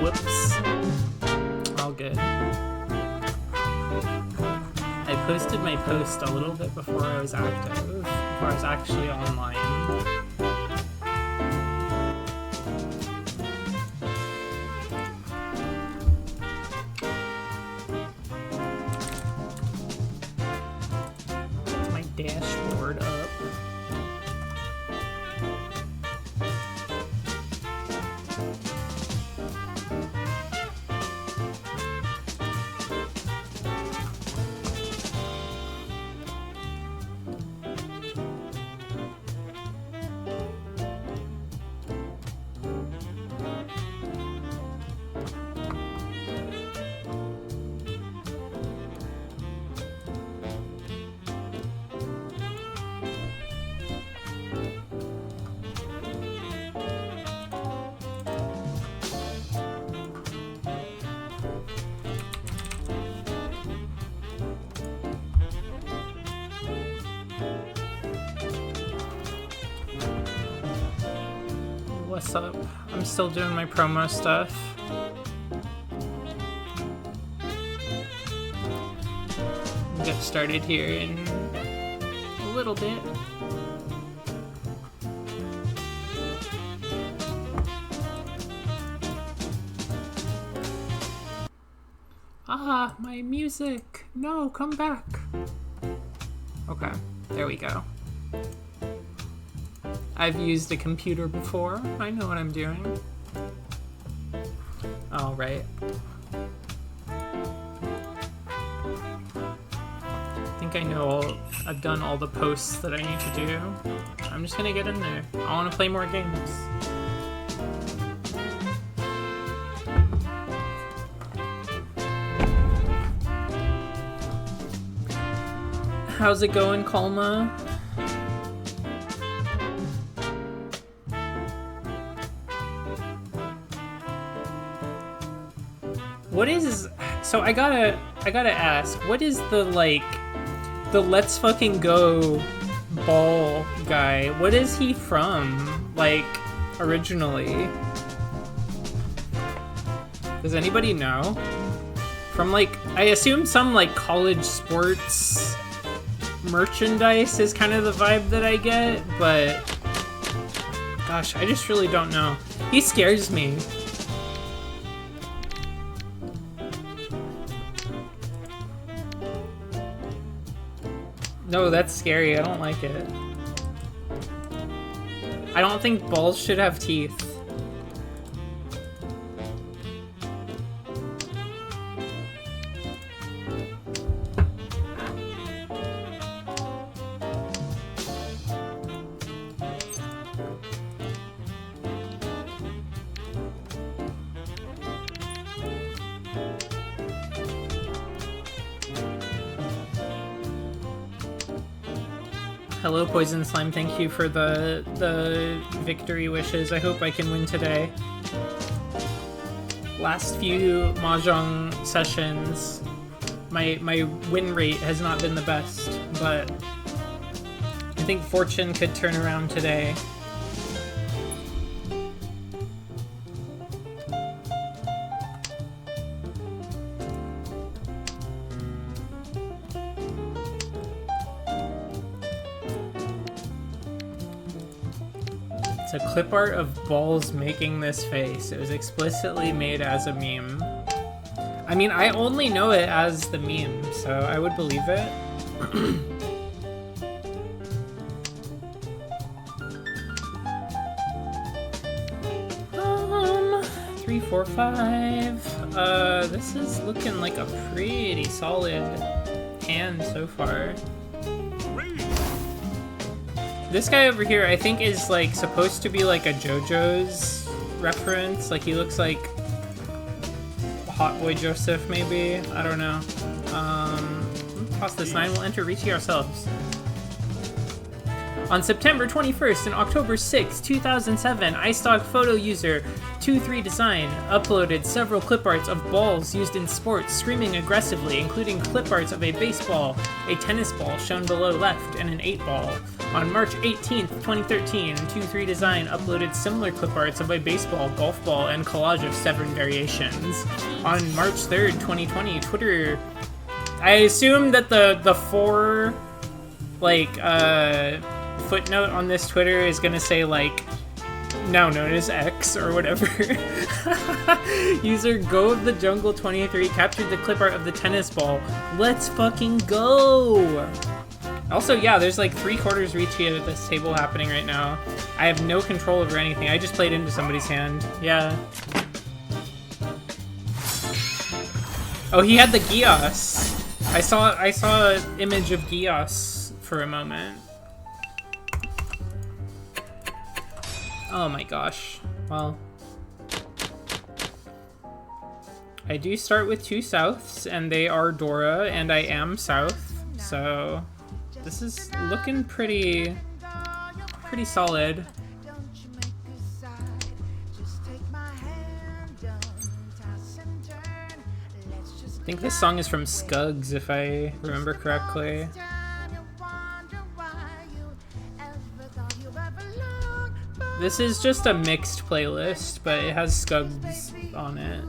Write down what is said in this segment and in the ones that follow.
Whoops. All good. I posted my post a little bit before I was active, before I was actually online. Get my dashboard up. What's up? I'm still doing my promo stuff. We'll get started here in a little bit. Ah, my music! No, come back! Okay, there we go. I've used a computer before. I know what I'm doing. All right. I think I know I've done all the posts that I need to do. I'm just gonna get in there. I want to play more games. How's it going, Kalma? What is... So I gotta ask, what is the, like, the Let's Fucking Go ball guy? What is he from, like, originally? Does anybody know? From, like, I assume some, like, college sports merchandise is kind of the vibe that I get, but... Gosh, I just really don't know. He scares me. No, that's scary. I don't like it. I don't think balls should have teeth. Hello, Poison Slime. Thank you for the victory wishes. I hope I can win today. Last few mahjong sessions, my win rate has not been the best, but I think fortune could turn around today. It's a clip art of balls making this face. It was explicitly made as a meme. I mean, I only know it as the meme, so I would believe it. 3, 4, 5. This is looking like a pretty solid hand so far. This guy over here, I think, is, like, supposed to be, like, a JoJo's reference. Like, he looks like Hot Boy Joseph, maybe? I don't know. Toss this 9, we'll enter Richie ourselves. On September 21st and October 6, 2007, iStock photo user 23design uploaded several clip arts of balls used in sports screaming aggressively, including clip arts of a baseball, a tennis ball shown below left, and an 8-ball. On March 18th, 2013, 23design uploaded similar clip arts of a baseball, golf ball, and collage of 7 variations. On March 3rd, 2020, Twitter... I assume that the 4, like, footnote on this Twitter is gonna say, like, now known as X or whatever. User Go of the Jungle 23 captured the clip art of the tennis ball. Let's fucking go! Also, yeah, there's like 3/4 reach here at this table happening right now. I have no control over anything. I just played into somebody's hand. Yeah. Oh, he had the Gios. I saw an image of Gios for a moment. Oh my gosh. Well, I do start with 2 Souths, and they are Dora, and I am South, so this is looking pretty solid. I think this song is from Scuggs, if I remember correctly. This is just a mixed playlist, but it has Scuggs on it.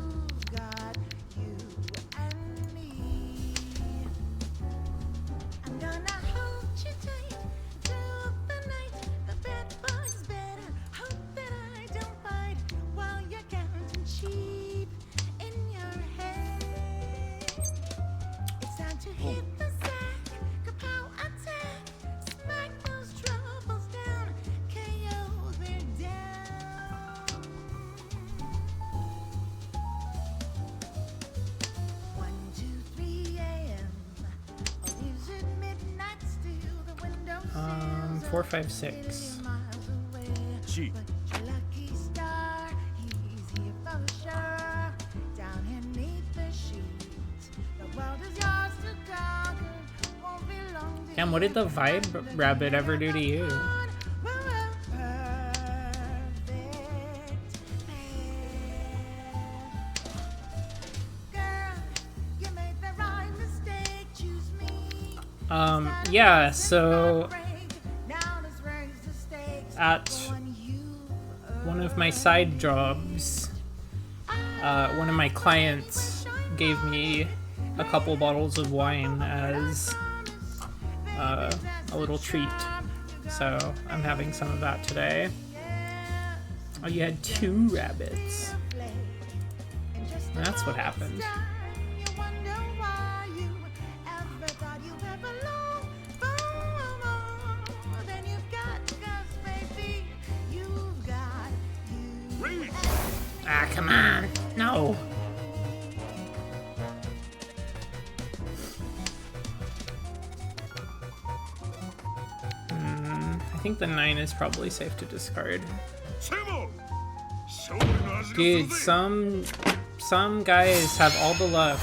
Um, 4, 5, 6. G. Damn, what did the Vibe Rabbit ever do to you? Yeah, so at one of my side jobs, one of my clients gave me a couple bottles of wine as a little treat, so I'm having some of that today. Oh, you had 2 rabbits. That's what happened. Ah, come on. No. I think the 9 is probably safe to discard. Dude, some guys have all the luck.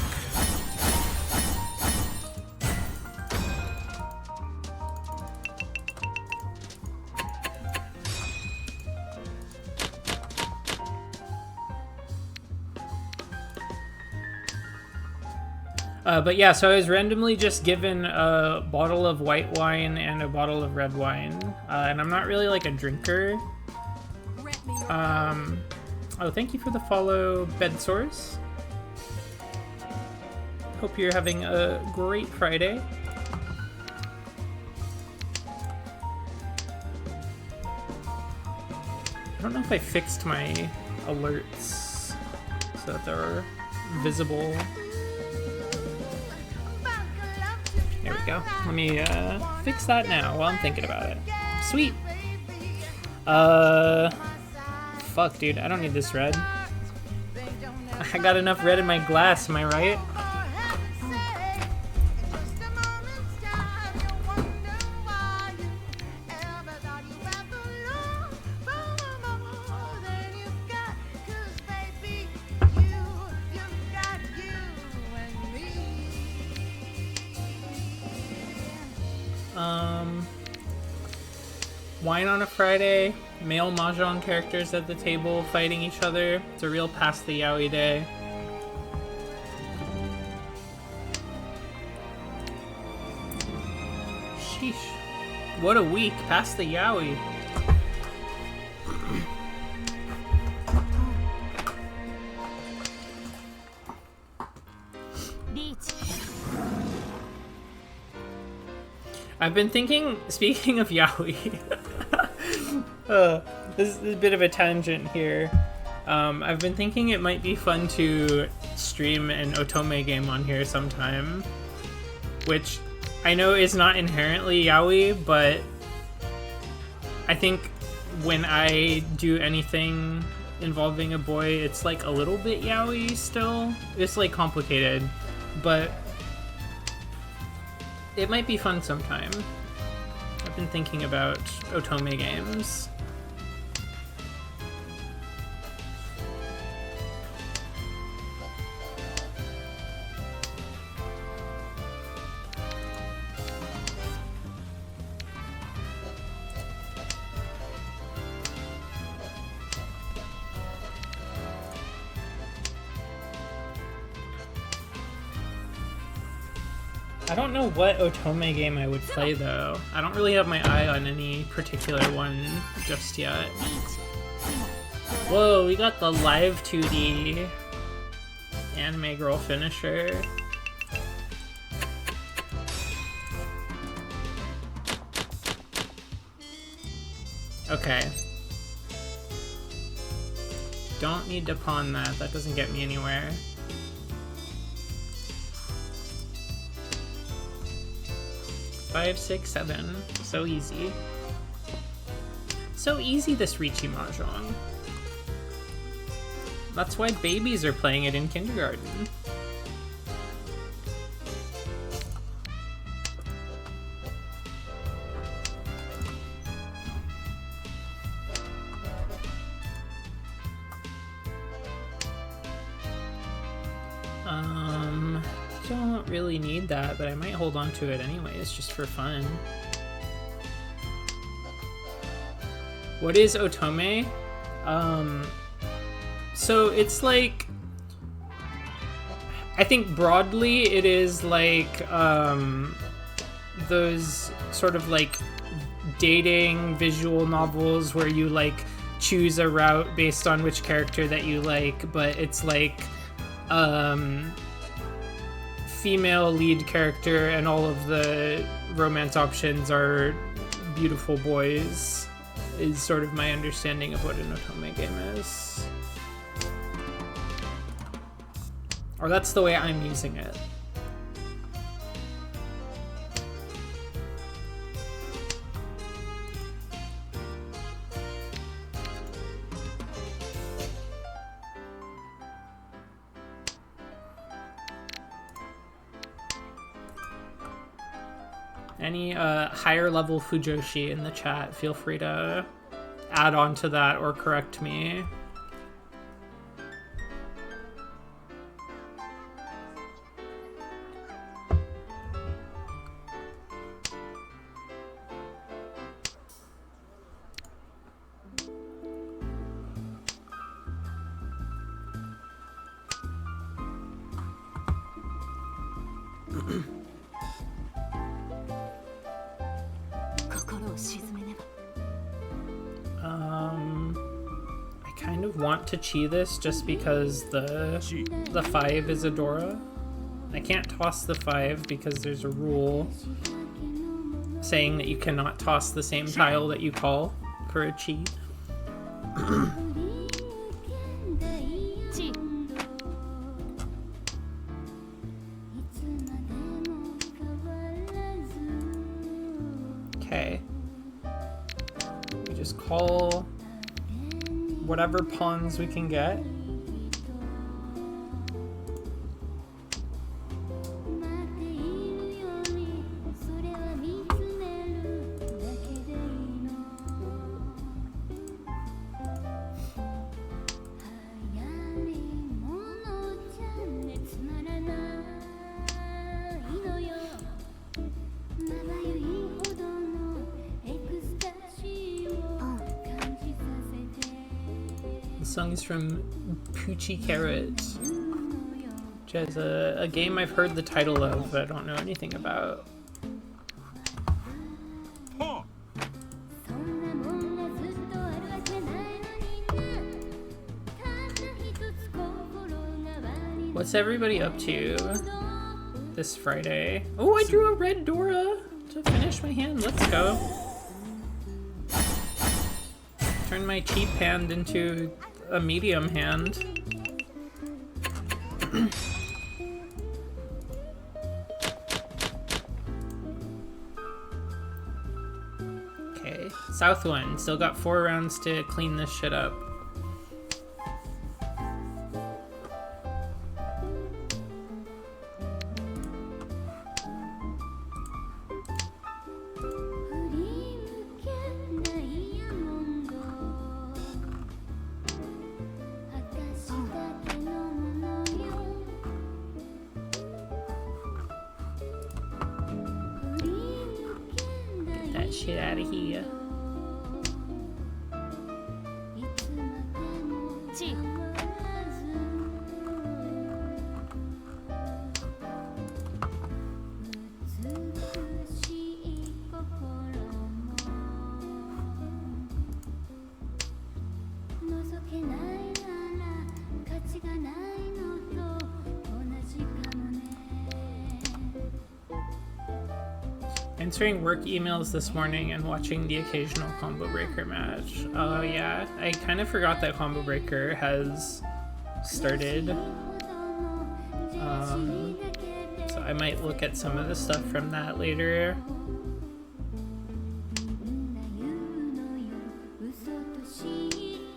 But yeah, so I was randomly just given a bottle of white wine and a bottle of red wine, and I'm not really like a drinker. Oh, thank you for the follow, Bedsores. Hope you're having a great Friday. I don't know if I fixed my alerts so that they're visible. There we go. Let me fix that now while I'm thinking about it. Sweet. Fuck, dude. I don't need this red. I got enough red in my glass, am I right? Wine on a Friday, male mahjong characters at the table fighting each other. It's a real pass the yaoi day. Sheesh. What a week, pass the yaoi. I've been thinking, speaking of yaoi, this is a bit of a tangent here. I've been thinking it might be fun to stream an otome game on here sometime, which I know is not inherently yaoi, but I think when I do anything involving a boy, it's like a little bit yaoi still. It's like complicated, but it might be fun sometime. I've been thinking about otome games. I don't know what otome game I would play though. I don't really have my eye on any particular one just yet. Whoa, we got the live 2D anime girl finisher. Okay. Don't need to pawn that. That doesn't get me anywhere. Five, 6, 7. So easy. So easy, this Riichi Mahjong. That's why babies are playing it in kindergarten. Don't really need that, but I might hold on to it anyways, just for fun. What is otome? So it's like, I think broadly it is like those sort of like dating visual novels where you like choose a route based on which character that you like, but it's like female lead character and all of the romance options are beautiful boys, is sort of my understanding of what an otome game is. Or that's the way I'm using it. Any higher level Fujoshi in the chat, feel free to add on to that or correct me. I kind of want to chi this just because the 5 is Adora. I can't toss the 5 because there's a rule saying that you cannot toss the same tile that you call for a chi. Okay. We just call whatever pawns we can get. song is from Poochie Carrot, which is a game I've heard the title of, but I don't know anything about. What's everybody up to this Friday? Oh, I drew a red Dora to finish my hand. Let's go. Turn my cheap hand into a medium hand. Okay, South one. Still got 4 rounds to clean this shit up. Shit out of here. Answering work emails this morning and watching the occasional Combo Breaker match. Oh yeah, I kind of forgot that Combo Breaker has started. So I might look at some of the stuff from that later.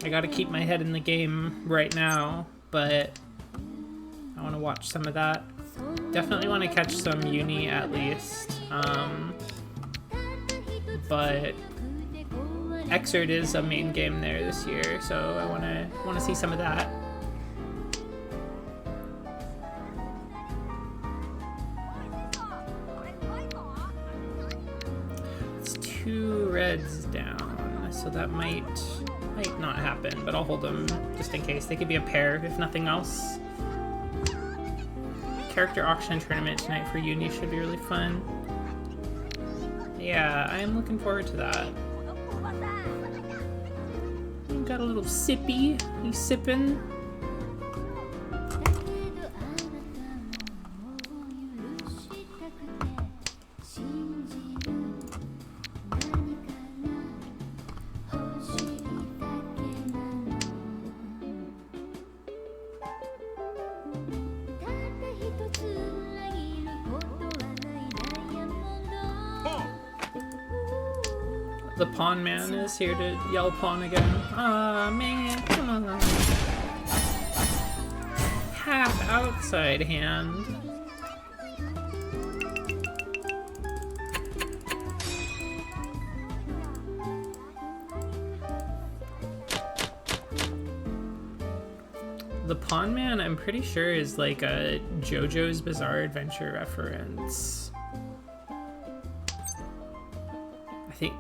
I gotta keep my head in the game right now, but I want to watch some of that. Definitely want to catch some uni at least. But Xrd is a main game there this year, so I want to see some of that. It's 2 reds down, so that might not happen, but I'll hold them just in case. They could be a pair if nothing else. Character auction tournament tonight for uni should be really fun. Yeah, I am looking forward to that. You got a little sippy. You sipping? The pawn man is here to yell pawn again. Aw, man, come on. Half outside hand. The pawn man, I'm pretty sure, is like a JoJo's Bizarre Adventure reference. I think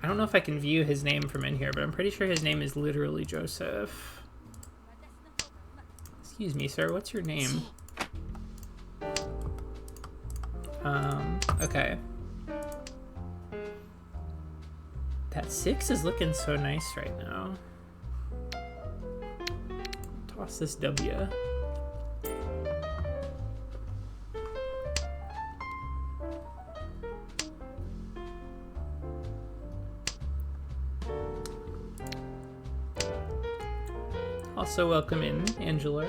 I don't know if I can view his name from in here, but I'm pretty sure his name is literally Joseph. Excuse me, sir, what's your name? Okay. That 6 is looking so nice right now. Toss this W. Also welcome in, Angela.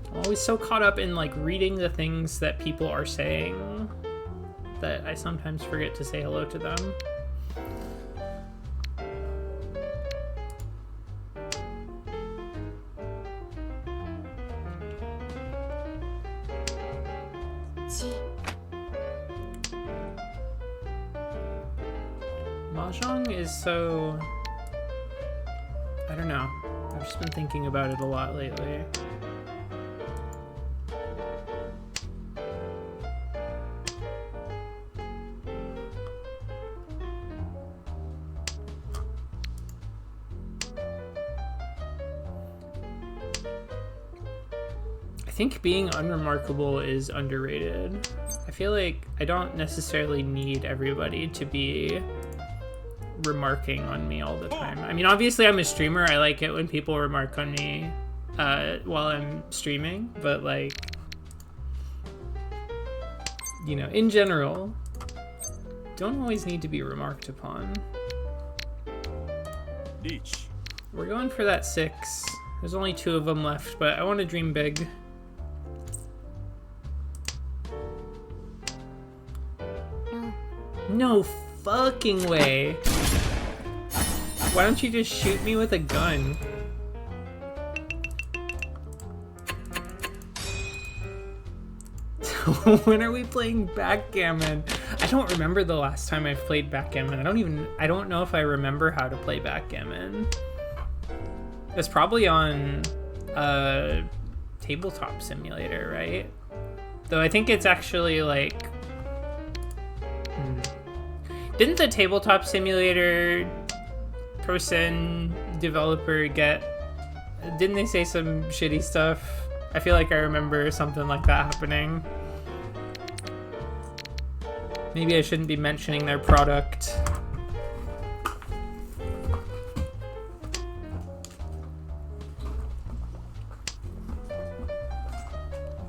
I'm always so caught up in like reading the things that people are saying that I sometimes forget to say hello to them. Mahjong is so... I don't know. I've just been thinking about it a lot lately. think being unremarkable is underrated. I feel like I don't necessarily need everybody to be remarking on me all the time. I mean, obviously I'm a streamer. I like it when people remark on me while I'm streaming, but like, you know, in general, don't always need to be remarked upon. Each. We're going for that 6. There's only 2 of them left, but I want to dream big. No fucking way. Why don't you just shoot me with a gun? When are we playing backgammon? I don't remember the last time I've played backgammon. I don't know if I remember how to play backgammon. It's probably on Tabletop Simulator, right? Though I think it's actually like... Didn't the Tabletop Simulator person, developer get... Didn't they say some shitty stuff? I feel like I remember something like that happening. Maybe I shouldn't be mentioning their product.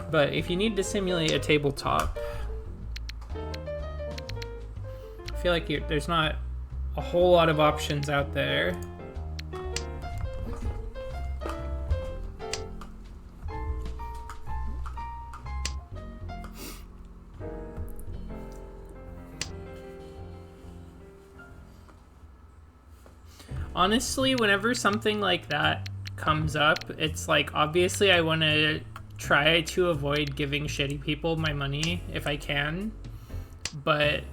But if you need to simulate a tabletop, I feel like there's not a whole lot of options out there. Honestly, whenever something like that comes up, it's like, obviously I want to try to avoid giving shitty people my money if I can, but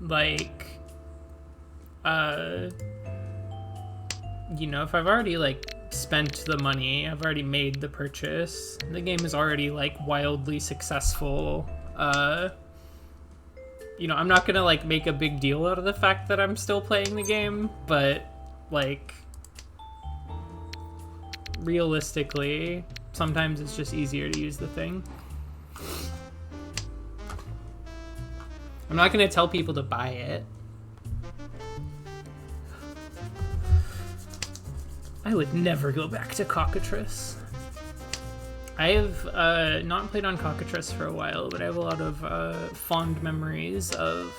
like, you know, if I've already like spent the money, I've already made the purchase, the game is already like wildly successful, you know, I'm not gonna like make a big deal out of the fact that I'm still playing the game, but like, realistically, sometimes it's just easier to use the thing. I'm not gonna tell people to buy it. I would never go back to Cockatrice. I have not played on Cockatrice for a while, but I have a lot of fond memories of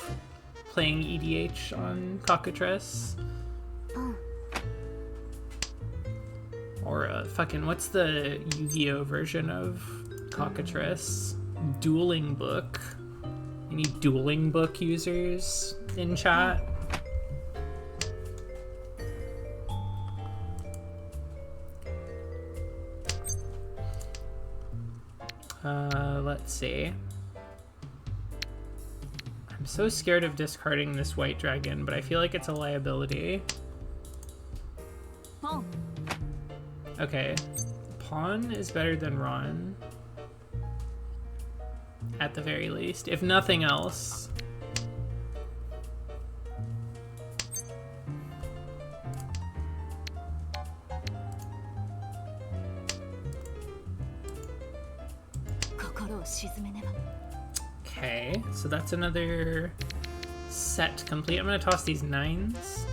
playing EDH on Cockatrice. Or fucking, what's the Yu-Gi-Oh version of Cockatrice? Dueling Book. Any Dueling Book users in chat? Let's see. I'm so scared of discarding this white dragon, but I feel like it's a liability. Oh. Okay, Pawn is better than Ron, at the very least, if nothing else. Okay, so that's another set complete. I'm gonna toss these 9s.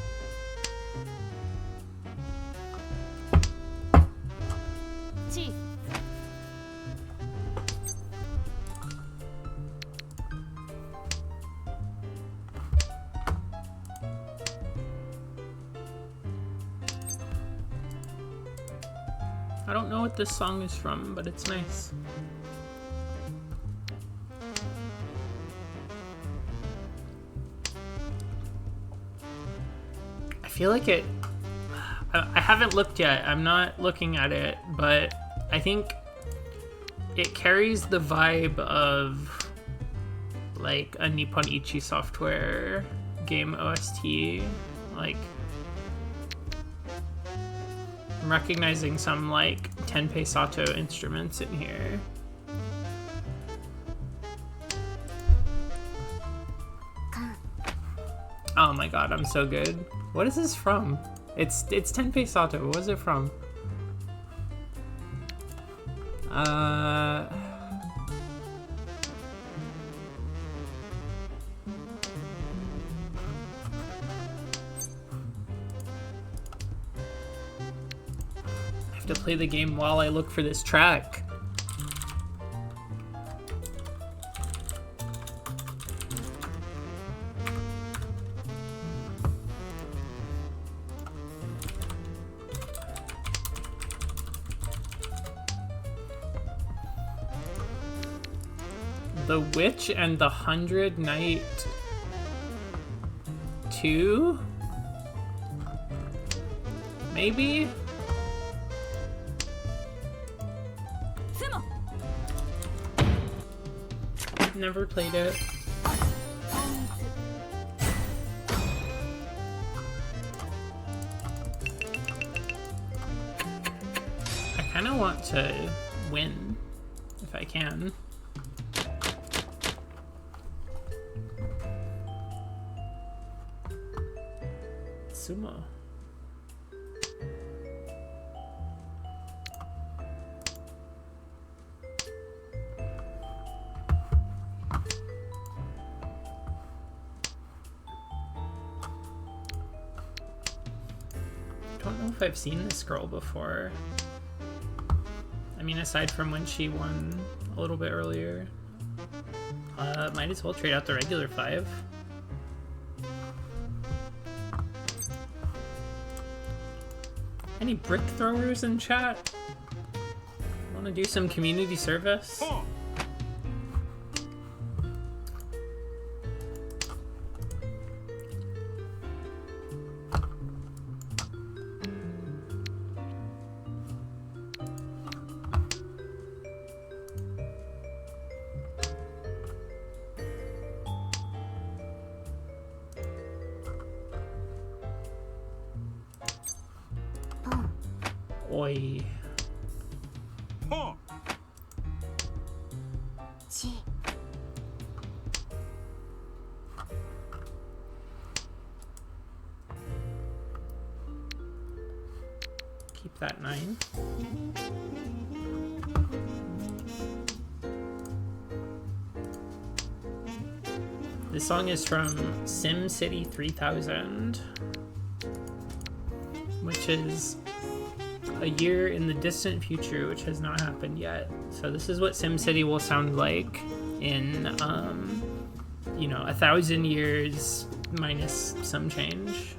I don't know what this song is from, but it's nice. I feel like it... I haven't looked yet. I'm not looking at it, but I think it carries the vibe of like a Nippon Ichi Software game OST. Like, I'm recognizing some like Tenpei Sato instruments in here. Oh my god, I'm so good. What is this from? It's Tenpei Sato. What was it from? I have to play the game while I look for this track. The Witch and the 100 Knight 2? Maybe? Never played it. I kind of want to win, if I can. Sumo. Don't know if I've seen this girl before. I mean, aside from when she won a little bit earlier. Might as well trade out the regular 5. Any brick throwers in chat? Want to do some community service? Oi. Keep that 9. This song is from SimCity 3000, which is a year in the distant future, which has not happened yet. So this is what SimCity will sound like in, you know, 1,000 years minus some change.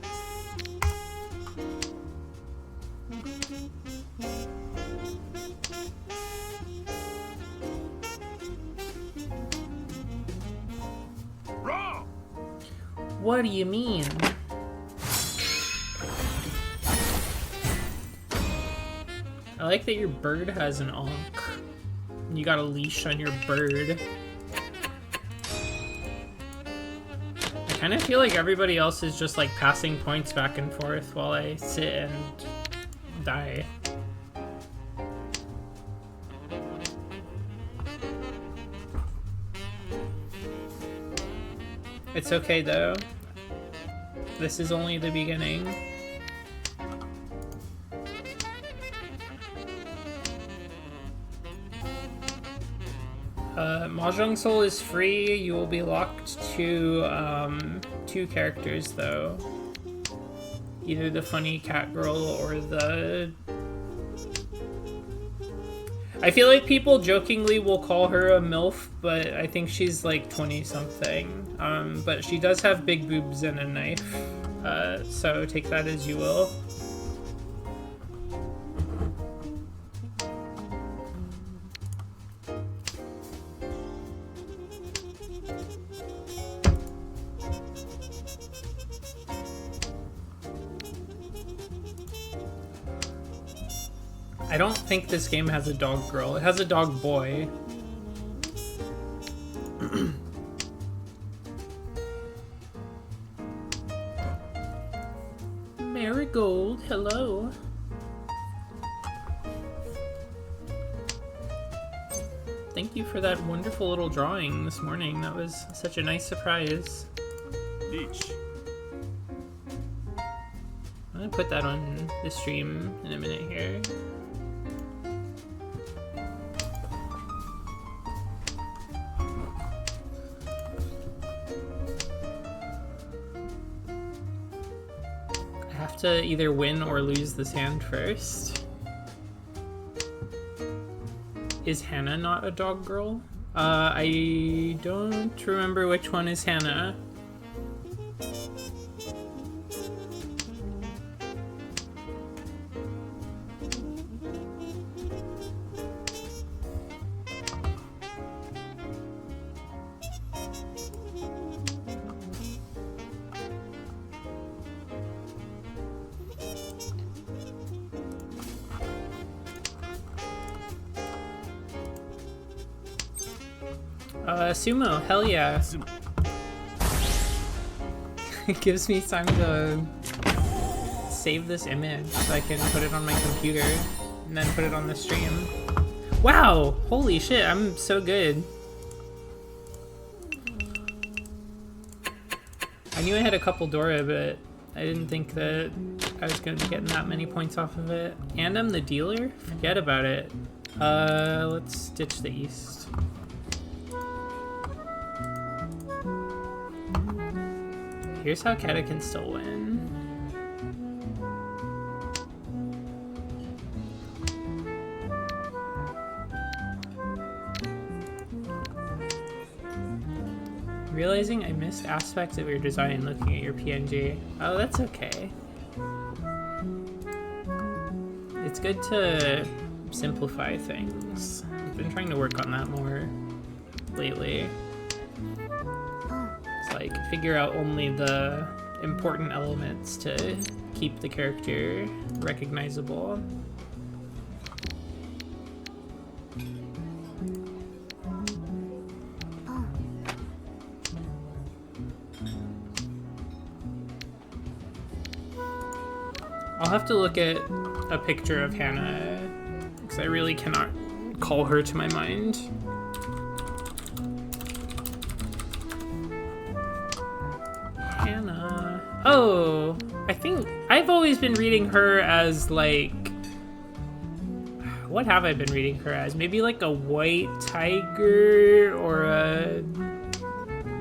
What do you mean? I like that your bird has an ankh. You got a leash on your bird. I kind of feel like everybody else is just like passing points back and forth while I sit and die. It's okay though. This is only the beginning. Mahjong Soul is free. You will be locked to 2 characters though. Either the funny cat girl or the... I feel like people jokingly will call her a MILF, but I think she's like 20 something. But she does have big boobs and a knife. So take that as you will. I don't think this game has a dog girl. It has a dog boy. Marigold, hello. Thank you for that wonderful little drawing this morning. That was such a nice surprise. Beach. I'm gonna put that on the stream in a minute here. to either win or lose this hand first. Is Hannah not a dog girl? I don't remember which one is Hannah. Sumo, hell yeah. It gives me time to save this image so I can put it on my computer and then put it on the stream. Wow! Holy shit, I'm so good. I knew I had a couple Dora, but I didn't think that I was gonna be getting that many points off of it. And I'm the dealer? Forget about it. Let's ditch the east. Here's how Keta can still win. Realizing I missed aspects of your design looking at your PNG. Oh, that's okay. It's good to simplify things. I've been trying to work on that more lately. Like, figure out only the important elements to keep the character recognizable. I'll have to look at a picture of Hannah, because I really cannot call her to my mind. Oh, I think I've always been reading her as like, what have I been reading her as? Maybe like a white tiger or a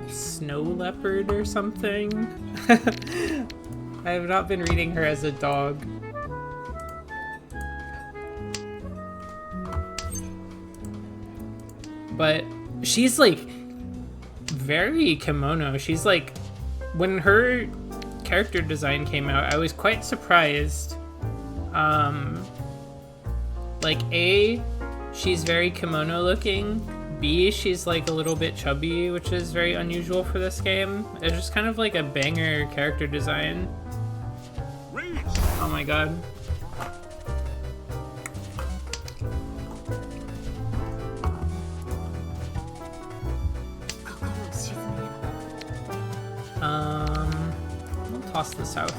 snow leopard or something. I have not been reading her as a dog. But she's like very kimono. She's like, when her character design came out, I was quite surprised. Like, A, she's very kimono looking. B, she's like a little bit chubby, which is very unusual for this game. It's just kind of like a banger character design. Oh my god. We'll toss this out.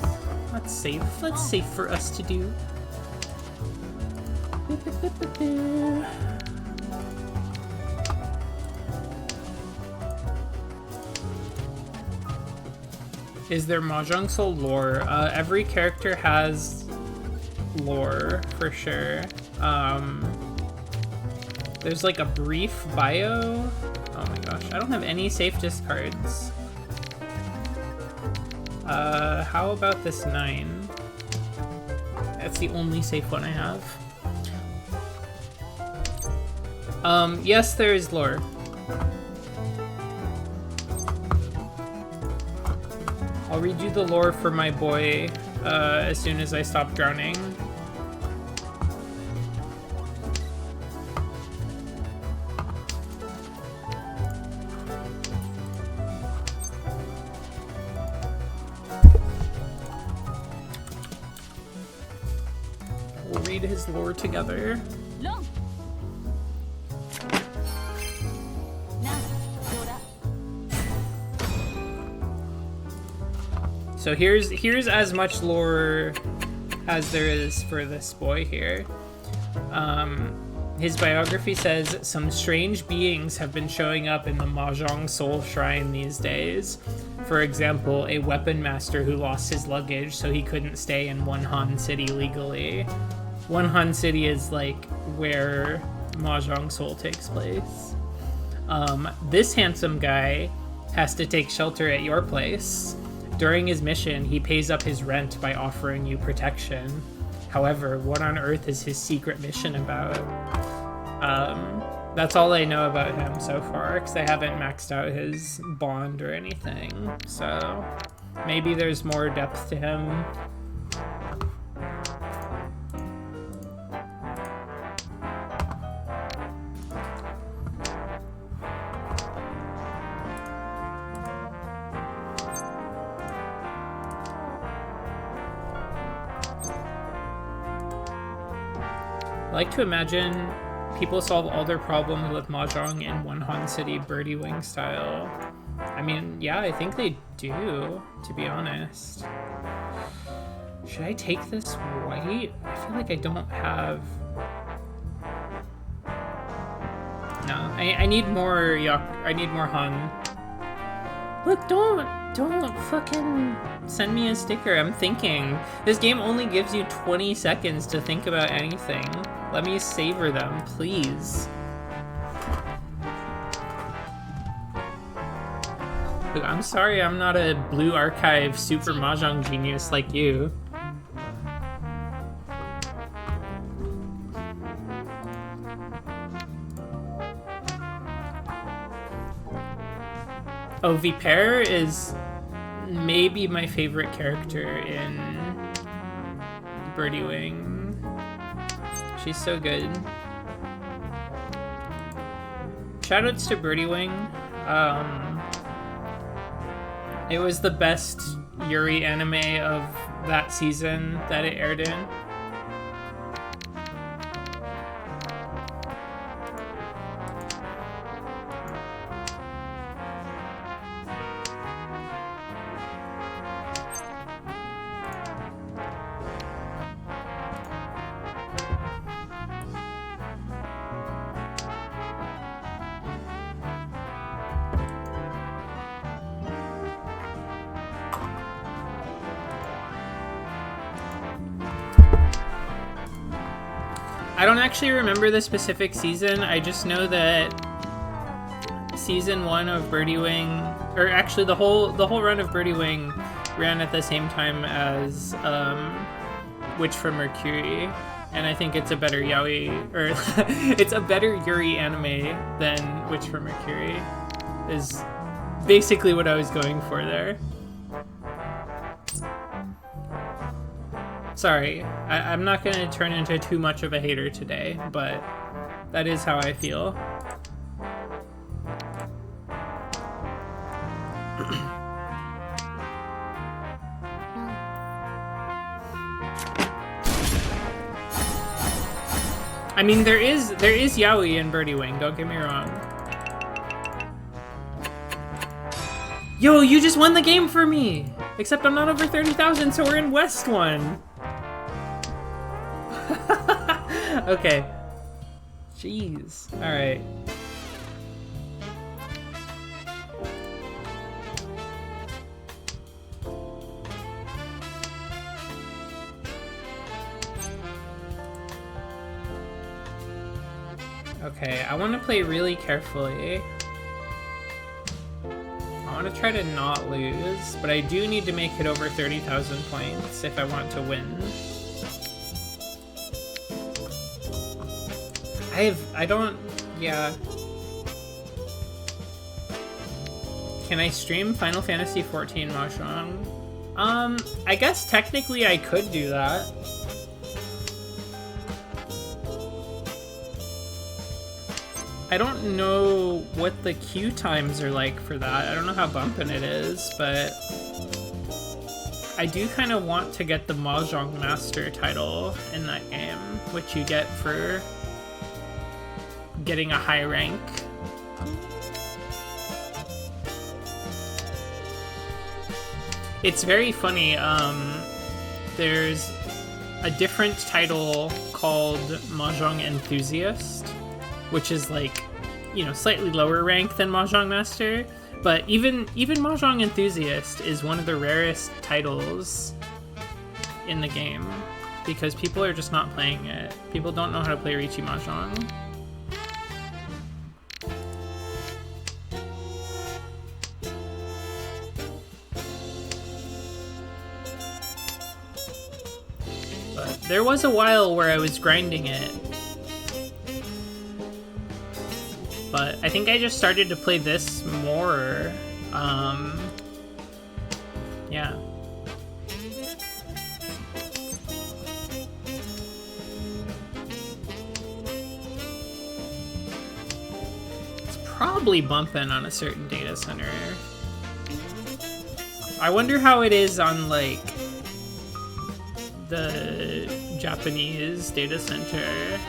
That's safe. That's safe for us to do. Is there Mahjong Soul lore? Every character has lore, for sure. There's like a brief bio. Oh my gosh, I don't have any safe discards. How about this 9? That's the only safe one I have. Yes, there is lore. I'll read you the lore for my boy as soon as I stop drowning. We'll read his lore together. So here's as much lore as there is for this boy here. His biography says, some strange beings have been showing up in the Mahjong Soul Shrine these days. For example, a weapon master who lost his luggage so he couldn't stay in Wonhan City legally. Wonhan City is like where Mahjong Soul takes place. This handsome guy has to take shelter at your place. During his mission, he pays up his rent by offering you protection. However, what on earth is his secret mission about? That's all I know about him so far, because I haven't maxed out his bond or anything. So maybe there's more depth to him. I like to imagine people solve all their problems with mahjong in one Han City Birdie Wing style. I mean, yeah, I think they do, to be honest. Should I take this white? I feel like I don't have... No, I need more I need more Han. Look, don't fucking send me a sticker. I'm thinking. This game only gives you 20 seconds to think about anything. Let me savor them, please. Look, I'm sorry I'm not a Blue Archive super mahjong genius like you. Oh, Viper is maybe my favorite character in Birdie Wing. She's so good. Shoutouts to Birdie Wing. It was the best Yuri anime of that season that it aired in. I don't actually remember the specific season. I just know that season 1 of Birdie Wing, or actually the whole run of Birdie Wing, ran at the same time as Witch from Mercury, and I think it's a better yaoi, or it's a better Yuri anime than Witch from Mercury. Is basically what I was going for there. Sorry, I'm not going to turn into too much of a hater today, but that is how I feel. I mean, there is yaoi in Birdie Wing, don't get me wrong. Yo, you just won the game for me! Except I'm not over 30,000, so we're in West 1. Okay. Jeez. Alright. Okay, I want to play really carefully. I want to try to not lose, but I do need to make it over 30,000 points if I want to win. Yeah. Can I stream Final Fantasy XIV mahjong? I guess technically I could do that. I don't know what the queue times are like for that. I don't know how bumpin' it is, but I do kind of want to get the Mahjong Master title in that game, which you get for getting a high rank. It's very funny. There's a different title called Mahjong Enthusiast, which is like, you know, slightly lower rank than Mahjong Master, but even Mahjong Enthusiast is one of the rarest titles in the game because people are just not playing it. People don't know how to play Riichi Mahjong. There was a while where I was grinding it. But I think I just started to play this more. Yeah. It's probably bumping on a certain data center. I wonder how it is on, like, the Japanese data center.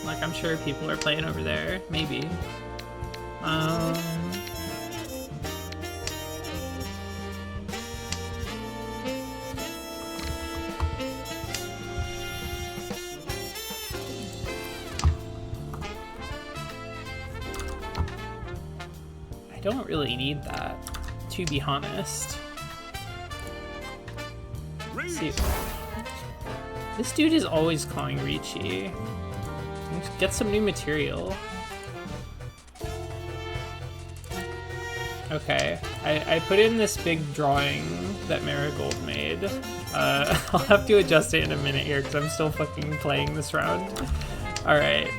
Like, I'm sure people are playing over there. Maybe. I don't really need that, to be honest. See, this dude is always calling Ricci. Get some new material. Okay, I put in this big drawing that Marigold made. I'll have to adjust it in a minute here because I'm still fucking playing this round. Alright.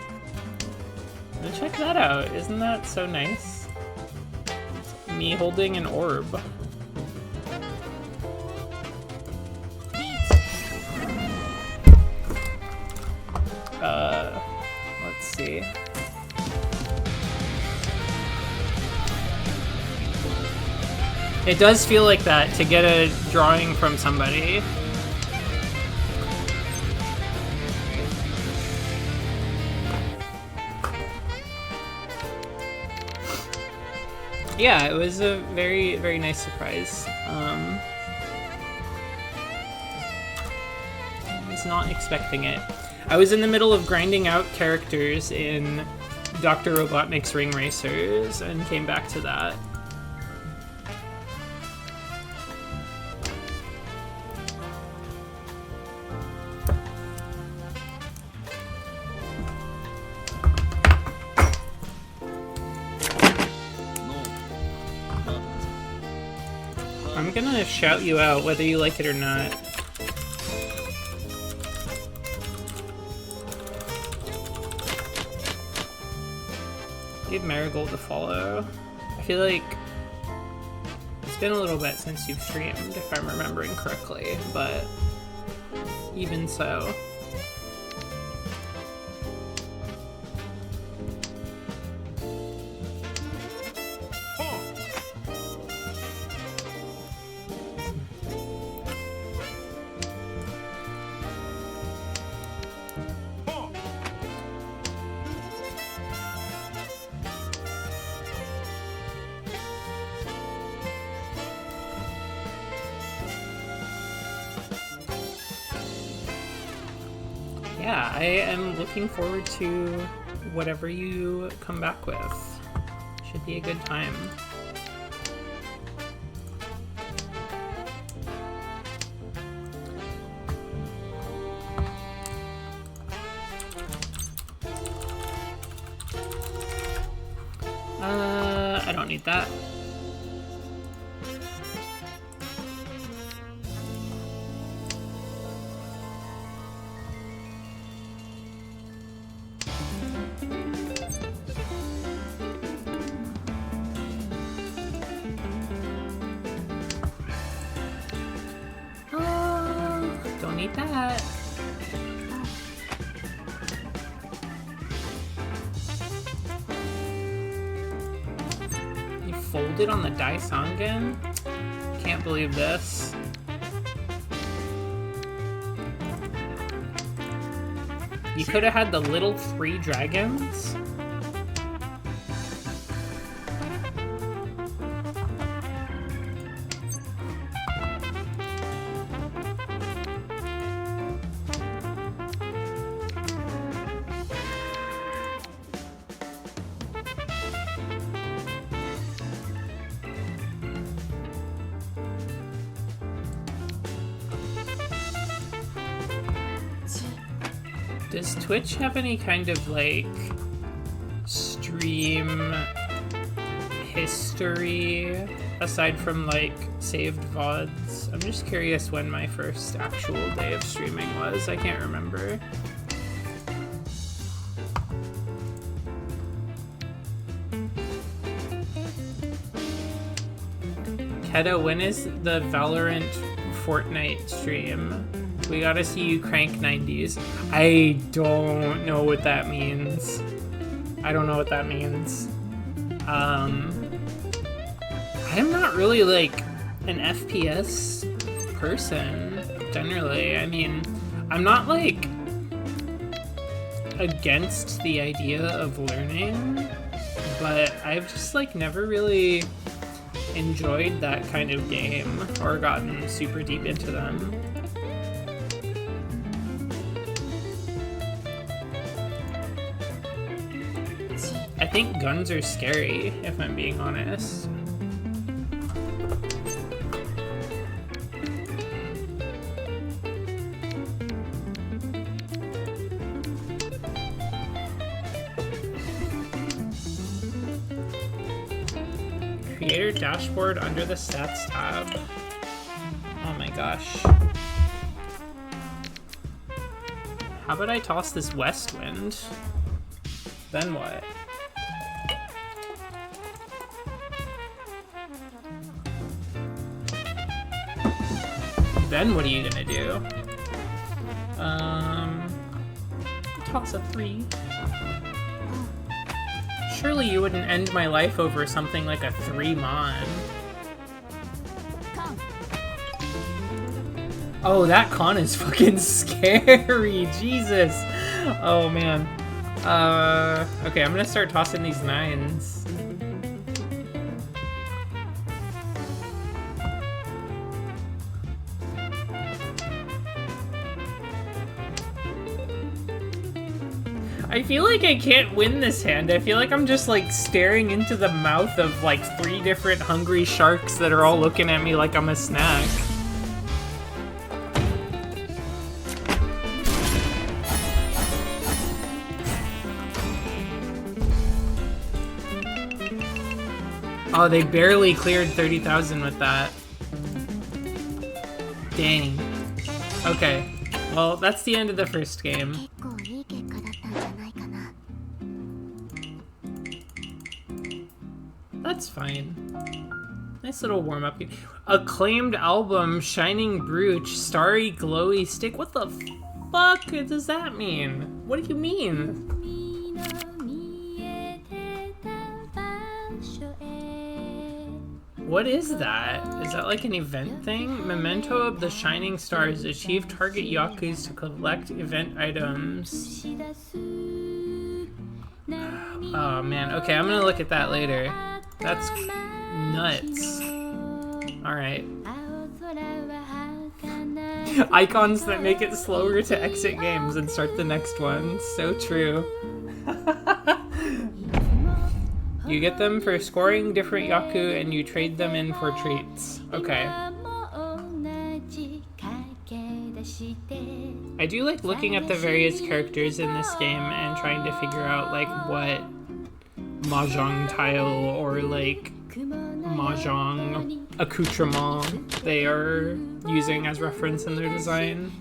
Check that out. Isn't that so nice? It's me holding an orb. Let's see. It does feel like that to get a drawing from somebody. Yeah, it was a very, very nice surprise. I was not expecting it. I was in the middle of grinding out characters in Dr. Robotnik's Ring Racers and came back to that. I'm gonna shout you out whether you like it or not. Give Marigold a follow. I feel like it's been a little bit since you've streamed, if I'm remembering correctly, but even so. Yeah, I am looking forward to whatever you come back with. Should be a good time. I don't need that. Don't need that. You folded on the Daisangen? Can't believe this. You could have had the little 3 dragons. Does Twitch have any kind of, like, stream history aside from like saved VODs. I'm just curious when my first actual day of streaming was. I can't remember. Keda, when is the Valorant Fortnite stream? We gotta see you crank 90s. I don't know what that means. I don't know what that means. I'm not really like an FPS person, generally. I mean, I'm not like against the idea of learning, but I've just like never really enjoyed that kind of game or gotten super deep into them. I think guns are scary, if I'm being honest. Creator dashboard under the stats tab. Oh my gosh. How about I toss this west wind? Then what? Then what are you gonna do? Toss a 3. Surely you wouldn't end my life over something like a 3 mon. Oh, that con is fucking scary. Jesus. Oh man. Okay, I'm gonna start tossing these 9s. I feel like I can't win this hand. I feel like I'm just like staring into the mouth of like 3 different hungry sharks that are all looking at me like I'm a snack. Oh, they barely cleared 30,000 with that. Dang. Okay. Well, that's the end of the first game. That's fine. Nice little warm-up game. Acclaimed album, Shining Brooch, Starry Glowy Stick. What the fuck does that mean? What do you mean? What is that? Is that like an event thing? Memento of the Shining Stars. Achieve target Yakus to collect event items. Oh man, okay, I'm gonna look at that later. That's nuts. Alright. Icons that make it slower to exit games and start the next one. So true. You get them for scoring different Yaku and you trade them in for treats. Okay. I do like looking at the various characters in this game and trying to figure out like what mahjong tile or like mahjong accoutrement they are using as reference in their design.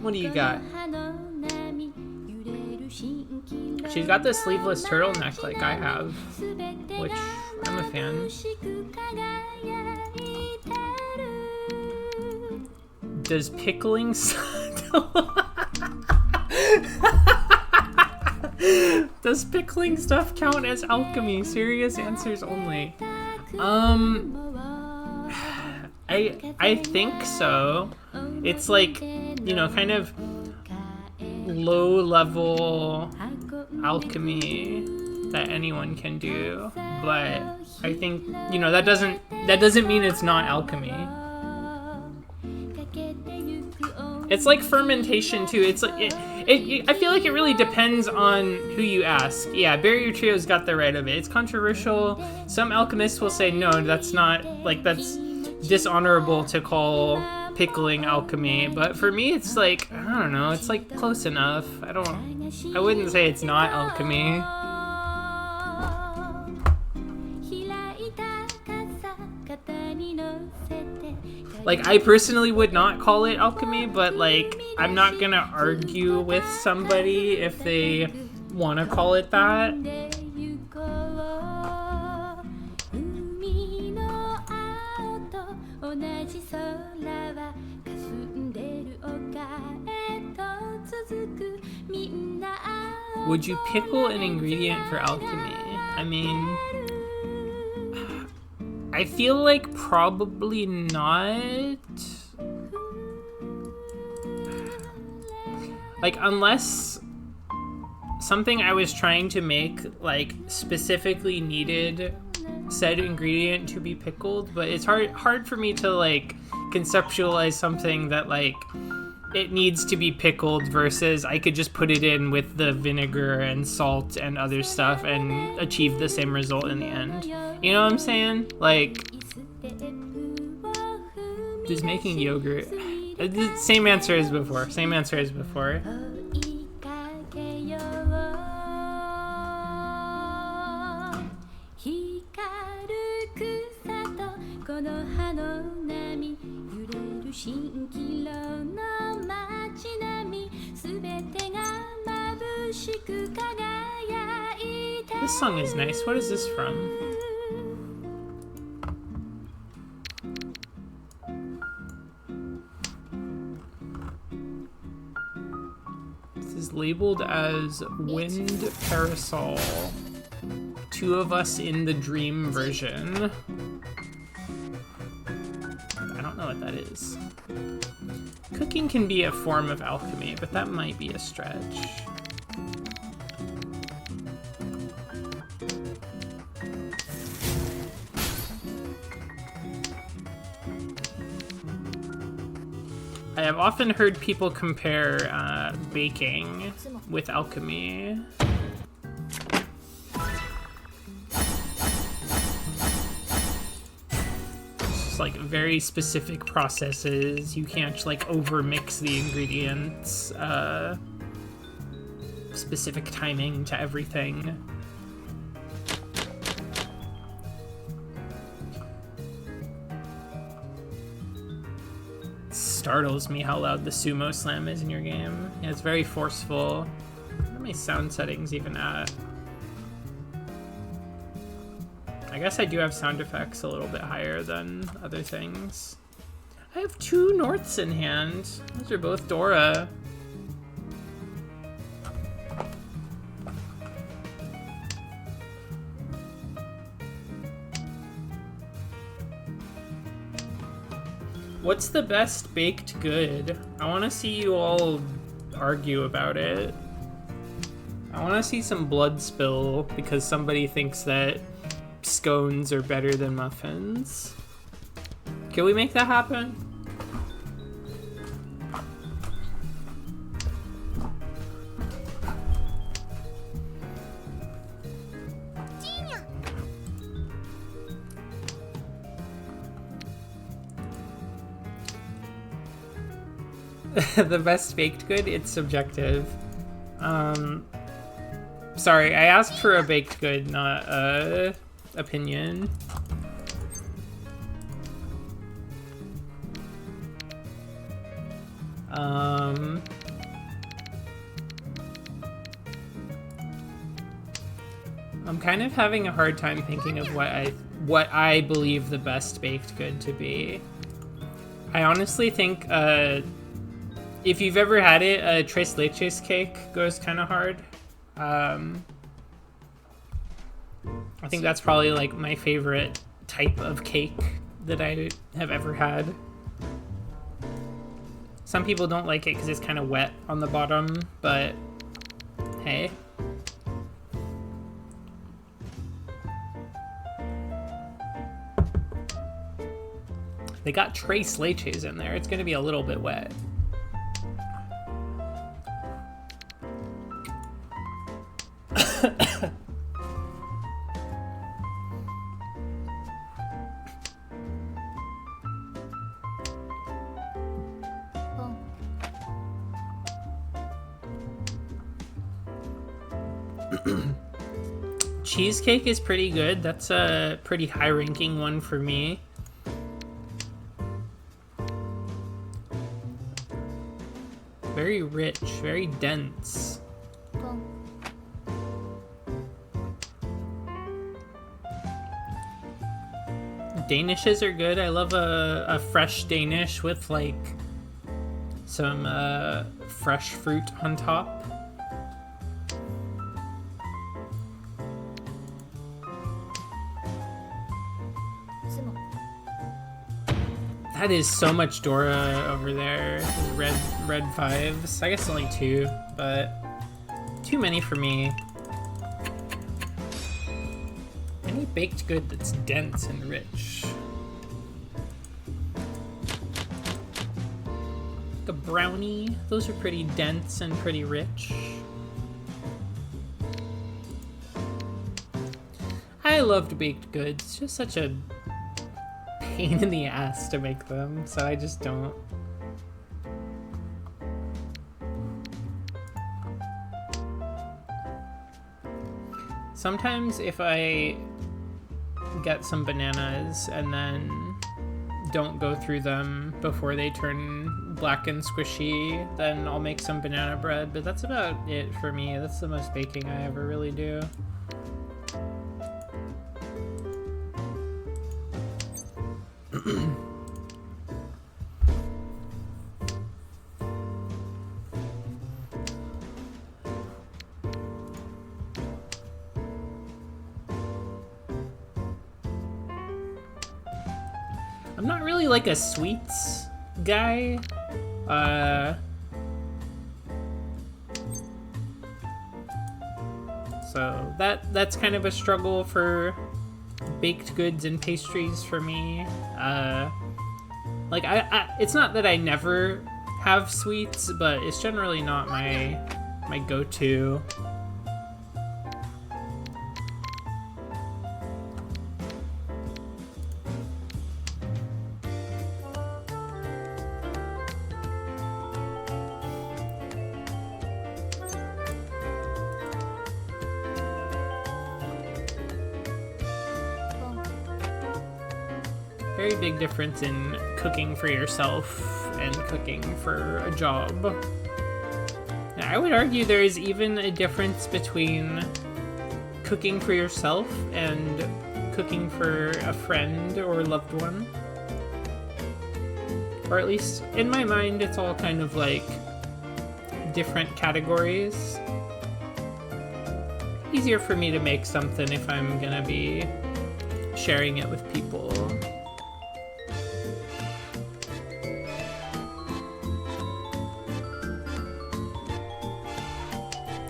What do you got? She's got the sleeveless turtleneck like I have, which I'm a fan. Does pickling Does pickling stuff count as alchemy? Serious answers only. I think so. It's like, you know, kind of low level alchemy that anyone can do, but I think, you know, that doesn't mean it's not alchemy. It's like fermentation too. It's like I feel like it really depends on who you ask. Yeah, Barrier Trio's got the right of it. It's controversial. Some alchemists will say no, that's not, like, that's dishonorable to call pickling alchemy, but for me it's like, I don't know, it's like close enough. I wouldn't say it's not alchemy. Like, I personally would not call it alchemy, but like, I'm not gonna argue with somebody if they want to call it that. Would you pickle an ingredient for alchemy? I mean, I feel like probably not. Like, unless something I was trying to make, like, specifically needed said ingredient to be pickled, but it's hard for me to, like, conceptualize something that, like, it needs to be pickled versus I could just put it in with the vinegar and salt and other stuff and achieve the same result in the end. You know what I'm saying? Like, just making yogurt. Same answer as before. Same answer as before. This song is nice. What is this from? This is labeled as Wind Parasol. Two of Us in the Dream version. I don't know what that is. Cooking can be a form of alchemy, but that might be a stretch. I have often heard people compare baking with alchemy. It's just like very specific processes. You can't like over-mix the ingredients. Specific timing to everything. Startles me how loud the sumo slam is in your game. Yeah, it's very forceful. What are my sound settings even at? I guess I do have sound effects a little bit higher than other things. I have 2 Norths in hand. Those are both Dora. What's the best baked good? I want to see you all argue about it. I want to see some blood spill because somebody thinks that scones are better than muffins. Can we make that happen? The best baked good? It's subjective. Sorry, I asked for a baked good, not a opinion. I'm kind of having a hard time thinking of what I believe the best baked good to be. I honestly think if you've ever had it, a tres leches cake goes kind of hard. I think that's probably like my favorite type of cake that I have ever had. Some people don't like it because it's kind of wet on the bottom, but hey. They got tres leches in there. It's going to be a little bit wet. Cheesecake is pretty good. That's a pretty high-ranking one for me. Very rich, very dense. Danishes are good. I love a fresh Danish with like some fresh fruit on top. That is so much Dora over there. Red vibes. I guess only 2, but too many for me. Any baked good that's dense and rich. Like a brownie. Those are pretty dense and pretty rich. I loved baked goods. It's just such a pain in the ass to make them, so I just don't. Sometimes if I get some bananas and then don't go through them before they turn black and squishy, then I'll make some banana bread, but that's about it for me. That's the most baking I ever really do. I'm not really like a sweets guy. So that's kind of a struggle for baked goods and pastries for me. Like it's not that I never have sweets, but it's generally not my go-to. Very big difference in cooking for yourself and cooking for a job. Now, I would argue there is even a difference between cooking for yourself and cooking for a friend or loved one. Or at least, in my mind, it's all kind of like different categories. Easier for me to make something if I'm gonna be sharing it with people.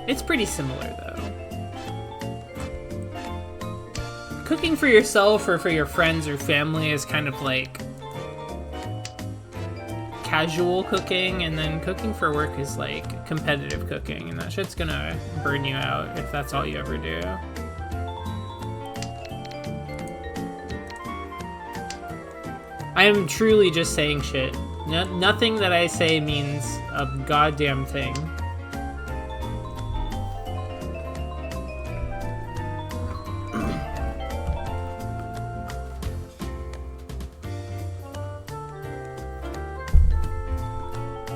It's pretty similar, though. Cooking for yourself or for your friends or family is kind of like casual cooking, and then cooking for work is like competitive cooking, and that shit's gonna burn you out if that's all you ever do. I am truly just saying shit. Nothing that I say means a goddamn thing.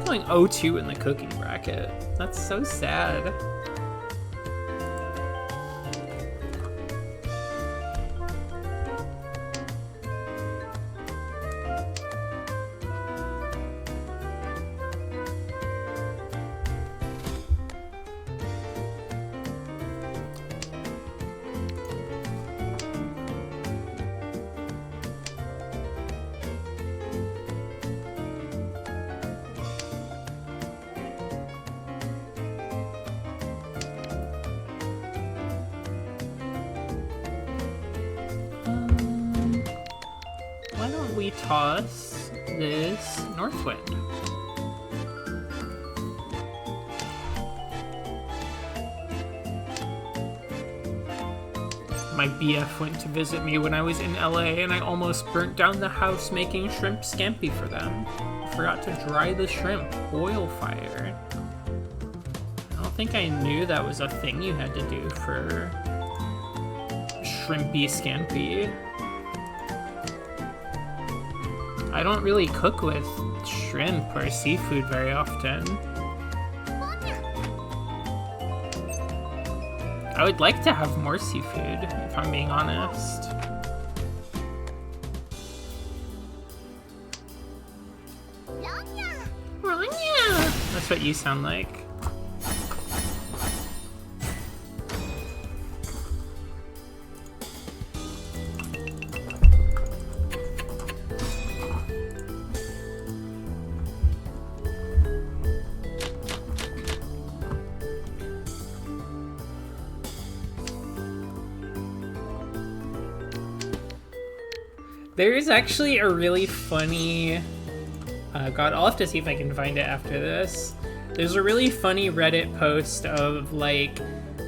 Going 0-2 in the cooking bracket. That's so sad. We toss this Northwind. My BF went to visit me when I was in LA, and I almost burnt down the house making shrimp scampi for them. I forgot to dry the shrimp. Oil fire. Well, don't think I knew that was a thing you had to do for Shrimpy Scampy. I don't really cook with shrimp or seafood very often. I would like to have more seafood, if I'm being honest. Ranya! That's what you sound like. There is actually a really funny... God, I'll have to see if I can find it after this. There's a really funny Reddit post of, like,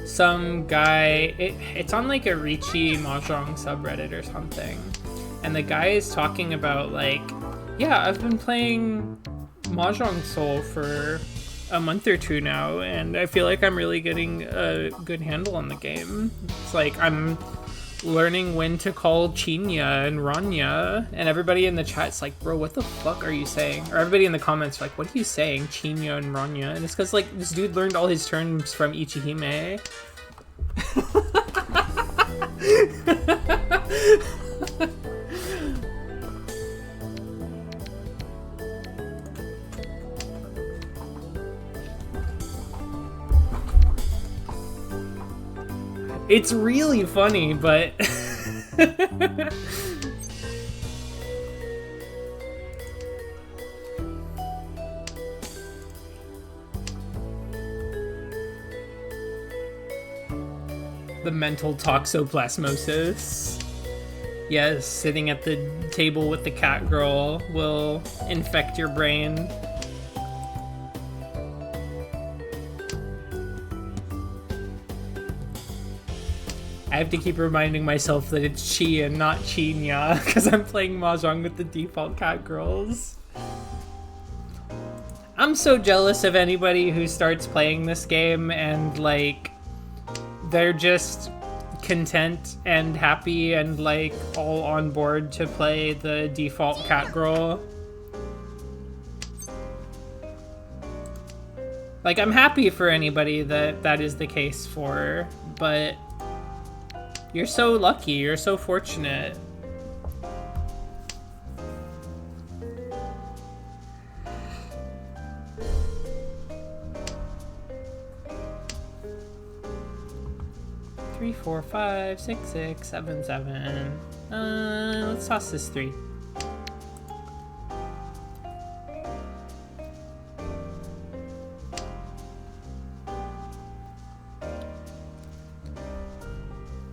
some guy... It's on, like, a Ricci mahjong subreddit or something. And the guy is talking about, like, yeah, I've been playing Mahjong Soul for a month or two now, and I feel like I'm really getting a good handle on the game. It's like, I'm learning when to call Chinya and Ranya, and everybody in the chat's like, bro, what the fuck are you saying? Or everybody in the comments are like, what are you saying, Chinya and Ranya? And it's because, like, this dude learned all his terms from Ichihime. It's really funny, but... The mental toxoplasmosis. Yes, sitting at the table with the cat girl will infect your brain. I have to keep reminding myself that it's Chi and not Chinya, because I'm playing Mahjong with the default cat girls. I'm so jealous of anybody who starts playing this game and, like, they're just content and happy and, like, all on board to play the default cat girl. Like, I'm happy for anybody that that is the case for, but... You're so lucky, you're so fortunate. Three, 4, 5, 6, 6, 7, 7. Let's toss this 3.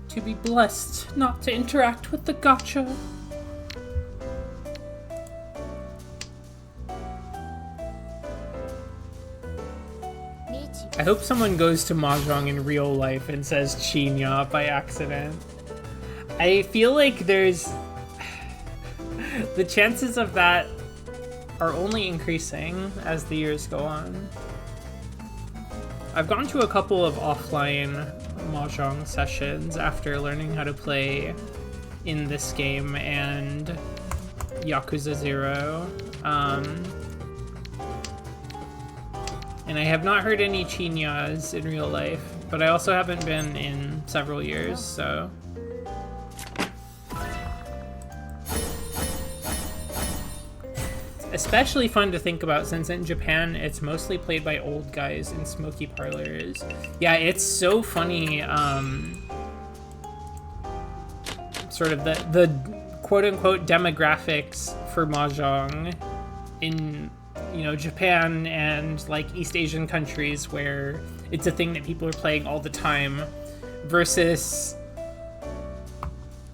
To be blessed not to interact with the gacha. I hope someone goes to Mahjong in real life and says Chinya by accident. I feel like there's... the chances of that are only increasing as the years go on. I've gone to a couple of offline Mahjong sessions after learning how to play in this game and Yakuza 0. And I have not heard any Chinyas in real life, but I also haven't been in several years, so... Especially fun to think about since in Japan it's mostly played by old guys in smoky parlors. Yeah, it's so funny, sort of the quote-unquote demographics for Mahjong in, you know, Japan and like East Asian countries where it's a thing that people are playing all the time versus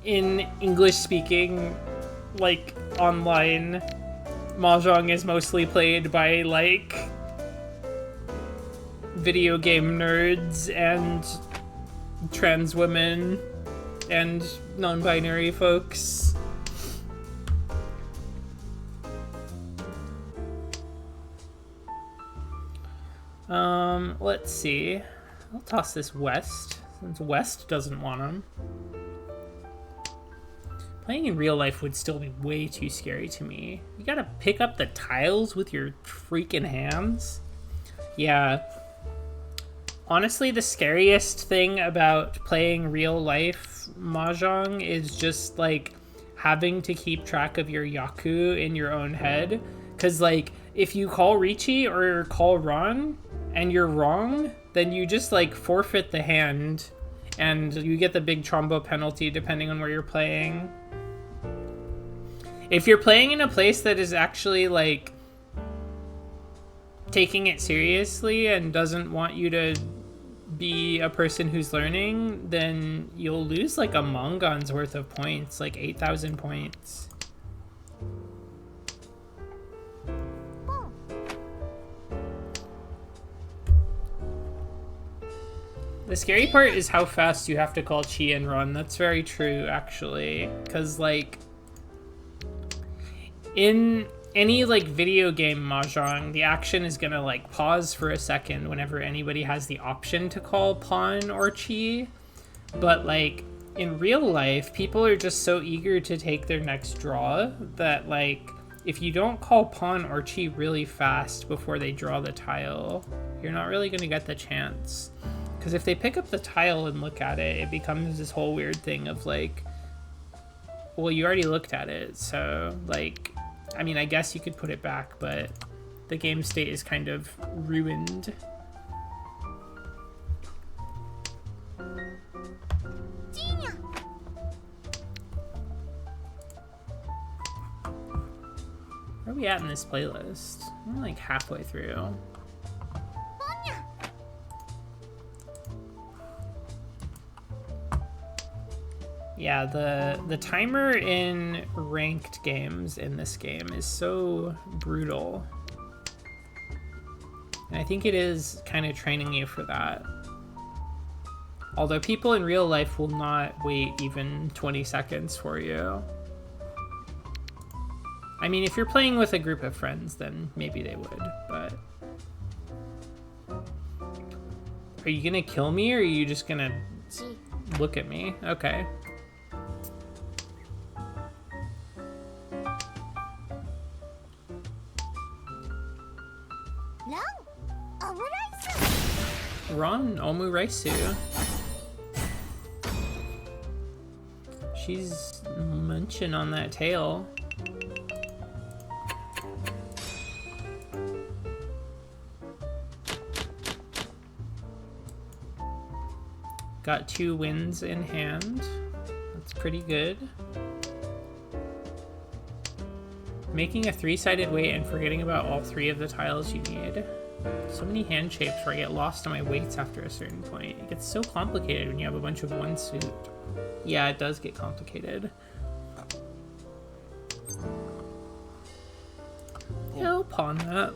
in English-speaking, like, online Mahjong is mostly played by, like, video game nerds and trans women and non-binary folks. Let's see. I'll toss this West, since West doesn't want him. Playing in real life would still be way too scary to me. You gotta pick up the tiles with your freaking hands. Yeah. Honestly, the scariest thing about playing real life mahjong is just like having to keep track of your yaku in your own head. Because like if you call Richi or call Ron and you're wrong, then you just like forfeit the hand and you get the big trombo penalty depending on where you're playing. If you're playing in a place that is actually like taking it seriously and doesn't want you to be a person who's learning, then you'll lose like a Mongon's worth of points, like 8,000 points. The scary part is how fast you have to call Chi and run. That's very true, actually. Because, like, in any, like, video game mahjong, the action is gonna, like, pause for a second whenever anybody has the option to call pawn or Chi. But, like, in real life, people are just so eager to take their next draw that, like, if you don't call pawn or Chi really fast before they draw the tile, you're not really gonna get the chance. Because if they pick up the tile and look at it, it becomes this whole weird thing of like, well, you already looked at it, so like, I mean, I guess you could put it back, but the game state is kind of ruined. Where are we at in this playlist? I'm like halfway through. Yeah, the timer in ranked games in this game is so brutal. And I think it is kind of training you for that. Although people in real life will not wait even 20 seconds for you. I mean, if you're playing with a group of friends, then maybe they would, but... Are you gonna kill me, or are you just gonna look at me? Okay. Ron Omuraisu. She's munching on that tail. Got 2 wins in hand. That's pretty good. Making a 3-sided weight and forgetting about all 3 of the tiles you need. So many hand shapes where I get lost on my weights after a certain point. It gets so complicated when you have a bunch of one suit. Yeah, it does get complicated. Yeah, I'll pawn that.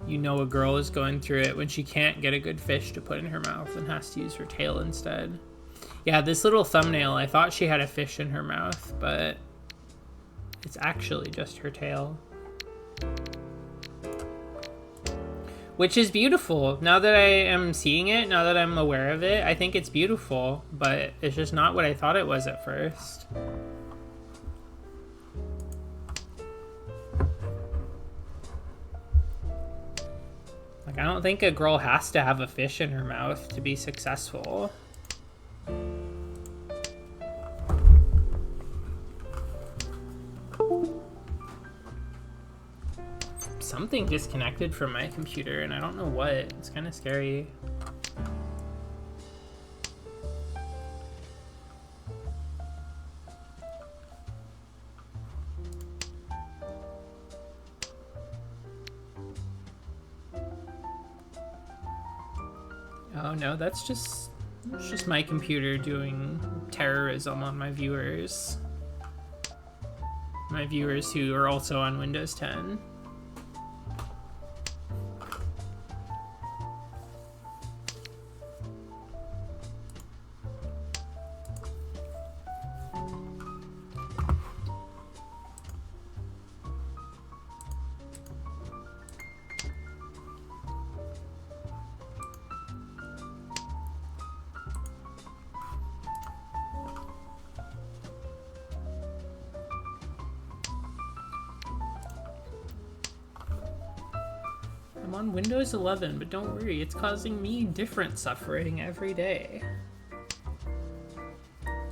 You know a girl is going through it when she can't get a good fish to put in her mouth and has to use her tail instead. Yeah, this little thumbnail, I thought she had a fish in her mouth, but it's actually just her tail. Which is beautiful. Now that I am seeing it, now that I'm aware of it, I think it's beautiful, but it's just not what I thought it was at first. Like, I don't think a girl has to have a fish in her mouth to be successful. Something disconnected from my computer, and I don't know what. It's kind of scary. Oh no, that's just my computer doing terrorism on my viewers. My viewers who are also on Windows 10. I'm on Windows 11, but don't worry, it's causing me different suffering every day.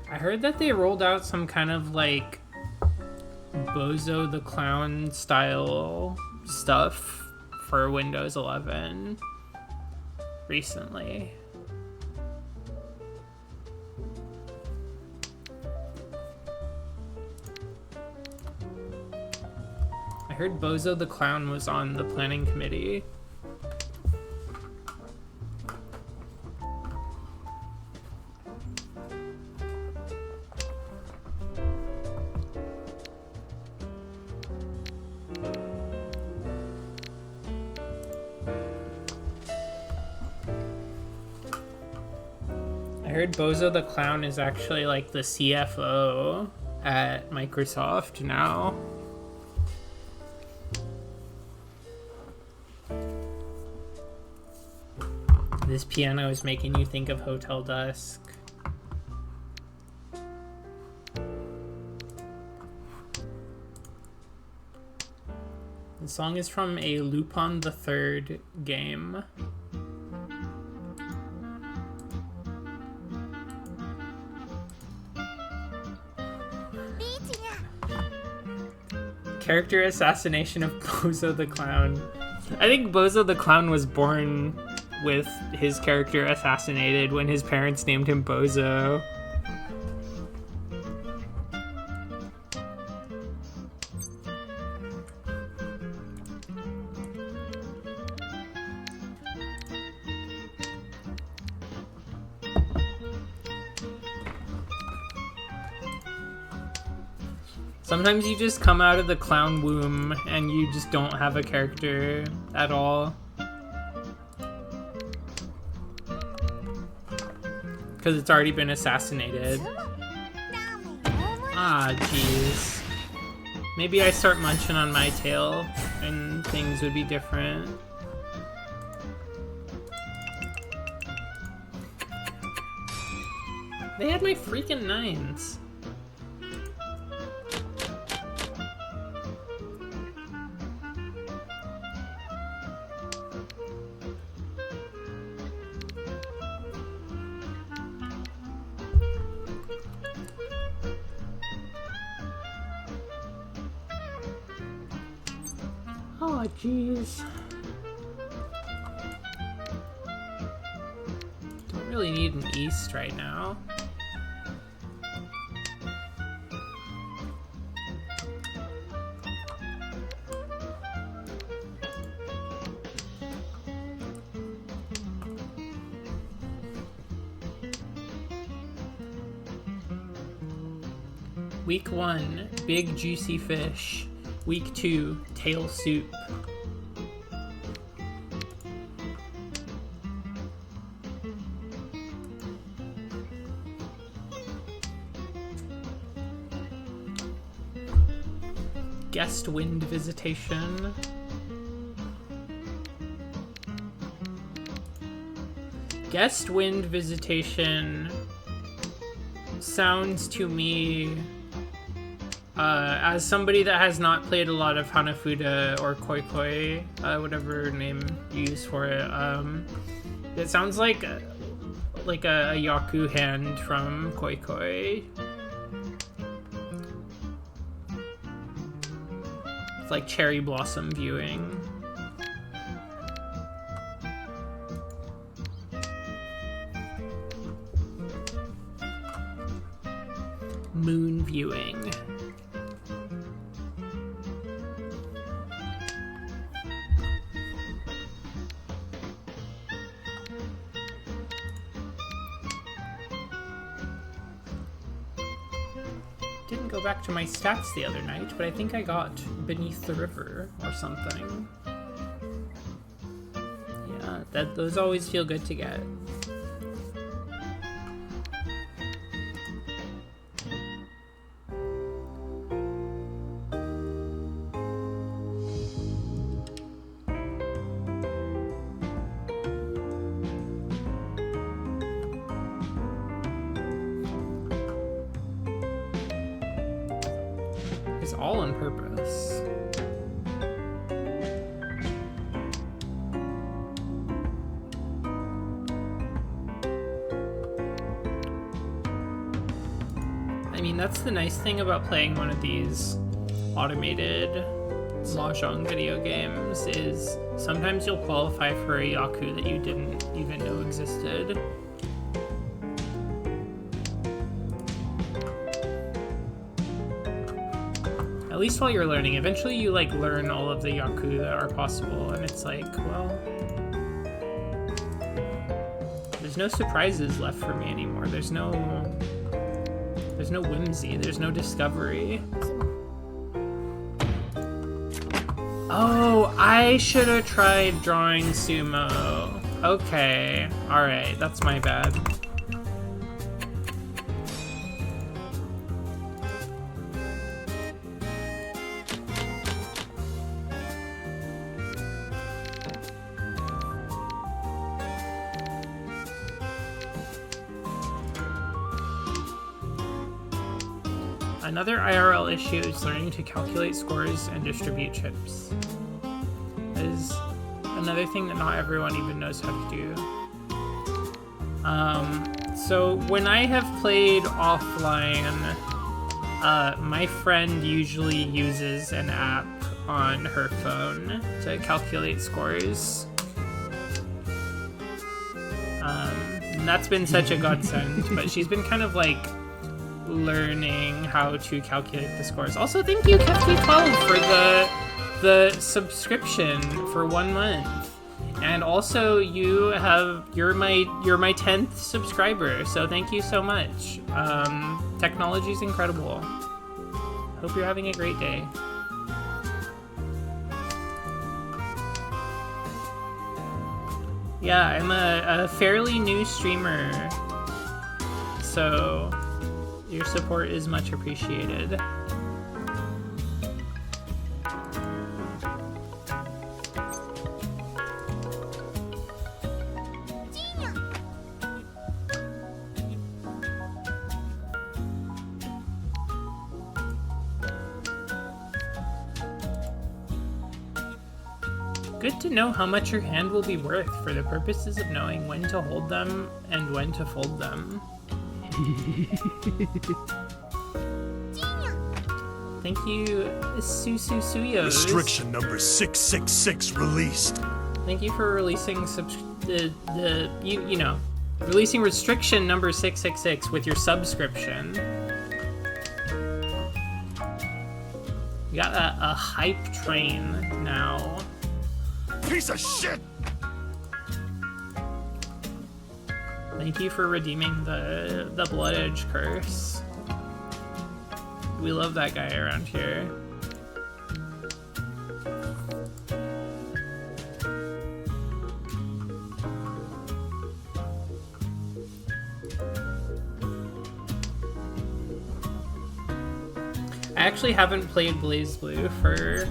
I heard that they rolled out some kind of like Bozo the Clown style stuff for Windows 11 recently. I heard Bozo the Clown was on the planning committee. I heard Bozo the Clown is actually like the CFO at Microsoft now. This piano is making you think of Hotel Dusk. The song is from a Lupin the Third game. Character assassination of Bozo the Clown. I think Bozo the Clown was born with his character assassinated when his parents named him Bozo. Sometimes you just come out of the clown womb and you just don't have a character at all. Because it's already been assassinated. Ah, jeez. Maybe I start munching on my tail and things would be different. They had my freaking nines. Oh, jeez. Don't really need an east right now. Week 1, big juicy fish. Week 2, tail soup. Guest wind visitation. Guest wind visitation sounds to me, as somebody that has not played a lot of Hanafuda or Koi Koi, whatever name you use for it, it sounds like a Yaku hand from Koi Koi. It's like cherry blossom viewing. Moon viewing. Didn't go back to my stats the other night, but I think I got Beneath the River or something. Yeah, those always feel good to get. All on purpose. I mean, that's the nice thing about playing one of these automated mahjong video games is sometimes you'll qualify for a yaku that you didn't even know existed. At least while you're learning. Eventually you like learn all of the yaku that are possible, and it's like, well, there's no surprises left for me anymore. There's no whimsy, there's no discovery. Oh, I should have tried drawing sumo. Okay, alright, that's my bad. Another IRL issue is learning to calculate scores and distribute chips. That is another thing that not everyone even knows how to do. So when I have played offline, my friend usually uses an app on her phone to calculate scores. And that's been such a godsend, but she's been kind of like learning how to calculate the scores. Also, thank you, Kefty12, for the subscription for 1 month. And also, you're my 10th subscriber, so thank you so much. Technology's incredible. Hope you're having a great day. Yeah, I'm a fairly new streamer, so your support is much appreciated. Good to know how much your hand will be worth for the purposes of knowing when to hold them and when to fold them. Thank you, Suyos. Restriction number 666 released. Thank you for releasing releasing restriction number 666 with your subscription. We got a hype train now. Piece of shit! Thank you for redeeming the Blood Edge curse. We love that guy around here. I actually haven't played BlazBlue for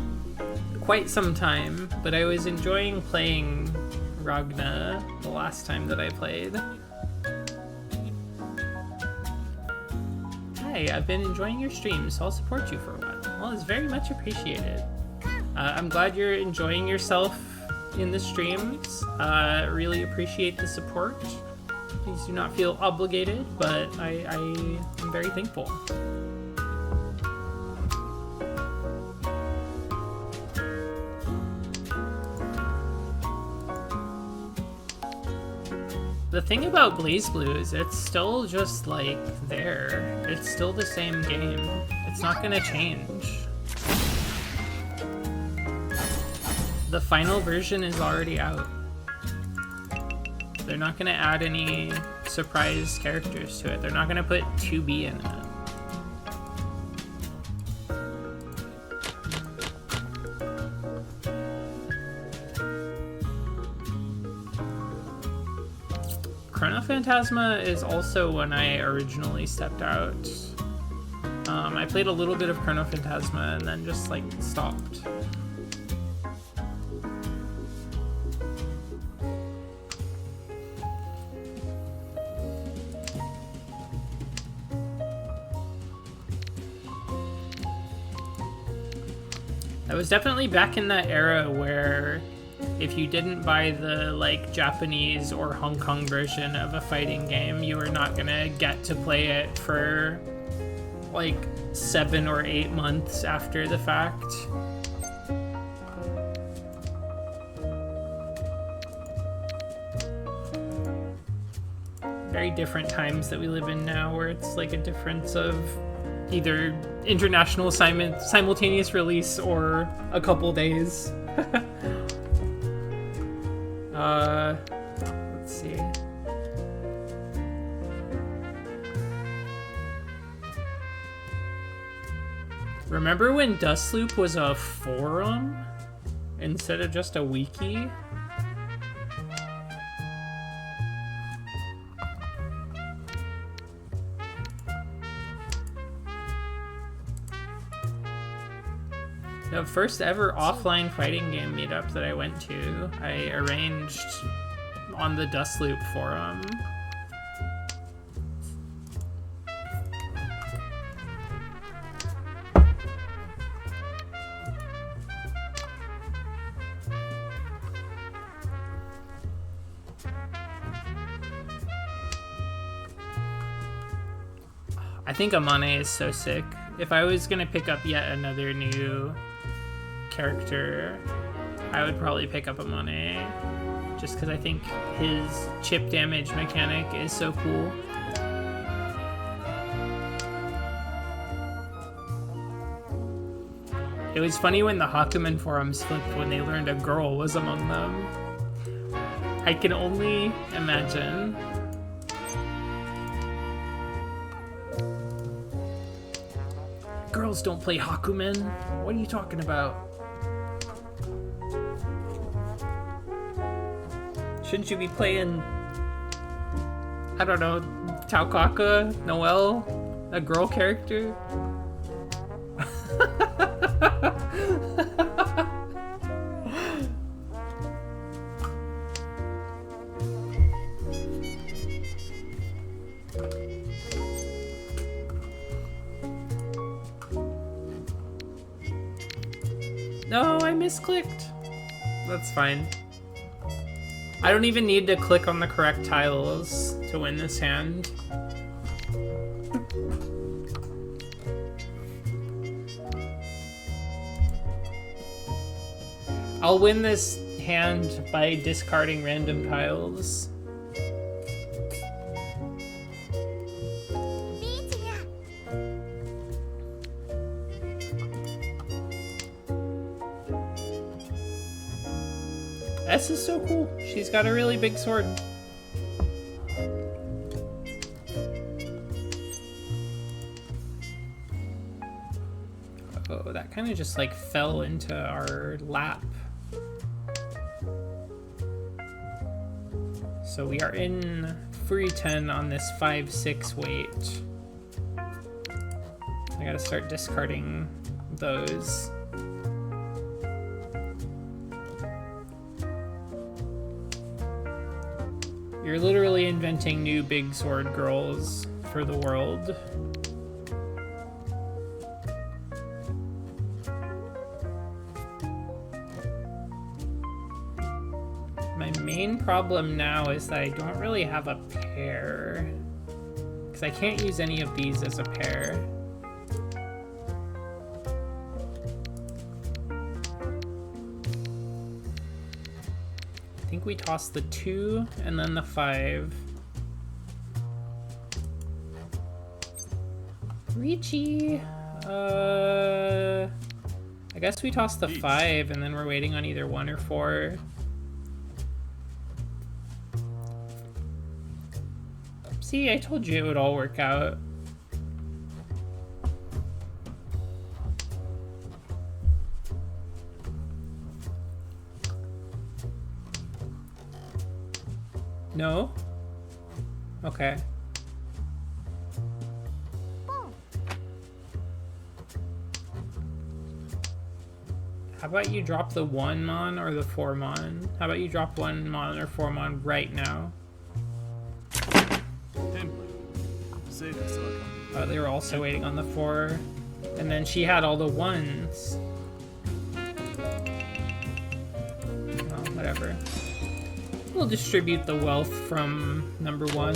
quite some time, but I was enjoying playing Ragna the last time that I played. Hi, I've been enjoying your streams, so I'll support you for a while. Well, it's very much appreciated. I'm glad you're enjoying yourself in the streams. Really appreciate the support. Please do not feel obligated, but I am very thankful. The thing about BlazBlue is it's still just like there. It's still the same game. It's not gonna change. The final version is already out. They're not gonna add any surprise characters to it. They're not gonna put 2B in it. Chrono Phantasma is also when I originally stepped out. I played a little bit of Chrono Phantasma and then just like stopped. I was definitely back in that era where if you didn't buy the like Japanese or Hong Kong version of a fighting game, you were not gonna get to play it for like 7 or 8 months after the fact. Very different times that we live in now, where it's like a difference of either international simultaneous release or a couple days. Let's see. Remember when Dustloop was a forum instead of just a wiki? The first ever offline fighting game meetup that I went to, I arranged on the Dustloop forum. I think Amane is so sick. If I was gonna pick up yet another new character, I would probably pick up Amane, just because I think his chip damage mechanic is so cool. It was funny when the Hakumen forums flipped when they learned a girl was among them. I can only imagine. Girls don't play Hakumen. What are you talking about? Shouldn't you be playing, I don't know, Taukaka, Noelle, a girl character? No, I misclicked. That's fine. I don't even need to click on the correct tiles to win this hand. I'll win this hand by discarding random tiles. S is so cool. She's got a really big sword. Oh, that kind of just like fell into our lap. So we are in free 10 on this 5-6 weight. I gotta start discarding those. You're literally inventing new big sword girls for the world. My main problem now is that I don't really have a pair, because I can't use any of these as a pair. I think we toss the 2 and then the 5. Richie! I guess we toss the 5 and then we're waiting on either 1 or 4. See, I told you it would all work out. No? Okay. How about you drop the 1 mon or the 4 mon? How about you drop 1 mon or 4 mon right now? Oh, they were also waiting on the 4. And then she had all the 1s. Well, whatever. We'll distribute the wealth from number 1.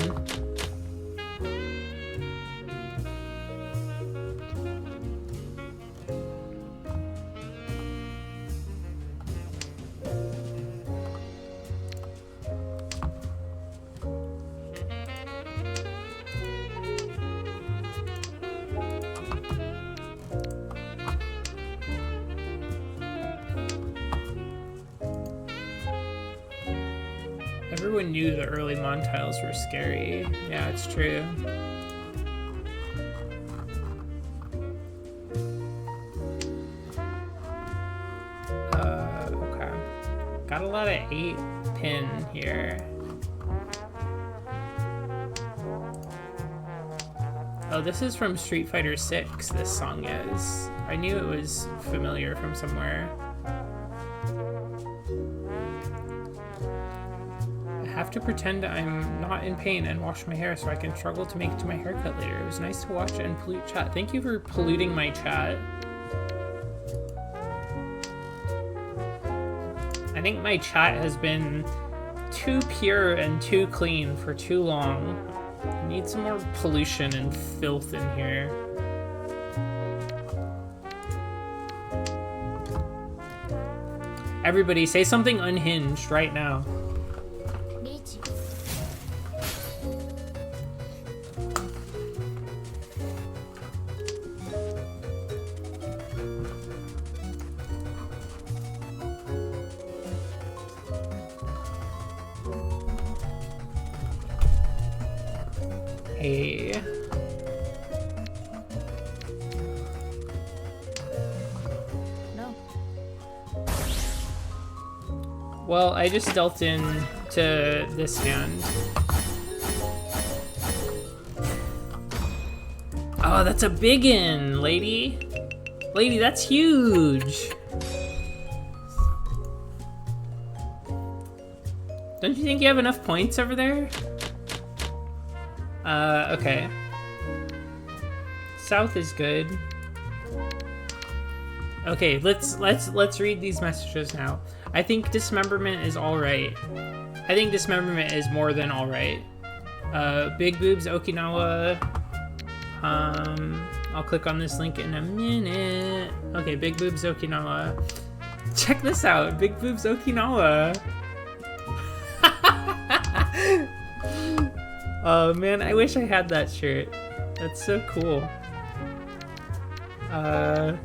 everyone knew the early Montiles were scary. Yeah, it's true. Okay. Got a lot of 8-pin here. Oh, this is from Street Fighter 6, this song is. I knew it was familiar from somewhere. I have to pretend I'm not in pain and wash my hair so I can struggle to make it to my haircut later. It was nice to watch and pollute chat. Thank you for polluting my chat. I think my chat has been too pure and too clean for too long. I need some more pollution and filth in here. Everybody, say something unhinged right now. Hey. No. Well, I just dealt in to this hand. Oh, that's a biggin, lady. Lady, that's huge. Don't you think you have enough points over there? Okay. South is good. Okay, let's read these messages now. I think dismemberment is alright. I think dismemberment is more than alright. Big boobs Okinawa. I'll click on this link in a minute. Okay, Big boobs Okinawa. Check this out, Big boobs Okinawa. Oh man, I wish I had that shirt. That's so cool. I'll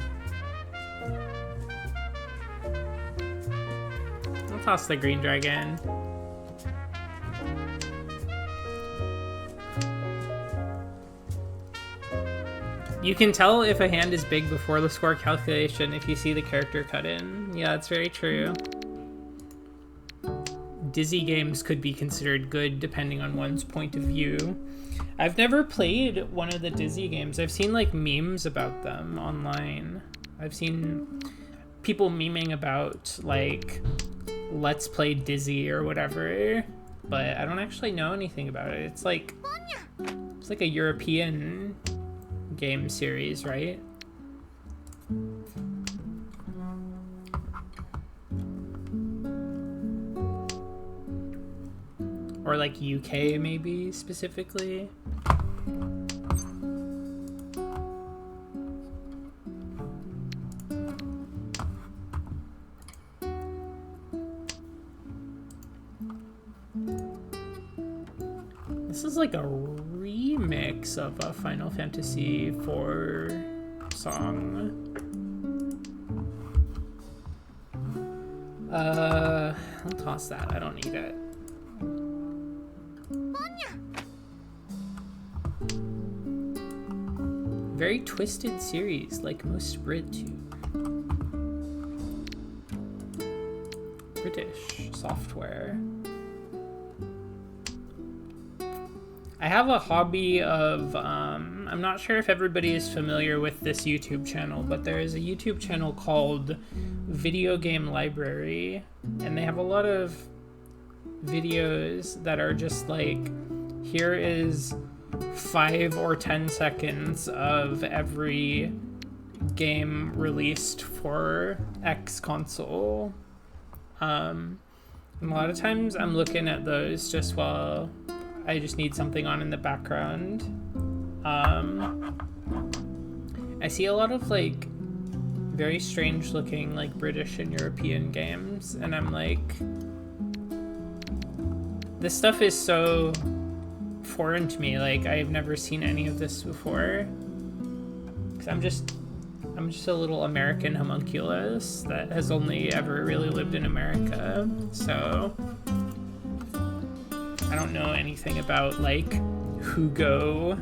toss the green dragon. You can tell if a hand is big before the score calculation if you see the character cut in. Yeah, that's very true. Dizzy games could be considered good depending on one's point of view. I've never played one of the Dizzy games. I've seen like memes about them online. I've seen people memeing about like Let's Play Dizzy or whatever, but I don't actually know anything about it. It's like a European game series, right? Or like UK maybe specifically. This is like a remix of a Final Fantasy IV song. I'll toss that. I don't need it. Very twisted series, like most BritTube. British software. I have a hobby of, I'm not sure if everybody is familiar with this YouTube channel, but there is a YouTube channel called Video Game Library, and they have a lot of videos that are just like, here is 5 or 10 seconds of every game released for X console. And a lot of times I'm looking at those just while I just need something on in the background. I see a lot of like very strange looking like British and European games, and I'm like, this stuff is so foreign to me. Like, I've never seen any of this before, because I'm just a little American homunculus that has only ever really lived in America. So don't know anything about, like, Hugo.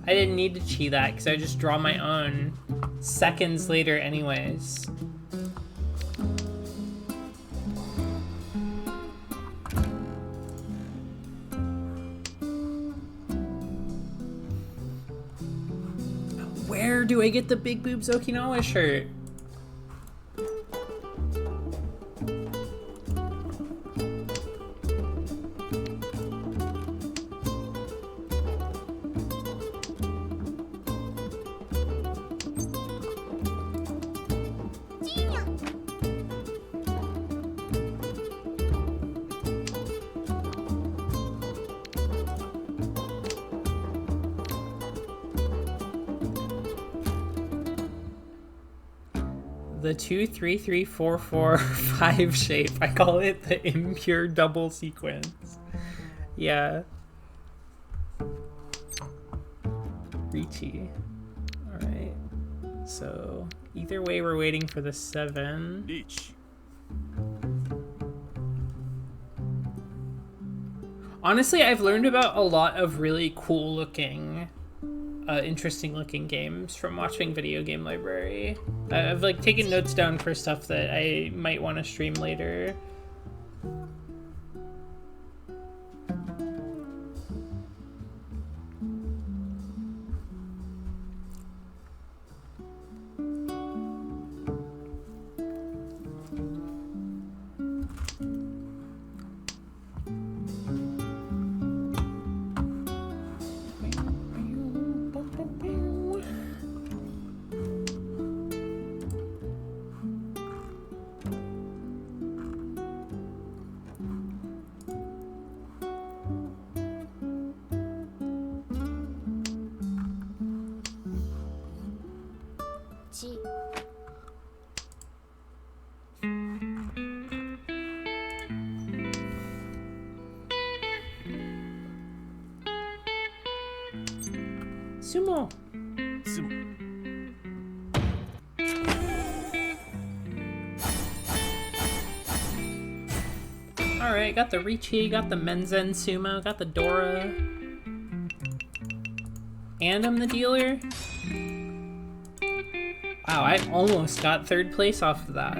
I didn't need to cheat that because I just draw my own seconds later anyways. Where do I get the Big Boobs Okinawa shirt? The 2 3 3 4 4 5 shape. I call it the impure double sequence. Yeah. Ricci. Alright. So either way we're waiting for the 7. Each. Honestly, I've learned about a lot of really cool looking interesting looking games from watching Video Game Library. I've like taken notes down for stuff that I might want to stream later. G. Sumo. Alright, got the Ricci, got the Menzen Sumo, got the Dora. And I'm the dealer. Wow, I almost got 3rd place off of that.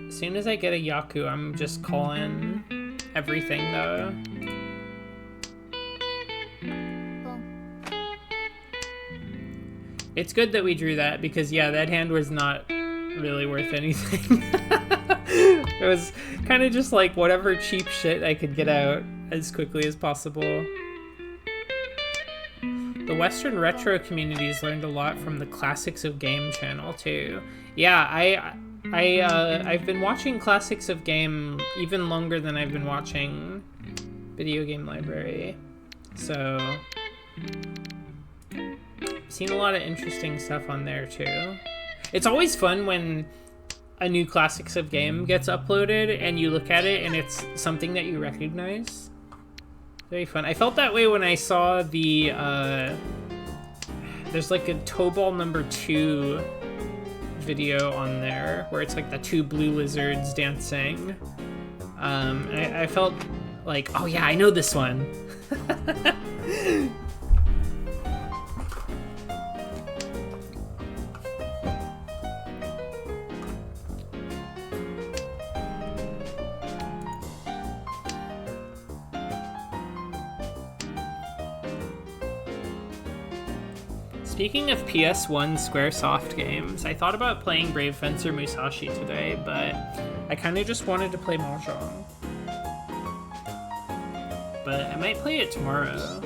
As soon as I get a Yaku, I'm just calling everything though. It's good that we drew that because yeah, that hand was not really worth anything. It was kind of just like whatever cheap shit I could get out as quickly as possible. The Western retro communities learned a lot from the Classics of Game channel too. Yeah, I've been watching Classics of Game even longer than I've been watching Video Game Library. So seen a lot of interesting stuff on there too. It's always fun when a new Classics of Game gets uploaded and you look at it and it's something that you recognize. Very fun. I felt that way when I saw the there's like a Toe Ball #2 video on there where it's like the 2 blue lizards dancing. And I felt like, oh yeah, I know this one. Speaking of PS1 Squaresoft games, I thought about playing Brave Fencer Musashi today, but I kind of just wanted to play mahjong. But I might play it tomorrow.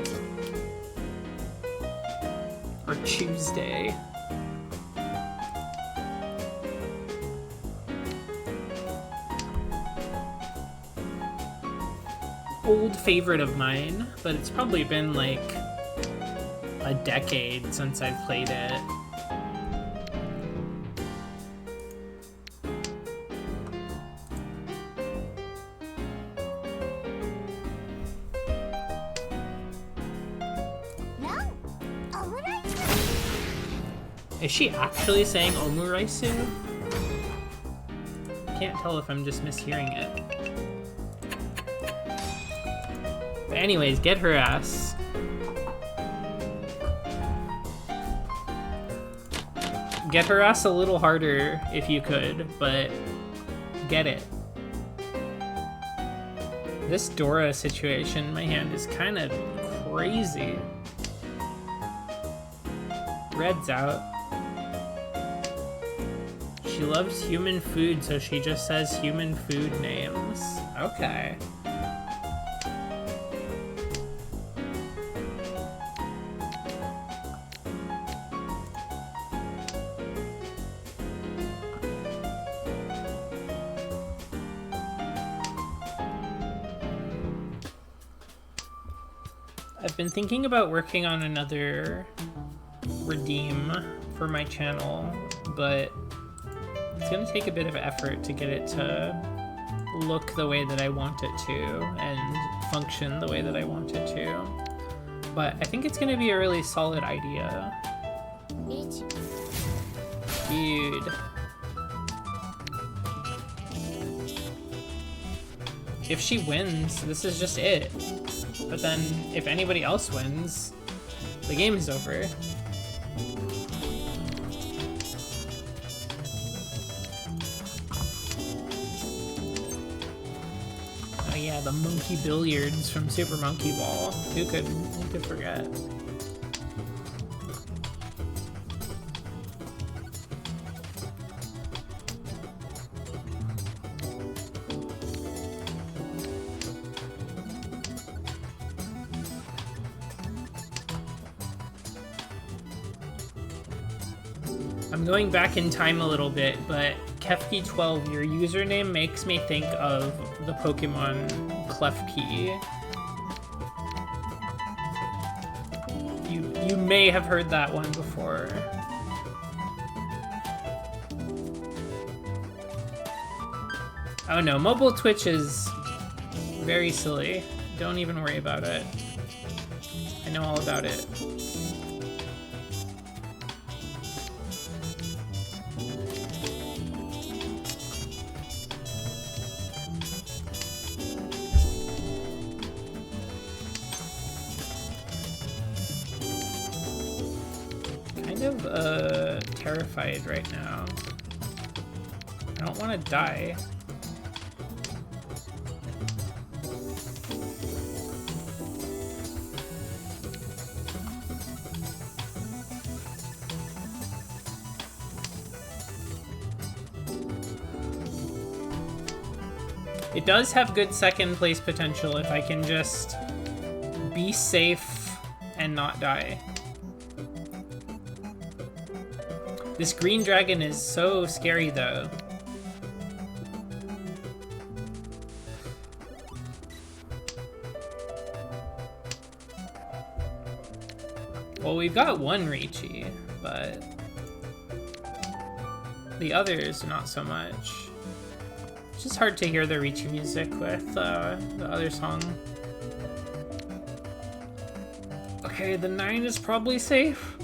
Or Tuesday. old favorite of mine, but it's probably been like a decade since I've played it. Is she actually saying omuraisu? Can't tell if I'm just mishearing it. But anyways, get her ass. Get her ass a little harder if you could, but get it. This Dora situation in my hand is kind of crazy. Red's out. She loves human food, so she just says human food names. Okay. I've been thinking about working on another redeem for my channel, but it's gonna take a bit of effort to get it to look the way that I want it to and function the way that I want it to. But I think it's gonna be a really solid idea. Dude. If she wins, this is just it. But then, if anybody else wins, the game is over. Oh yeah, the monkey billiards from Super Monkey Ball. Who could forget? I'm going back in time a little bit, but Kefki12, your username makes me think of the Pokemon Klefki. You may have heard that one before. Oh no, mobile Twitch is very silly. Don't even worry about it. I know all about it. Terrified right now. I don't want to die. It does have good second place potential if I can just be safe and not die. This green dragon is so scary, though. Well, we've got one Raichu, but the others, not so much. It's just hard to hear the Raichu music with the other song. Okay, the 9 is probably safe.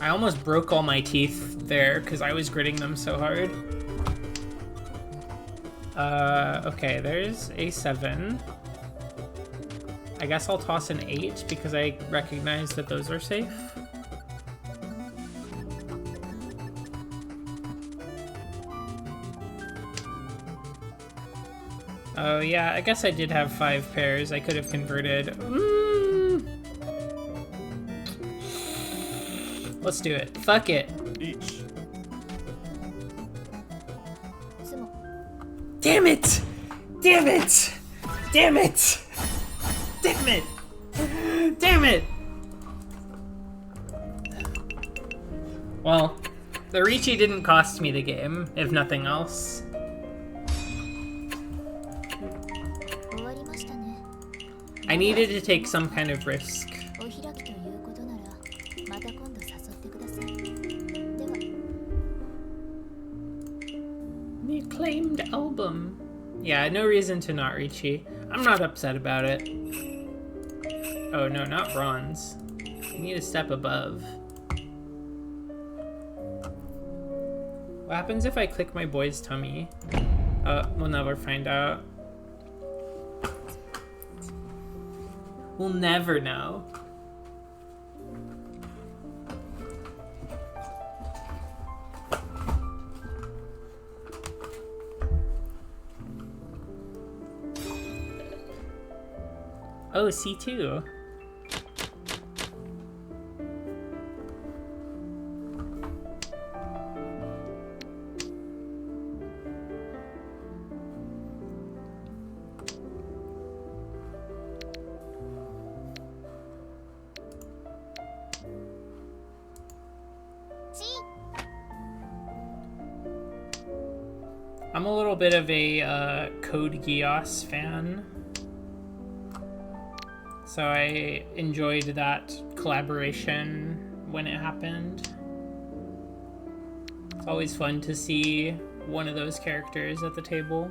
I almost broke all my teeth there because I was gritting them so hard. Okay, there's a 7. I guess I'll toss an 8 because I recognize that those are safe. Oh yeah, I guess I did have 5 pairs. I could have converted. Let's do it. Fuck it. Each. Damn it! Damn it! Damn it! Damn it! Damn it! Well, the Raichu didn't cost me the game, if nothing else. 終わりましたね。 I needed to take some kind of risk. お開きということならまた今度誘ってください。では。 The acclaimed album. Yeah, no reason to not Richie. I'm not upset about it. Oh no, not bronze. I need a step above. What happens if I click my boy's tummy? We'll never find out. We'll never know. Oh, C2. I'm a little bit of a Code Geass fan, so I enjoyed that collaboration when it happened. It's always fun to see one of those characters at the table.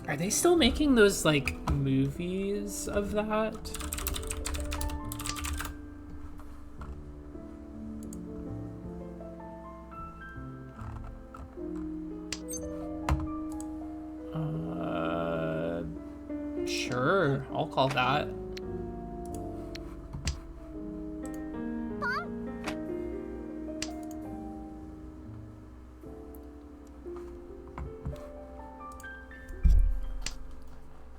Are they still making those, like, movies of that? Sure, I'll call that.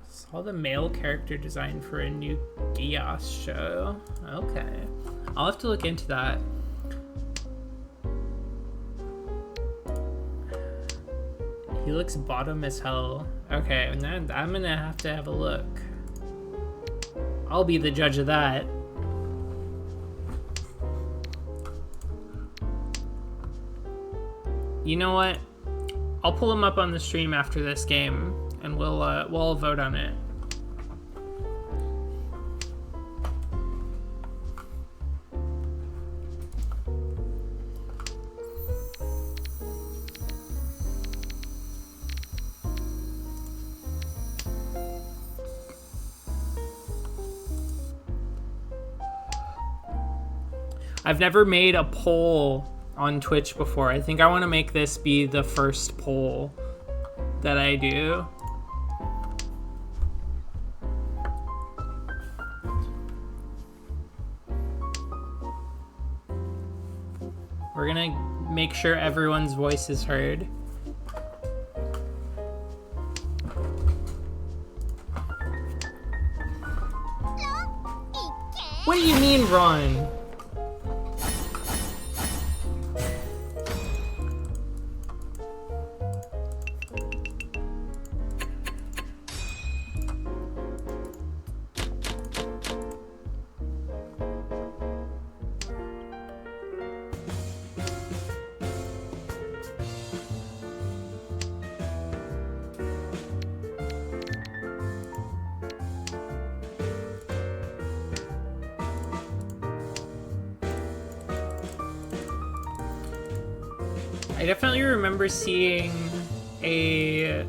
Saw the male character design for a new Geass show. Okay. I'll have to look into that. He looks bottom as hell. Okay, and then I'm gonna have to have a look. I'll be the judge of that. You know what? I'll pull him up on the stream after this game, and we'll all vote on it. I've never made a poll on Twitch before. I think I want to make this be the first poll that I do. We're gonna make sure everyone's voice is heard. What do you mean run? I definitely remember seeing I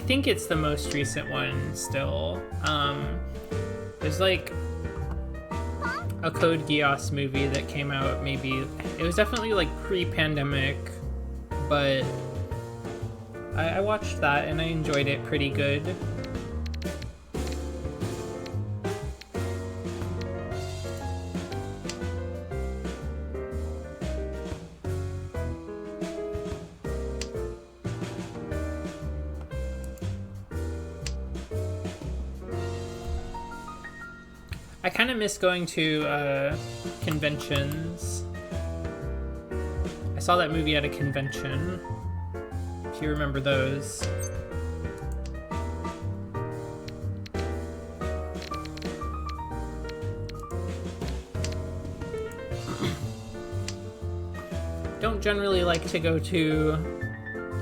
think it's the most recent one still. There's like a Code Geass movie that came out maybe, it was definitely like pre-pandemic, but I watched that and I enjoyed it pretty good. I kind of miss going to conventions. I saw that movie at a convention, if you remember those. don't generally like to go to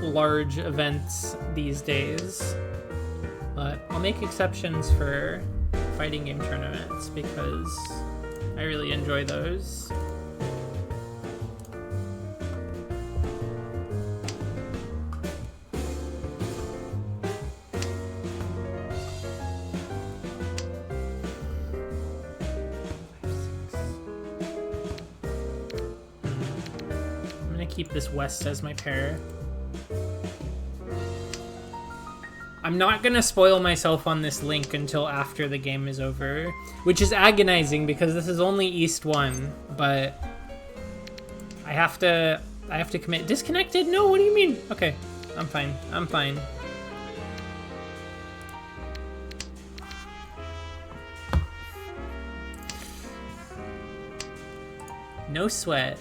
large events these days, but I'll make exceptions for fighting game tournaments because I really enjoy those. Keep this west as my pair. I'm not gonna spoil myself on this link until after the game is over, which is agonizing because this is only East 1, but I have to commit. Disconnected? No, what do you mean? Okay, I'm fine. I'm fine. No sweat.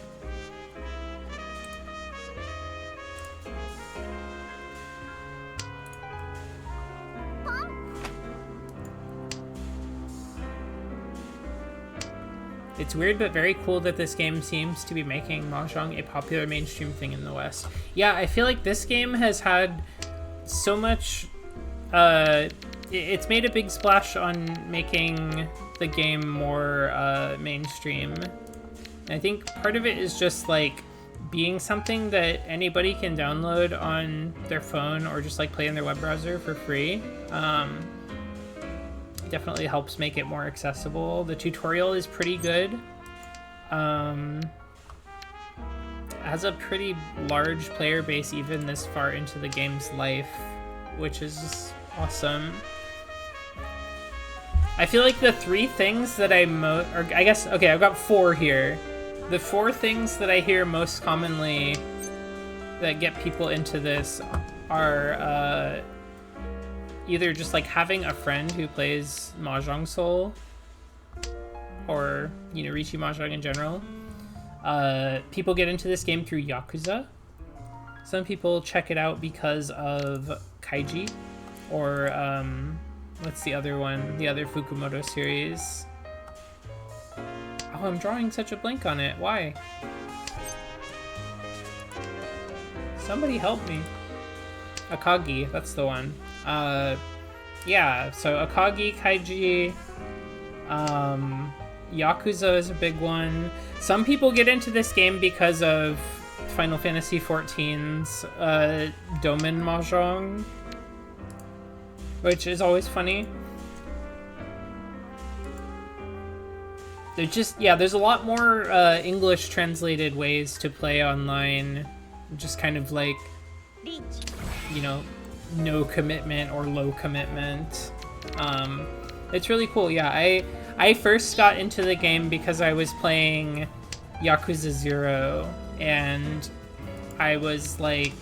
It's weird but very cool that this game seems to be making mahjong a popular mainstream thing in the West. Yeah, I feel like this game has had so much... it's made a big splash on making the game more mainstream. And I think part of it is just like being something that anybody can download on their phone or just like play in their web browser for free. Definitely helps make it more accessible. The tutorial is pretty good. Has a pretty large player base even this far into the game's life, which is awesome. I feel like the three things that I guess, okay, I've got four here. The four things that I hear most commonly that get people into this are, either just like having a friend who plays Mahjong Soul, or, you know, Riichi Mahjong in general. People get into this game through Yakuza. Some people check it out because of Kaiji, or what's the other one? The other Fukumoto series. Oh, I'm drawing such a blank on it. Why? Somebody help me. Akagi, that's the one. Yeah, so Akagi, Kaiji, Yakuza is a big one. Some people get into this game because of Final Fantasy XIV's Domin Mahjong, which is always funny. There's just, yeah, there's a lot more English translated ways to play online, just kind of like, you know, no commitment or low commitment. It's really cool. Yeah, I first got into the game because I was playing Yakuza 0 and I was like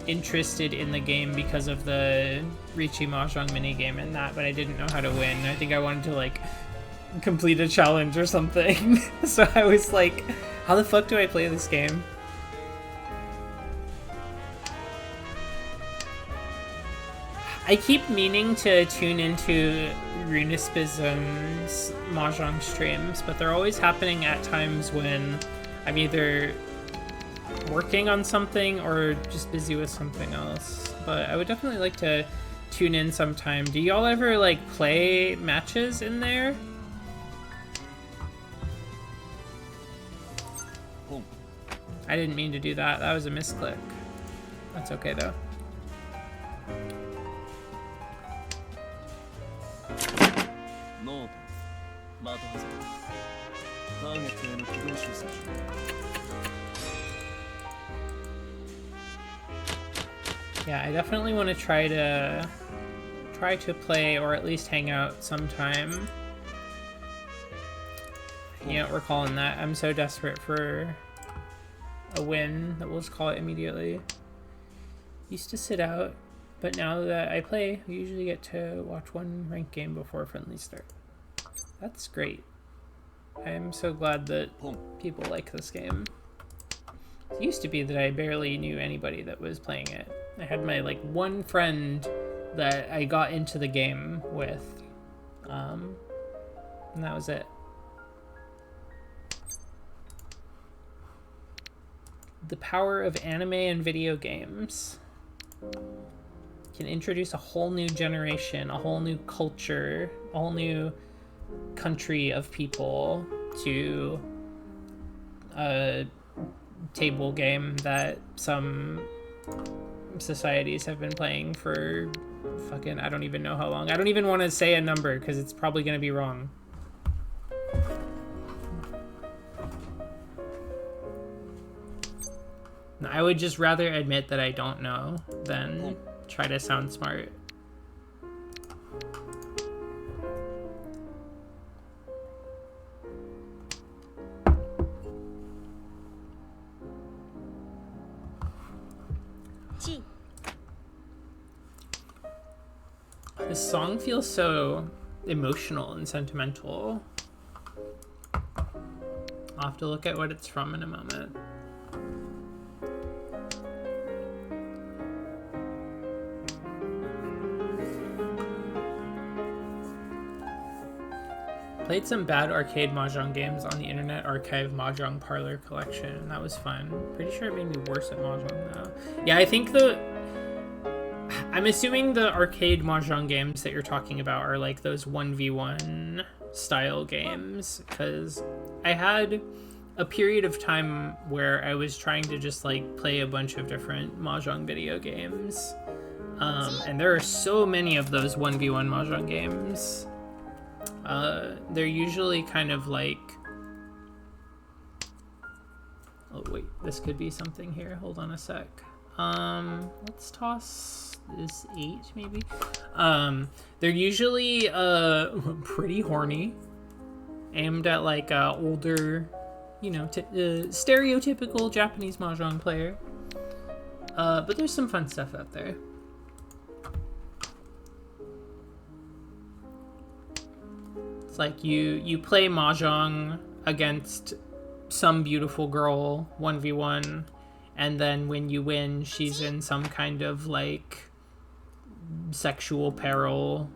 interested in the game because of the Riichi Mahjong minigame and that, but I didn't know how to win. I think I wanted to like complete a challenge or something. So I was like, how the fuck do I play this game? I keep meaning to tune into Runispism's Mahjong streams, but they're always happening at times when I'm either working on something or just busy with something else. But I would definitely like to tune in sometime. Do y'all ever like play matches in there? I didn't mean to do that. That was a misclick. That's okay though. Yeah, I definitely want to try to play or at least hang out sometime. You know, recalling that I'm so desperate for a win that we'll just call it immediately. Used to sit out, but now that I play, we usually get to watch one ranked game before friendlies start. That's great. I'm so glad that people like this game. It used to be that I barely knew anybody that was playing it. I had my like one friend that I got into the game with, and that was it. The power of anime and video games can introduce a whole new generation, a whole new culture, a whole new country of people to a table game that some societies have been playing for fucking, I don't even know how long. I don't even want to say a number because it's probably going to be wrong. I would just rather admit that I don't know than try to sound smart. This song feels so emotional and sentimental. I'll have to look at what it's from in a moment. Played some bad arcade mahjong games on the Internet Archive Mahjong Parlor collection. That was fun. Pretty sure it made me worse at mahjong though. Yeah, I think I'm assuming the arcade mahjong games that you're talking about are like those 1v1 style games, because I had a period of time where I was trying to just like play a bunch of different mahjong video games. And there are so many of those 1v1 mahjong games. They're usually kind of like... Oh wait, this could be something here. Hold on a sec. Let's toss this 8 maybe. They're usually pretty horny, aimed at like older, you know, stereotypical Japanese mahjong player. But there's some fun stuff out there. It's like you play mahjong against some beautiful girl 1v1, and then when you win, she's in some kind of like sexual peril.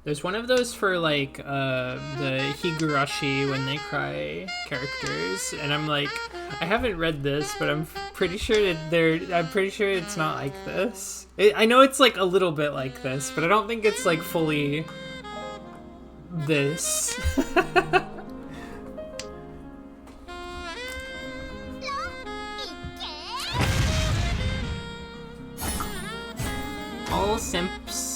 There's one of those for like the Higurashi when they cry characters, and I'm like, I haven't read this, but I'm pretty sure I'm pretty sure it's not like this. I know it's like a little bit like this, but I don't think it's like fully this. All simps.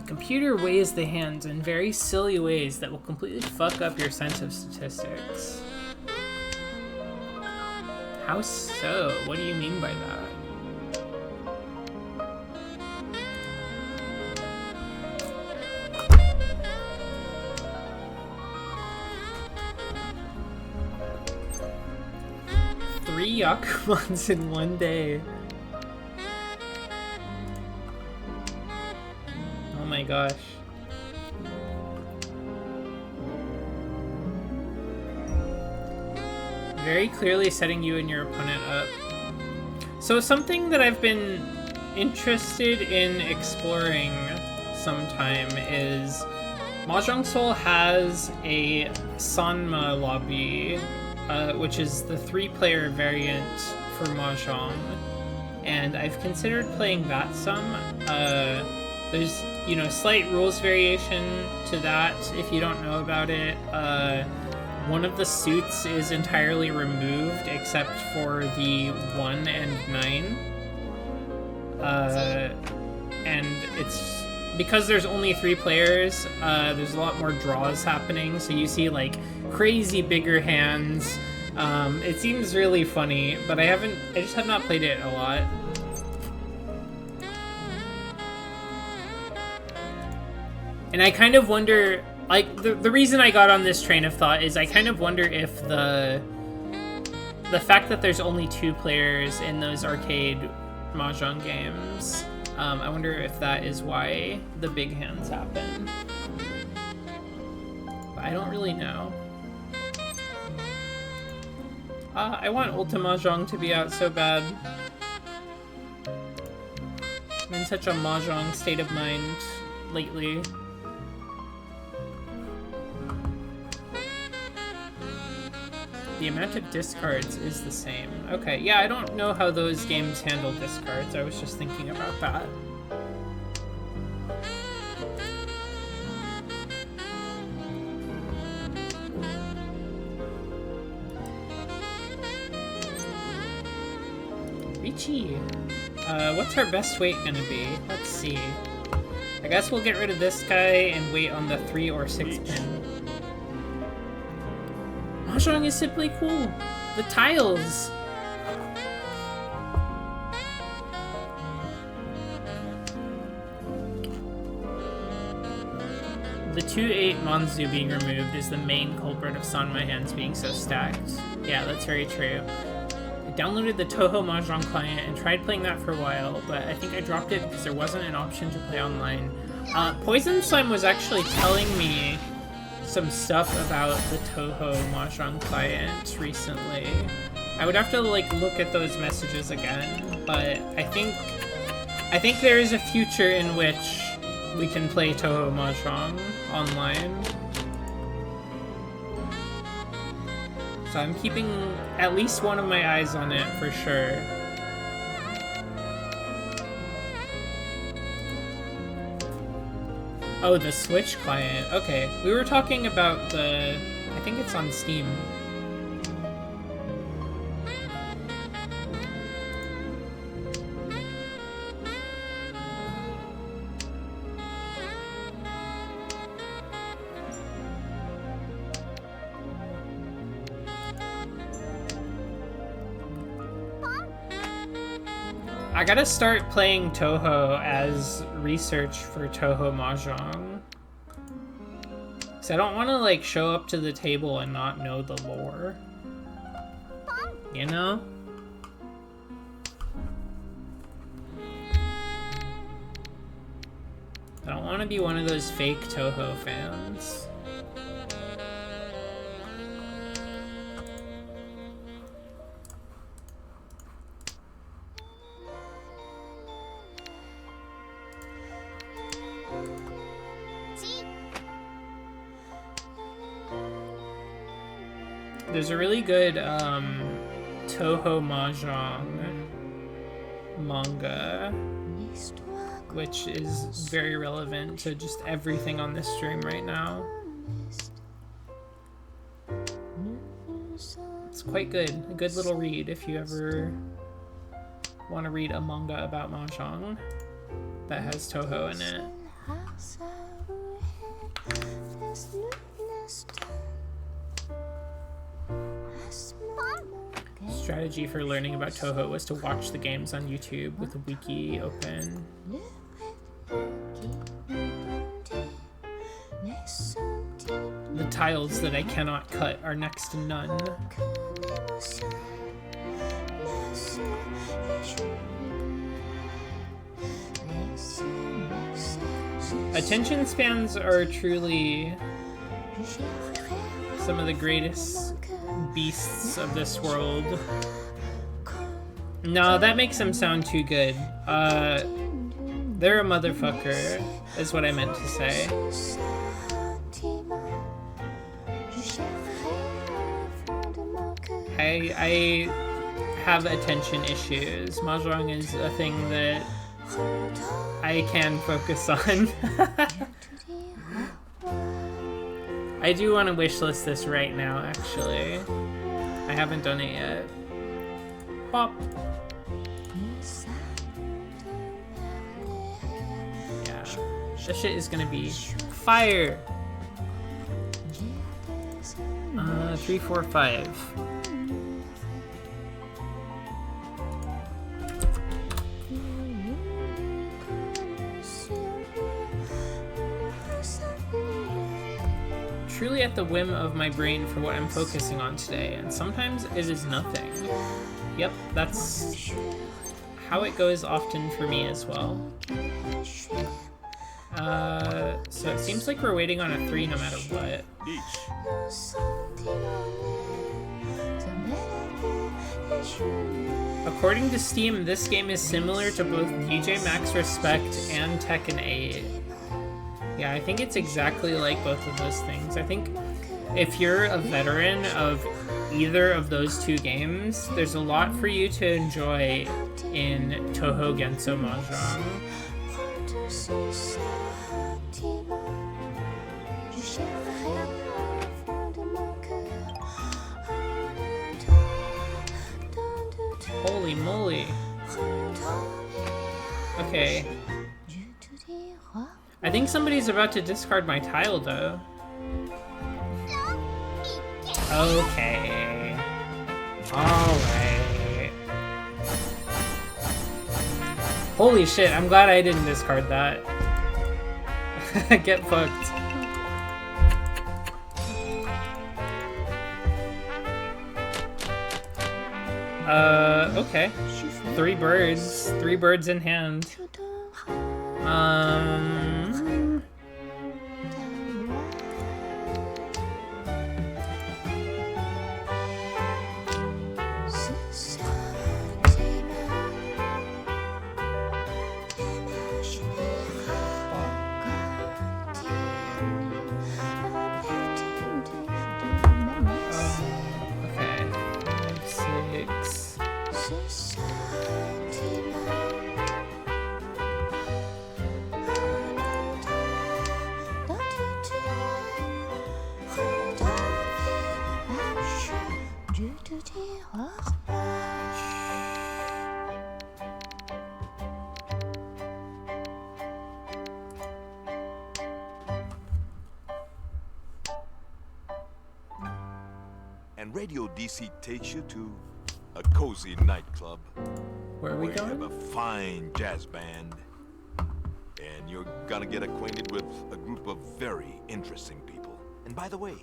Computer weighs the hands in very silly ways that will completely fuck up your sense of statistics. How so? What do you mean by that? 3 Yakumans in one day. Oh my gosh. Very clearly setting you and your opponent up. So something that I've been interested in exploring sometime is Mahjong Soul has a Sanma lobby, which is the 3-player variant for Mahjong, and I've considered playing that some. There's, you know, slight rules variation to that if you don't know about it. One of the suits is entirely removed except for the 1 and 9. And it's because there's only 3 players, there's a lot more draws happening, so you see like crazy bigger hands. It seems really funny, but I just have not played it a lot. And I kind of wonder, like, the reason I got on this train of thought is I kind of wonder if the fact that there's only 2 players in those arcade mahjong games, I wonder if that is why the big hands happen. But I don't really know. I want Ultima Mahjong to be out so bad. I'm in such a Mahjong state of mind lately. The amount of discards is the same. Okay, yeah, I don't know how those games handle discards. I was just thinking about that. Richie! What's our best weight gonna be? Let's see. I guess we'll get rid of this guy and wait on the 3 or 6 pin. Mahjong is simply cool. The tiles! The 2-8 Monzu being removed is the main culprit of Sanmai hands being so stacked. Yeah, that's very true. I downloaded the Toho Mahjong client and tried playing that for a while, but I think I dropped it because there wasn't an option to play online. Poison Slime was actually telling me some stuff about the Toho Mahjong client recently. I would have to like look at those messages again, but I think there is a future in which we can play Toho Mahjong online. So I'm keeping at least one of my eyes on it for sure. Oh, the Switch client. Okay, we were talking about the... I think it's on Steam. I gotta start playing Toho as research for Toho Mahjong. Cause I don't want to like show up to the table and not know the lore. You know? I don't want to be one of those fake Toho fans. There's a really good Toho Mahjong manga, which is very relevant to just everything on this stream right now. It's quite good. A good little read if you ever want to read a manga about Mahjong that has Toho in it. Strategy for learning about Toho was to watch the games on YouTube with the wiki open. The tiles that I cannot cut are next to none. Attention spans are truly some of the greatest beasts of this world. No, that makes them sound too good. They're a motherfucker, is what I meant to say. I have attention issues. Mahjong is a thing that I can focus on. I do want to wishlist this right now, actually. I haven't done it yet. Bop. Yeah. This shit is gonna be fire! 3, 4, 5. Truly at the whim of my brain for what I'm focusing on today, and sometimes it is nothing. Yep, that's how it goes often for me as well. So it seems like we're waiting on a 3 no matter what. According to Steam, this game is similar to both DJ Max Respect and Tekken 8. Yeah, I think it's exactly like both of those things. I think if you're a veteran of either of those two games, there's a lot for you to enjoy in Touhou Genso Mahjong. Holy moly. Okay. I think somebody's about to discard my tile, though. Okay. Alright. Holy shit, I'm glad I didn't discard that. Get fucked. Okay. 3 birds. 3 birds in hand. Okay. 6. And Radio DC takes you to a cozy nightclub. Where are we where going? you have a fine jazz band. And you're gonna get acquainted with a group of very interesting people. And by the way,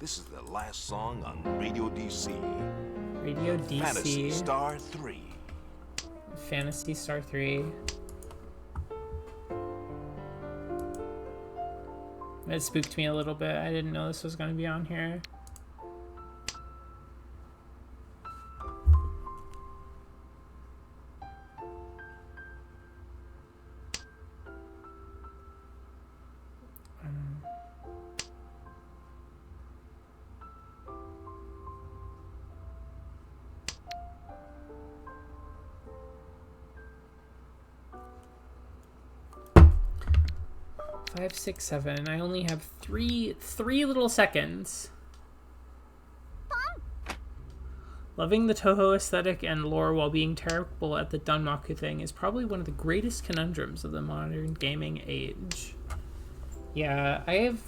this is the last song on Radio DC. Radio DC. Fantasy Star 3. Fantasy Star 3. It spooked me a little bit. I didn't know this was going to be on here. Five, 6, 7. I only have three little seconds. Loving the Touhou aesthetic and lore while being terrible at the Danmaku thing is probably one of the greatest conundrums of the modern gaming age. Yeah, I have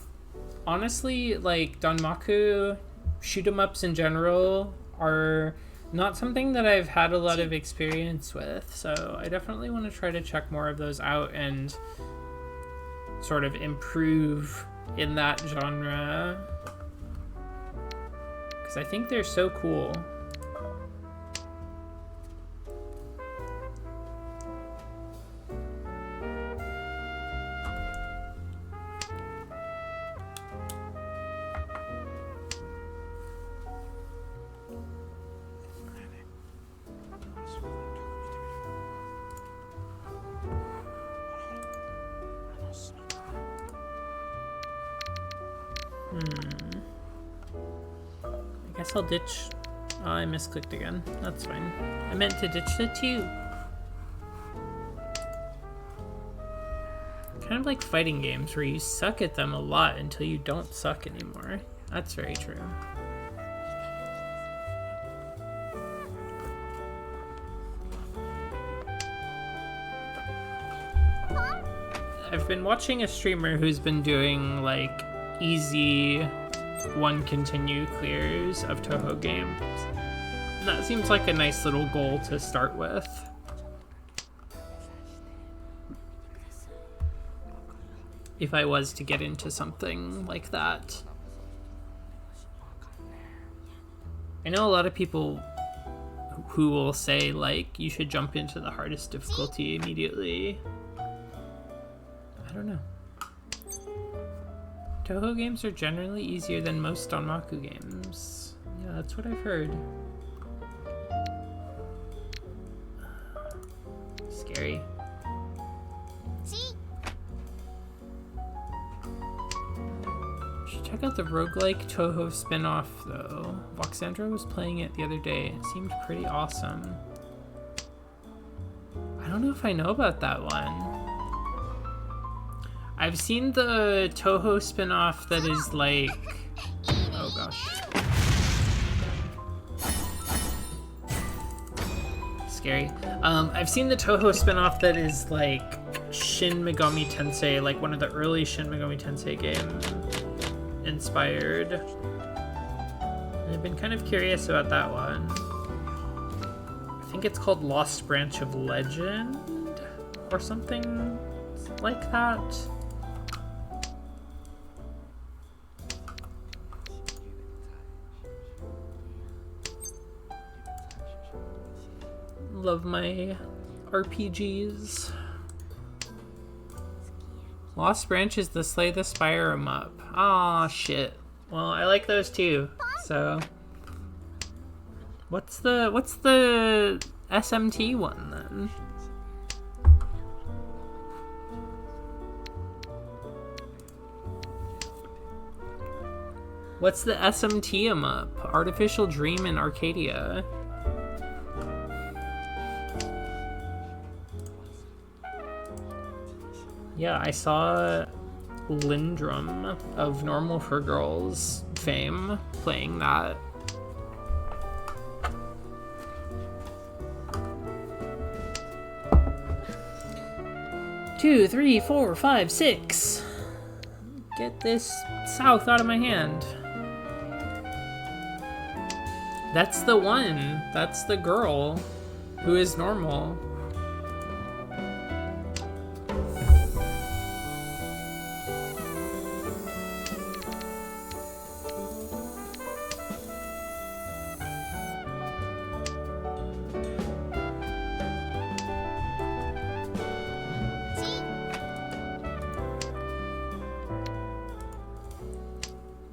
honestly, like, Danmaku shoot 'em ups in general are not something that I've had a lot of experience with, so I definitely want to try to check more of those out and sort of improve in that genre, because I think they're so cool. I guess I'll ditch. Oh, I misclicked again. That's fine. I meant to ditch the 2. Kind of like fighting games where you suck at them a lot until you don't suck anymore. That's very true. I've been watching a streamer who's been doing like easy 1 continue clears of Touhou games. That seems like a nice little goal to start with. If I was to get into something like that. I know a lot of people who will say like you should jump into the hardest difficulty immediately. I don't know. Touhou games are generally easier than most Danmaku games. Yeah, that's what I've heard. scary. Should check out the roguelike Toho spin-off though. Voxandra was playing it the other day. It seemed pretty awesome. I don't know if I know about that one. I've seen the Toho spin-off that is like... Oh gosh. Scary. I've seen the Toho spin-off that is like Shin Megami Tensei, like one of the early Shin Megami Tensei games inspired. And I've been kind of curious about that one. I think it's called Lost Branch of Legend or something like that. Love my RPGs. Lost Branch is the Slay the Spire 'em up. Aw, shit. Well, I like those too. So, what's the SMT one then? What's the SMT 'em up? Artificial Dream in Arcadia. Yeah, I saw Lindrum of Normal for Girls fame playing that. Two, three, four, five, six. Get this south out of my hand. That's the one. That's the girl who is normal.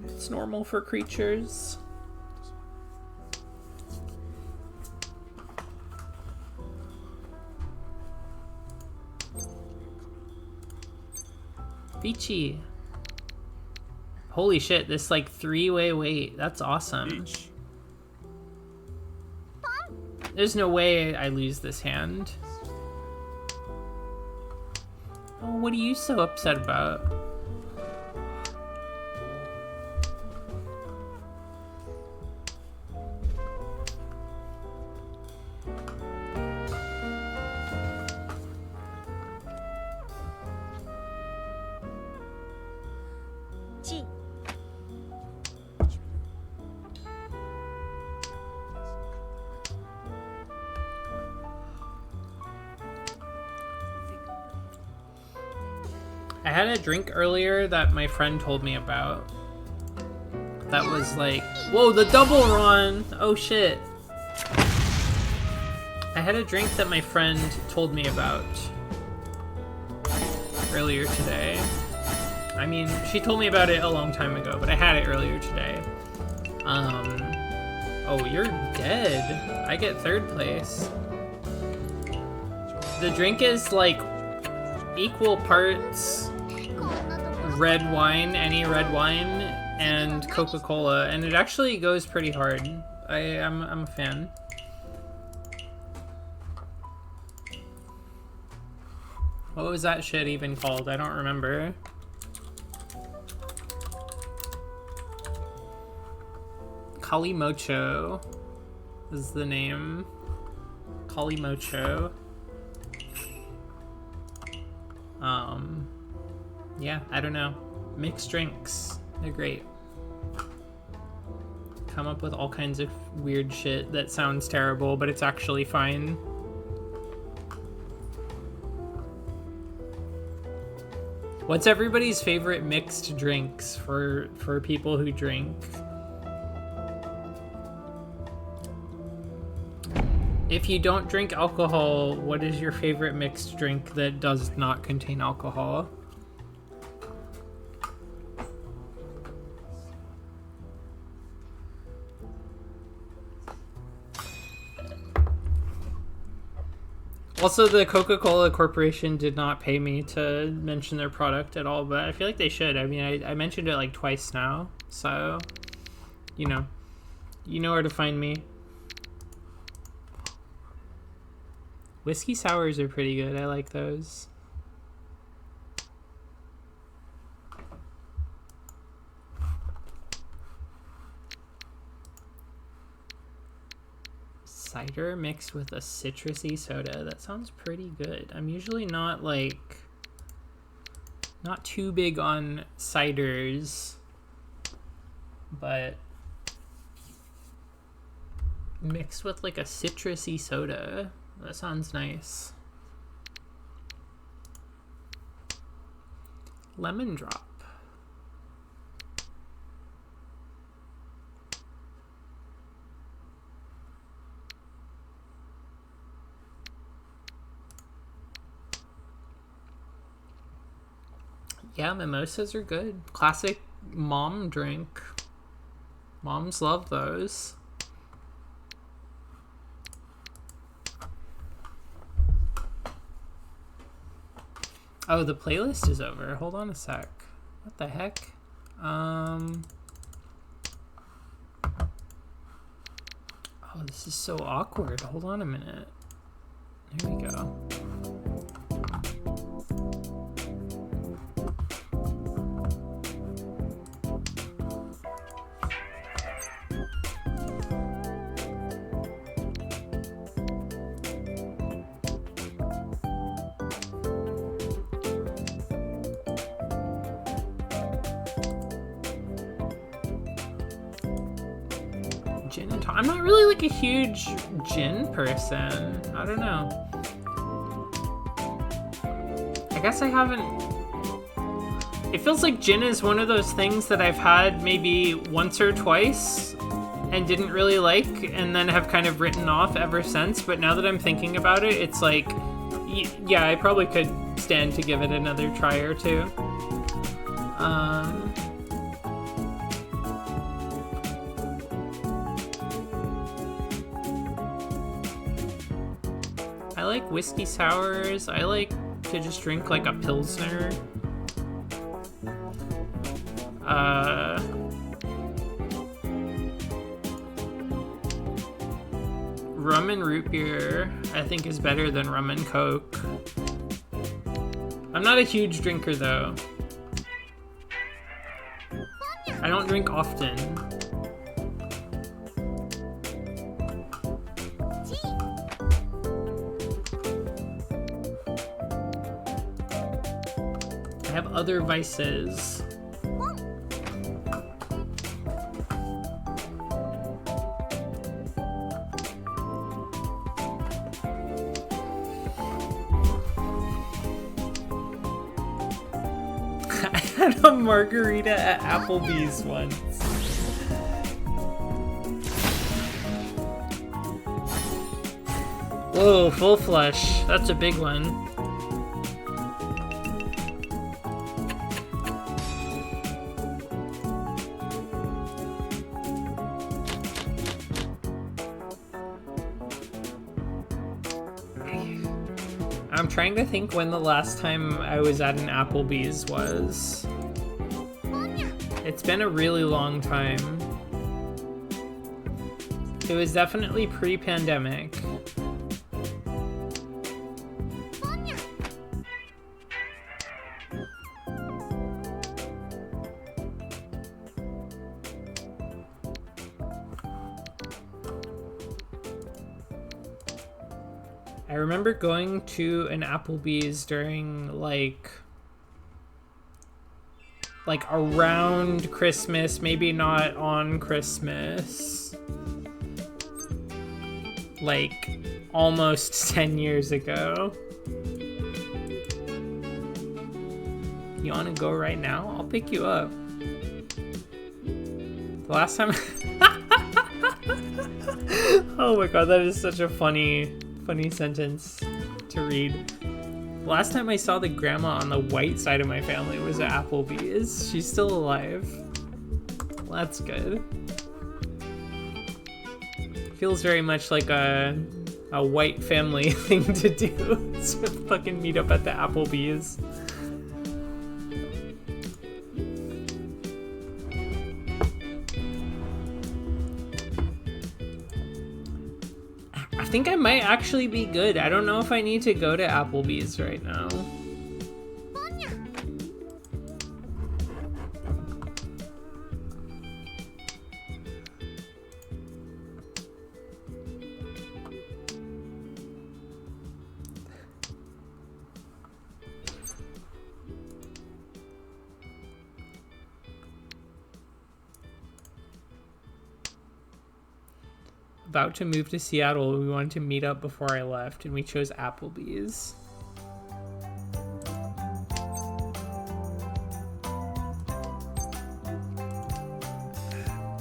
It's normal for creatures. Vici. Holy shit, this like three-way wait. That's awesome. There's no way I lose this hand. Oh, what are you so upset about? I had a drink earlier that my friend told me about. That was like, whoa, the double run! Oh shit. I had a drink that my friend told me about earlier today. I mean, she told me about it a long time ago, but I had it earlier today. Oh, you're dead. I get third place. The drink is like equal parts red wine, any red wine, and Coca-Cola, and it actually goes pretty hard. I'm a fan. What was that shit even called? I don't remember. Kalimocho is the name. Kalimocho. Yeah, I don't know. Mixed drinks. They're great. Come up with all kinds of weird shit that sounds terrible, but it's actually fine. What's everybody's favorite mixed drinks for people who drink? If you don't drink alcohol, what is your favorite mixed drink that does not contain alcohol? Also, the Coca-Cola Corporation did not pay me to mention their product at all, but I feel like they should. I mean, I mentioned it like twice now, so you know where to find me. Whiskey sours are pretty good. I like those. Cider mixed with a citrusy soda. That sounds pretty good. I'm usually not too big on ciders, but mixed with like a citrusy soda. That sounds nice. Lemon drop. Yeah, mimosas are good. Classic mom drink. Moms love those. Oh, the playlist is over. Hold on a sec. What the heck? Oh, this is so awkward. Hold on a minute. There we go. Gin and I'm not really like a huge gin person. I don't know. I guess I haven't. It feels like gin is one of those things that I've had maybe once or twice and didn't really like, and then have kind of written off ever since. But now that I'm thinking about it, it's like, yeah, I probably could stand to give it another try or two. I like whiskey sours. I like to just drink like a Pilsner. Rum and root beer, I think, is better than rum and Coke. I'm not a huge drinker though. I don't drink often. I have other vices. I had a margarita at Applebee's once. Whoa, full flush. That's a big one. I'm trying to think when the last time I was at an Applebee's was. It's been a really long time. It was definitely pre-pandemic. I remember going to an Applebee's during like around Christmas, maybe not on Christmas, like almost 10 years ago. You want to go right now? I'll pick you up. The last time oh my god, that is such a funny sentence to read. Last time I saw the grandma on the white side of my family was at Applebee's. She's still alive. Well, that's good. Feels very much like a a white family thing to do. Is to fucking meet up at the Applebee's. I think I might actually be good. I don't know if I need to go to Applebee's right now. About to move to Seattle, we wanted to meet up before I left, and we chose Applebee's.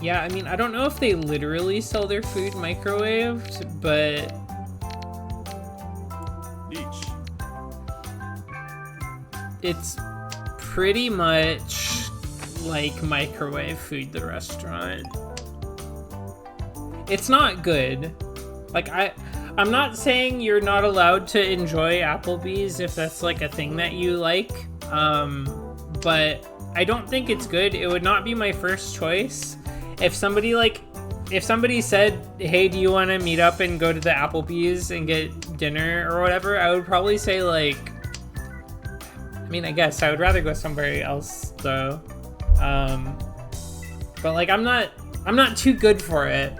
Yeah, I mean, I don't know if they literally sell their food microwaved, but... It's pretty much like microwave food, the restaurant. It's not good. Like, I'm not saying you're not allowed to enjoy Applebee's if that's like a thing that you like, but I don't think it's good. It would not be my first choice. If somebody said, hey, do you want to meet up and go to the Applebee's and get dinner or whatever, I would probably say like, I mean, I guess I would rather go somewhere else though. But like, I'm not too good for it.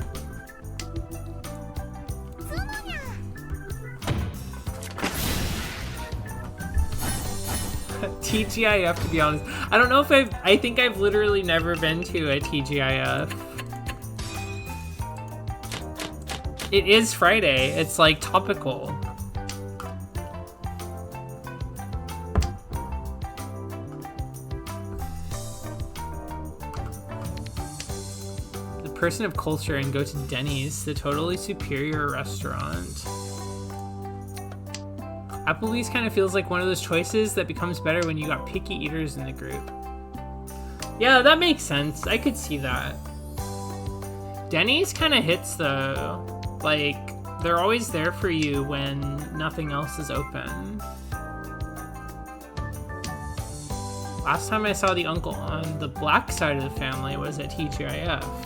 TGIF, to be honest. I don't know if I think I've literally never been to a TGIF. It is Friday. It's like topical. The person of culture and go to Denny's, the totally superior restaurant. Applebee's kind of feels like one of those choices that becomes better when you got picky eaters in the group. Yeah, that makes sense. I could see that. Denny's kind of hits though. Like, they're always there for you when nothing else is open. Last time I saw the uncle on the black side of the family was at TGIF.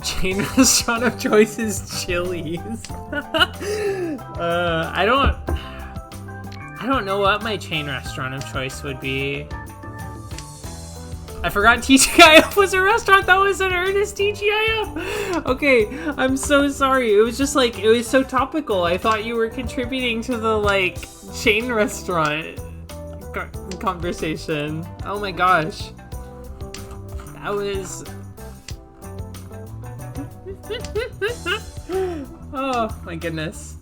Chain restaurant of choice is Chili's. I don't know what my chain restaurant of choice would be. I forgot TGIF was a restaurant. That was an earnest TGIF. Okay, I'm so sorry. It was just like, it was so topical. I thought you were contributing to the like chain restaurant conversation. Oh my gosh. That was... Oh my goodness.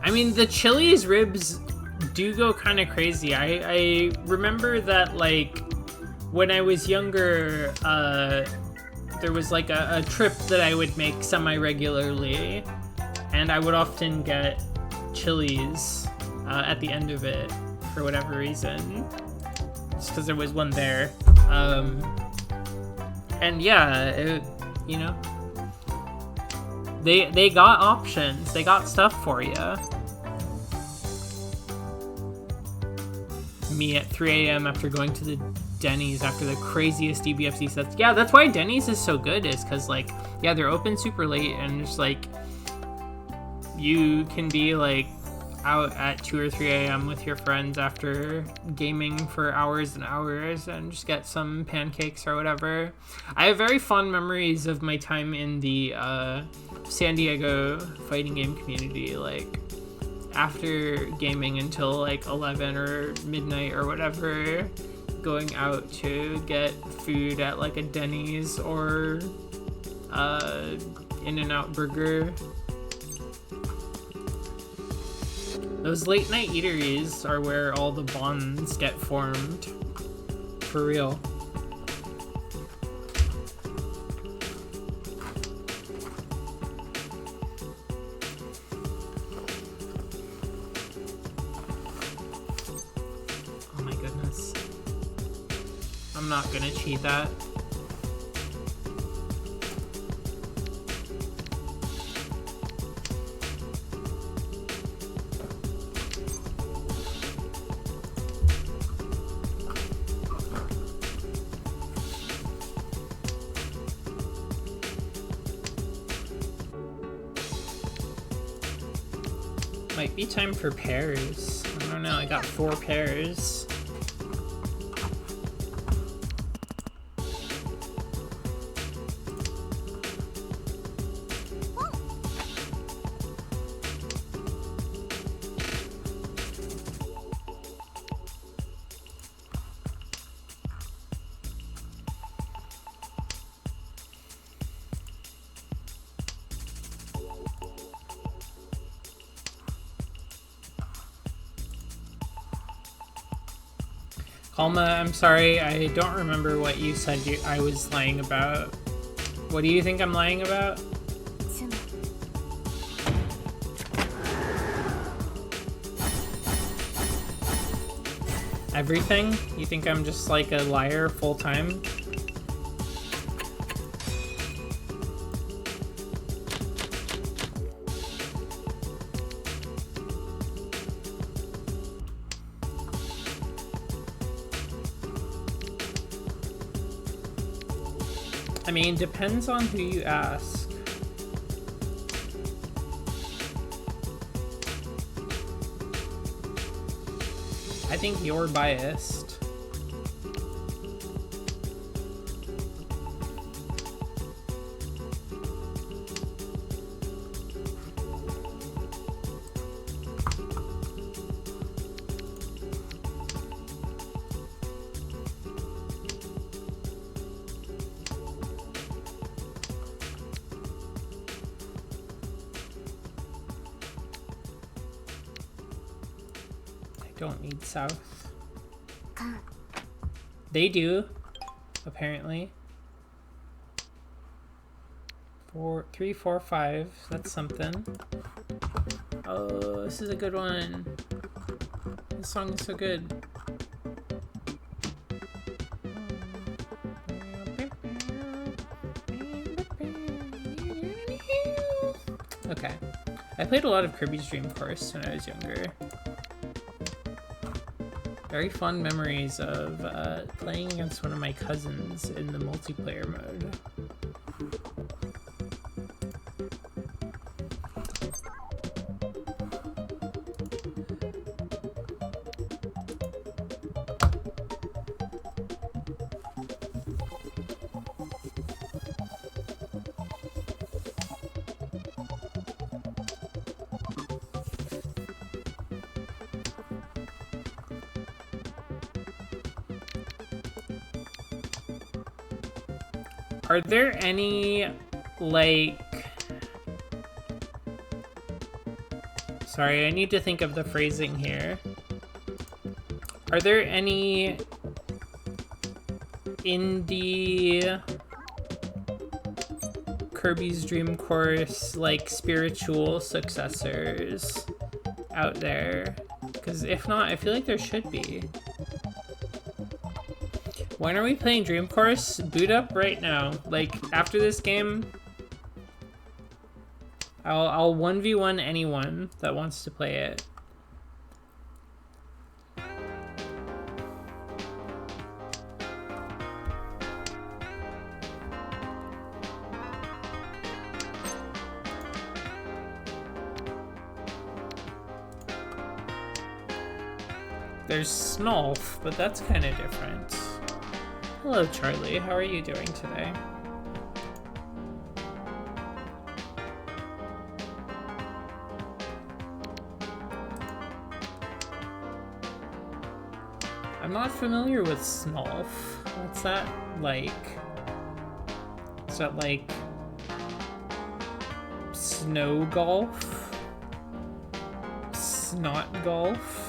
I mean, the Chili's ribs do go kind of crazy. I remember that, like, when I was younger, there was like a trip that I would make semi-regularly, and I would often get Chili's at the end of it for whatever reason, just because there was one there. And yeah, you know, they got options, they got stuff for you. Me at 3 a.m. after going to the Denny's after the craziest DBFC sets. Yeah, that's why Denny's is so good, is because, like, yeah, they're open super late, and just, like, you can be, like, out at 2 or 3 a.m. with your friends after gaming for hours and hours and just get some pancakes or whatever. I have very fond memories of my time in the San Diego fighting game community, like, after gaming until like 11 or midnight or whatever, going out to get food at like a Denny's or In-N-Out Burger. Those late night eateries are where all the bonds get formed. For real. I'm not gonna cheat that. Might be time for pairs. I don't know, I got 4 pairs. Kalma, I'm sorry, I don't remember what you said I was lying about. What do you think I'm lying about? 妻 Everything? You think I'm just like a liar full time? I mean, depends on who you ask. I think you're biased. Don't need south. か They do, apparently. 4, 3, 4, 5. That's something. Oh, this is a good one. This song is so good. Okay. I played a lot of Kirby's Dream Course when I was younger. Very fond memories of playing against one of my cousins in the multiplayer mode. Are there any, like... Sorry, I need to think of the phrasing here. Are there any indie Kirby's Dream Course, like, spiritual successors out there? Because if not, I feel like there should be. When are we playing Dream Course? Boot up right now. Like, after this game, I'll 1v1 anyone that wants to play it. There's Snolf, but that's kind of different. Hello, Charlie. How are you doing today? I'm not familiar with Snolf. What's that like? Is that like snow golf? Snot golf?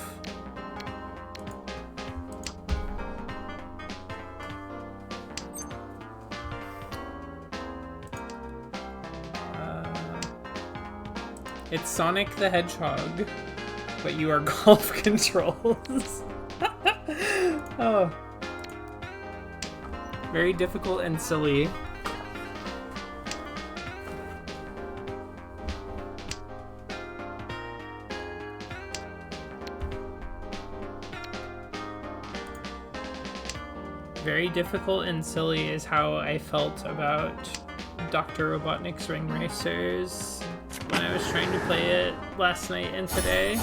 It's Sonic the Hedgehog, but you are golf controls. Oh. Very difficult and silly. Very difficult and silly is how I felt about Dr. Robotnik's Ring Racers when I was trying to play it last night and today.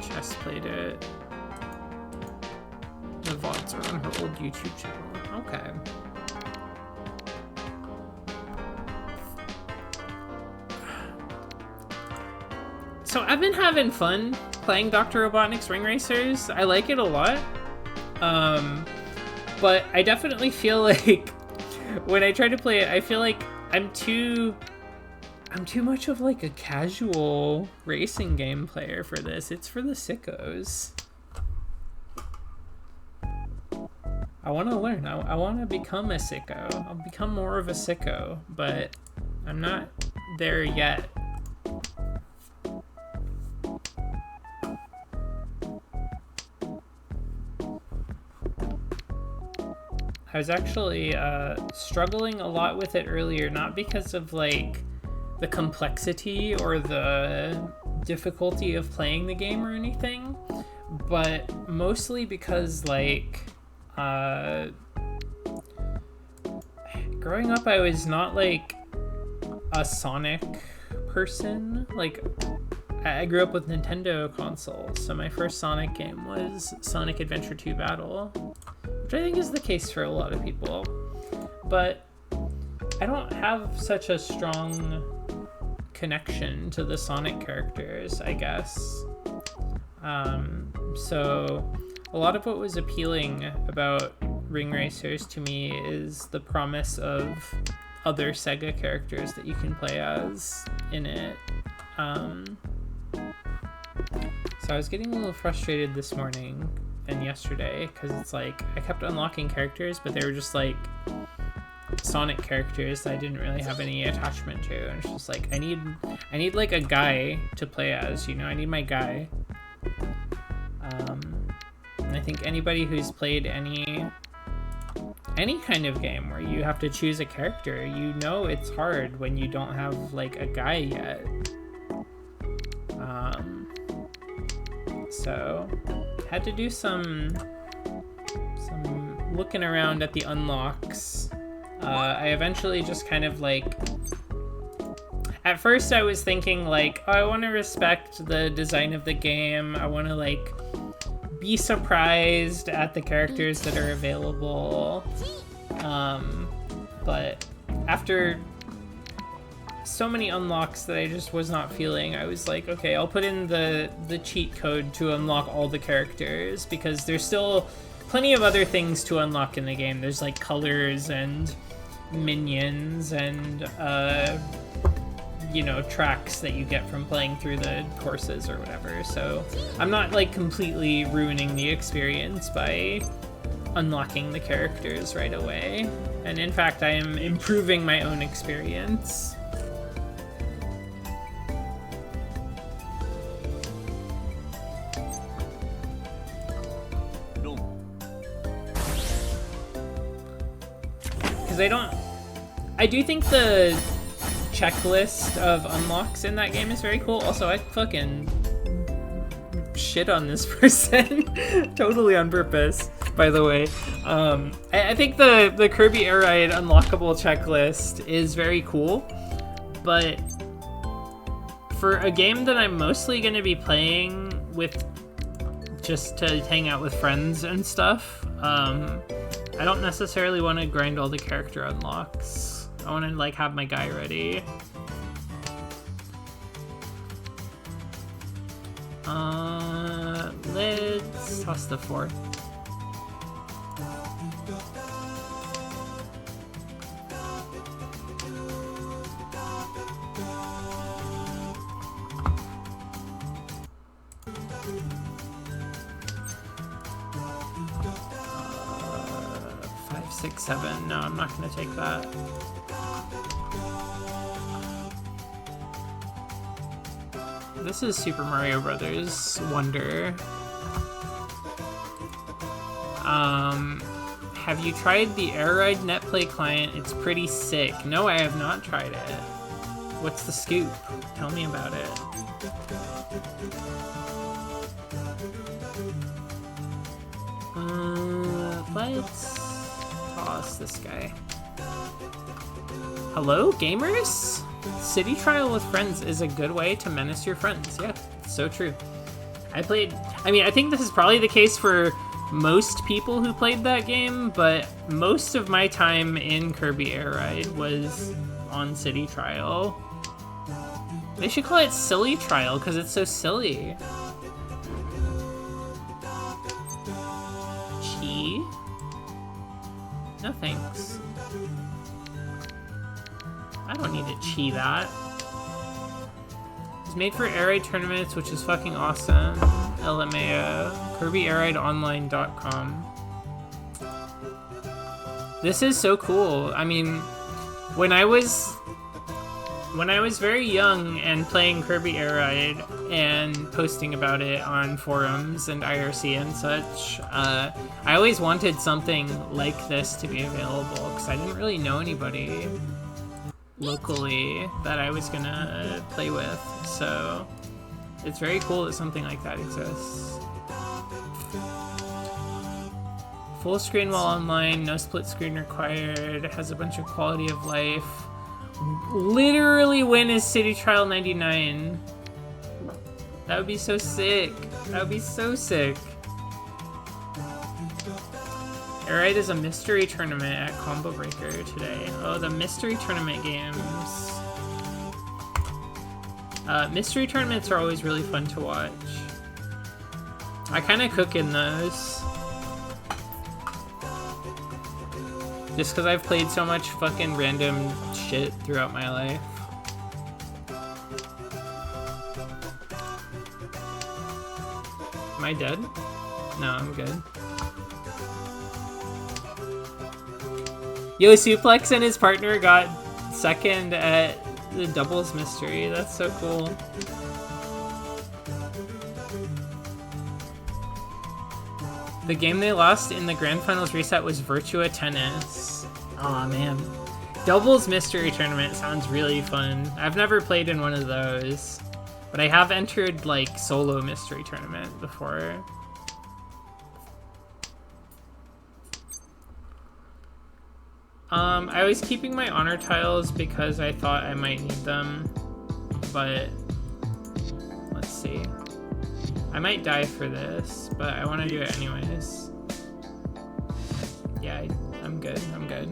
Jess played it. The VODs are on her old YouTube channel. Okay. So I've been having fun playing Dr. Robotnik's Ring Racers. I like it a lot. But I definitely feel like when I try to play it, I feel like I'm too much of like a casual racing game player for this. It's for the sickos. I want to learn. I want to become a sicko. I'll become more of a sicko, but I'm not there yet. I was actually struggling a lot with it earlier, not because of like the complexity or the difficulty of playing the game or anything, but mostly because like growing up I was not like a Sonic person. Like I grew up with Nintendo consoles, so my first Sonic game was Sonic Adventure 2 Battle, which I think is the case for a lot of people. But I don't have such a strong connection to the Sonic characters, I guess. So a lot of what was appealing about Ring Racers to me is the promise of other Sega characters that you can play as in it. So I was getting a little frustrated this morning and yesterday because it's like I kept unlocking characters, but they were just like Sonic characters that I didn't really have any attachment to, and it's just like I need like a guy to play as, you know. I need my guy. And I think anybody who's played any kind of game where you have to choose a character, you know it's hard when you don't have like a guy yet. So had to do some looking around at the unlocks. I eventually just kind of like, at first I was thinking like, oh, I want to respect the design of the game. I want to like be surprised at the characters that are available. But after so many unlocks that I just was not feeling, I was like, okay, I'll put in the cheat code to unlock all the characters, because there's still plenty of other things to unlock in the game. There's like colors and minions and you know, tracks that you get from playing through the courses or whatever. So I'm not like completely ruining the experience by unlocking the characters right away, and in fact I am improving my own experience. Because I do think the checklist of unlocks in that game is very cool. Also, I fucking shit on this person totally on purpose, by the way. I think the Kirby Air Ride unlockable checklist is very cool, but for a game that I'm mostly going to be playing with just to hang out with friends and stuff, I don't necessarily want to grind all the character unlocks. I want to like have my guy ready. Let's toss the 4. Five, 6, 7. No, I'm not gonna take that. This is Super Mario Brothers Wonder. Have you tried the Air Ride NetPlay client? It's pretty sick. No, I have not tried it. What's the scoop? Tell me about it. Let's toss this guy. Hello, gamers? City Trial with friends is a good way to menace your friends. Yeah, it's so true. I think this is probably the case for most people who played that game, but most of my time in Kirby Air Ride was on City Trial. They should call it Silly Trial because it's so silly. Chi? No thanks. I don't need to chi that. It's made for Air Ride tournaments, which is fucking awesome. LMAO. KirbyAirRideOnline.com. This is so cool. I mean, when I was very young and playing Kirby Air Ride and posting about it on forums and IRC and such, I always wanted something like this to be available because I didn't really know anybody locally that I was gonna play with. So it's very cool that something like that exists. Full screen while online, no split screen required, has a bunch of quality of life. Literally when is City Trial 99? That would be so sick. That would be so sick. Air Ride is a mystery tournament at Combo Breaker today. Oh, the mystery tournament games. Mystery tournaments are always really fun to watch. I kind of cook in those. Just because I've played so much fucking random shit throughout my life. Am I dead? No, I'm good. Yo, Suplex and his partner got second at the doubles mystery. That's so cool. The game they lost in the Grand Finals reset was Virtua Tennis. Aw, man. Doubles Mystery Tournament sounds really fun. I've never played in one of those, but I have entered, like, solo Mystery Tournament before. I was keeping my honor tiles because I thought I might need them, but let's see. I might die for this, but I want to do it anyways. Yeah, I'm good. I'm good.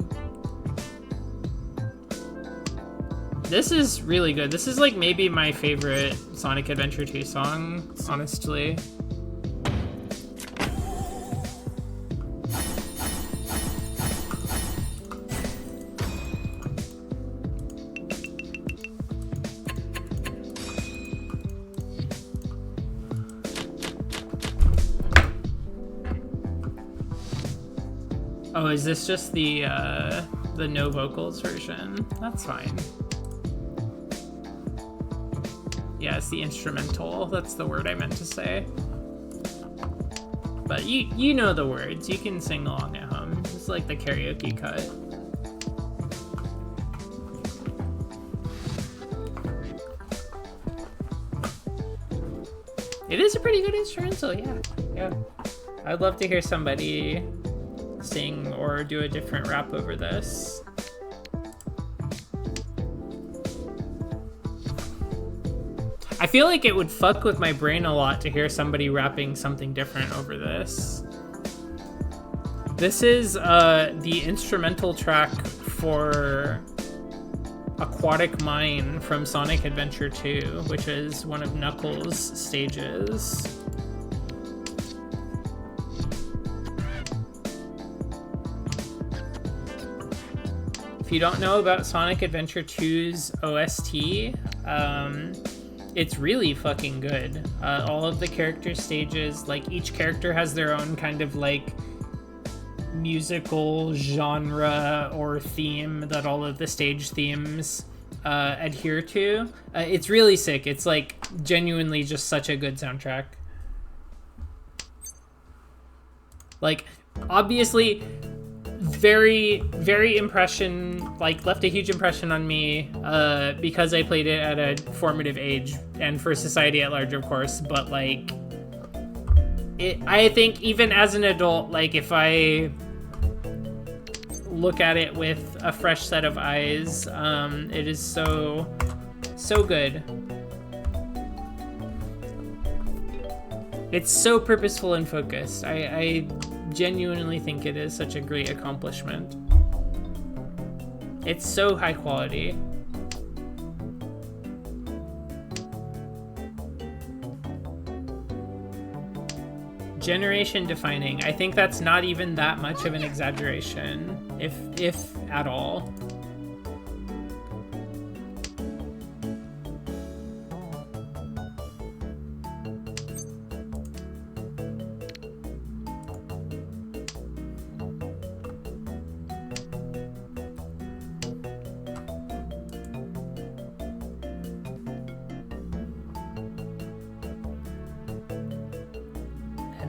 This is really good. This is like maybe my favorite Sonic Adventure 2 song, honestly. Oh, is this just the no vocals version? That's fine. Yeah, it's the instrumental. That's the word I meant to say. But you know the words. You can sing along at home. It's like the karaoke cut. It is a pretty good instrumental, yeah. Yeah. I'd love to hear somebody sing or do a different rap over this. I feel like it would fuck with my brain a lot to hear somebody rapping something different over this. This is the instrumental track for Aquatic Mine from Sonic Adventure 2, which is one of Knuckles' stages. If you don't know about Sonic Adventure 2's OST, it's really fucking good. All of the character stages, like each character has their own kind of like musical genre or theme that all of the stage themes adhere to. It's really sick. It's like genuinely just such a good soundtrack. Like, obviously, very, very left a huge impression on me because I played it at a formative age and for society at large, of course. But like, I think even as an adult, like if I look at it with a fresh set of eyes, it is so good. It's so purposeful and focused. I genuinely think it is such a great accomplishment. It's so high quality. Generation defining. I think that's not even that much of an exaggeration, if at all.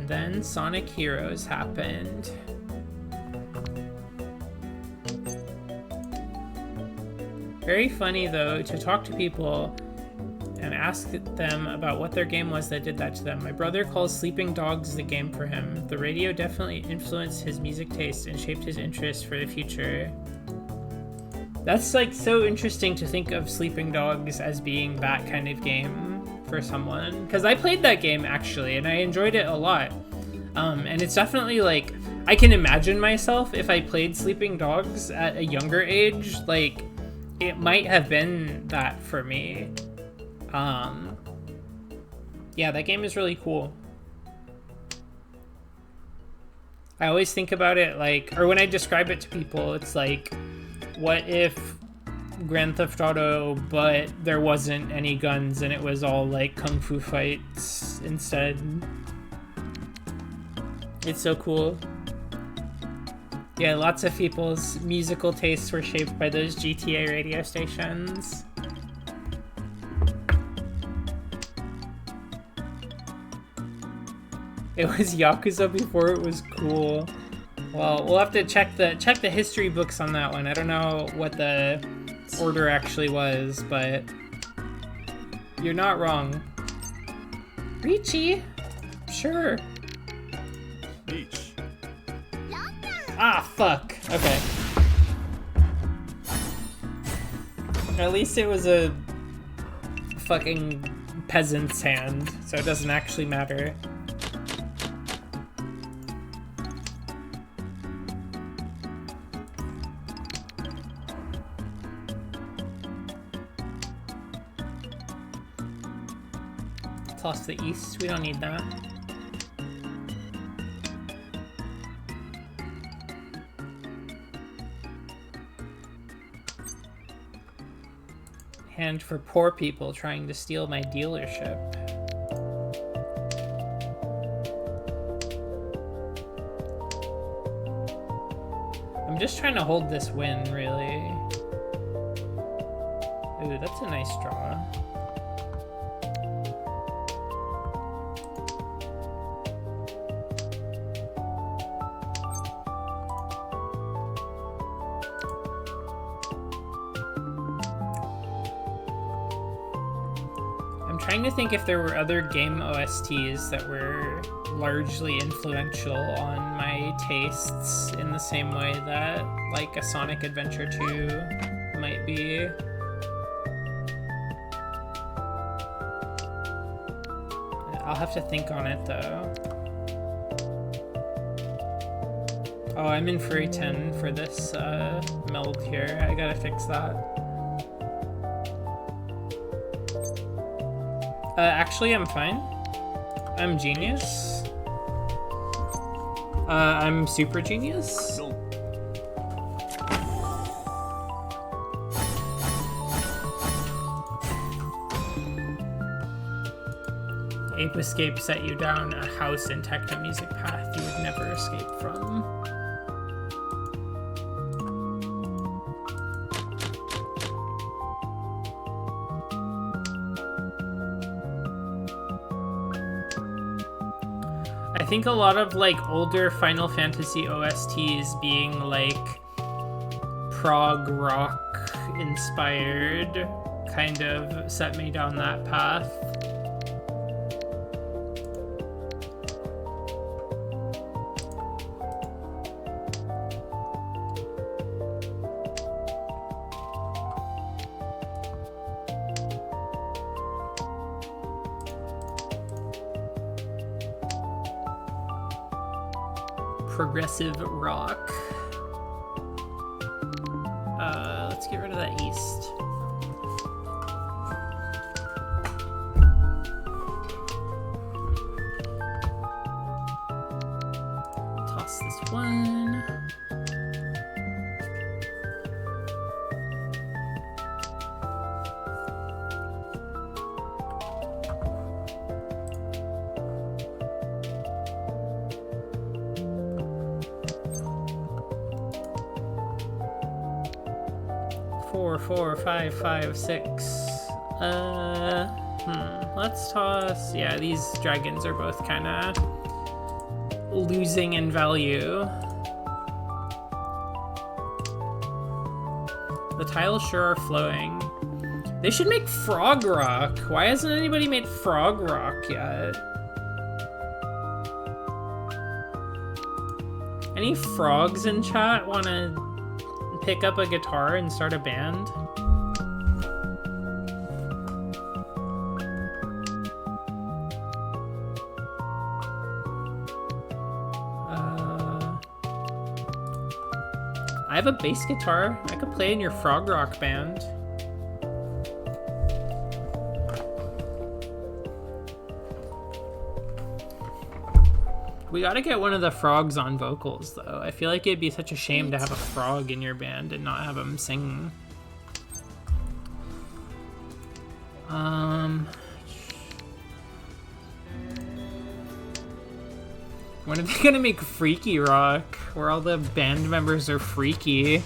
Then Sonic Heroes happened. Very funny though to talk to people and ask them about what their game was that did that to them. My brother calls Sleeping Dogs the game for him. The radio definitely influenced his music taste and shaped his interest for the future. That's like so interesting to think of Sleeping Dogs as being that kind of game for someone, because I played that game actually and I enjoyed it a lot, and it's definitely like I can imagine myself if I played Sleeping Dogs at a younger age, like it might have been that for me. Yeah, that game is really cool. I always think about it like, or when I describe it to people, it's like, what if Grand Theft Auto, but there wasn't any guns and it was all like kung fu fights instead? It's so cool. Yeah, lots of people's musical tastes were shaped by those GTA radio stations. It was Yakuza before it was cool. Well, we'll have to check the history books on that one. I don't know what the order actually was, but you're not wrong. Richie? Sure. Beach. Ah, fuck. Okay. At least it was a fucking peasant's hand, so it doesn't actually matter. Toss the east, we don't need that. Hand for poor people trying to steal my dealership. I'm just trying to hold this win, really. Ooh, that's a nice draw. Trying to think if there were other game OSTs that were largely influential on my tastes in the same way that like a Sonic Adventure 2 might be. I'll have to think on it though. Oh, I'm in Furry 10 for this meld here. I gotta fix that. Actually, I'm fine. I'm genius. I'm super genius. Ape Escape set you down a house and techno music path you would never escape from. think a lot of like older Final Fantasy OSTs being like prog rock inspired kind of set me down that path. Progressive rock. Let's get rid of that east. Toss this one. Four, five, 6. Let's toss. Yeah, these dragons are both kind of losing in value. The tiles sure are flowing. They should make Frog Rock. Why hasn't anybody made Frog Rock yet? Any frogs in chat want to pick up a guitar and start a band? I have a bass guitar. I could play in your Frog Rock band. We gotta get one of the frogs on vocals, though. I feel like it'd be such a shame to have a frog in your band and not have him sing. When are they gonna make Freaky Rock, where all the band members are freaky?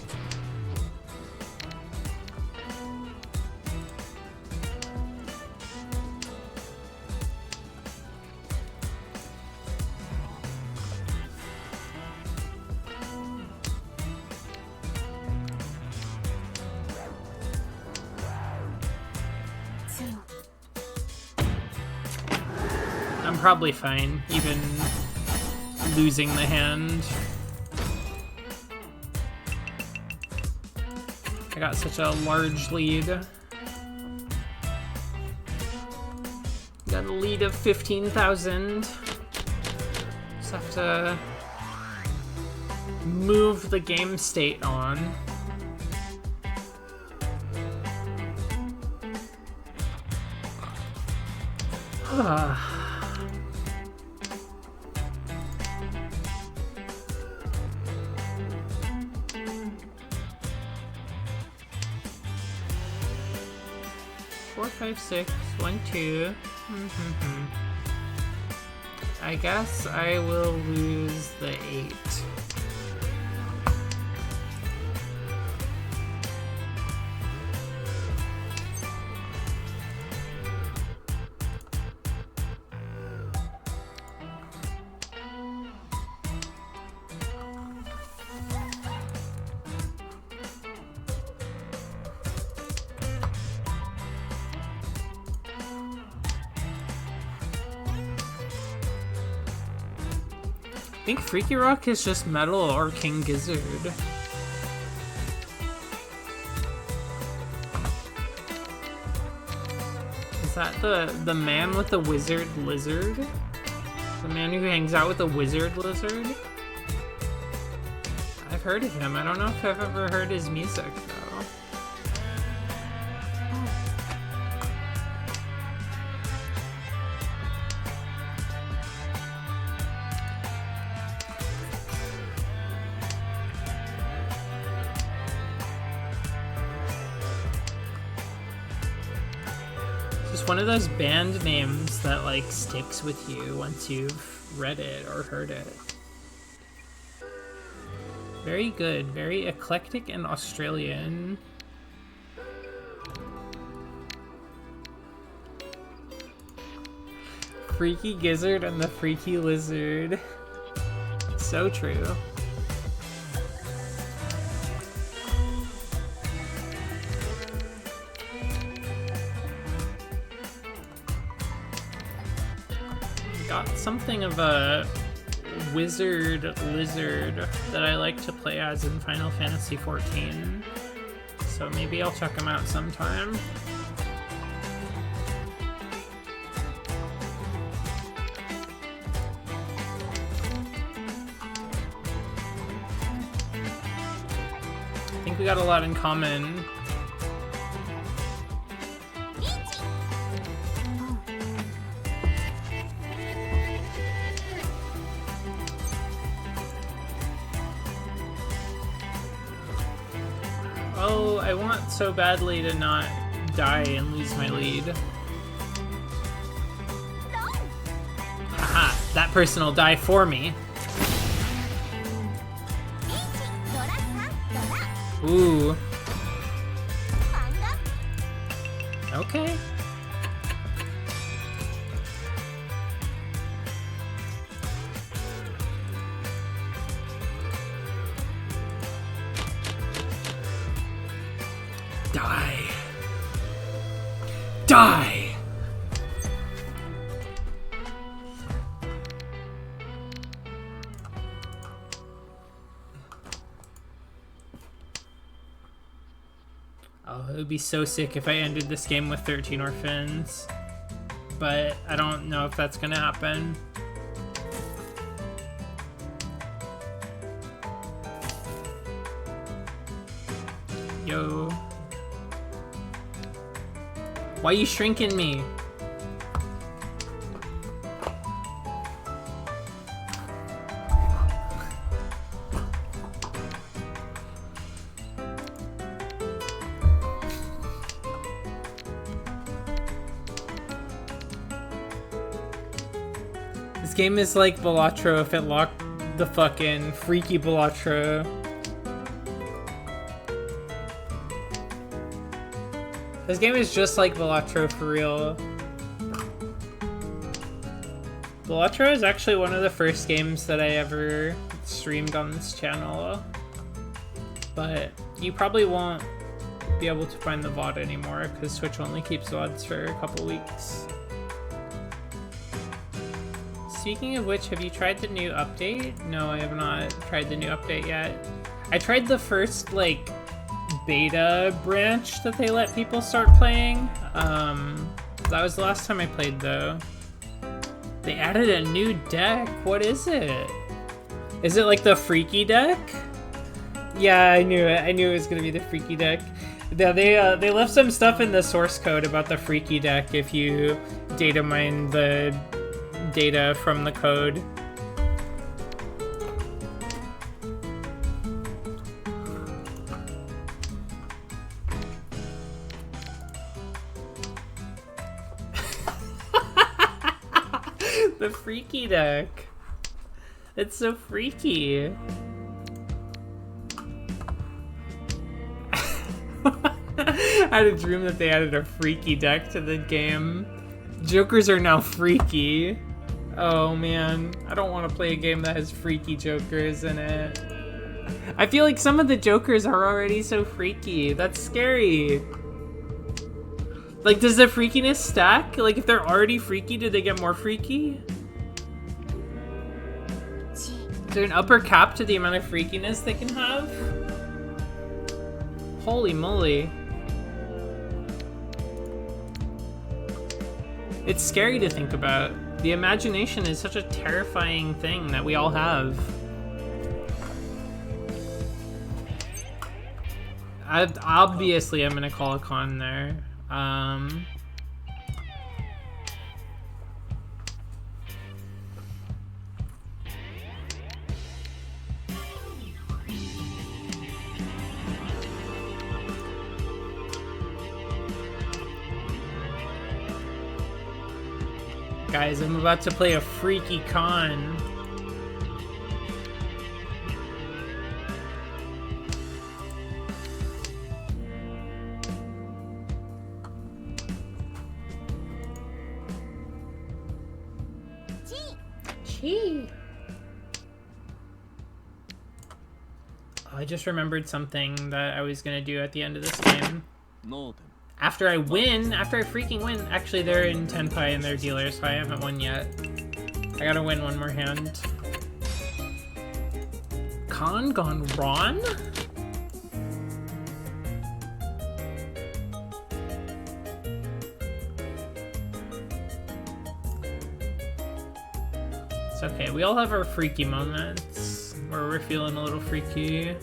I'm probably fine, even losing the hand. I got such a large lead. Got a lead of 15,000. Just have to move the game state on. Four, 5, 6, 1, 2. I guess I will lose the 8. I think Freaky Rock is just metal or King Gizzard. Is that the man with the wizard lizard? The man who hangs out with the wizard lizard? I've heard of him. I don't know if I've ever heard his music though. One of those band names that like sticks with you once you've read it or heard it. Very good, very eclectic and Australian. freaky gizzard and the freaky lizard. So true. Got something of a wizard lizard that I like to play as in Final Fantasy XIV. So maybe I'll check him out sometime. I think we got a lot in common. Oh, I want so badly to not die and lose my lead. Haha, that person will die for me. Ooh. Okay. Die. Die! Oh, it would be so sick if I ended this game with 13 orphans. But I don't know if that's gonna happen. Yo. Why you shrinking me? This game is like Balatro if it locked the fucking freaky Balatro. This game is just like Balatro for real. Balatro is actually one of the first games that I ever streamed on this channel. But you probably won't be able to find the VOD anymore because Twitch only keeps VODs for a couple weeks. Speaking of which, have you tried the new update? No, I have not tried the new update yet. I tried the first, like, beta branch that they let people start playing. That was the last time I played, though. They added a new deck. What is it? Is it like the freaky deck? Yeah, I knew it. I knew it was gonna be the freaky deck. Yeah, they left some stuff in the source code about the freaky deck if you data mine the data from the code. The freaky deck. It's so freaky. I had a dream that they added a freaky deck to the game. Jokers are now freaky. Oh man, I don't want to play a game that has freaky jokers in it. I feel like some of the jokers are already so freaky. That's scary. Like, does the freakiness stack? Like, if they're already freaky, do they get more freaky? Is there an upper cap to the amount of freakiness they can have? Holy moly. It's scary to think about. The imagination is such a terrifying thing that we all have. Obviously, I'm gonna call a con there. Guys, I'm about to play a freaky con. Gee. Oh, I just remembered something that I was gonna do at the end of this game. After I freaking win. Actually, they're in Tenpai and they're dealers, so I haven't won yet. I gotta win one more hand. Khan gone Ron? It's okay, we all have our freaky moments where we're feeling a little freaky.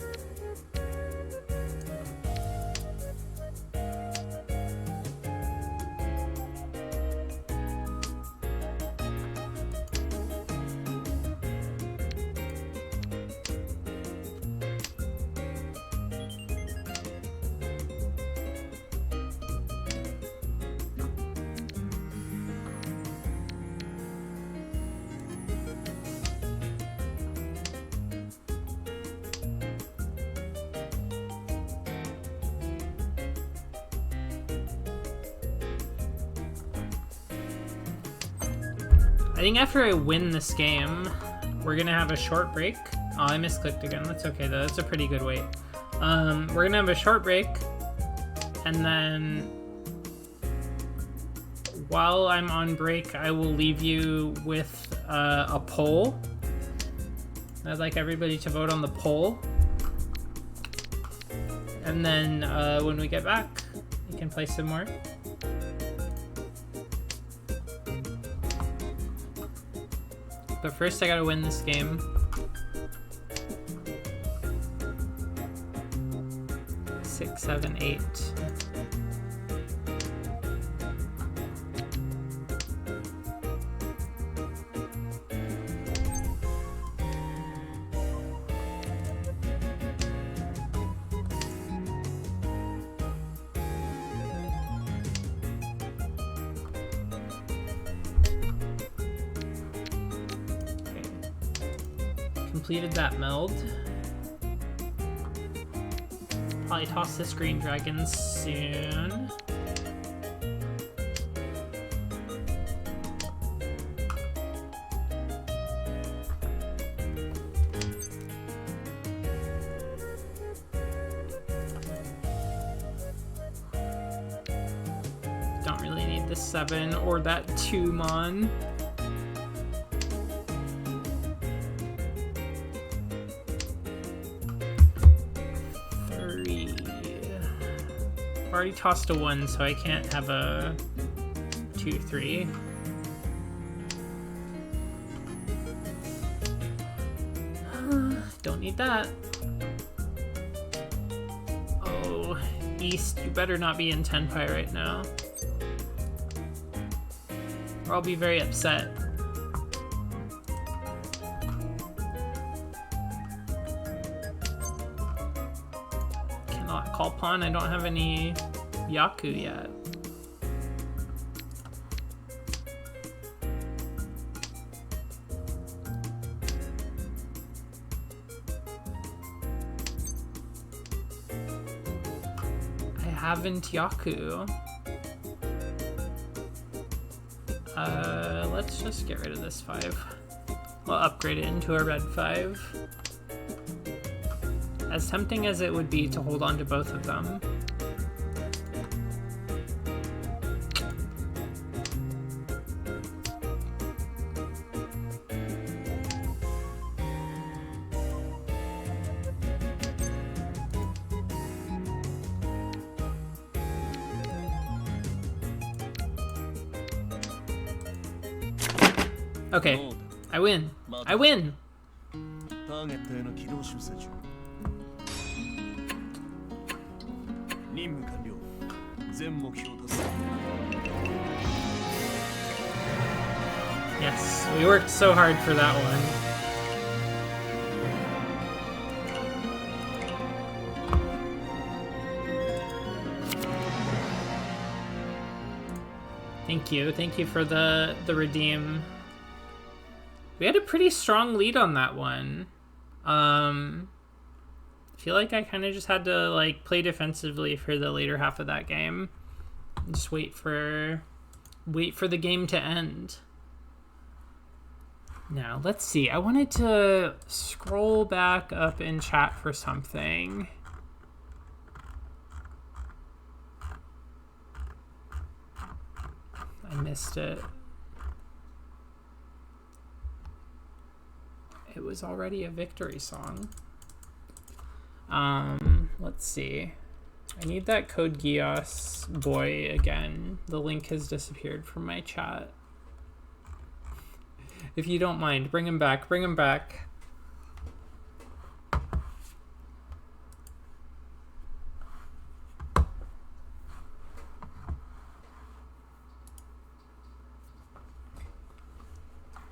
I think after I win this game, we're gonna have a short break. Oh, I misclicked again. That's okay though. That's a pretty good wait. We're gonna have a short break, and then while I'm on break, I will leave you with a poll. I'd like everybody to vote on the poll, and then when we get back, you can play some more. But first I gotta win this game. Six, 7, 8. Completed that meld. Probably toss this green dragon soon. Don't really need the 7 or that 2 mon. Already tossed a 1, so I can't have a 2, 3. Don't need that. Oh, East, you better not be in Tenpai right now, or I'll be very upset. Call pawn. I don't have any Yaku yet. I haven't Yaku. Let's just get rid of this 5. We'll upgrade it into a red 5. As tempting as it would be to hold on to both of them. Okay, I win. I win! Yes, we worked so hard for that one. Thank you for the redeem. We had a pretty strong lead on that one. I feel like I kind of just had to like play defensively for the later half of that game. Just wait for the game to end. Now, let's see. I wanted to scroll back up in chat for something. I missed it. It was already a victory song. Let's see. I need that Code Geass boy again. The link has disappeared from my chat. If you don't mind, bring him back. Bring him back.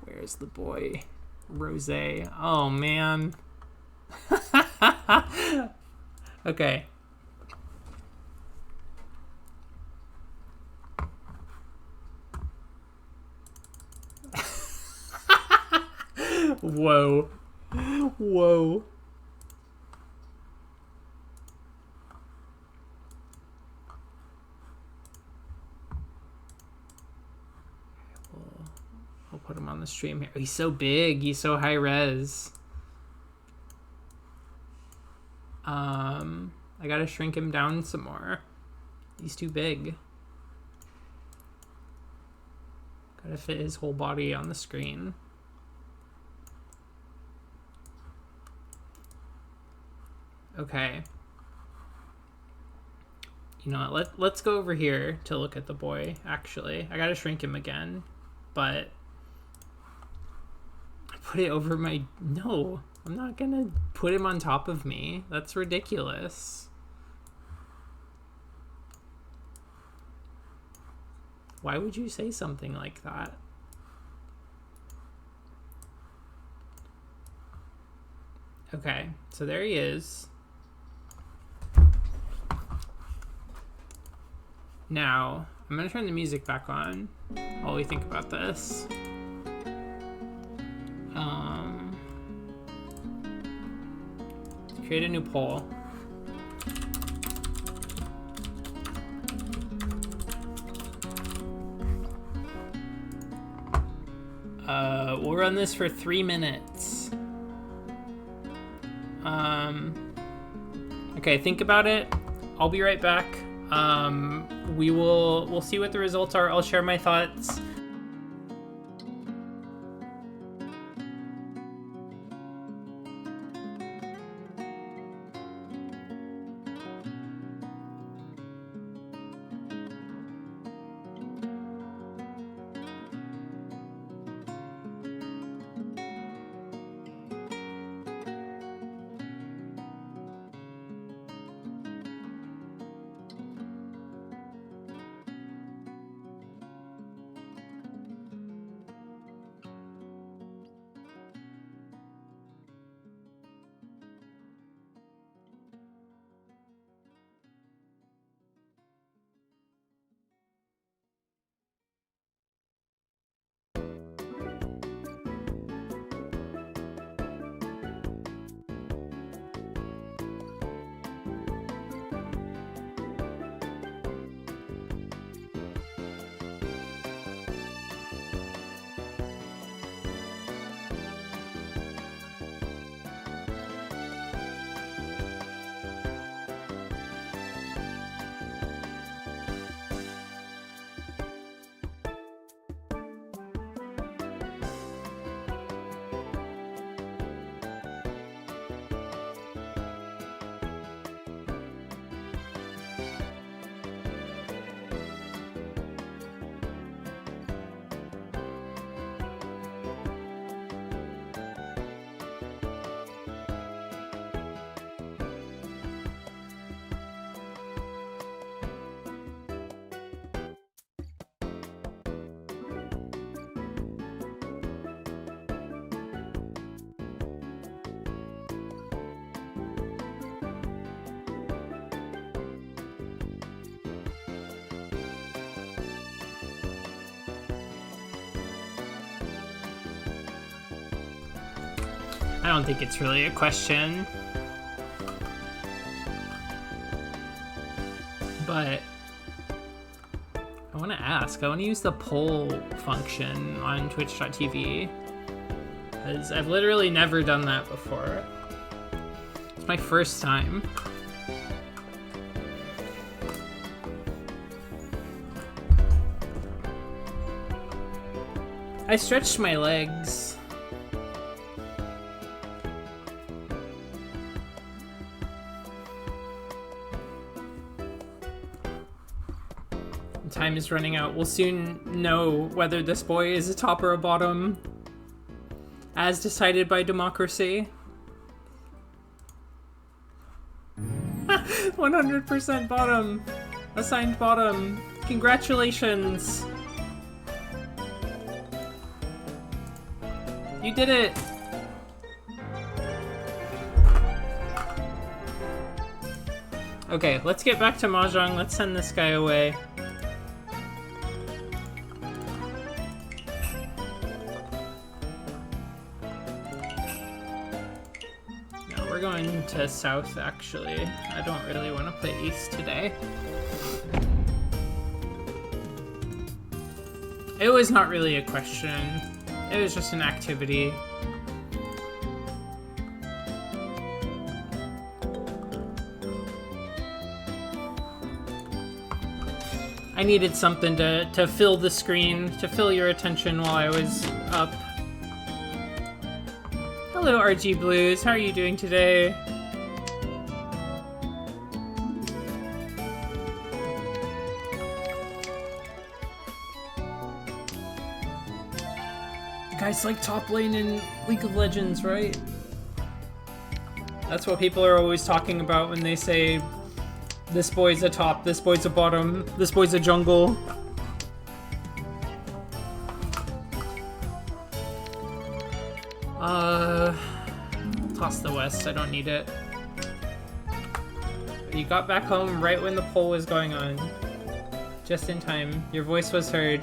Where's the boy? Rose. Oh, man. Okay. Whoa. Whoa. We'll put him on the stream here. He's so big. He's so high res. I gotta shrink him down some more. He's too big. Gotta fit his whole body on the screen. Okay. You know what? Let's go over here to look at the boy, actually. I gotta shrink him again, but I put it over my... No, I'm not gonna put him on top of me. That's ridiculous. Why would you say something like that? Okay, so there he is. Now, I'm gonna turn the music back on while we think about this. Create a new poll. We'll run this for 3 minutes. Okay, think about it. I'll be right back. We'll see what the results are. I'll share my thoughts. I don't think it's really a question. But I want to ask. I want to use the poll function on twitch.tv. because I've literally never done that before. It's my first time. I stretched my legs. Time is running out. We'll soon know whether this boy is a top or a bottom, as decided by democracy. 100% bottom. Assigned bottom. Congratulations. You did it. Okay, let's get back to mahjong. Let's send this guy away. We're going to south, actually. I don't really want to play east today. It was not really a question. It was just an activity. I needed something to fill the screen, to fill your attention while I was up. Hello, RG Blues. How are you doing today? You guys like top lane in League of Legends, right? That's what people are always talking about when they say, this boy's a top, this boy's a bottom, this boy's a jungle. Toss the west, I don't need it. You got back home right when the poll was going on. Just in time. Your voice was heard.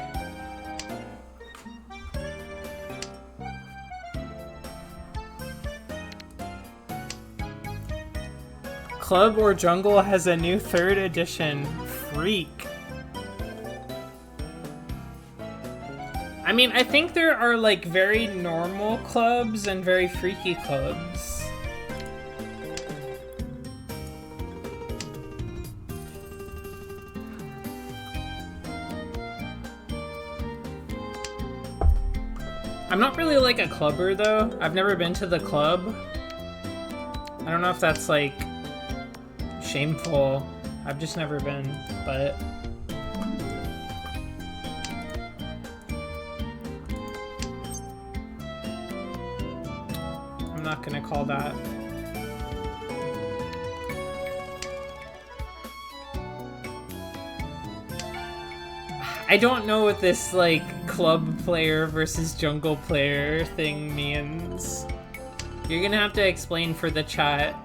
Club or Jungle has a new 3rd edition. Freak. I mean, I think there are like very normal clubs and very freaky clubs. I'm not really like a clubber though. I've never been to the club. I don't know if that's like shameful. I've just never been, but I'm not gonna call that. I don't know what this like club player versus jungle player thing means. You're gonna have to explain for the chat.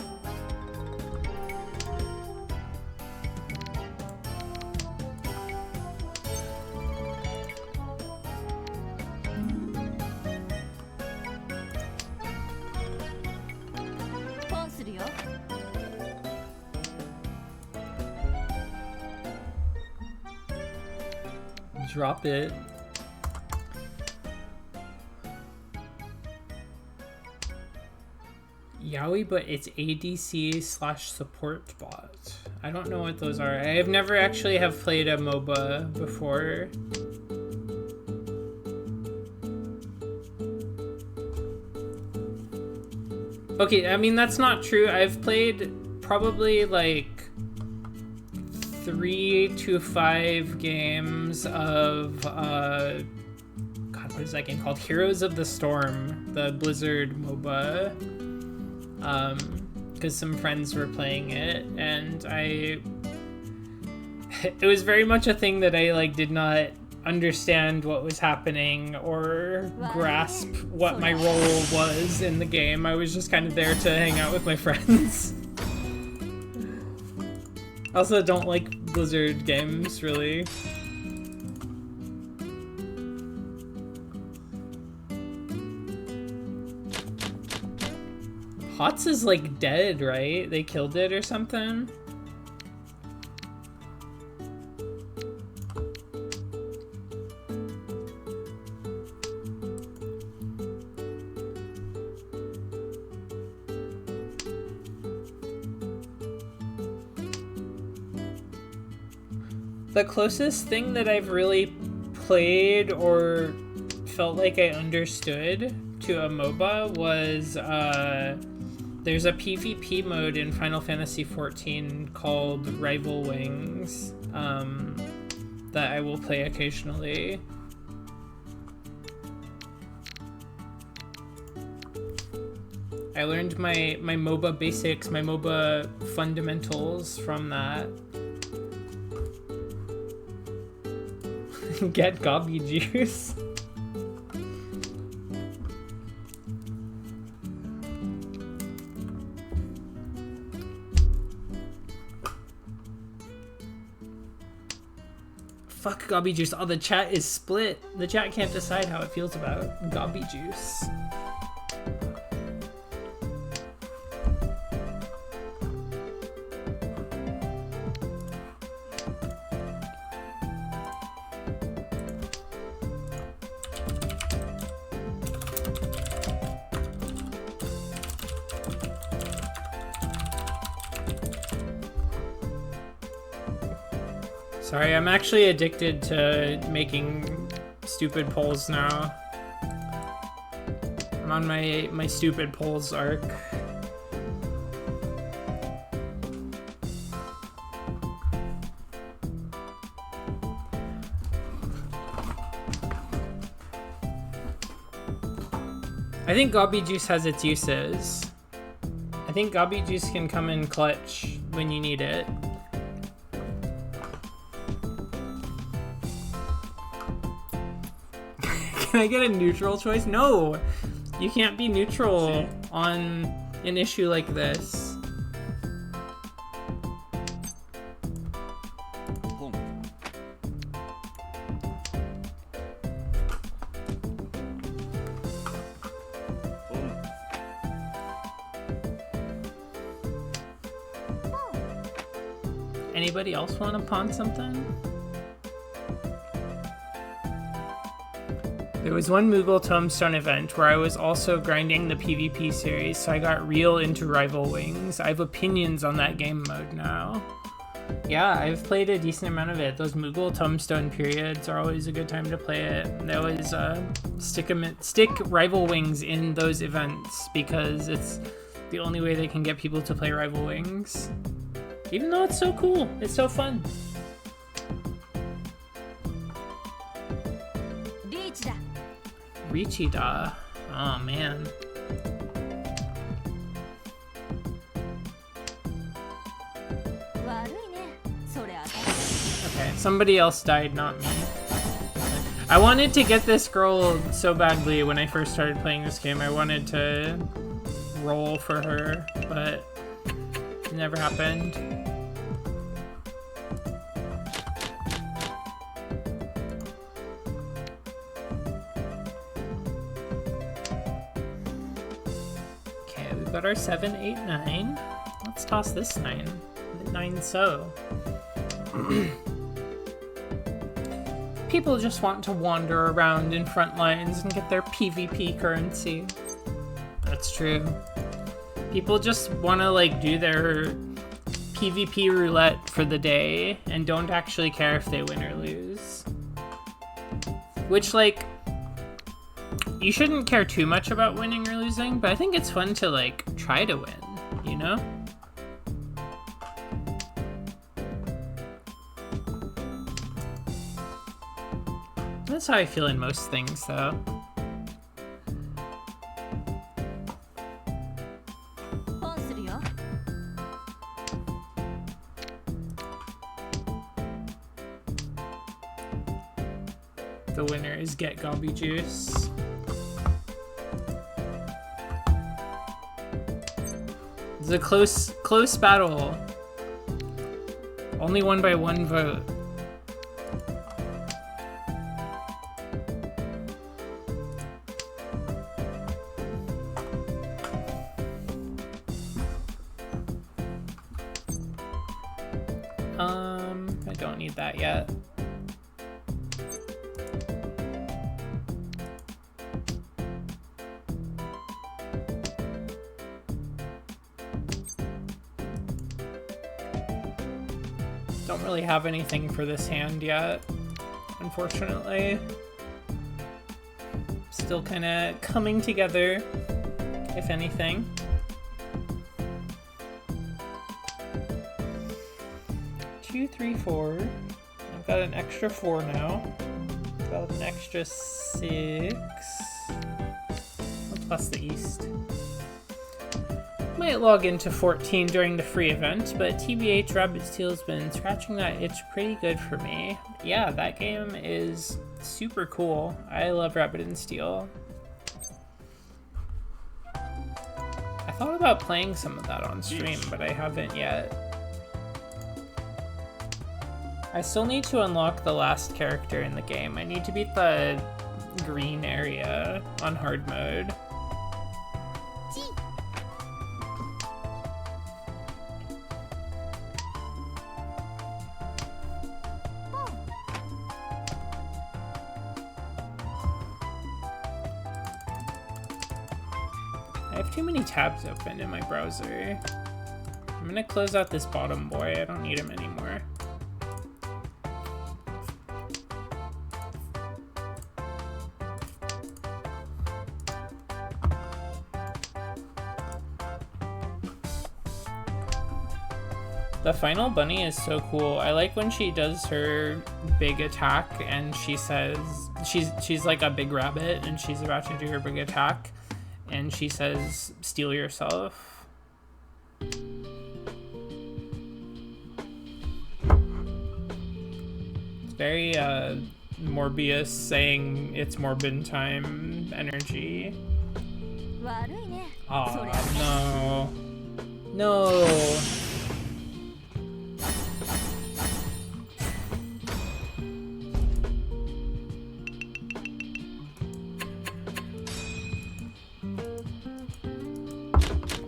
Drop it. Yaoi, but it's ADC / support bot. I don't know what those are. I have never actually have played a MOBA before. Okay, I mean, that's not true. I've played probably like 3 to 5 games of, God, what is that game called? Heroes of the Storm, the Blizzard MOBA. Because some friends were playing it, and it was very much a thing that I, like, did not understand what was happening or grasp what my role was in the game. I was just kind of there to hang out with my friends. I also don't like Blizzard games, really. HOTS is like dead, right? They killed it or something? The closest thing that I've really played or felt like I understood to a MOBA was there's a PvP mode in Final Fantasy XIV called Rival Wings that I will play occasionally. I learned my MOBA basics, my MOBA fundamentals from that. Get Gobby Juice. Fuck Gobby Juice. Oh, the chat is split. The chat can't decide how it feels about Gobby Juice. Sorry, I'm actually addicted to making stupid polls now. I'm on my stupid polls arc. I think Gobby Juice has its uses. I think Gobby Juice can come in clutch when you need it. Can I get a neutral choice? No! You can't be neutral on an issue like this. Anybody else want to pawn something? There was one Moogle Tombstone event where I was also grinding the PvP series, so I got real into Rival Wings. I have opinions on that game mode now. Yeah, I've played a decent amount of it. Those Moogle Tombstone periods are always a good time to play it. They always stick Rival Wings in those events because it's the only way they can get people to play Rival Wings. Even though it's so cool, it's so fun. Richida. Oh man. Okay, somebody else died, not me. I wanted to get this girl so badly when I first started playing this game. I wanted to roll for her, but it never happened. Got our 7, 8, 9. Let's toss this 9. 9 so. People just want to wander around in front lines and get their PvP currency. That's true. People just want to like do their PvP roulette for the day and don't actually care if they win or lose. Which like, you shouldn't care too much about winning or losing, but I think it's fun to, like, try to win, you know? That's how I feel in most things, though. The winner is Get Gobby Juice. It's a close battle. Only won by 1 vote. I don't need that yet. Don't really have anything for this hand yet, unfortunately. Still kind of coming together, if anything. Two, three, four. I've got an extra 4 now. Got an extra 6. Plus the East. Might log into 14 during the free event, but TBH Rabbit Steel's been scratching that itch pretty good for me. Yeah, that game is super cool. I love Rabbit and Steel. I thought about playing some of that on stream, but I haven't yet. I still need to unlock the last character in the game. I need to beat the green area on hard mode. I have too many tabs open in my browser. I'm gonna close out this bottom boy. I don't need him anymore. The final bunny is so cool. I like when she does her big attack and she says she's like a big rabbit and she's about to do her big attack and she says, "Steal yourself." It's very Morbius saying it's Morbin time energy. Oh no. No.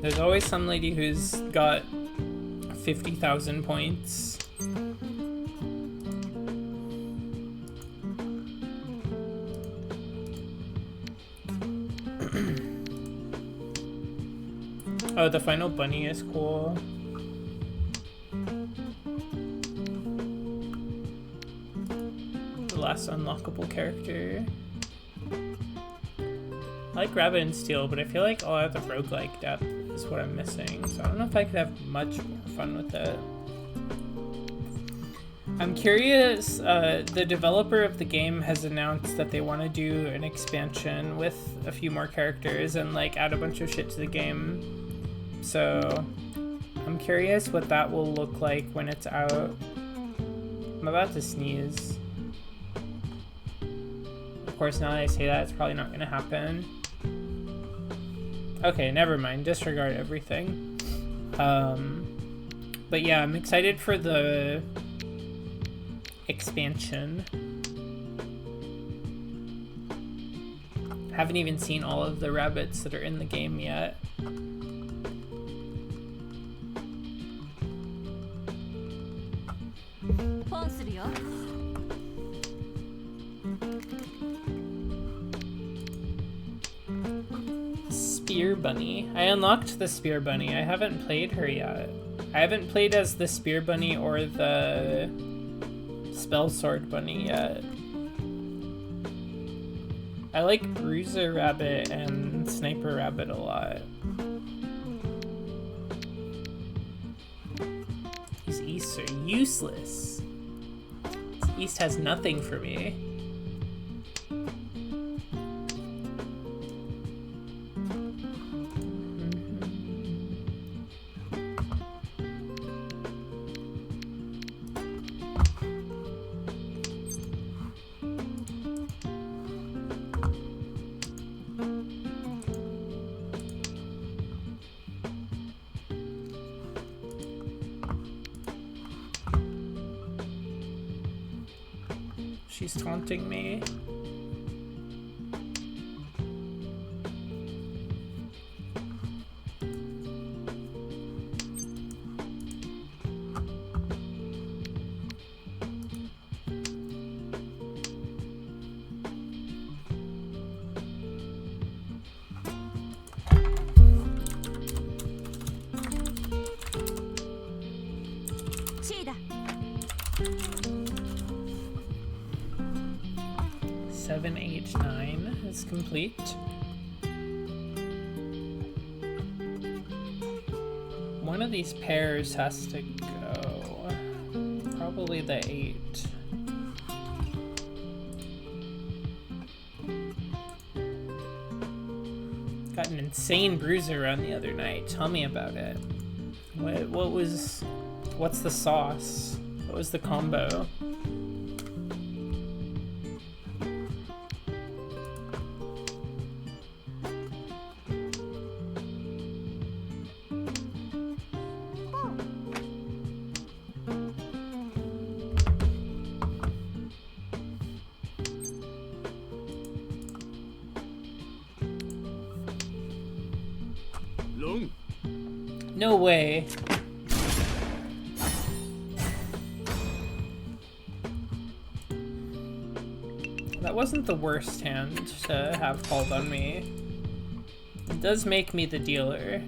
There's always some lady who's got 50,000 points. Oh, the final bunny is cool. The last unlockable character. I like Rabbit and Steel, but I feel like all out the roguelike depth is what I'm missing, so I don't know if I could have much more fun with it. I'm curious, the developer of the game has announced that they want to do an expansion with a few more characters and like add a bunch of shit to the game. So I'm curious what that will look like when it's out. I'm about to sneeze. Of course, now that I say that, it's probably not going to happen. Okay, never mind. Disregard everything. But yeah, I'm excited for the expansion. Haven't even seen all of the rabbits that are in the game yet. Spear Bunny. I unlocked the Spear Bunny. I haven't played her yet. I haven't played as the Spear Bunny or the Spell Sword Bunny yet. I like Bruiser Rabbit and Sniper Rabbit a lot. These Easts are useless. This East has nothing for me. She's taunting me. 7H9 is complete. One of these pairs has to go. Probably the 8. Got an insane bruiser run the other night. Tell me about it. What's the sauce? What was the combo? No way. That wasn't the worst hand to have called on me. It does make me the dealer.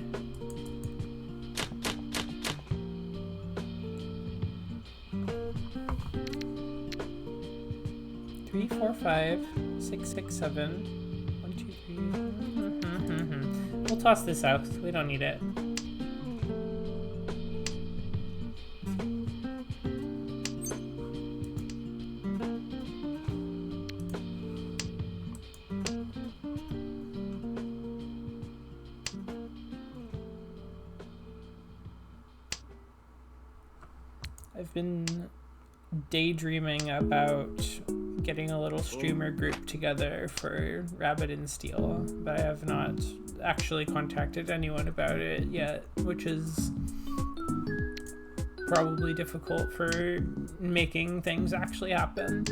Three, four, five, 6, 6, 7. 1, 2, 3. We'll toss this out. We don't need it. I've been daydreaming about getting a little streamer group together for Rabbit and Steel, but I have not actually contacted anyone about it yet, which is probably difficult for making things actually happen.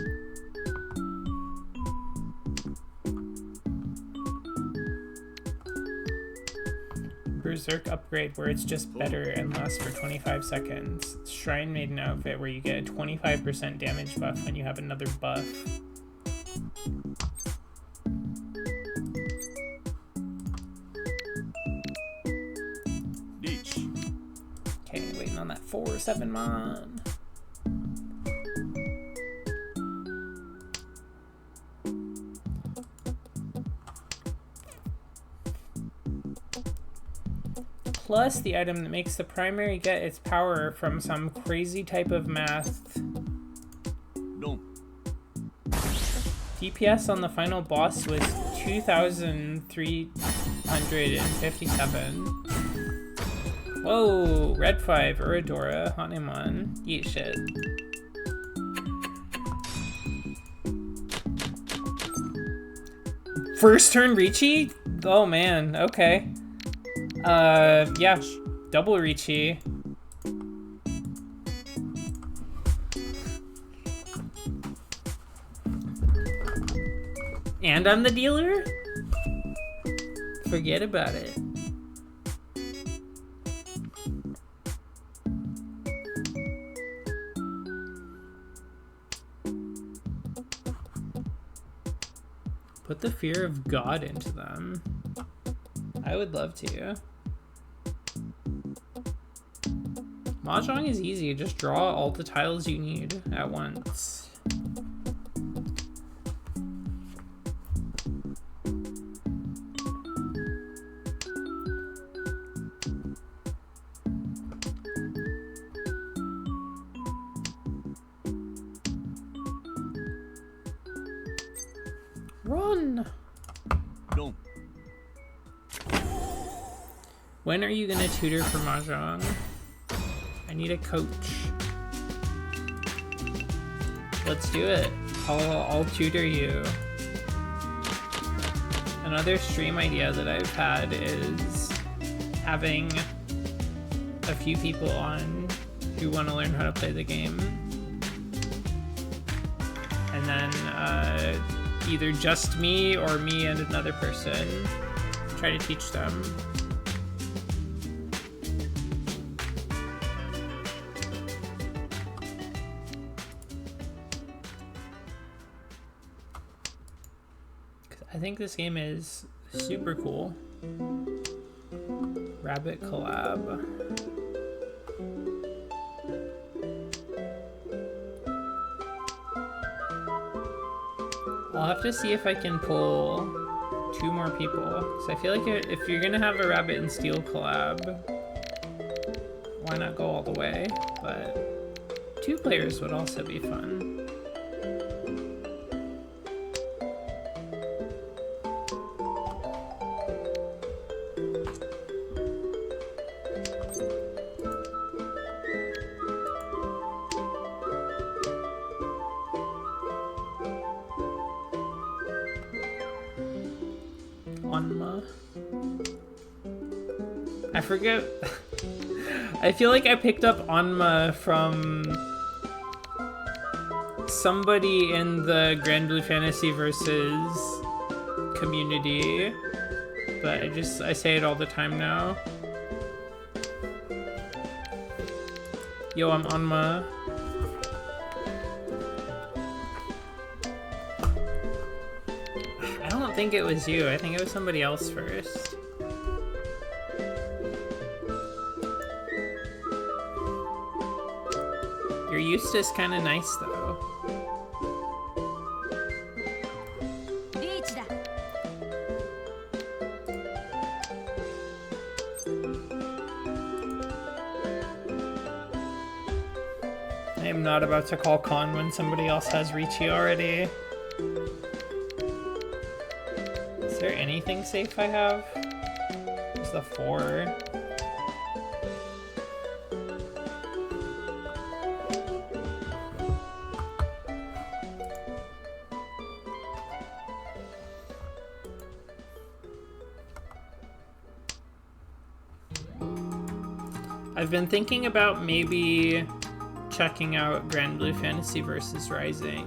Berserk upgrade where it's just better and lasts for 25 seconds. Shrine Maiden outfit where you get a 25% damage buff when you have another buff. Okay, waiting on that 4-7 mon. Plus the item that makes the primary get its power from some crazy type of math. No. DPS on the final boss was 2,357. Whoa, Red 5, Uradora, Hanuman, eat shit. First turn Ricci? Oh man, okay. Yeah, double Ricci. And I'm the dealer? Forget about it. Put the fear of God into them. I would love to. Mahjong is easy, just draw all the tiles you need at once. Run! No. When are you gonna tutor for Mahjong? I need a coach. Let's do it. I'll tutor you. Another stream idea that I've had is having a few people on who want to learn how to play the game. And then either just me or me and another person try to teach them. I think this game is super cool. Rabbit collab. I'll have to see if I can pull 2 more people. Because I feel like if you're gonna have a Rabbit and Steel collab, why not go all the way? But 2 players would also be fun. I forget. I feel like I picked up Onma from somebody in the Grand Blue Fantasy versus community, but I say it all the time now. Yo, I'm Onma. I don't think it was you. I think it was somebody else first. Your Eustace kind of nice though. I am not about to call Con when somebody else has Ricci already. Is there anything safe I have? There's the 4. I've been thinking about maybe checking out Grand Blue Fantasy versus Rising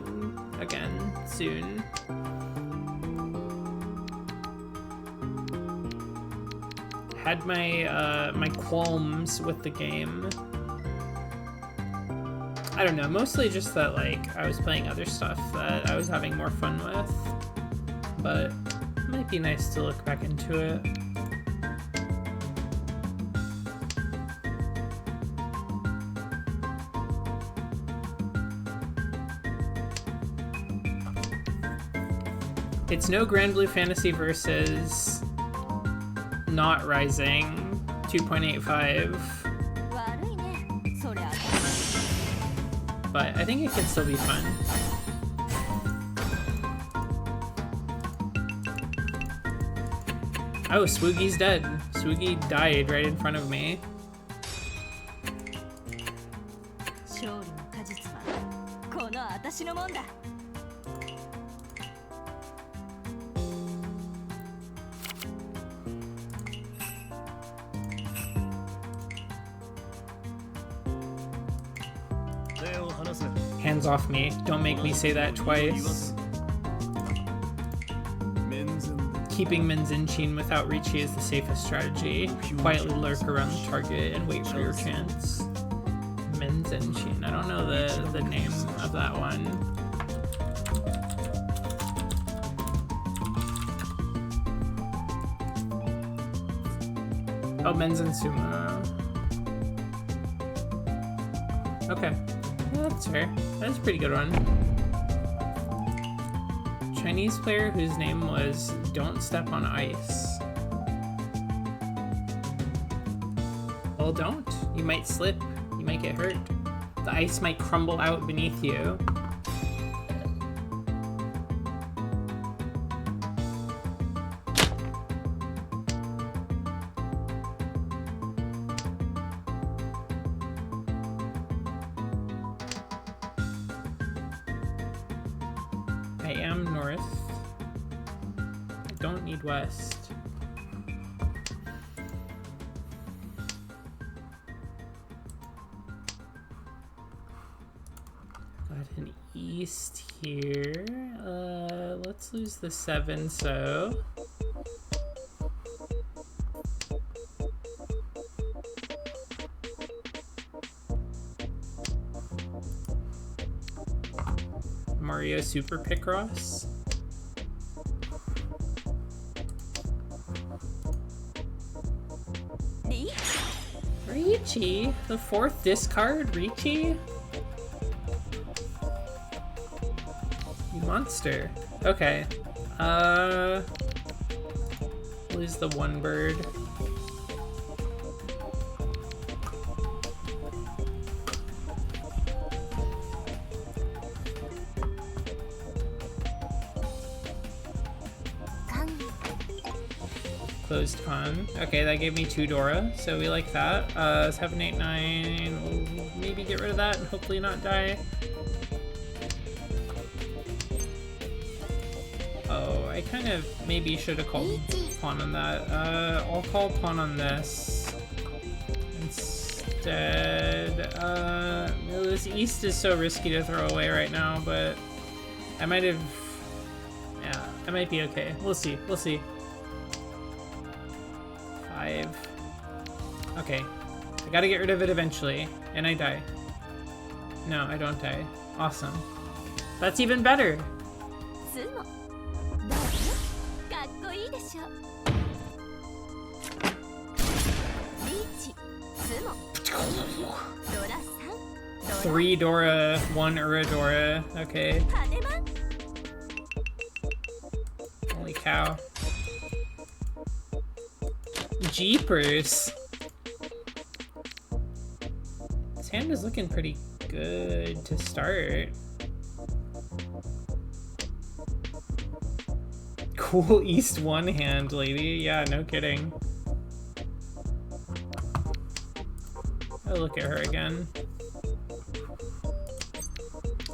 again soon. Had my my qualms with the game. I don't know, mostly just that like I was playing other stuff that I was having more fun with, but it might be nice to look back into it. It's no Grand Blue Fantasy versus not Rising 2.85, but I think it can still be fun. Oh, Swoogy's dead. Swoogy died right in front of me. Hands off me. Don't make me say that twice. Keeping Menzinchin without Ricci is the safest strategy. Quietly lurk around the target and wait for your chance. Menzinchin. I don't know the name of that one. Oh, Menzinsuma. Okay. Yeah, that's fair. That's a pretty good one. Chinese player whose name was Don't Step on Ice. Well, don't. You might slip. You might get hurt. The ice might crumble out beneath you. I am north. I don't need west. Got an east here. Let's lose the 7, so. Mario Super Picross. Ricci? The 4th discard? Ricci? You monster. Okay. Lose the one bird. Closed con. Okay, that gave me 2 Dora, so we like that. 7, 8, 9. We'll maybe get rid of that and hopefully not die. Oh, I kind of maybe should have called pawn on that. I'll call pawn on this instead. This east is so risky to throw away right now, but I might have. Yeah, I might be okay. We'll see. We'll see. 5. Okay, I gotta get rid of it eventually, and I die. No, I don't die. Awesome. That's even better. つもどうかっこいいでしょ。リーチつもドラ3 3 Dora, 1 Uradora. Okay. 羽マン Holy cow. Jeepers. This hand is looking pretty good to start. Cool East 1 hand, lady. Yeah, no kidding. Oh, look at her again.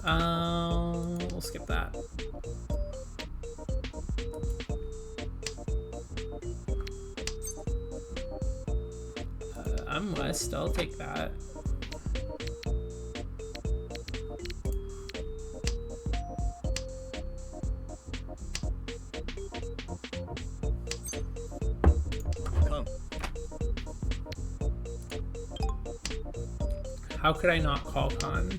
We'll skip that. I'm West, I'll take that. Come. How could I not call con?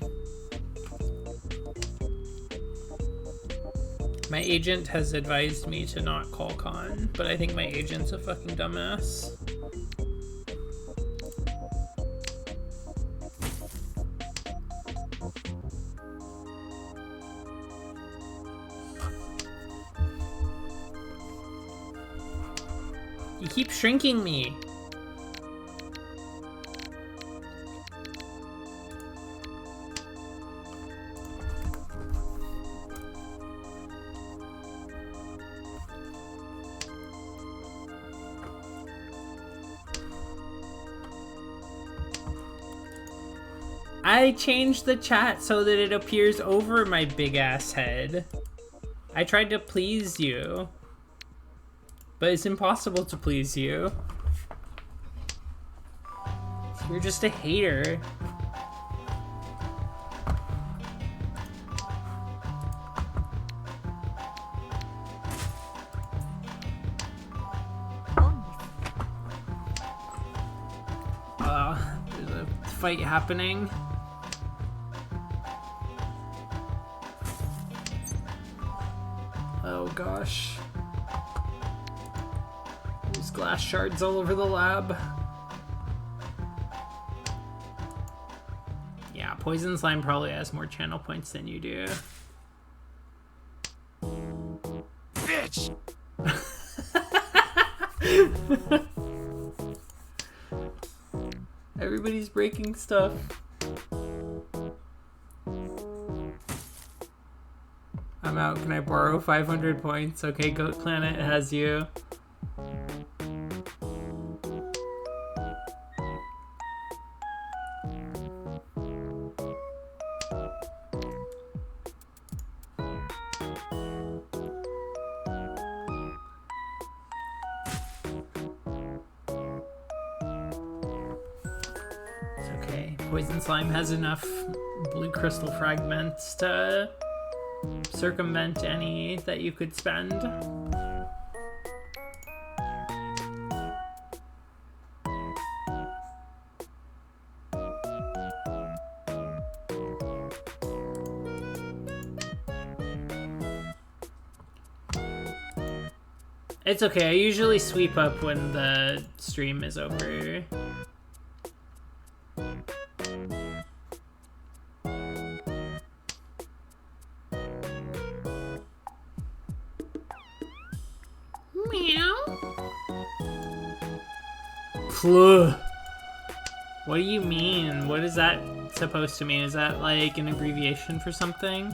My agent has advised me to not call con, but I think my agent's a fucking dumbass. You keep shrinking me. I changed the chat so that it appears over my big ass head. I tried to please you. But it's impossible to please you. You're just a hater. There's a fight happening. Oh gosh. There's glass shards all over the lab. Yeah, Poison Slime probably has more channel points than you do. Bitch! Everybody's breaking stuff. I'm out. Can I borrow 500 points? Okay, Goat Planet has you. Poison Slime has enough blue crystal fragments to circumvent any that you could spend. It's okay, I usually sweep up when the stream is over. What do you mean? What is that supposed to mean? Is that like an abbreviation for something?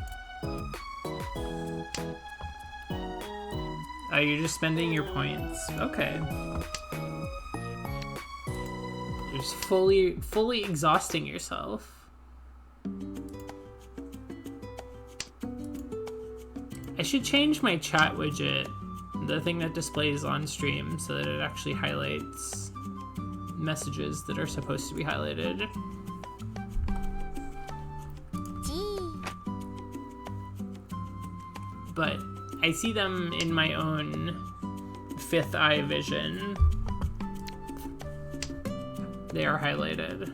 Oh, you're just spending your points. Okay. You're just fully exhausting yourself. I should change my chat widget, the thing that displays on stream, so that it actually highlights messages that are supposed to be highlighted. But I see them in my own fifth eye vision. They are highlighted.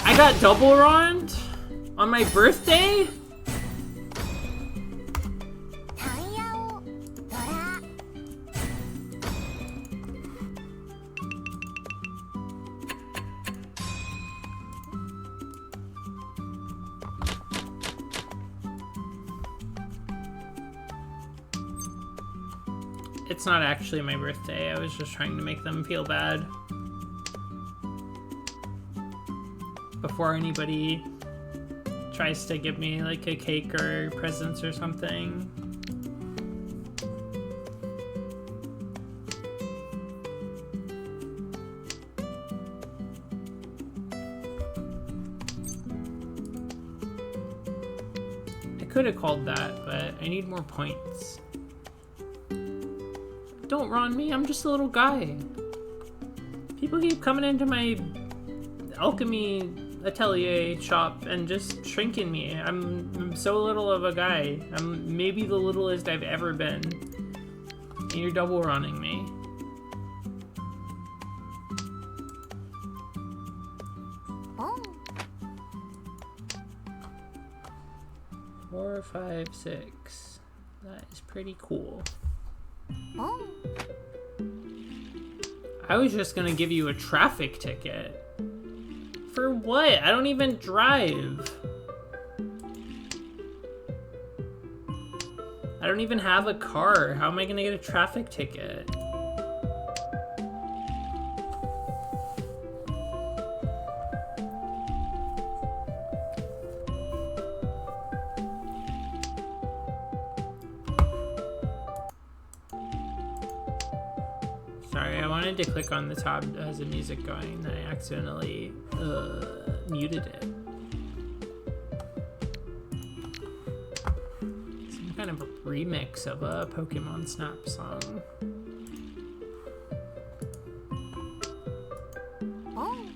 I got double wronged on my birthday? It's not actually my birthday. I was just trying to make them feel bad. Before anybody tries to give me like a cake or presents or something. I could have called that, but I need more points. Don't Ron me, I'm just a little guy. People keep coming into my alchemy atelier shop and just shrinking me. I'm so little of a guy. I'm maybe the littlest I've ever been. And you're double running me. Oh. 4, 5, 6. That is pretty cool. Oh. I was just gonna give you a traffic ticket. For what? I don't even drive. I don't even have a car. How am I gonna get a traffic ticket? Sorry, I wanted to click on the tab that has the music going, then I accidentally muted it. Some kind of a remix of a Pokemon Snap song. Oh.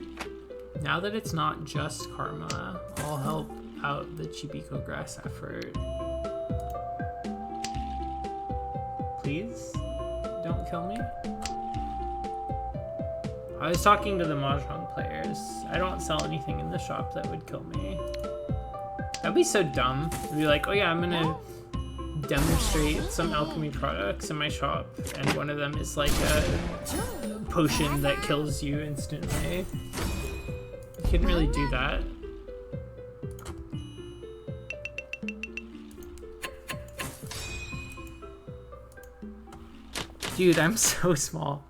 Now that it's not just karma, I'll help out the Chibiko grass effort. Please? Don't kill me? I was talking to the mahjong players. I don't sell anything in the shop that would kill me. That'd be so dumb. It'd be like, oh yeah, I'm gonna demonstrate some alchemy products in my shop, and one of them is like a potion that kills you instantly. You couldn't really do that. Dude, I'm so small.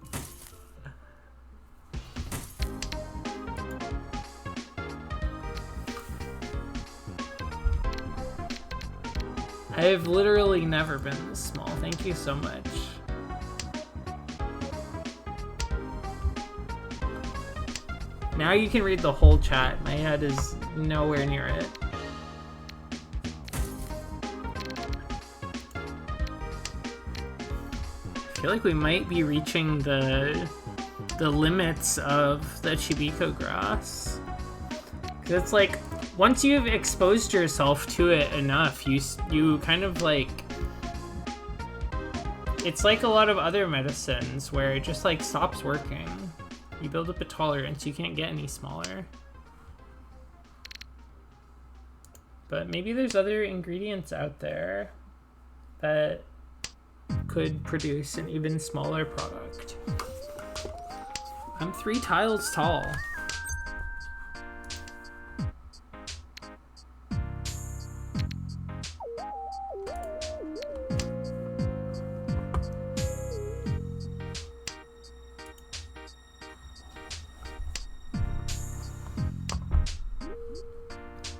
I've literally never been this small. Thank you so much. Now you can read the whole chat. My head is nowhere near it. I feel like we might be reaching the limits of the Chibiko grass. 'Cause it's like, once you've exposed yourself to it enough, you kind of like... It's like a lot of other medicines where it just like stops working. You build up a tolerance, you can't get any smaller. But maybe there's other ingredients out there that could produce an even smaller product. I'm 3 tiles tall.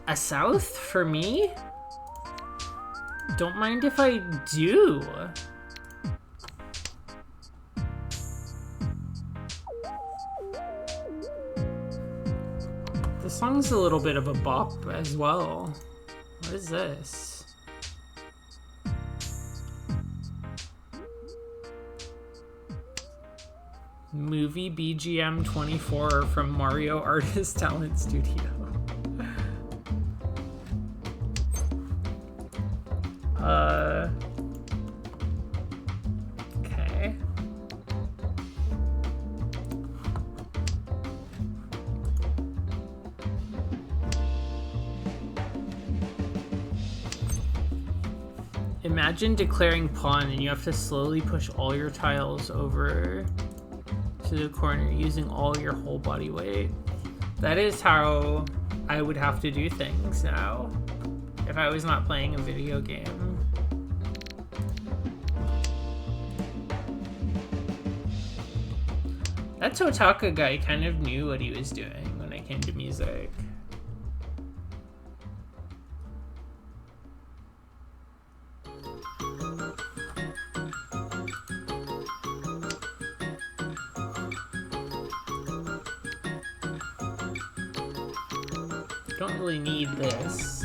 A south for me? Don't mind if I do. The song's a little bit of a bop as well. What is this? Movie BGM 24 from Mario Artist Talent Studio. Okay. Imagine declaring pawn and you have to slowly push all your tiles over to the corner using all your whole body weight. That is how I would have to do things now if I was not playing a video game. That Totaka guy kind of knew what he was doing when it came to music. Don't really need this.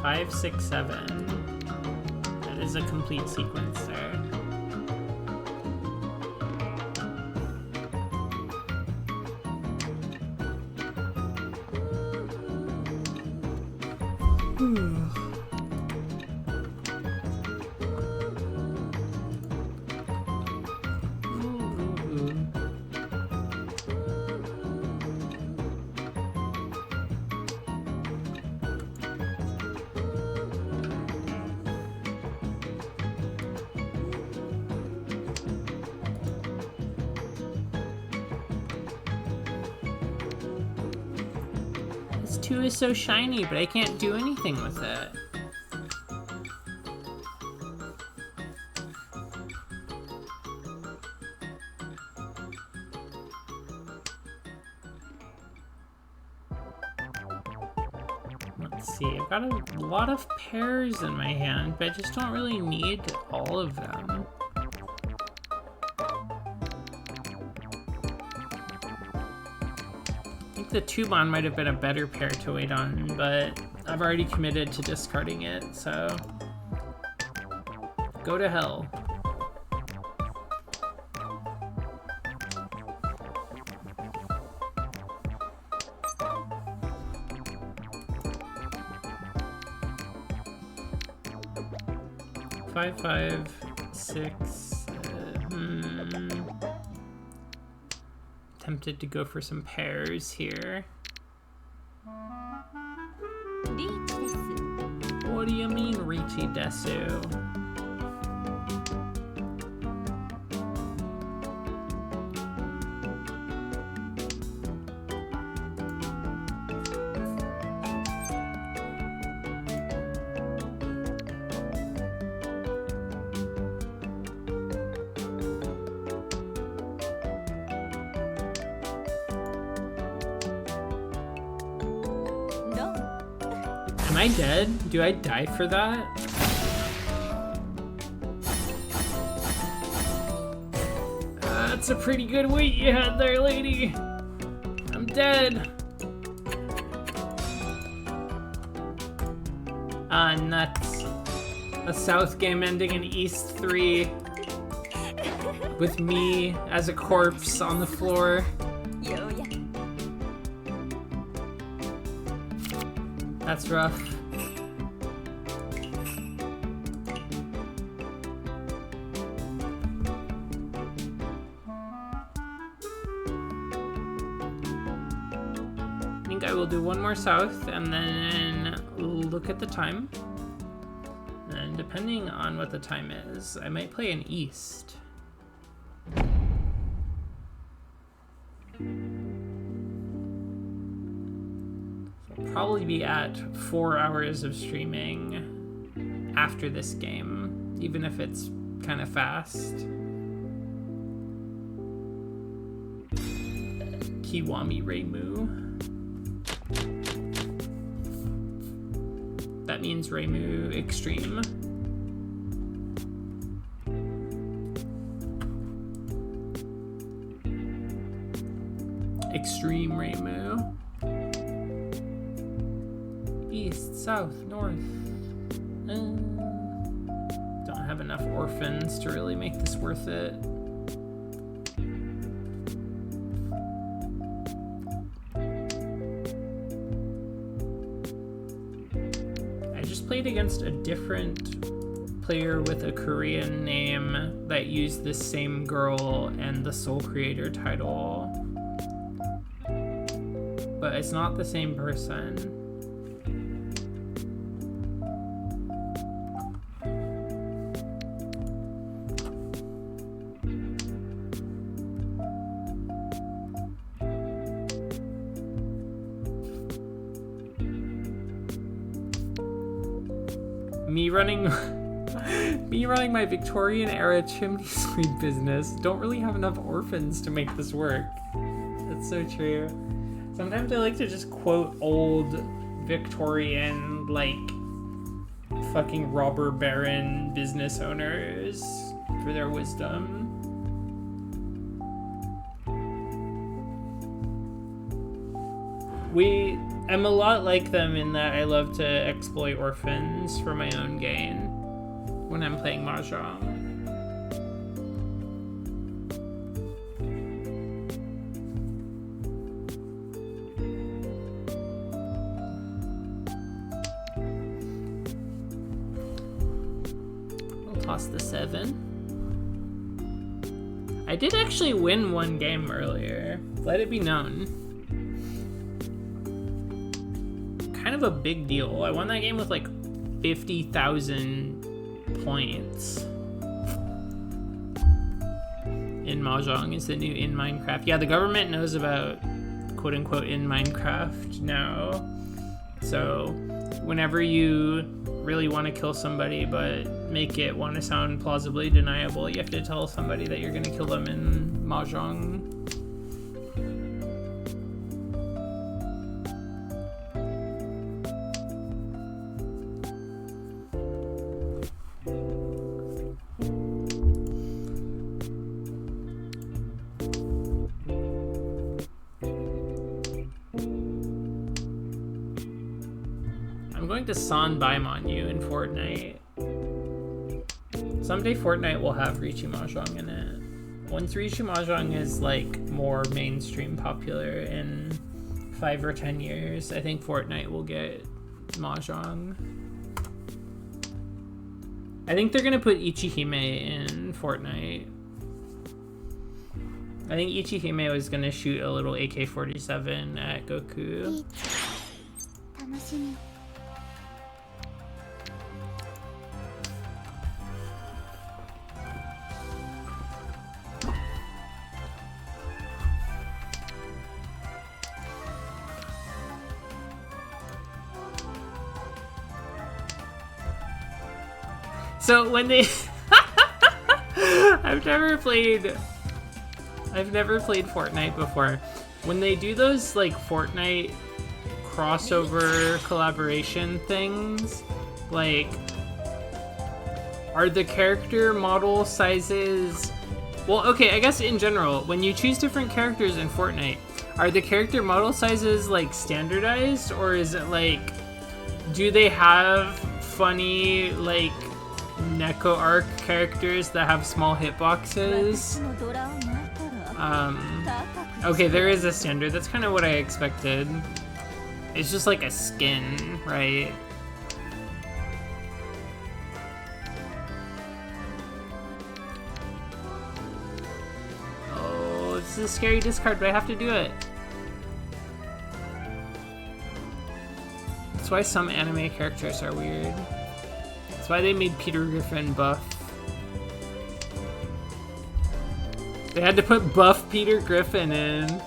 Five, 6, 7. That is a complete sequence there. This 2 is so shiny, but I can't do anything with it. Let's see, I've got a lot of pears in my hand, but I just don't really need all of them. I think the Tuban might have been a better pair to wait on, but I've already committed to discarding it, so go to hell. Five, 5, 6. Tempted to go for some pairs here. What do you mean, Richi Desu? Am I dead? Do I die for that? That's a pretty good weight you had there, lady. I'm dead. Nuts. A South game ending in East 3. With me as a corpse on the floor. That's rough. I think I will do one more south and then look at the time. And depending on what the time is, I might play an east. Probably be at 4 hours of streaming after this game, even if it's kind of fast. Kiwami Reimu. That means Reimu Extreme. Extreme Reimu. East, south, north. Don't have enough orphans to really make this worth it. I just played against a different player with a Korean name that used this same girl and the Soul Creator title. But it's not the same person. Me running my Victorian era chimney sweep business. Don't really have enough orphans to make this work. That's so true. Sometimes I like to just quote old Victorian, like, fucking robber baron business owners for their wisdom. I'm a lot like them in that I love to exploit orphans for my own gain when I'm playing mahjong. We'll toss the 7. I did actually win one game earlier. Let it be known. Kind of a big deal. I won that game with like 50,000 points. In mahjong is the new in Minecraft. Yeah, the government knows about quote unquote in Minecraft now. So whenever you really want to kill somebody but make it want to sound plausibly deniable, you have to tell somebody that you're going to kill them in mahjong. To Sanbaimon you in Fortnite. Someday Fortnite will have Riichi Mahjong in it. Once Riichi Mahjong is like more mainstream popular in 5 or 10 years, I think Fortnite will get Mahjong. I think they're gonna put Ichihime in Fortnite. I think Ichihime was gonna shoot a little AK-47 at Goku. So when they I've never played Fortnite before. When they do those like Fortnite crossover collaboration things, like, are the character model sizes, well, okay, I guess in general, when you choose different characters in Fortnite, are the character model sizes like standardized, or is it like, do they have funny like Neko arc characters that have small hitboxes? Okay, there is a standard. That's kind of what I expected. It's just like a skin, right? Oh, this is a scary discard, but I have to do it. That's why some anime characters are weird. That's why they made Peter Griffin buff. They had to put buff Peter Griffin in.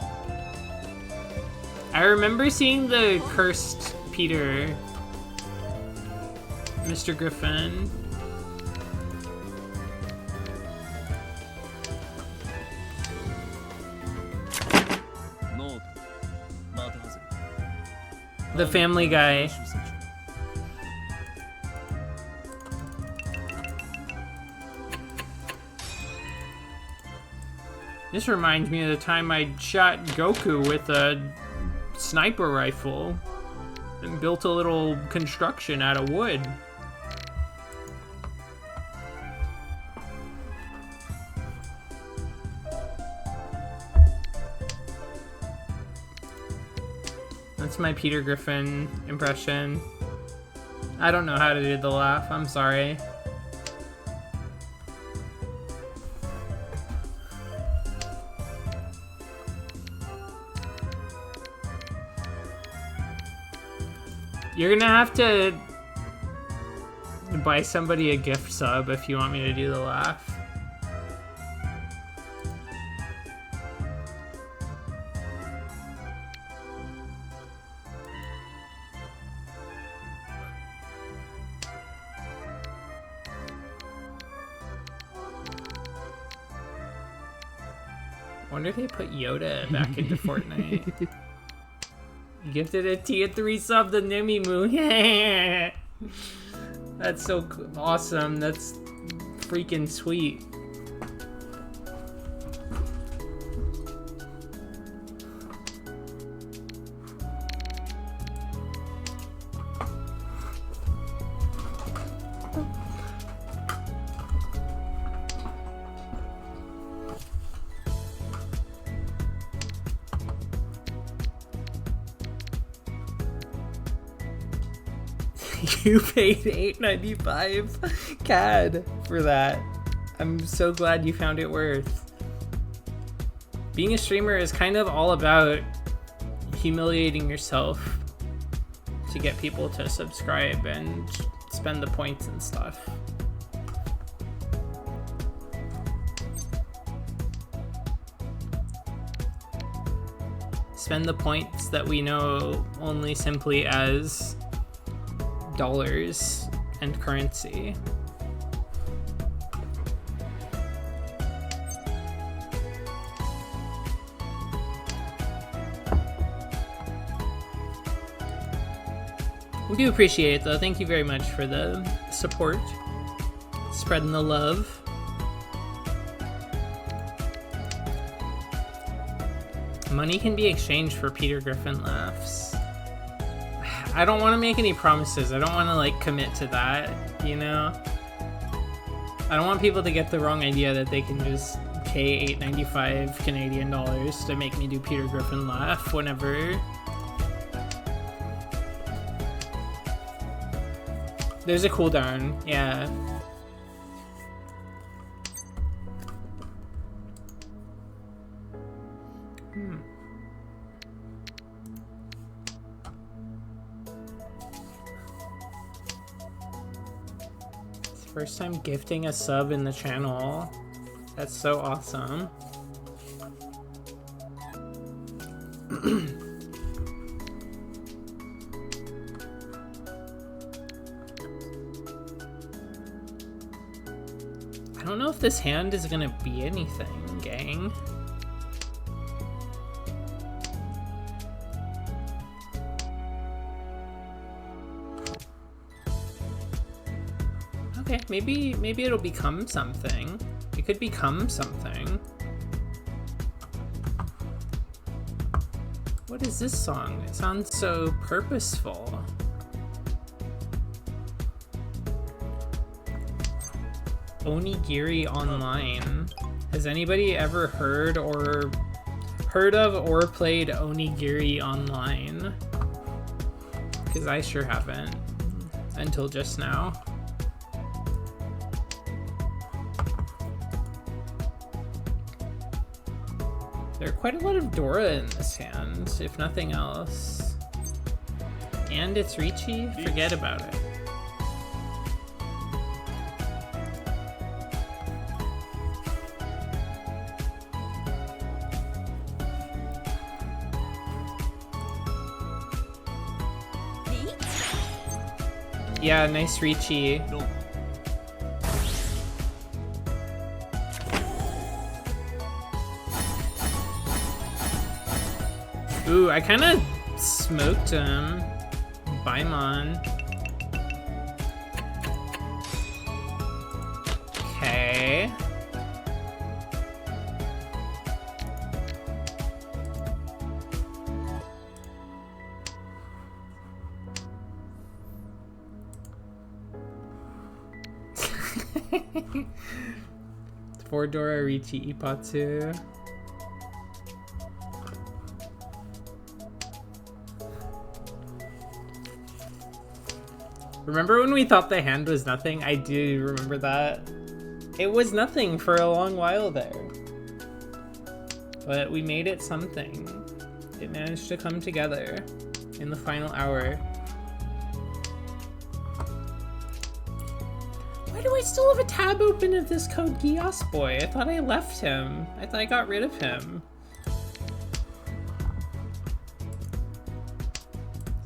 I remember seeing the cursed Peter, Mr. Griffin. The Family Guy. This reminds me of the time I shot Goku with a sniper rifle and built a little construction out of wood. That's my Peter Griffin impression. I don't know how to do the laugh, I'm sorry. You're gonna have to buy somebody a gift sub if you want me to do the laugh. Wonder if they put Yoda back into Fortnite. You gifted a tier 3 sub to Nimi Moon. That's so awesome. That's freaking sweet. You paid $8.95 CAD for that. I'm so glad you found it worth. Being a streamer is kind of all about humiliating yourself to get people to subscribe and spend the points and stuff. Spend the points that we know only simply as dollars and currency. We do appreciate it though. Thank you very much for the support, spreading the love. Money can be exchanged for Peter Griffin laughs. I don't want to make any promises. I don't want to like commit to that, you know? I don't want people to get the wrong idea that they can just pay $8.95 Canadian dollars to make me do Peter Griffin laugh whenever. There's a cooldown, yeah. First time gifting a sub in the channel. That's so awesome. I don't know if this hand is gonna be anything, gang. Okay, maybe it'll become something. It could become something. What is this song? It sounds so purposeful. Onigiri Online. Has anybody ever heard of or played Onigiri Online? Because I sure haven't. Until just now. There are quite a lot of Dora in this hand, if nothing else. And it's Ricci? Forget about it. Yeah, nice Ricci. No. Ooh, I kind of smoked him. Baimon. Okay. For Dora, Ricci, Ipatsu. Remember when we thought the hand was nothing? I do remember that. It was nothing for a long while there. But we made it something. It managed to come together in the final hour. Why do I still have a tab open of this Code Geass boy? I thought I left him. I thought I got rid of him.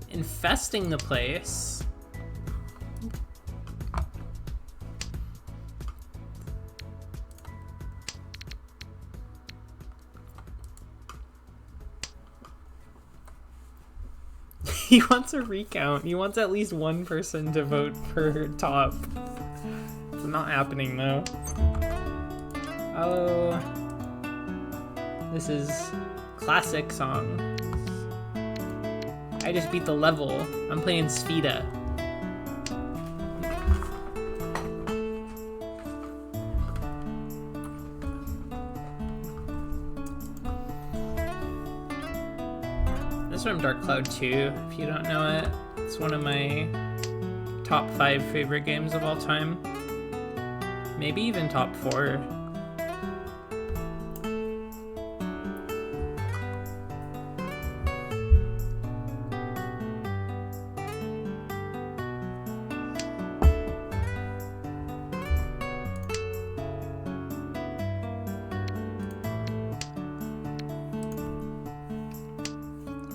Infesting the place. He wants a recount. He wants at least one person to vote for top. It's not happening though. Oh. This is classic song. I just beat the level. I'm playing Sfida. This is from Dark Cloud 2, if you don't know it. It's one of my top 5 favorite games of all time. Maybe even top 4.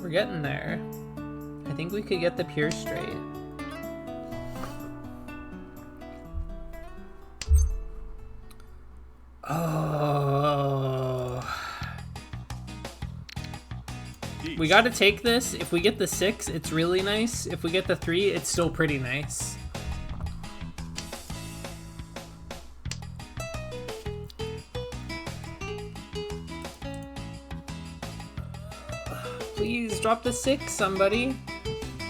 We're getting there. I think we could get the pure straight. Oh. We gotta take this. If we get the 6, it's really nice. If we get the 3, it's still pretty nice. Please drop the 6, somebody.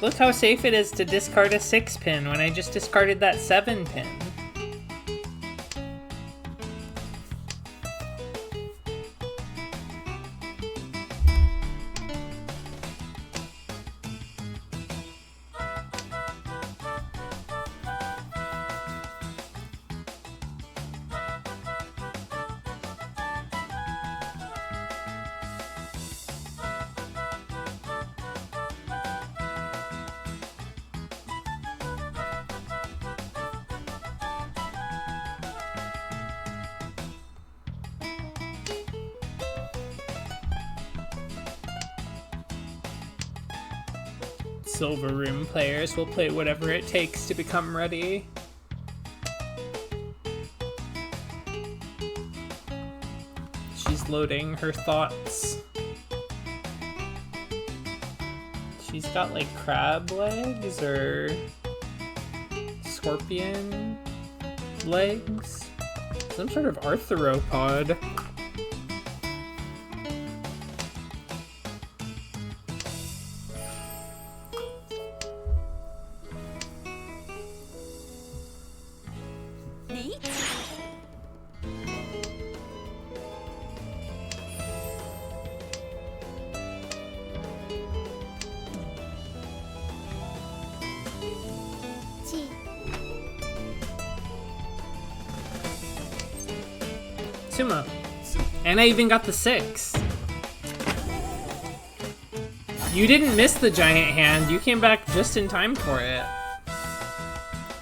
Look how safe it is to discard a 6 pin when I just discarded that 7 pin. Silver Room players will play whatever it takes to become ready. She's loading her thoughts. She's got like crab legs or scorpion legs. Some sort of arthropod. sumo. And I even got the 6. You didn't miss the giant hand. You came back just in time for it.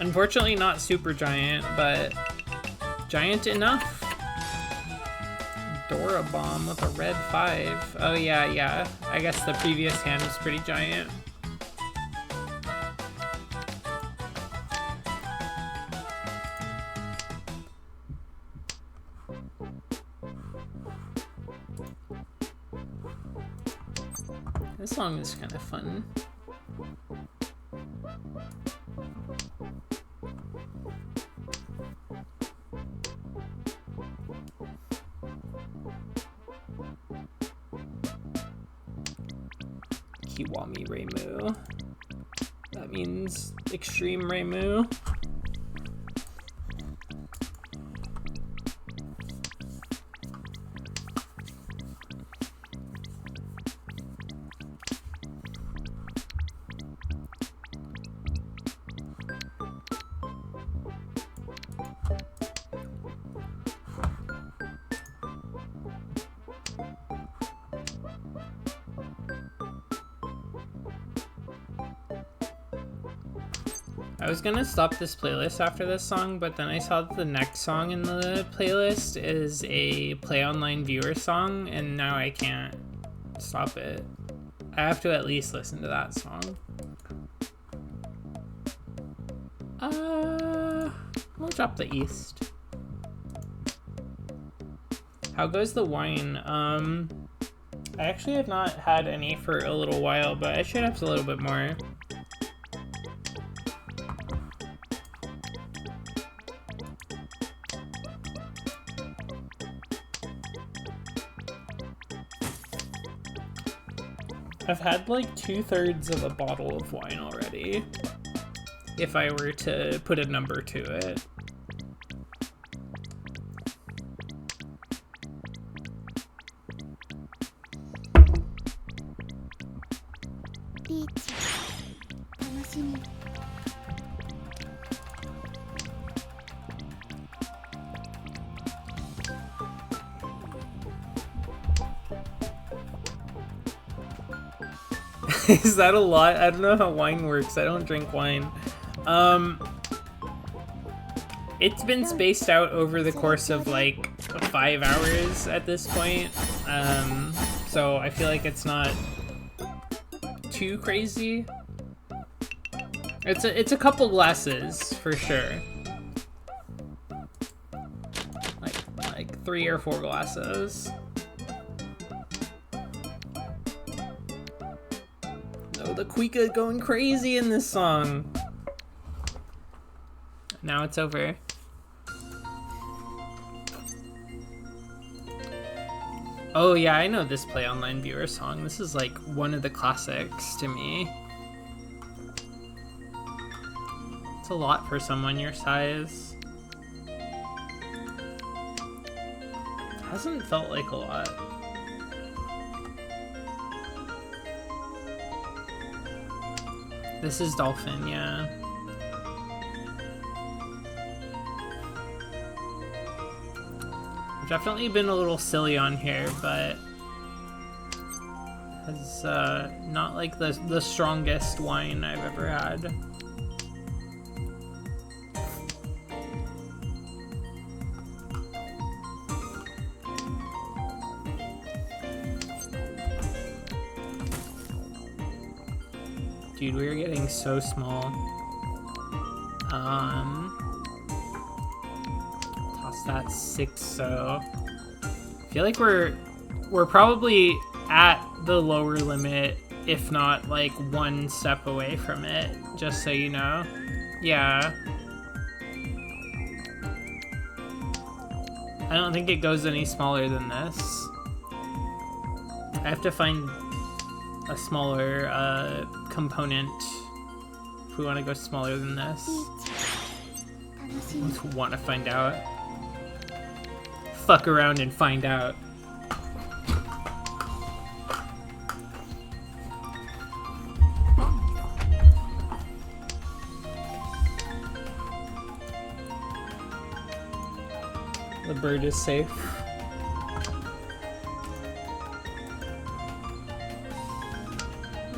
Unfortunately not super giant, but giant enough. Dora bomb with a red 5. Oh yeah. I guess the previous hand was pretty giant. This song is kind of fun. Kiwami Reimu. That means extreme Reimu. I was gonna stop this playlist after this song, but then I saw that the next song in the playlist is a Play Online viewer song, and now I can't stop it. I have to at least listen to that song. We'll drop the East. How goes the wine? I actually have not had any for a little while, but I should have a little bit more. I've had like 2/3 of a bottle of wine already, if I were to put a number to it. Is that a lot? I don't know how wine works. I don't drink wine. It's been spaced out over the course of like 5 hours at this point. So I feel like it's not too crazy. It's a couple glasses for sure. Like 3 or 4 glasses. The Kuika going crazy in this song. Now it's over. Oh yeah, I know this Play Online viewer song. This is like one of the classics to me. It's a lot for someone your size. Hasn't felt like a lot. This is Dolphin, yeah. I've definitely been a little silly on here, but it's not like the strongest wine I've ever had. Dude, we are getting so small. Toss that 6, so I feel like we're probably at the lower limit, if not like 1 step away from it, just so you know. Yeah. I don't think it goes any smaller than this. I have to find a smaller component if we want to go smaller than this. Let's want to find out. Fuck around and find out. The bird is safe.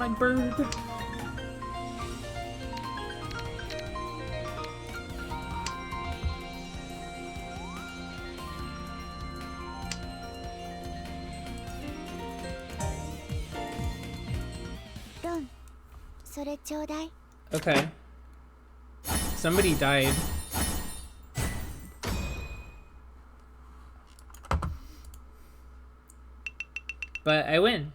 my bird. Ron, それちょうだい。 Okay. Somebody died. But I win.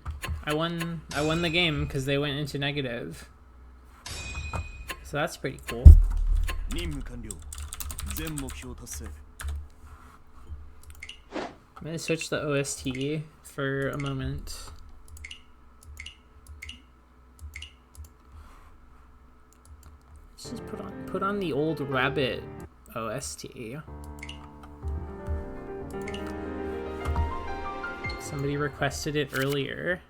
I won the game because they went into negative. So that's pretty cool. 任務完了。全目標達成。 I'm gonna switch the OST for a moment. Let's just put on the old Rabbit OST. Somebody requested it earlier.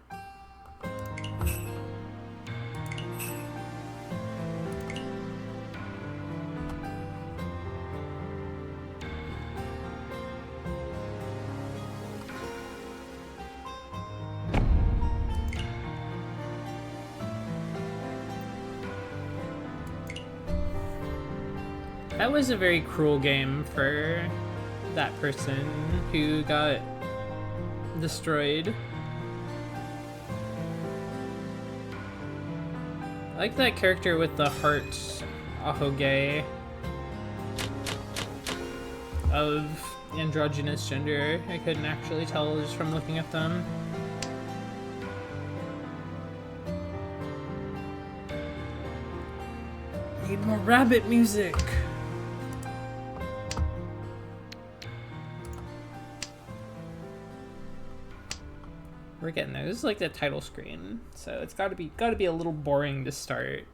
That was a very cruel game for that person who got destroyed. I like that character with the heart ahoge of androgynous gender. I couldn't actually tell just from looking at them. Need more rabbit music. We're getting there. This is like the title screen, so it's gotta be a little boring to start.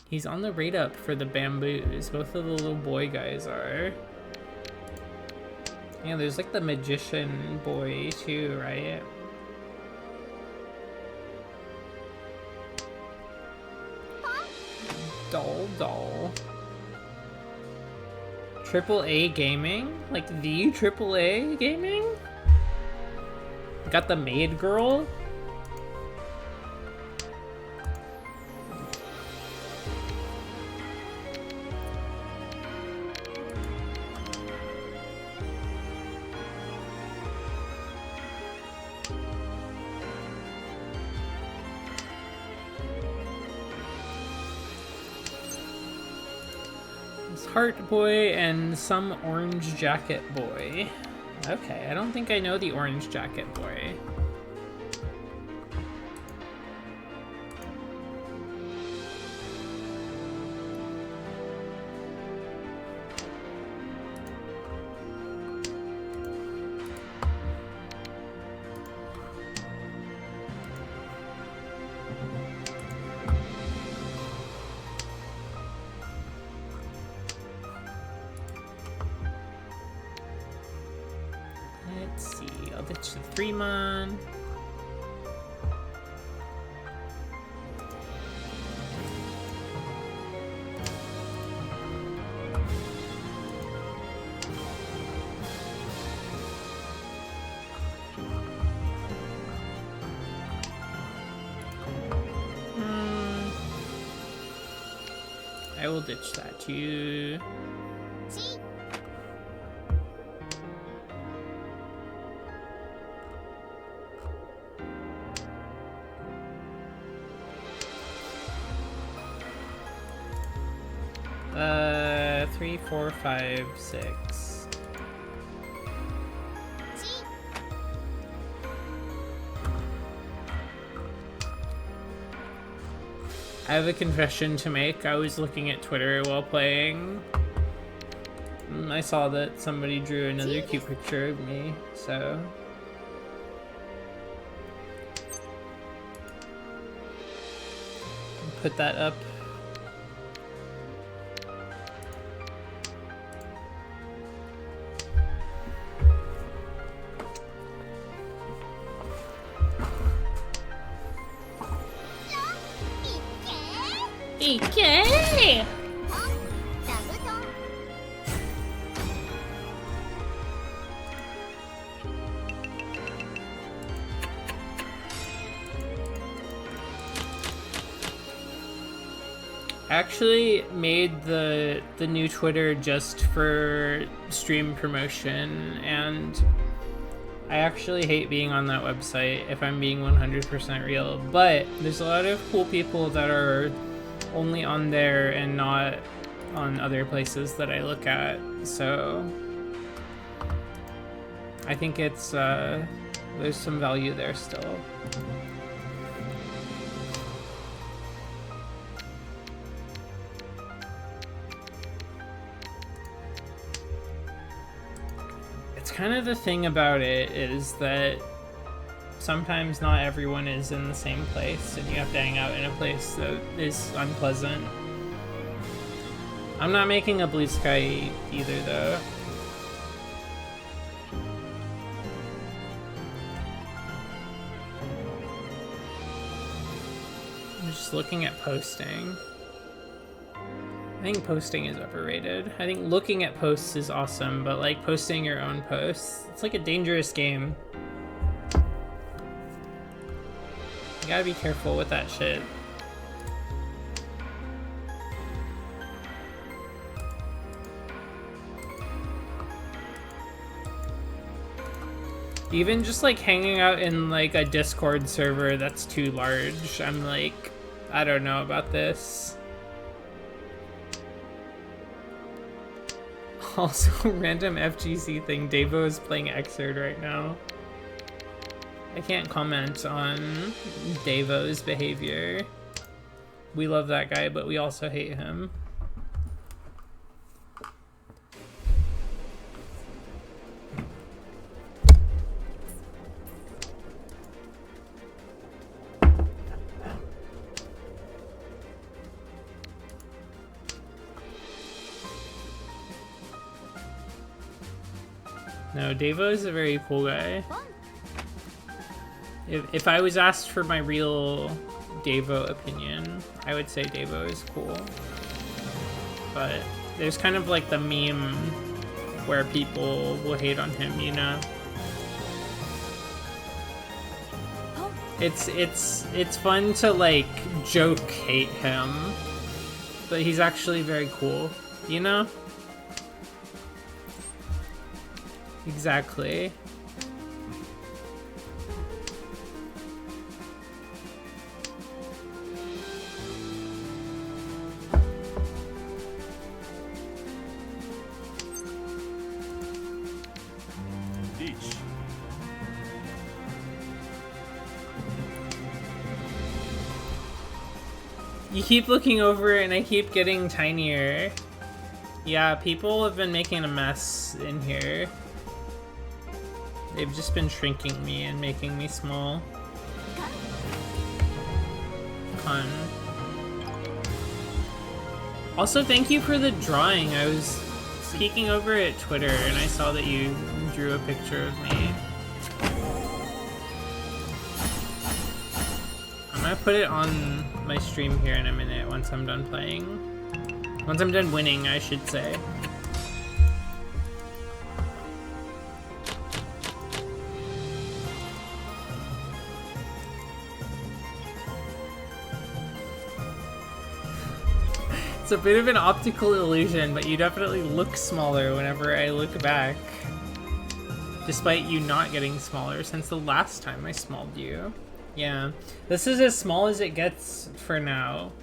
He's on the rate up for the bamboos. Both of the little boy guys are. Yeah, there's like the magician boy too, right? Doll. AAA gaming? Like the AAA gaming? Got the maid girl? This heart boy and some orange jacket boy. Okay, I don't think I know the orange jacket boy. Let's see, I'll ditch the 3-mon. I will ditch that too. Three, four, five, six. I have a confession to make. I was looking at Twitter while playing. I saw that somebody drew another cute picture of me, so... put that up. Okay. actually made the new Twitter just for stream promotion, and I actually hate being on that website, if I'm being 100% real, but there's a lot of cool people that are only on there and not on other places that I look at, so I think it's, there's some value there still. Kind of the thing about it is that sometimes not everyone is in the same place and you have to hang out in a place that is unpleasant. I'm not making a blue sky either though. I'm just looking at posting. I think posting is overrated. I think looking at posts is awesome, but like posting your own posts, it's like a dangerous game. You gotta be careful with that shit. Even just like hanging out in like a Discord server that's too large, I'm like, I don't know about this. Also, random FGC thing, Davo is playing Xrd right now. I can't comment on Davo's behavior. We love that guy, but we also hate him. No, Davo is a very cool guy. If I was asked for my real Davo opinion, I would say Davo is cool. But there's kind of like the meme where people will hate on him, you know? It's fun to like joke hate him, but he's actually very cool, you know? Exactly. You keep looking over and I keep getting tinier. Yeah, people have been making a mess in here. They've just been shrinking me and making me small. Fun. Also, thank you for the drawing. I was peeking over at Twitter and I saw that you drew a picture of me. I'm gonna put it on my stream here in a minute once I'm done playing. Once I'm done winning, I should say. It's a bit of an optical illusion, but you definitely look smaller whenever I look back. Despite you not getting smaller since the last time I smalled you. Yeah, this is as small as it gets for now.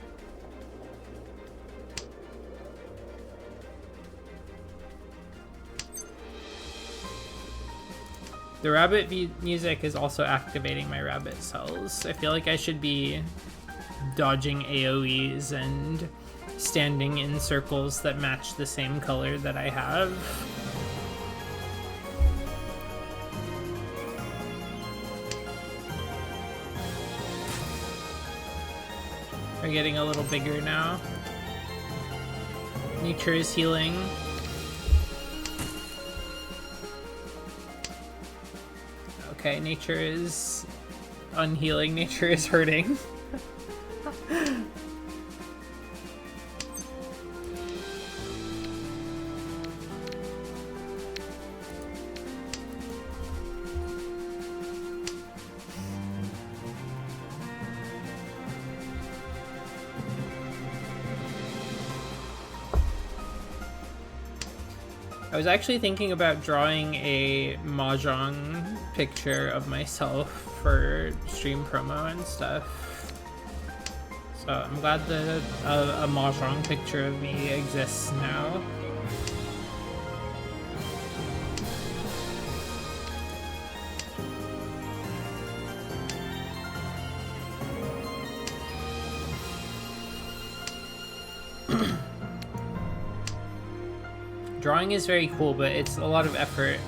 The rabbit music is also activating my rabbit cells. I feel like I should be dodging AoEs and standing in circles that match the same color that I have. We're getting a little bigger now. Nature is healing. Okay, nature is unhealing. Nature is hurting. I was actually thinking about drawing a mahjong picture of myself for stream promo and stuff. So I'm glad that a mahjong picture of me exists now. Drawing is very cool, but it's a lot of effort,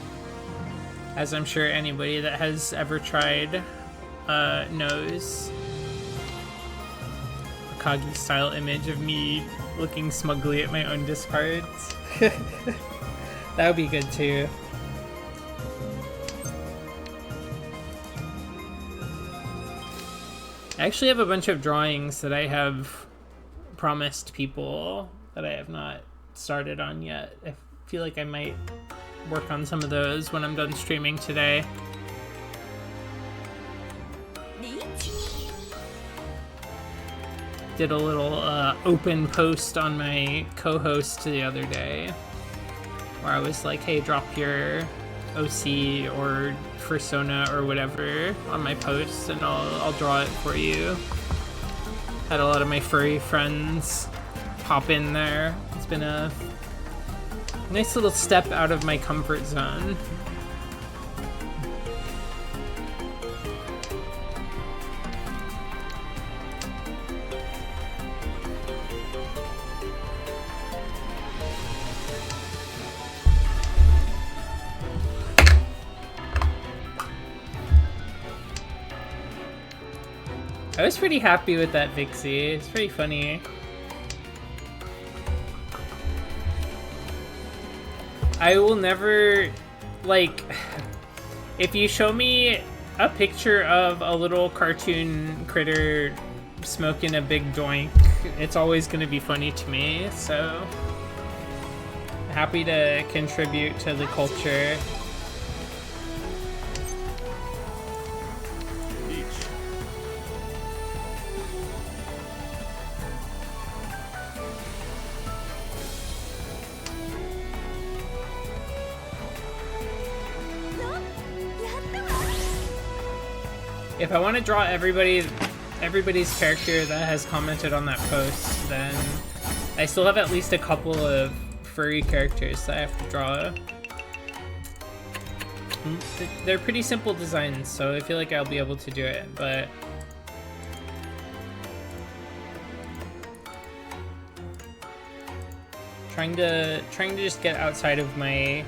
as I'm sure anybody that has ever tried knows. A Kagi-style image of me looking smugly at my own discards. That would be good too. I actually have a bunch of drawings that I have promised people that I have not started on yet. I feel like I might work on some of those when I'm done streaming today. Did a little open post on my co-host the other day where I was like, hey, drop your OC or persona or whatever on my post and I'll draw it for you. Had a lot of my furry friends pop in there. It's been a nice little step out of my comfort zone. I was pretty happy with that Vixie. It's pretty funny. I will never, like, if you show me a picture of a little cartoon critter smoking a big doink, it's always going to be funny to me, so happy to contribute to the culture. If I want to draw everybody's character that has commented on that post, then I still have at least a couple of furry characters that I have to draw. They're pretty simple designs, so I feel like I'll be able to do it, but trying to just get outside of my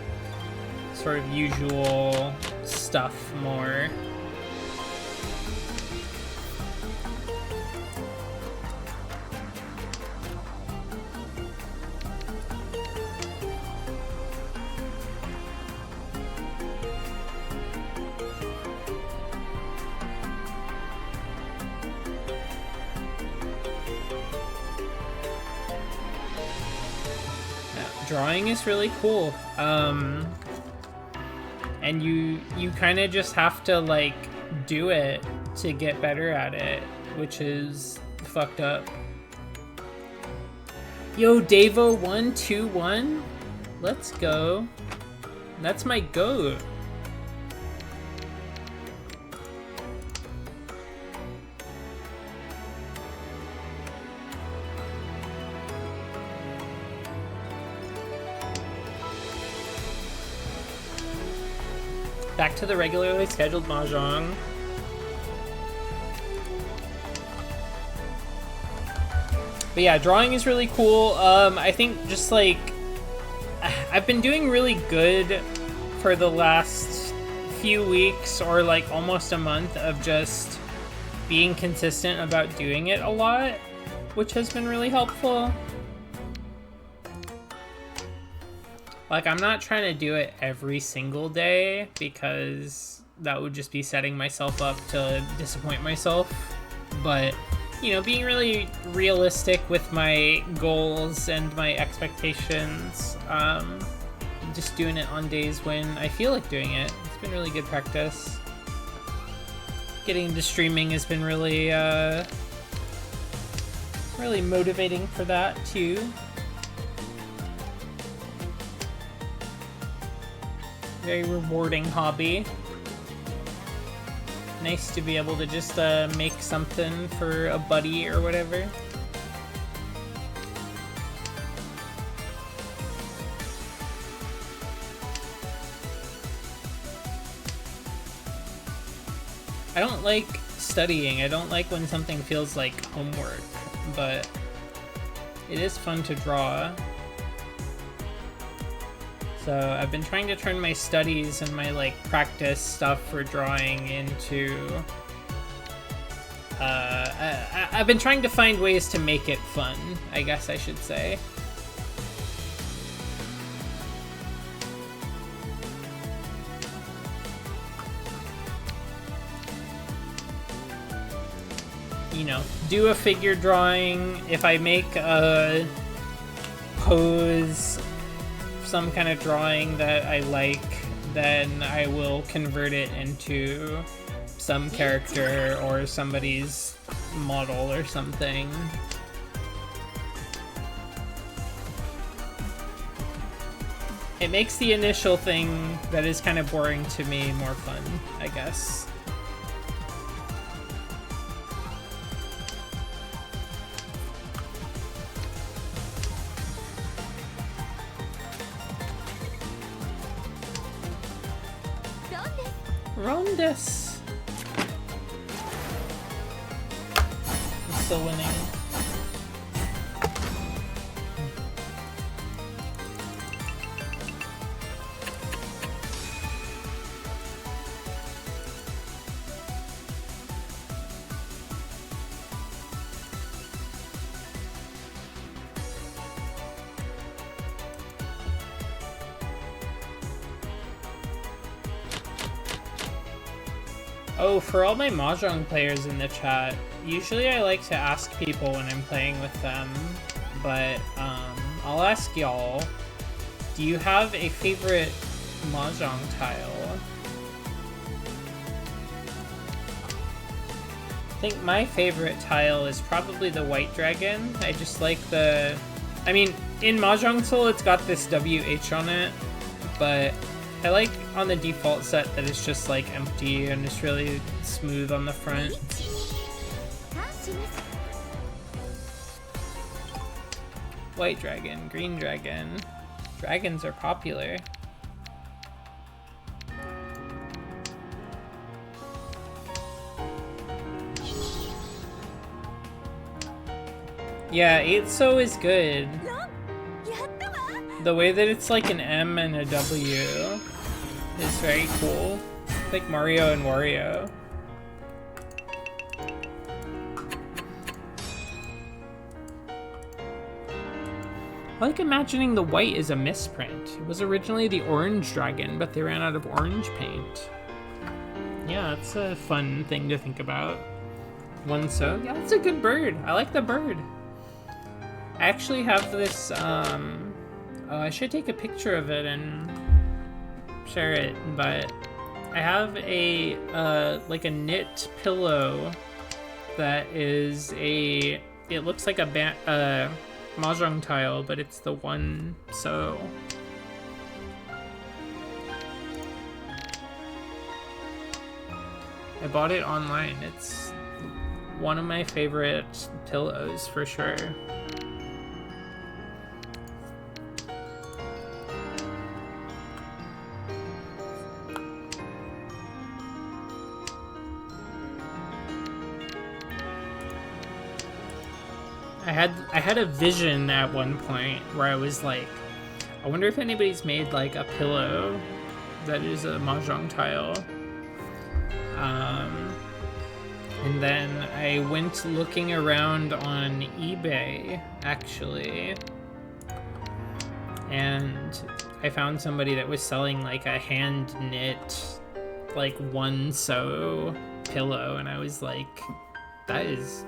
sort of usual stuff more. Drawing is really cool, and you kind of just have to like do it to get better at it, which is fucked up. Yo, Davo121, let's go. That's my goat. Back to the regularly scheduled mahjong. But yeah, drawing is really cool. I think just like I've been doing really good for the last few weeks or like almost a month of just being consistent about doing it a lot, which has been really helpful. Like, I'm not trying to do it every single day because that would just be setting myself up to disappoint myself. But, you know, being really realistic with my goals and my expectations, just doing it on days when I feel like doing it. It's been really good practice. Getting into streaming has been really, really motivating for that, too. Very rewarding hobby. Nice to be able to just make something for a buddy or whatever. I don't like studying. I don't like when something feels like homework, but it is fun to draw. So I've been trying to turn my studies and my like practice stuff for drawing into I've been trying to find ways to make it fun, I guess I should say. You know, do a figure drawing. If I make a pose, some kind of drawing that I like, then I will convert it into some character or somebody's model or something. It makes the initial thing that is kind of boring to me more fun, I guess. Rondes. I'm still winning. Oh, for all my mahjong players in the chat, usually I like to ask people when I'm playing with them, but I'll ask y'all, do you have a favorite mahjong tile? I think my favorite tile is probably the white dragon. I just like the... I mean, in Mahjong Soul it's got this WH on it, but I like on the default set that it's just like empty and it's really smooth on the front. White dragon, green dragon. Dragons are popular. Yeah, 8-so is good. The way that it's like an M and a W is very cool. Like Mario and Wario. I like imagining the white is a misprint. It was originally the orange dragon, but they ran out of orange paint. Yeah, that's a fun thing to think about. 1-so? Yeah, that's a good bird. I like the bird. I actually have this, oh, I should take a picture of it and share it, but I have a, like a knit pillow that is it looks like a mahjong tile, but it's the 1-so. I bought it online. It's one of my favorite pillows for sure. I had a vision at one point where I was like, I wonder if anybody's made like a pillow that is a mahjong tile. And then I went looking around on eBay, actually, and I found somebody that was selling like a hand knit, like 1-so pillow, and I was like, that is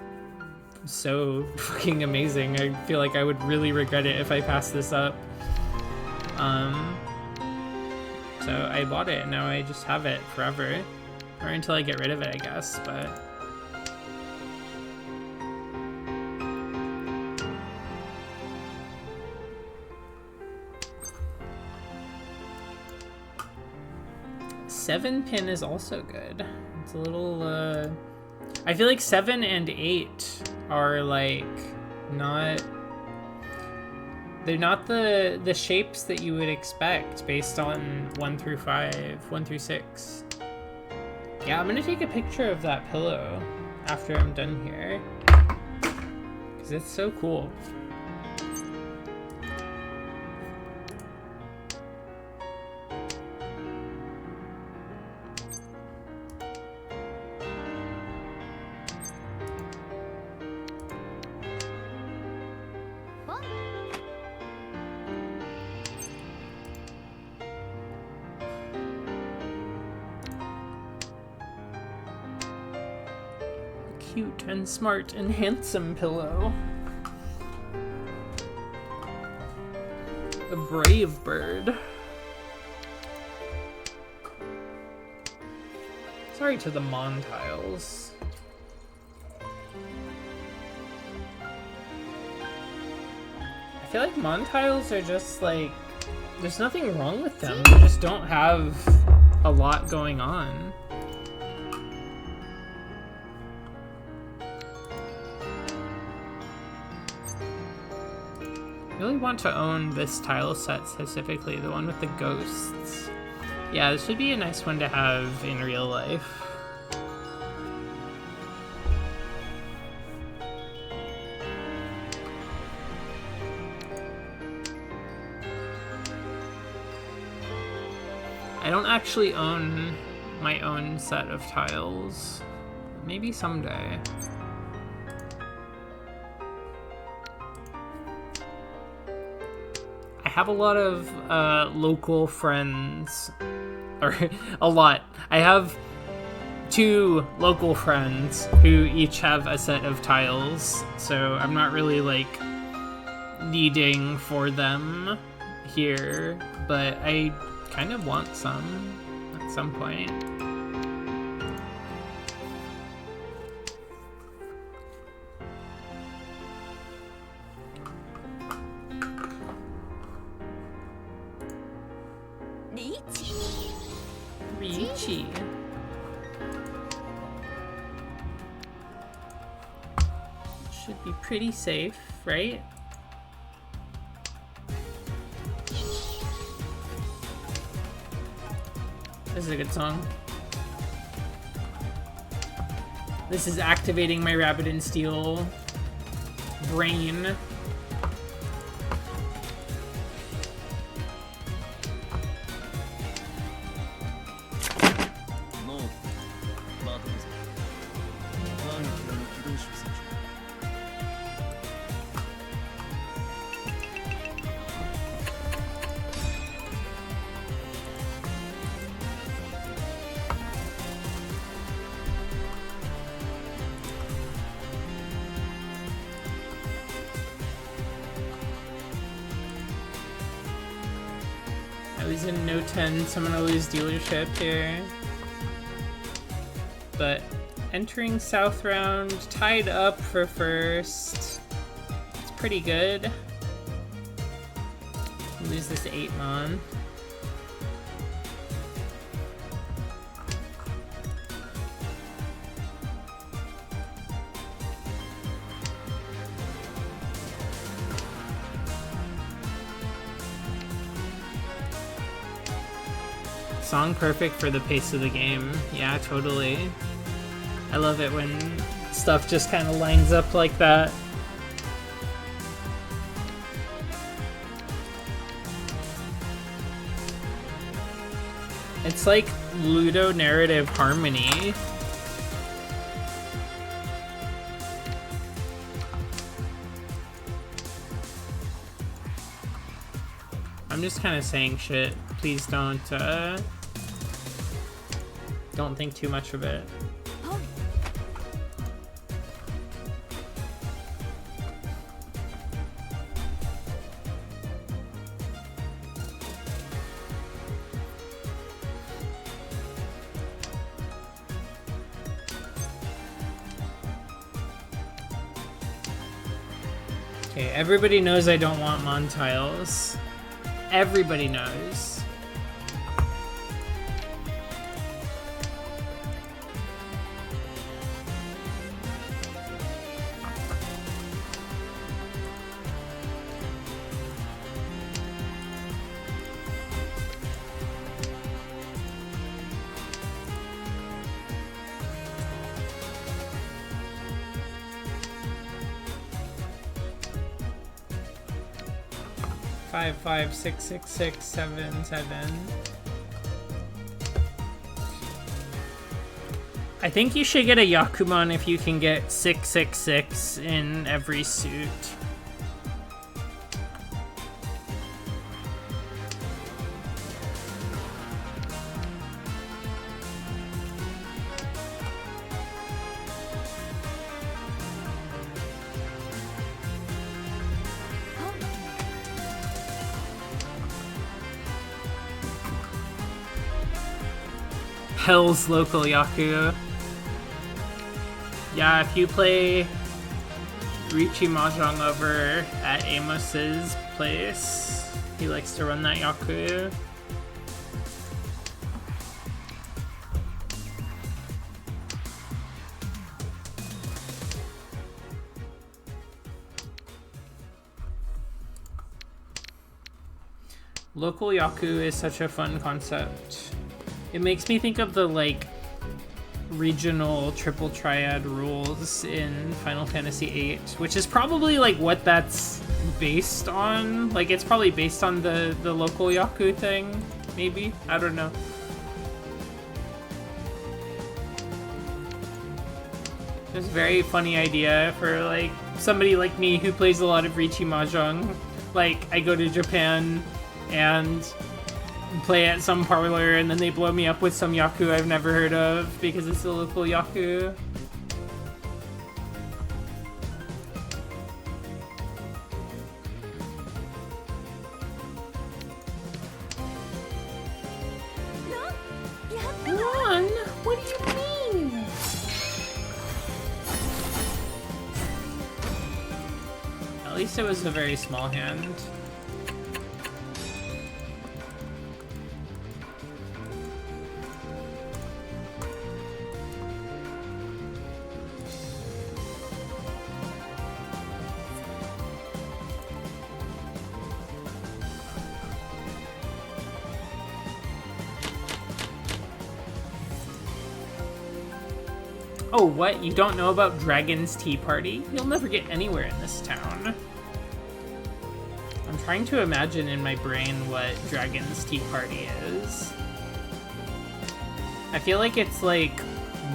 so fucking amazing. I feel like I would really regret it if I passed this up. So I bought it and now I just have it forever, or until I get rid of it, I guess. But 7 pin is also good. It's a little, I feel like 7 and 8 are like not... They're not the shapes that you would expect based on 1 through 5, 1 through 6. Yeah, I'm gonna take a picture of that pillow after I'm done here. Because it's so cool. Cute and smart and handsome pillow. A brave bird. Sorry to the Mon tiles. I feel like Mon tiles are just like, there's nothing wrong with them. They just don't have a lot going on. I really want to own this tile set specifically, the one with the ghosts. Yeah, this would be a nice one to have in real life. I don't actually own my own set of tiles. Maybe someday. I have a lot of local friends, or a lot. I have 2 local friends who each have a set of tiles, so I'm not really like needing for them here, but I kind of want some at some point. Riichi. Should be pretty safe, right? This is a good song. This is activating my Rabbit and Steel brain. I was in no 10, so I'm gonna lose dealership here. But entering South round, tied up for first. It's pretty good. Lose this 8 mon. Song perfect for the pace of the game. Yeah, totally. I love it when stuff just kind of lines up like that. It's like Ludo narrative harmony. I'm just kind of saying shit. Please don't think too much of it. Okay, everybody knows I don't want Mon tiles. Everybody knows. 5566677. I think you should get a Yakuman if you can get 666 in every suit. Hell's local Yaku. Yeah, if you play Riichi Mahjong over at Amos's place, he likes to run that Yaku. Local Yaku is such a fun concept. It makes me think of the, like, regional triple triad rules in Final Fantasy VIII, which is probably, like, what that's based on. Like, it's probably based on the local Yaku thing, maybe? I don't know. It's a very funny idea for, like, somebody like me who plays a lot of Riichi Mahjong. Like, I go to Japan and play at some parlor, and then they blow me up with some Yaku I've never heard of because it's a local Yaku. Ron, what do you mean? At least it was a very small hand. Oh, what? You don't know about Dragon's Tea Party? You'll never get anywhere in this town. I'm trying to imagine in my brain what Dragon's Tea Party is. I feel like it's like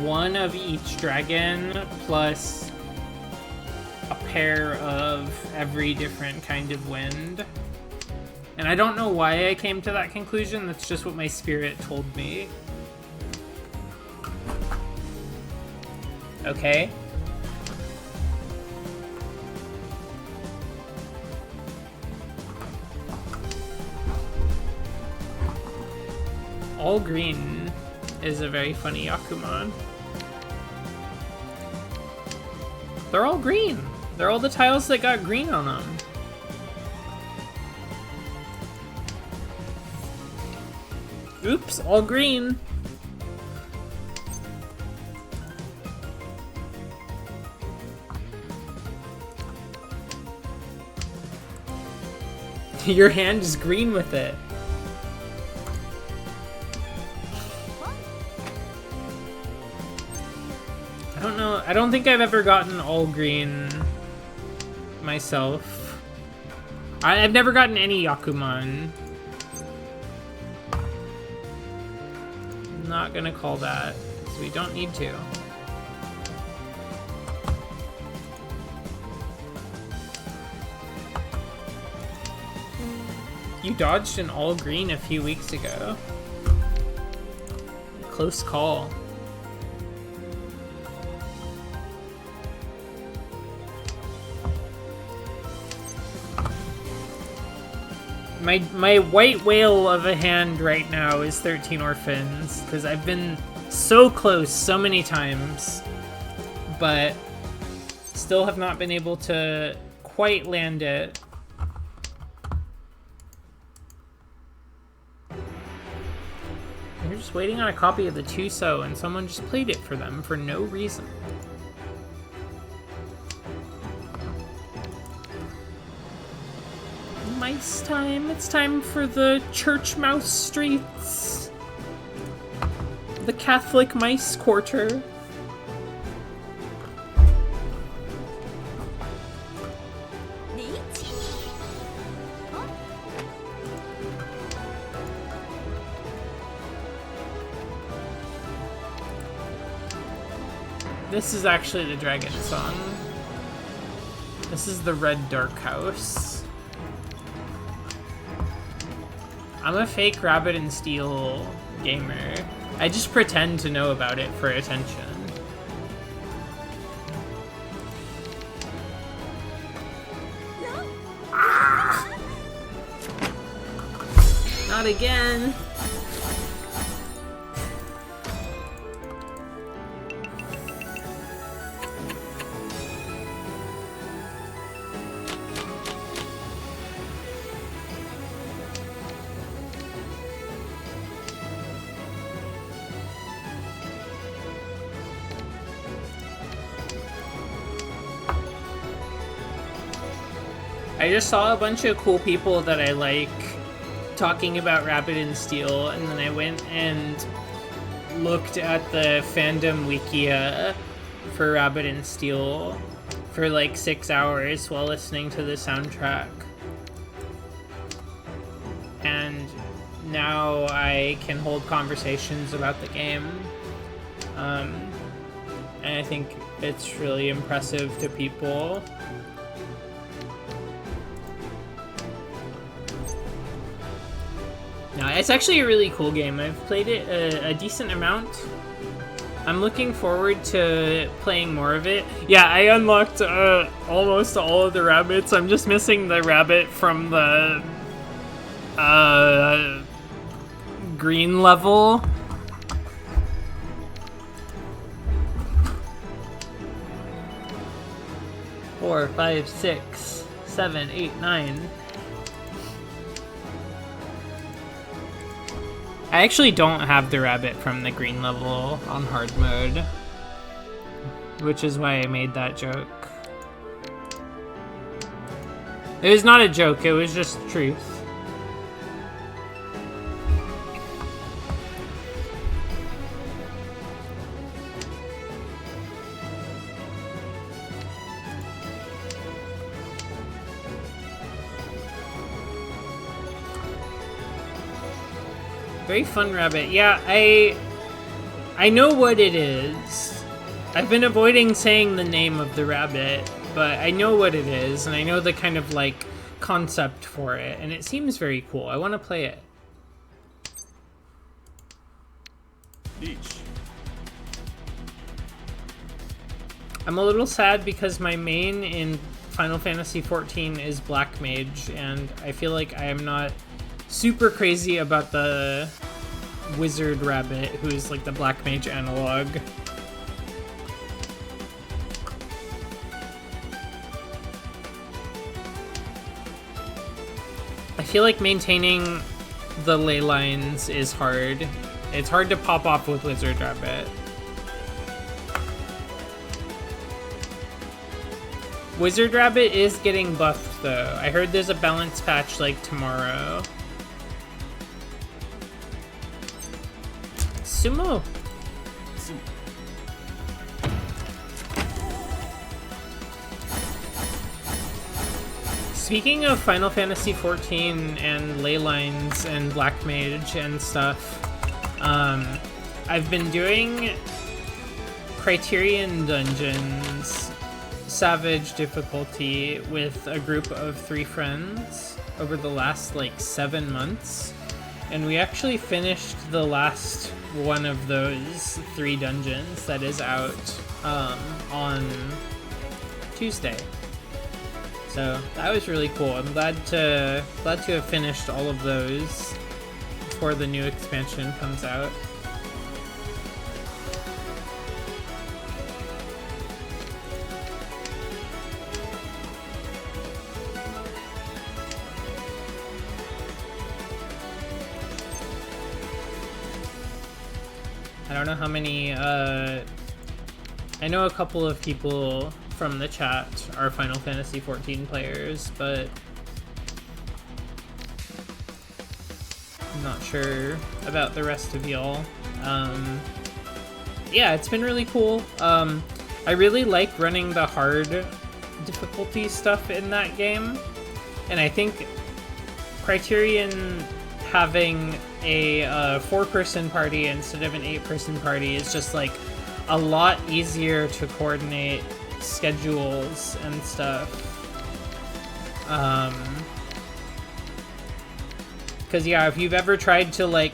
one of each dragon plus a pair of every different kind of wind. And I don't know why I came to that conclusion, that's just what my spirit told me. Okay. All green is a very funny Yakuman. They're all green. They're all the tiles that got green on them. Oops, all green. Your hand is green with it. I don't know. I don't think I've ever gotten all green myself. I've never gotten any Yakuman. I'm not gonna call that, because we don't need to. You dodged an all green a few weeks ago. Close call. My white whale of a hand right now is 13 Orphans, because I've been so close so many times, but still have not been able to quite land it. They're just waiting on a copy of the Tuso, and someone just played it for them for no reason. Mice time. It's time for the church mouse streets. The Catholic Mice Quarter. This is actually the dragon song. This is the Red Dark House. I'm a fake Rabbit and Steel gamer. I just pretend to know about it for attention. Ah! Not again. I just saw a bunch of cool people that I like talking about Rabbit and Steel, and then I went and looked at the fandom wikia for Rabbit and Steel for like 6 hours while listening to the soundtrack. And now I can hold conversations about the game. And I think it's really impressive to people. No, it's actually a really cool game. I've played it a decent amount. I'm looking forward to playing more of it. Yeah, I unlocked almost all of the rabbits. I'm just missing the rabbit from the green level. Four, 5, 6, 7, 8, 9. I actually don't have the rabbit from the green level on hard mode, which is why I made that joke. It was not a joke, it was just truth. Very fun rabbit. Yeah, I know what it is. I've been avoiding saying the name of the rabbit, but I know what it is, and I know the kind of like concept for it, and it seems very cool. I want to play it. I'm a little sad because my main in Final Fantasy XIV is Black Mage, and I feel like I am not super crazy about the wizard rabbit, who's like the Black Mage analog. I feel like maintaining the ley lines is hard. It's hard to pop off with wizard rabbit. Wizard rabbit is getting buffed though. I heard there's a balance patch like tomorrow. Sumo. Speaking of Final Fantasy XIV and ley lines and Black Mage and stuff, I've been doing Criterion Dungeons Savage difficulty with a group of 3 friends over the last like 7 months, and we actually finished the last one of those 3 dungeons that is out on Tuesday. So that was really cool. I'm glad to have finished all of those before the new expansion comes out. I don't know how many, I know a couple of people from the chat are Final Fantasy XIV players, but I'm not sure about the rest of y'all. Yeah, it's been really cool. I really like running the hard difficulty stuff in that game, and I think Criterion having a 4-person party instead of an 8-person party is just like a lot easier to coordinate schedules and stuff. Because yeah, if you've ever tried to like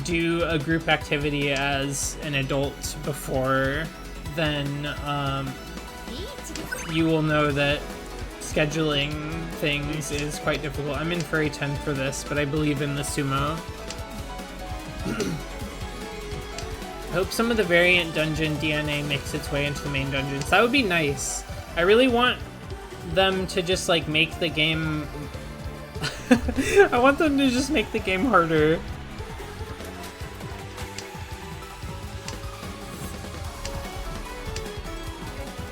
do a group activity as an adult before, then you will know that scheduling things is quite difficult. I'm in Furry 10 for this, but I believe in the sumo. I hope some of the variant dungeon DNA makes its way into the main dungeons. That would be nice. I really want them to just like make the game... I want them to just make the game harder.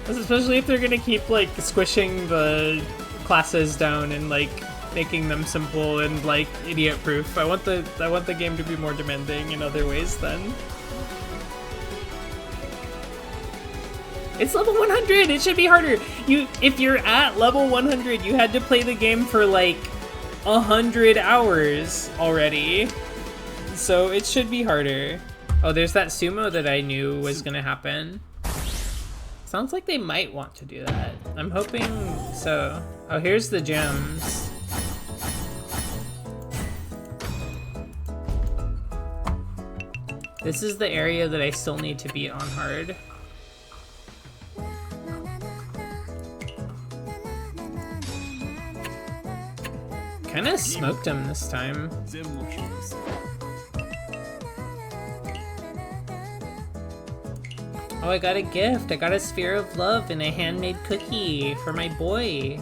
Especially if they're gonna keep like squishing the classes down and like making them simple and like idiot proof. I want the game to be more demanding in other ways then. It's level 100! It should be harder! If you're at level 100, you had to play the game for like 100 hours already. So it should be harder. Oh, there's that sumo that I knew was gonna happen. Sounds like they might want to do that. I'm hoping so. Oh, here's the gems. This is the area that I still need to beat on hard. Kinda smoked him this time. Oh, I got a gift. I got a sphere of love and a handmade cookie for my boy.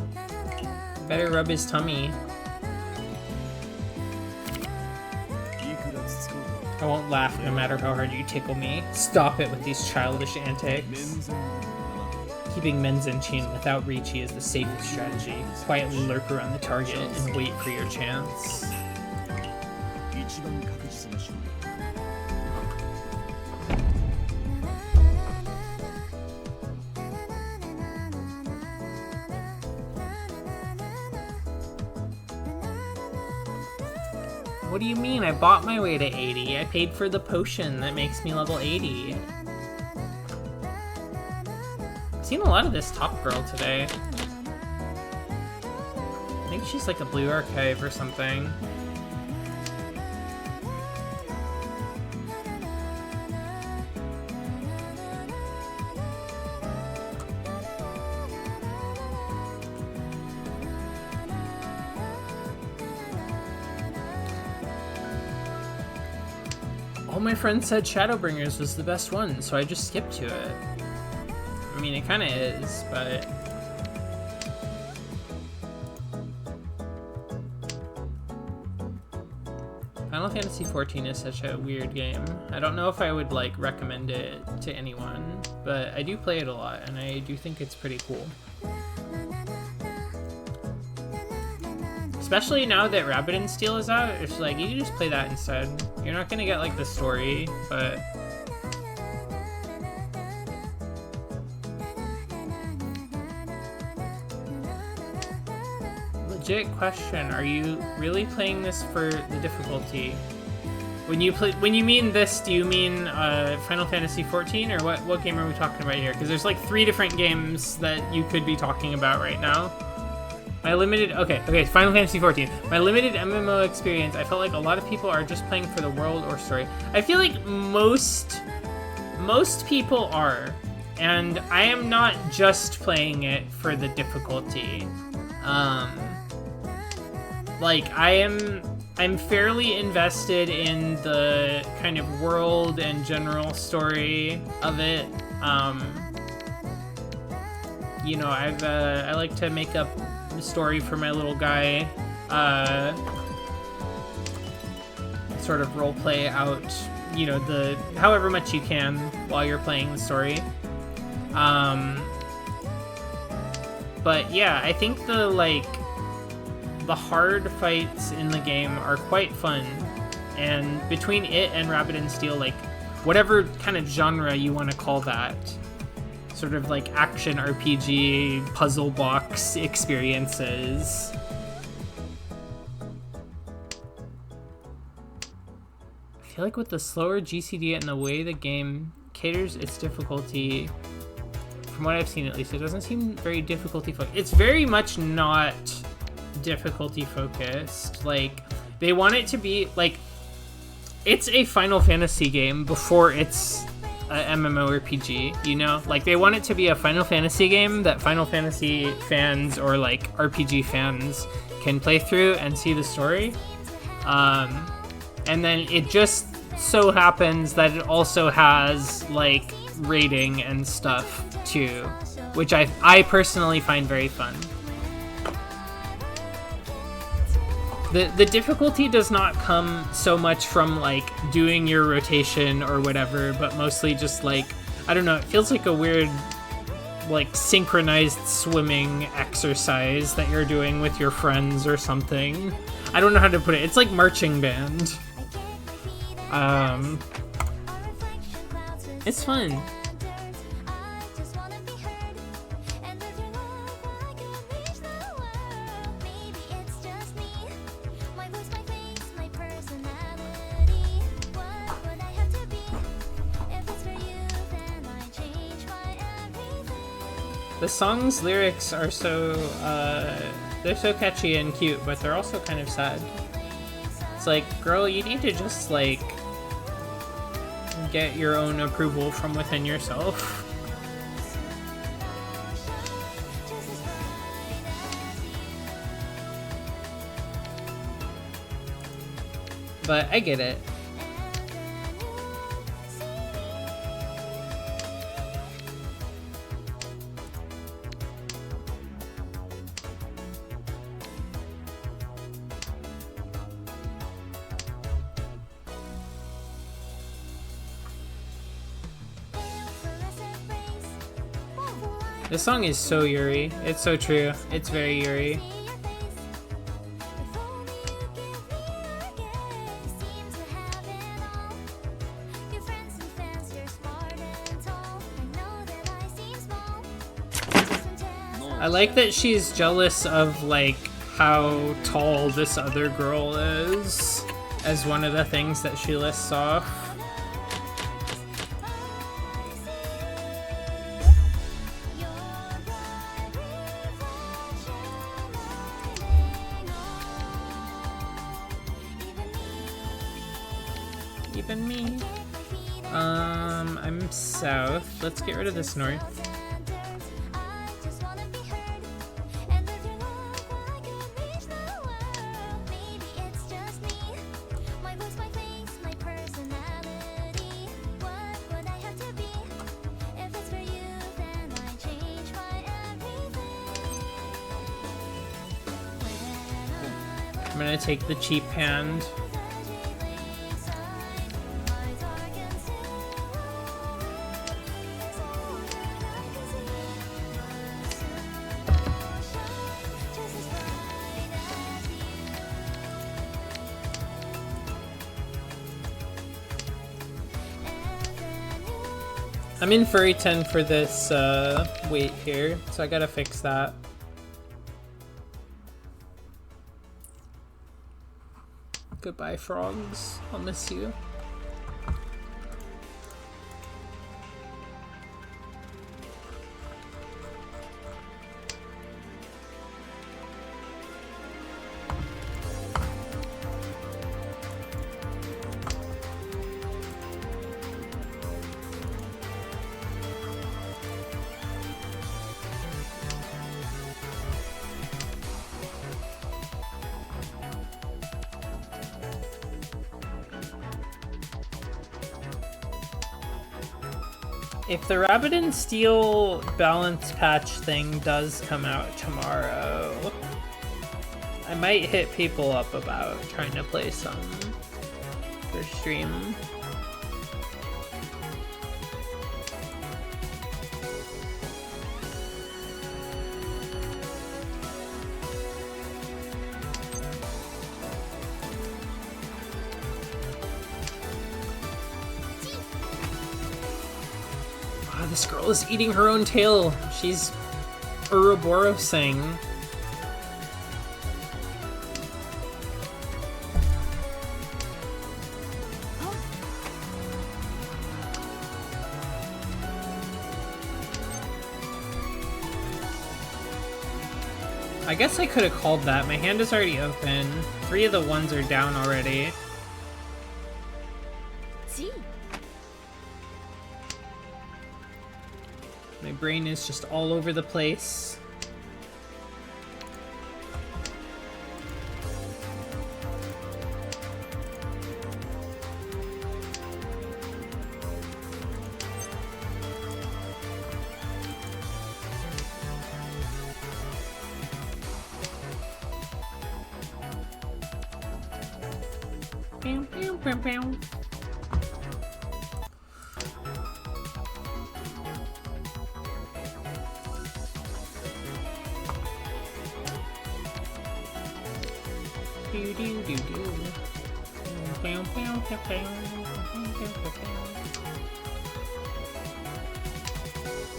Better rub his tummy. I won't laugh no matter how hard you tickle me. Stop it with these childish antics. Keeping Menzen-chin without Riichi is the safest strategy. Quietly lurk around the target and wait for your chance. What do you mean? I bought my way to 80. I paid for the potion that makes me level 80. I've seen a lot of this top girl today. I think she's like a blue archive or something. All my friends said Shadowbringers was the best one, so I just skipped to it. I mean, it kind of is, but... Final Fantasy XIV is such a weird game. I don't know if I would, like, recommend it to anyone, but I do play it a lot, and I do think it's pretty cool. Especially now that Rabbit and Steel is out, it's like, you can just play that instead. You're not gonna get, like, the story, but... Legit question, are you really playing this for the difficulty? When you mean this, do you mean Final Fantasy XIV, or what game are we talking about here? Because there's like 3 different games that you could be talking about right now. My limited, okay, Final Fantasy XIV. My limited MMO experience, I felt like a lot of people are just playing for the world or story. I feel like most people are, and I am not just playing it for the difficulty. Like, I'm fairly invested in the kind of world and general story of it. You know, I like to make up a story for my little guy. Sort of roleplay out, you know, however much you can while you're playing the story. But yeah, I think the hard fights in the game are quite fun, and between it and Rabbit and Steel, like, whatever kind of genre you want to call that, sort of like action RPG, puzzle box experiences. I feel like with the slower GCD and the way the game caters its difficulty. From what I've seen, at least, it doesn't seem very difficulty focused. It's very much not difficulty focused. Like, they want it to be like, it's a Final Fantasy game before it's a MMORPG, you know? Like, they want it to be a Final Fantasy game that Final Fantasy fans or like RPG fans can play through and see the story. And then it just so happens that it also has like raiding and stuff too, which I personally find very fun. The difficulty does not come so much from like doing your rotation or whatever, but mostly just like, I don't know, it feels like a weird like synchronized swimming exercise that you're doing with your friends or something. I don't know how to put it. It's like marching band. It's fun. The song's lyrics are so, they're so catchy and cute, but they're also kind of sad. It's like, girl, you need to just, like, get your own approval from within yourself. But I get it. This song is so Yuri. It's so true. It's very Yuri. I like that she's jealous of like how tall this other girl is as one of the things that she lists off. Even me. I'm south. Let's get rid of this north. I'm gonna take the cheap hand. I'm in furry 10 for this weight here, so I gotta fix that. Goodbye, frogs. I'll miss you. If the Rabbit and Steel balance patch thing does come out tomorrow, I might hit people up about trying to play some for stream. This girl is eating her own tail. She's Ouroborosing. I guess I could have called that. My hand is already open. 3 of the ones are down already. G. My brain is just all over the place.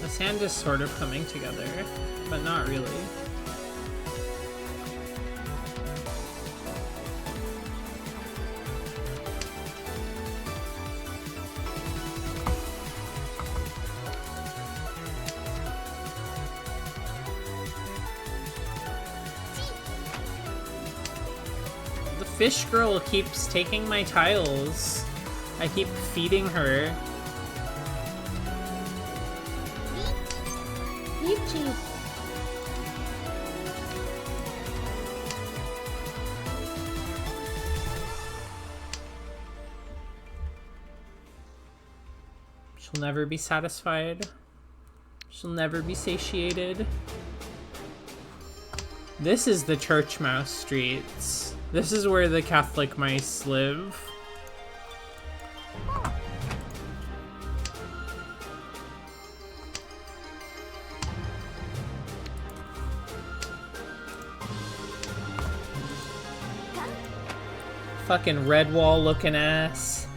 This hand is sort of coming together, but not really. Fish girl keeps taking my tiles. I keep feeding her. Peachy. She'll never be satisfied. She'll never be satiated. This is the church mouse streets. This is where the Catholic mice live. Fucking red wall looking ass.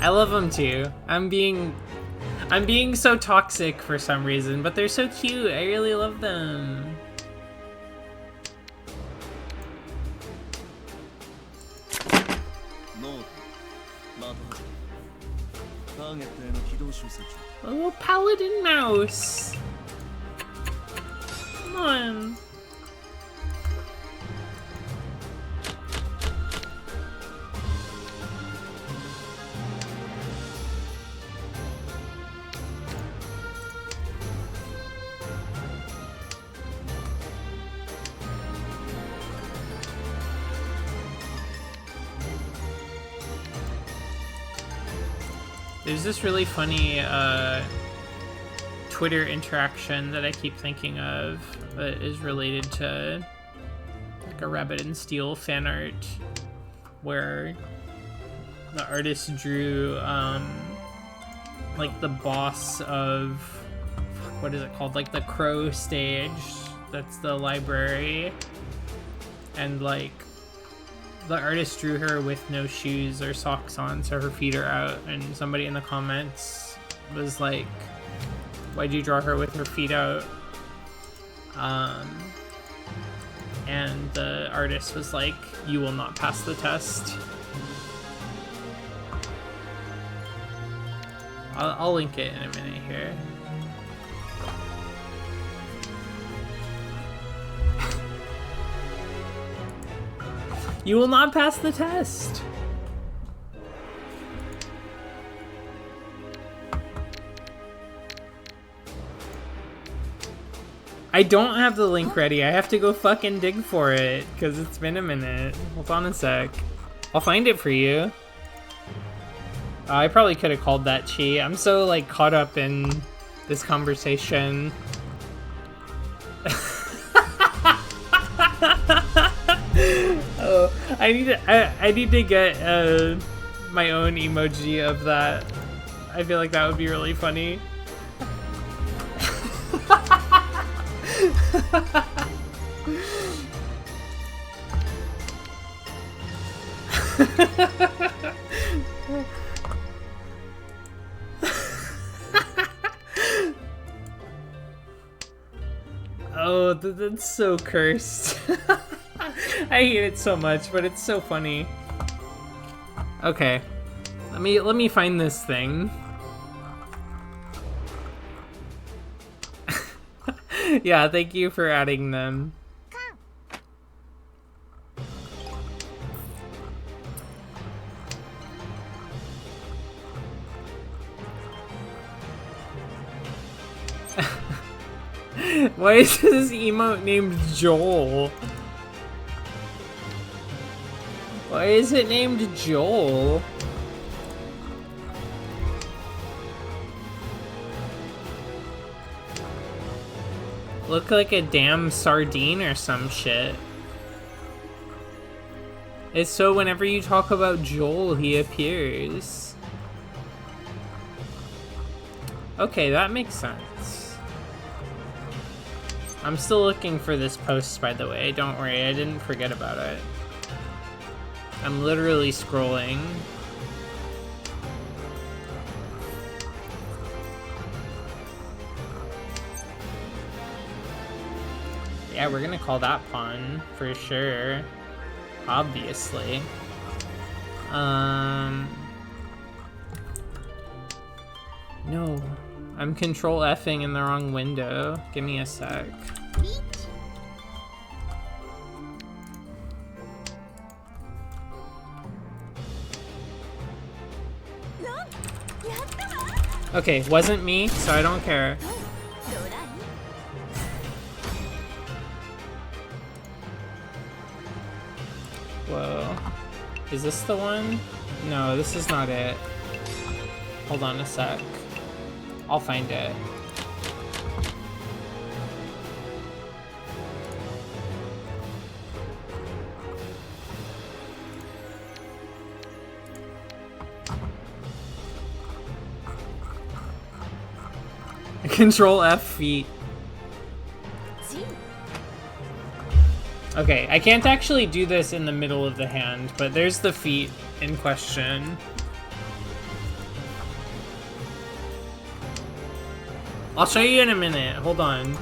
I love them too. I'm being so toxic for some reason, but they're so cute. I really love them. A little paladin mouse. Come on. There's this really funny Twitter interaction that I keep thinking of that is related to like a Rabbit and Steel fan art where the artist drew like the boss of, what is it called, like the Crow stage, that's the library, and like the artist drew her with no shoes or socks on, so her feet are out, and somebody in the comments was like, why'd you draw her with her feet out? And the artist was like, you will not pass the test. I'll link it in a minute here. You will not pass the test. I don't have the link ready. I have to go fucking dig for it because it's been a minute. Hold on a sec. I'll find it for you. I probably could have called that cheat. I'm so like caught up in this conversation. Oh, I need to get my own emoji of that. I feel like that would be really funny. Oh, that's so cursed. I hate it so much, but it's so funny. Okay. Let me find this thing. Yeah, thank you for adding them. Why is this emote named Joel? Why is it named Joel? Look like a damn sardine or some shit. It's so whenever you talk about Joel, he appears. Okay, that makes sense. I'm still looking for this post, by the way. Don't worry, I didn't forget about it. I'm literally scrolling. Yeah, we're gonna call that pawn for sure. Obviously. No. I'm control F'ing in the wrong window. Give me a sec. Okay, wasn't me, so I don't care. Whoa. Is this the one? No, this is not it. Hold on a sec. I'll find it. Control F feet. Okay, I can't actually do this in the middle of the hand, but there's the feet in question. I'll show you in a minute. Hold on.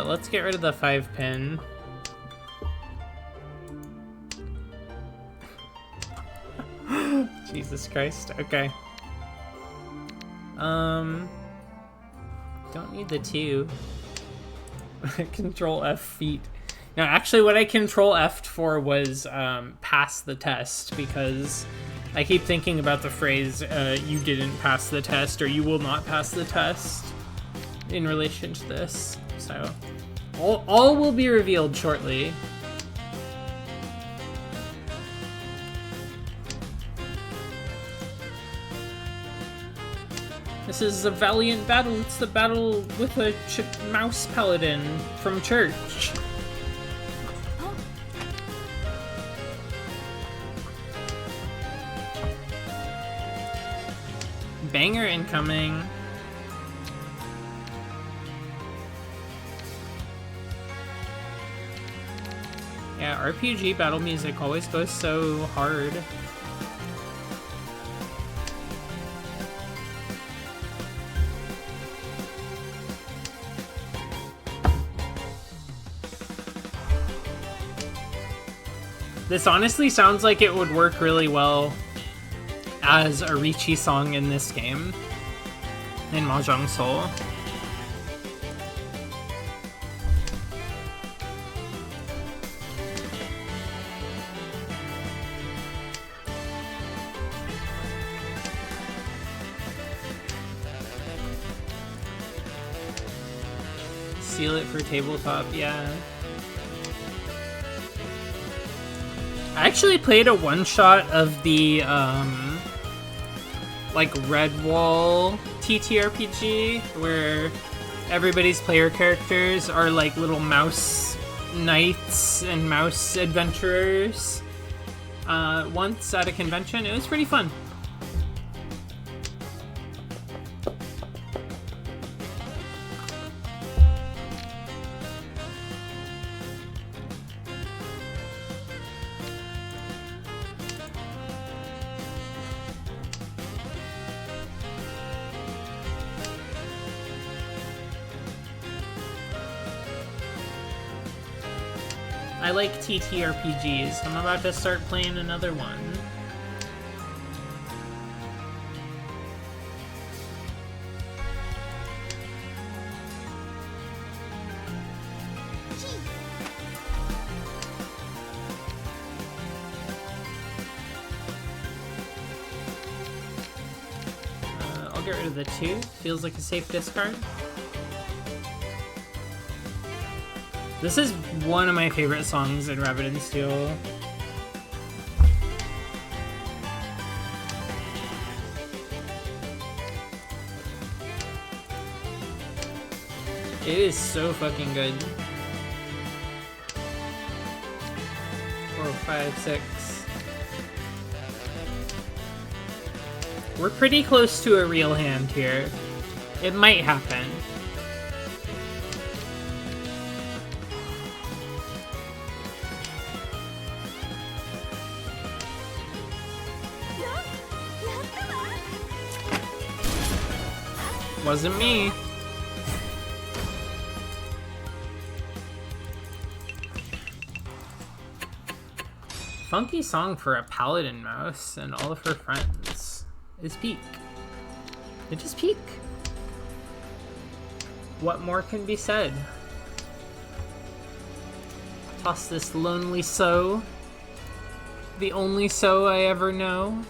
Let's get rid of the 5-pin. Jesus Christ. Okay. Don't need the 2. Control F feet. Now, actually, what I control F'd for was pass the test, because I keep thinking about the phrase, you didn't pass the test, or you will not pass the test, in relation to this. So, all will be revealed shortly. This is a valiant battle. It's the battle with a mouse paladin from church. Banger incoming. Yeah, RPG battle music always goes so hard. This honestly sounds like it would work really well as a Ricci song in this game, in Mahjong Soul. Seal it for tabletop, yeah. I actually played a one-shot of the, like, Redwall TTRPG, where everybody's player characters are, like, little mouse knights and mouse adventurers. Once at a convention. It was pretty fun. I like TTRPGs. I'm about to start playing another one. I'll get rid of the 2. Feels like a safe discard. This is one of my favorite songs in Rabbit and Steel. It is so fucking good. 4, 5, 6. We're pretty close to a real hand here. It might happen. Wasn't me. Funky song for a paladin mouse and all of her friends is peak. It is peak. What more can be said? Toss this lonely sow. The only sow I ever know.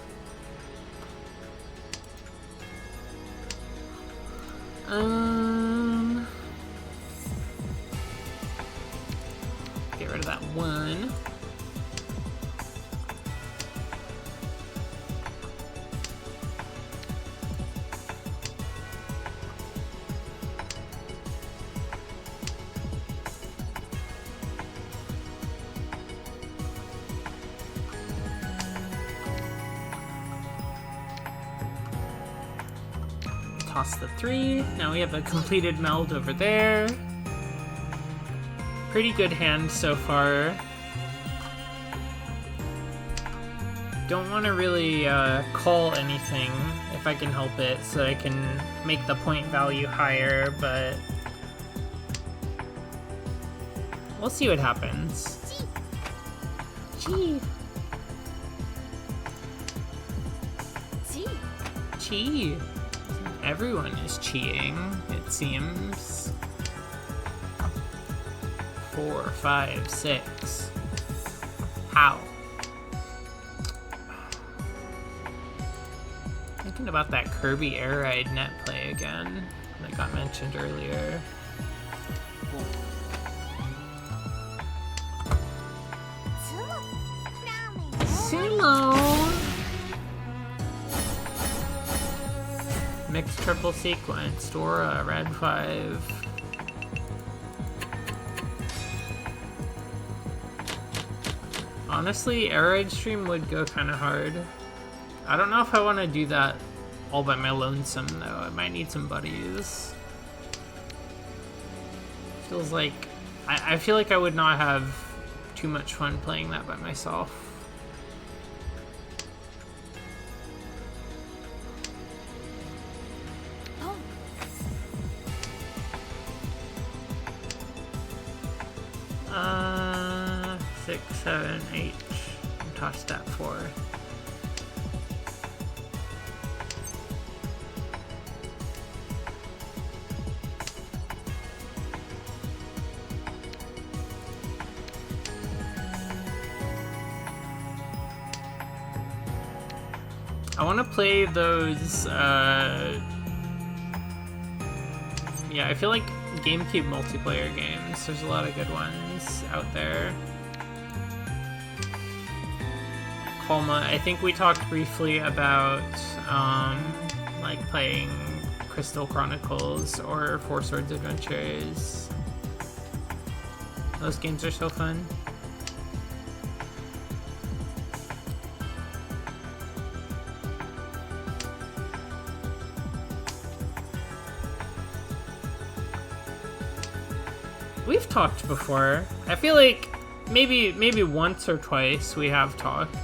Get rid of that 1. Toss the 3. Now we have a completed meld over there. Pretty good hand so far. Don't want to really call anything if I can help it, so I can make the point value higher, but we'll see what happens. Gee. Gee. Everyone is cheating, it seems. 4, 5, 6. How? Thinking about that Kirby Air Ride net play again that got mentioned earlier. Sumo! Mixed triple sequence, Dora, red 5. Honestly, Air Ride Stream would go kind of hard. I don't know if I want to do that all by my lonesome, though. I might need some buddies. Feels like... I feel like I would not have too much fun playing that by myself. Uh, 6, 7, 8. Toss that 4. I want to play those, yeah, I feel like GameCube multiplayer games. There's a lot of good ones out there. Colma, I think we talked briefly about, like playing Crystal Chronicles or Four Swords Adventures. Those games are so fun. We've talked before. I feel like maybe once or twice we have talked.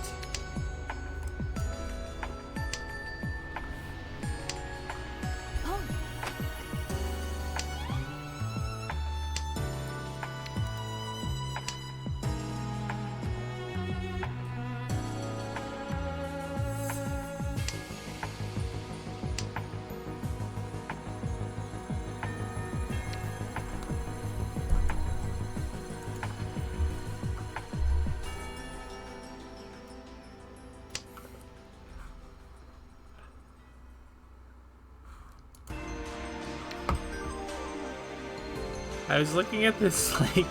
I was looking at this, like,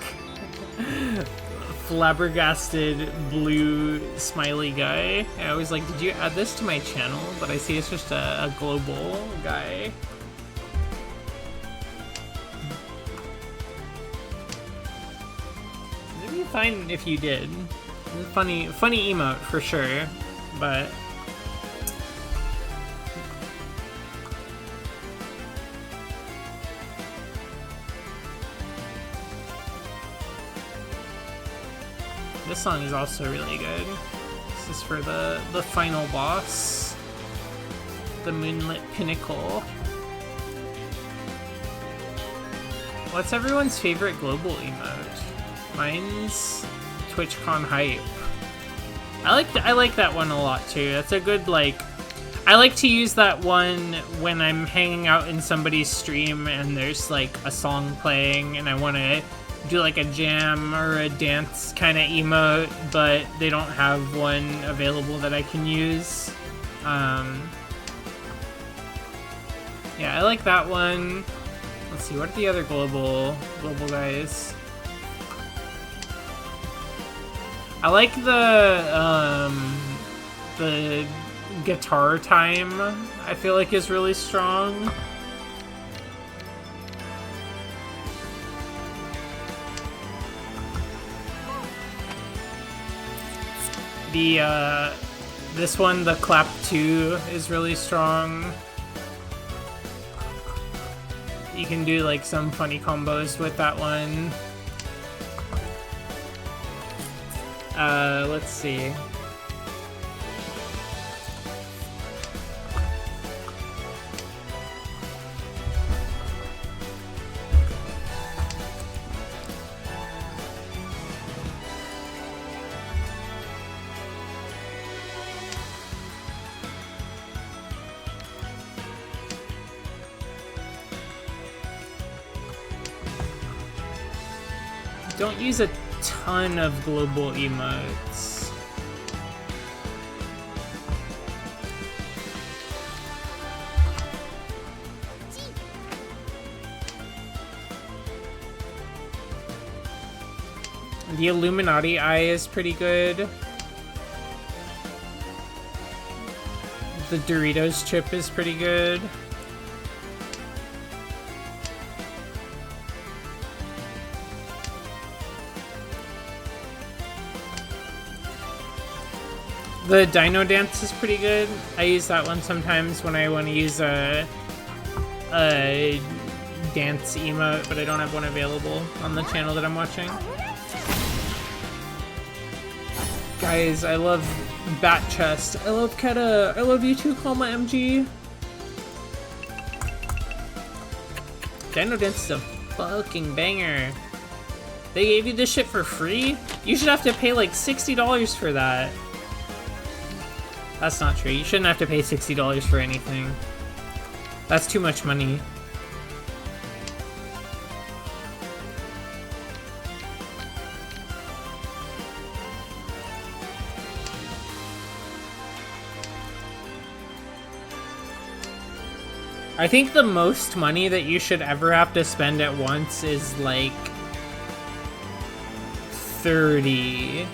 flabbergasted blue smiley guy. And I was like, did you add this to my channel? But I see it's just a global guy. It'd be fine if you did. Funny emote for sure, but... This song is also really good. This is for the final boss. The Moonlit Pinnacle. What's everyone's favorite global emote? Mine's TwitchCon Hype. I like that one a lot too. That's a good, like... I like to use that one when I'm hanging out in somebody's stream and there's like a song playing and I want to do like a jam or a dance kind of emote, but they don't have one available that I can use. Yeah, I like that one. Let's see, what are the other global guys? I like the guitar time, I feel like is really strong. This one, the clap 2, is really strong. You can do like some funny combos with that one. Let's see. Don't use a ton of global emotes. The Illuminati eye is pretty good. The Doritos chip is pretty good. The Dino Dance is pretty good. I use that one sometimes when I want to use a dance emote, but I don't have one available on the channel that I'm watching. Guys, I love Bat Chest. I love Keta. I love you too, Kalma MG. Dino Dance is a fucking banger. They gave you this shit for free? You should have to pay like $60 for that. That's not true. You shouldn't have to pay $60 for anything. That's too much money. I think the most money that you should ever have to spend at once is like 30.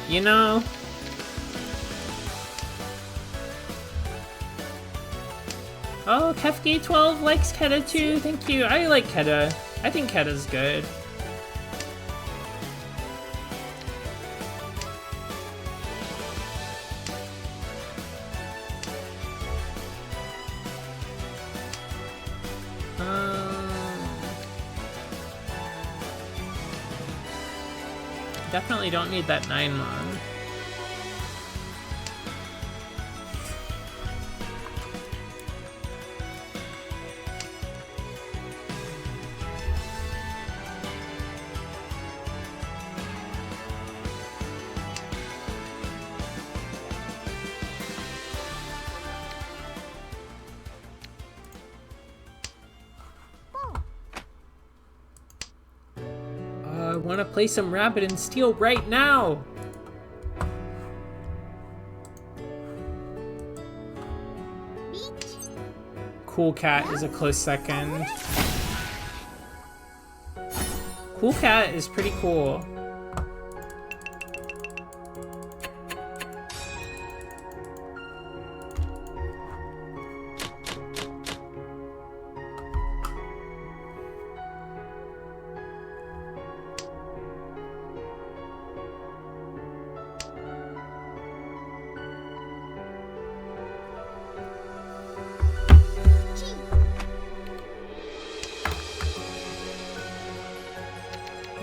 You know? Oh, Kefki12 likes Keta too. Thank you. I like Keta. I think Keta's good. Definitely don't need that 9-mon. I want to play some Rabbit and Steel right now! Cool Cat is a close second. Cool cat is pretty cool.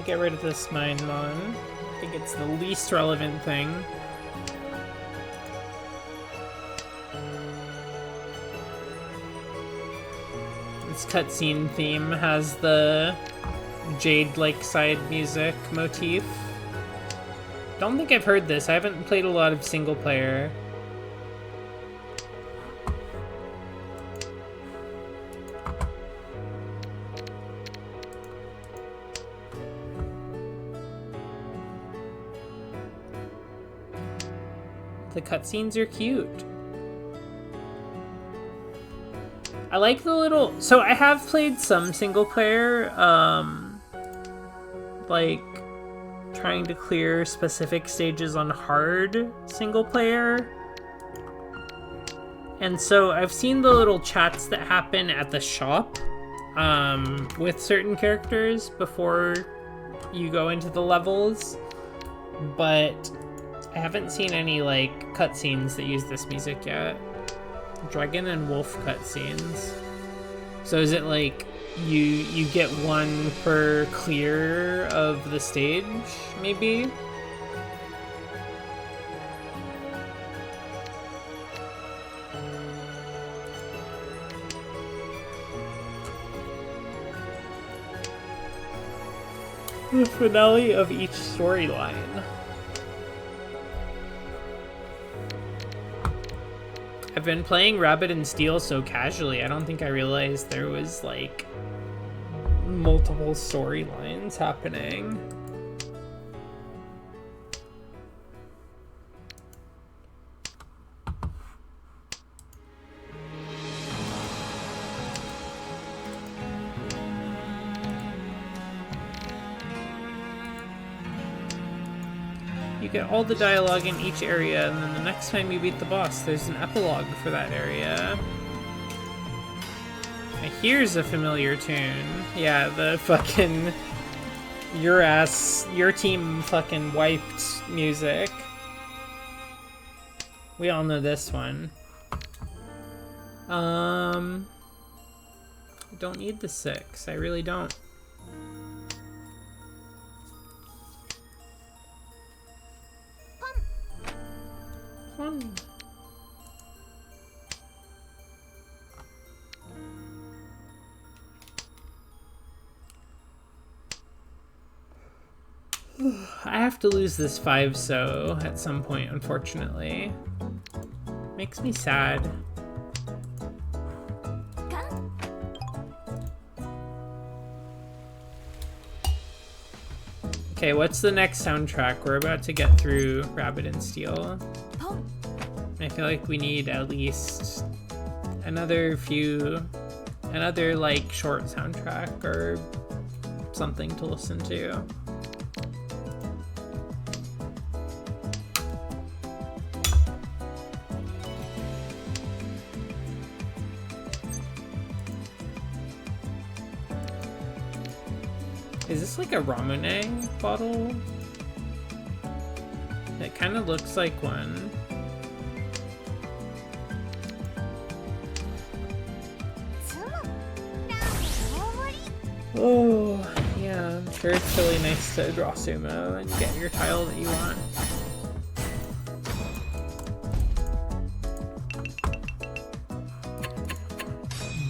Get rid of this mine mon. I think it's the least relevant thing. This cutscene theme has the Jade-like side music motif. Don't think I've heard this. I haven't played a lot of single player. The cutscenes are cute. I like the little... So I have played some single player, like trying to clear specific stages on hard single player. And so I've seen the little chats that happen at the shop with certain characters before you go into the levels, but I haven't seen any, like, cutscenes that use this music yet. Dragon and wolf cutscenes. So is it like you get one per clear of the stage, maybe? The finale of each storyline. I've been playing Rabbit and Steel so casually, I don't think I realized there was, like, multiple storylines happening. You get all the dialogue in each area, and then the next time you beat the boss, there's an epilogue for that area. Now here's a familiar tune. Yeah, the fucking your team fucking wiped music. We all know this one. I don't need the 6. I really don't. Fun. I have to lose this 5-so at some point, unfortunately. Makes me sad. Okay, what's the next soundtrack? We're about to get through Rabbit and Steel. I feel like we need at least another like short soundtrack or something to listen to. Is this like a Ramune bottle? It kind of looks like one. Oh, yeah, I'm sure it's really nice to draw sumo and get your tile that you want.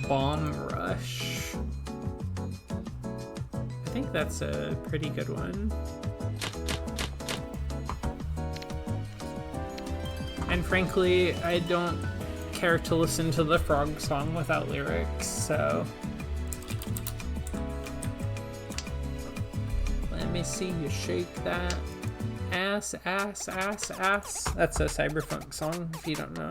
Bomb Rush. I think that's a pretty good one. And frankly, I don't care to listen to the frog song without lyrics, so... Let me see you shake that ass, ass, ass, ass. That's a cyberpunk song, if you don't know.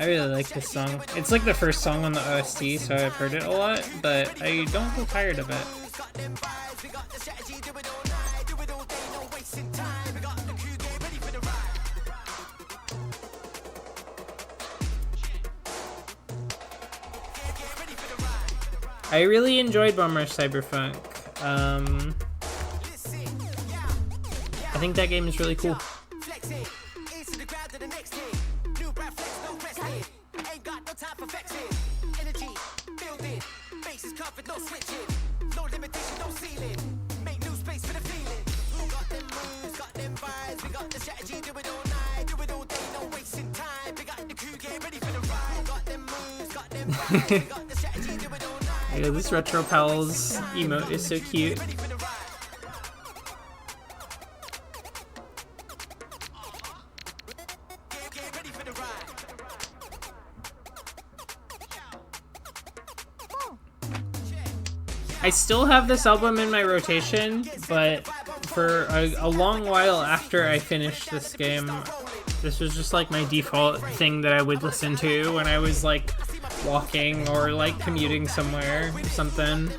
I really like this song. It's like the first song on the OST, so I've heard it a lot, but I don't get tired of it. I really enjoyed Bummer Cyberpunk. I think that game is really cool. Yeah, this Retro Pals emote is so cute. I still have this album in my rotation, but for a long while after I finished this game, this was just like my default thing that I would listen to when I was like walking or like commuting somewhere or something.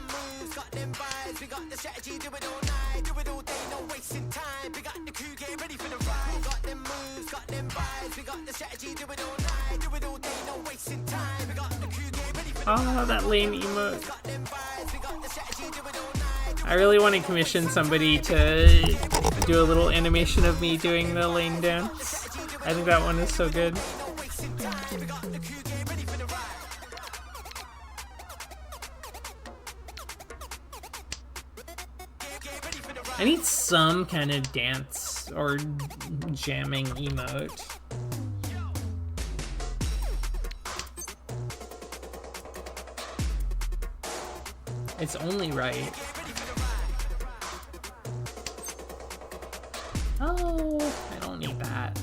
Oh, that lame emote. I really want to commission somebody to do a little animation of me doing the lane dance. I think that one is so good. I need some kind of dance or jamming emote. It's only right. Oh, I don't need that.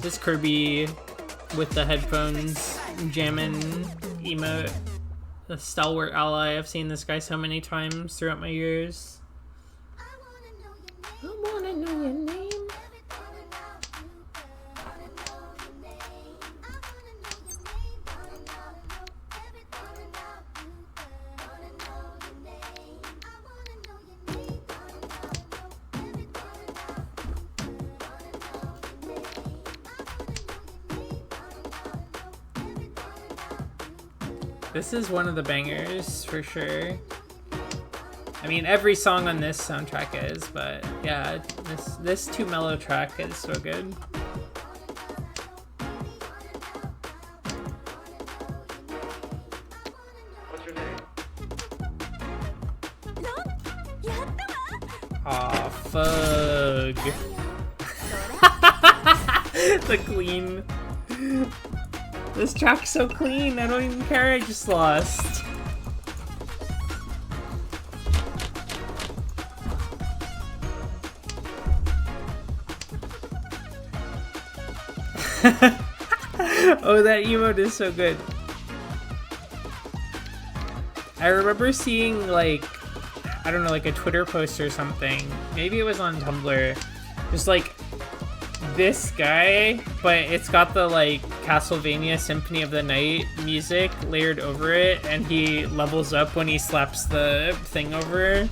This Kirby with the headphones jamming emote, the stalwart ally. I've seen this guy so many times throughout my years. I wanna know your name. This is one of the bangers for sure. I mean, every song on this soundtrack is, but yeah, this Too Mellow track is so good. What's your name? Aw, fug. The clean. This track's so clean, I don't even care, I just lost. Oh, that emote is so good. I remember seeing like, I don't know, like a Twitter post or something. Maybe it was on Tumblr. Just like this guy, but it's got the like Castlevania Symphony of the Night music layered over it, and he levels up when he slaps the thing over.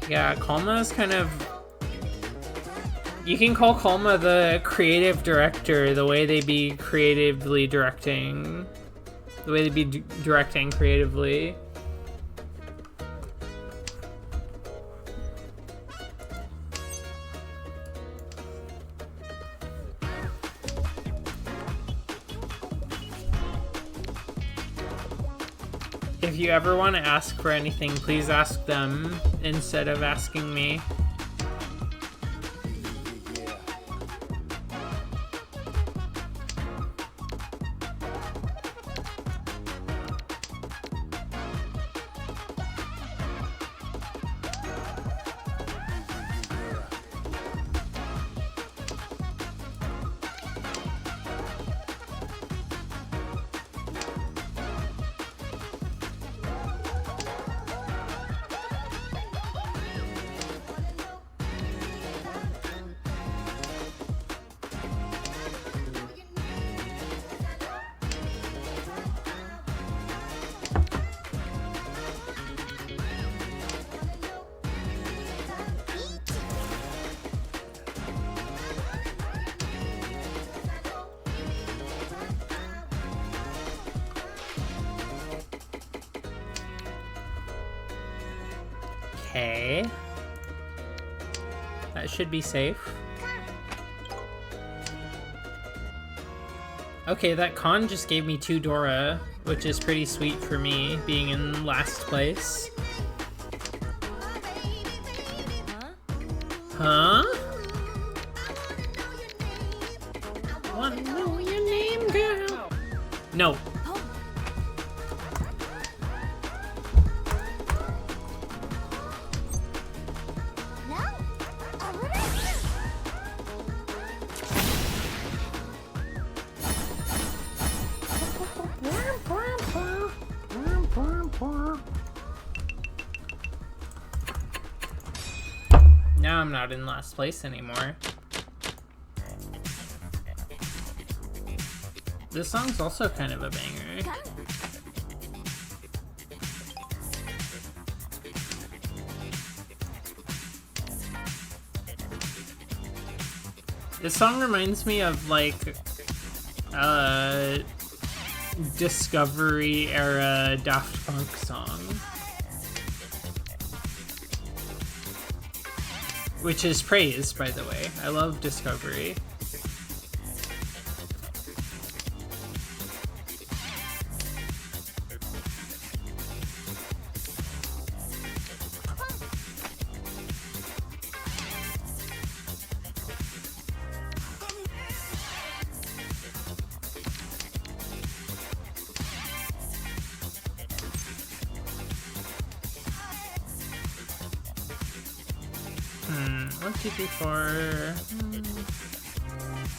Yeah, Kalma is kind of... You can call Kalma the creative director, the way they be creatively directing. The way they be directing creatively. If you ever want to ask for anything, please ask them instead of asking me. Okay. That should be safe. Okay, that con just gave me 2 Dora, which is pretty sweet for me, being in last place. Huh? Wanna know your name, girl? No. Now I'm not in last place anymore. This song's also kind of a banger. This song reminds me of like Discovery era Daft Punk song. Which is praised, by the way. I love Discovery. One, two, three, four.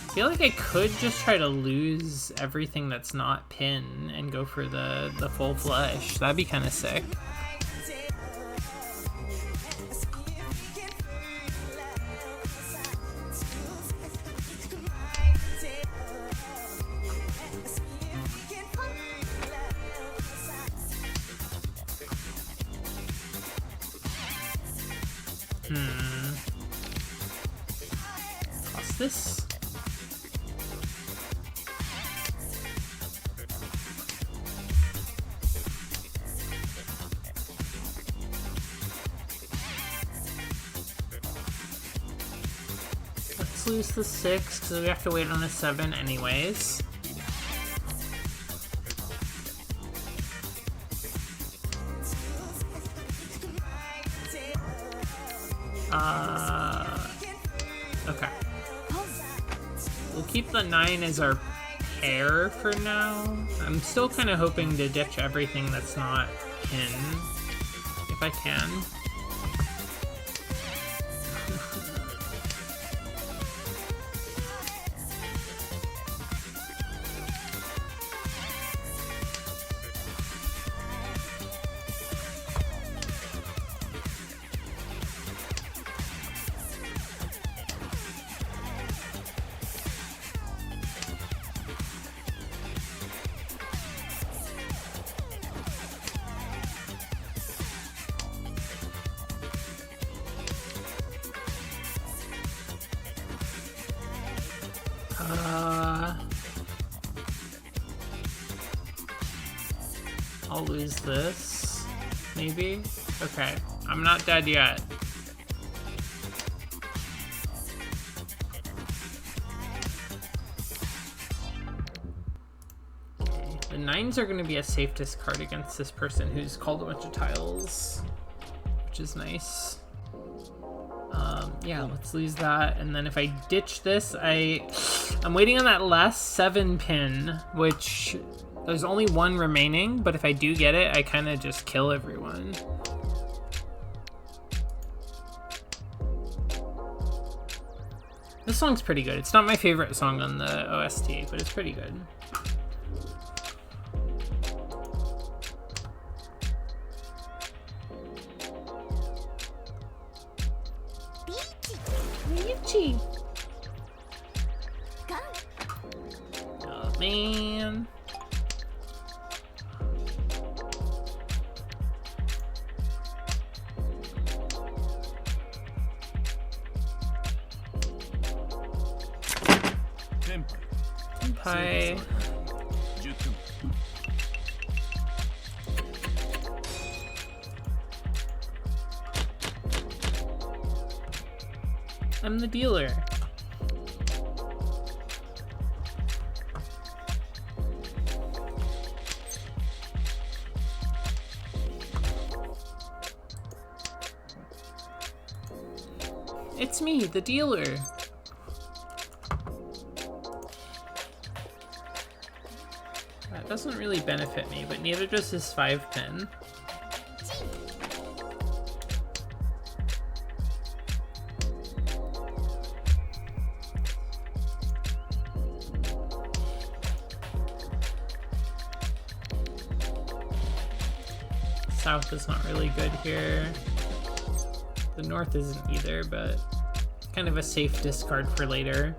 I feel like I could just try to lose everything that's not pin and go for the full flush. That'd be kind of sick. Toss this. Let's lose the 6 because we have to wait on a 7 anyways. Okay. We'll keep the 9 as our pair for now. I'm still kind of hoping to ditch everything that's not pin, if I can. I'll lose this, maybe? Okay, I'm not dead yet. The 9s are going to be a safe discard against this person who's called a bunch of tiles, which is nice. Yeah, let's lose that. And then if I ditch this, I'm waiting on that last 7 pin, which there's only 1 remaining, but if I do get it, I kind of just kill everyone. This song's pretty good. It's not my favorite song on the OST, but it's pretty good. Peachy. Oh man. Senpai. I'm the dealer. It's me, the dealer. That doesn't really benefit me, but neither does his 5 pin. South is not really good here. The north isn't either, but kind of a safe discard for later.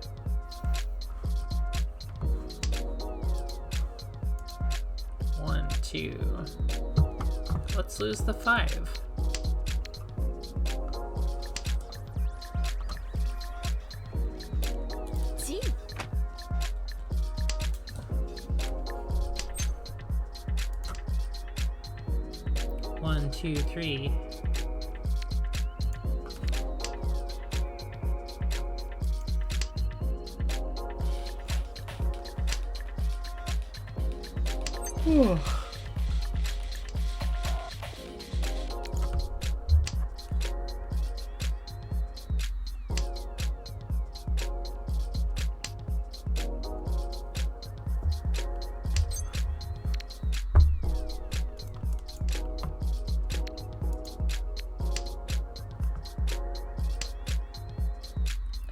One, two. Let's lose the 5. One, two, three. Whew.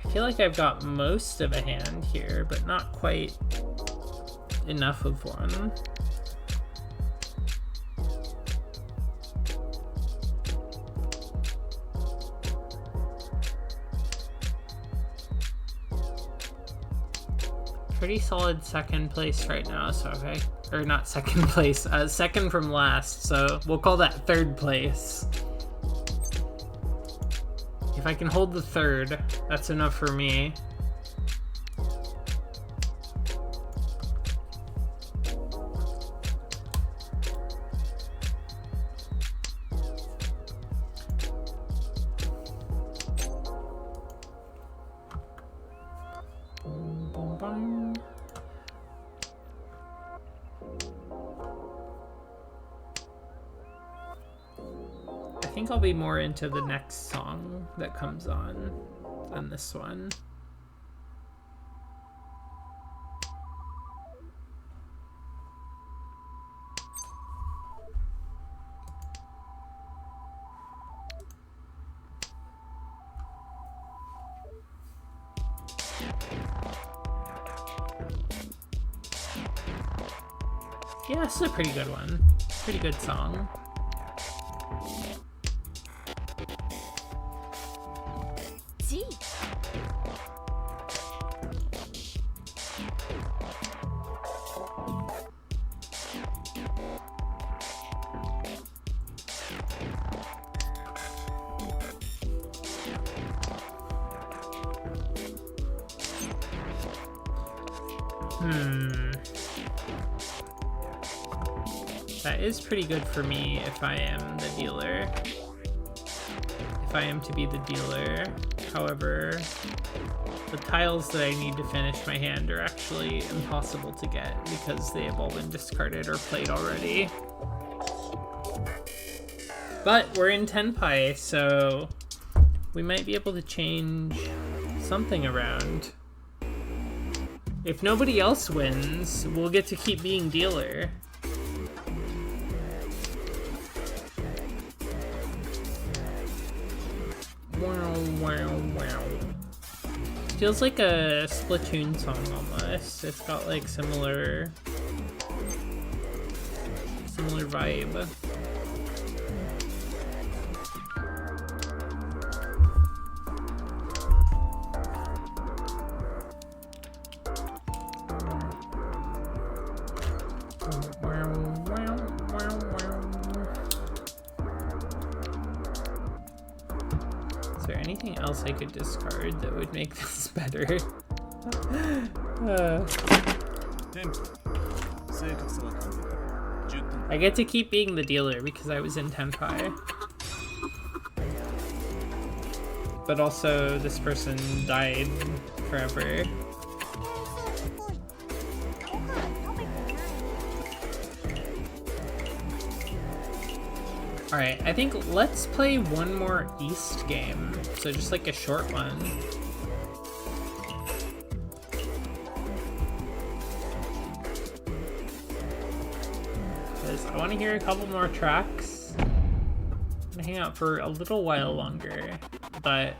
I feel like I've got most of a hand here, but not quite enough of one. Pretty solid second place right now, so if I, or not second place, second from last, so we'll call that third place. If I can hold the third, that's enough for me. I think I'll be more into the next song that comes on than this one. Yeah, this is a pretty good one. Pretty good song. That is pretty good for me if I am the dealer. if I am to be the dealer. However, the tiles that I need to finish my hand are actually impossible to get because they have all been discarded or played already. But we're in Tenpai, so we might be able to change something around. If nobody else wins, we'll get to keep being dealer. Wow, wow, wow. Feels like a Splatoon song almost. It's got like similar vibe. Is there anything else I could discard that would make this better? テンポ正確さは完璧10点 I get to keep being the dealer because I was in Tenpai. But also, this person died forever. Alright, I think let's play one more East game. So just like a short one. Because I want to hear a couple more tracks. I'm gonna hang out for a little while longer, but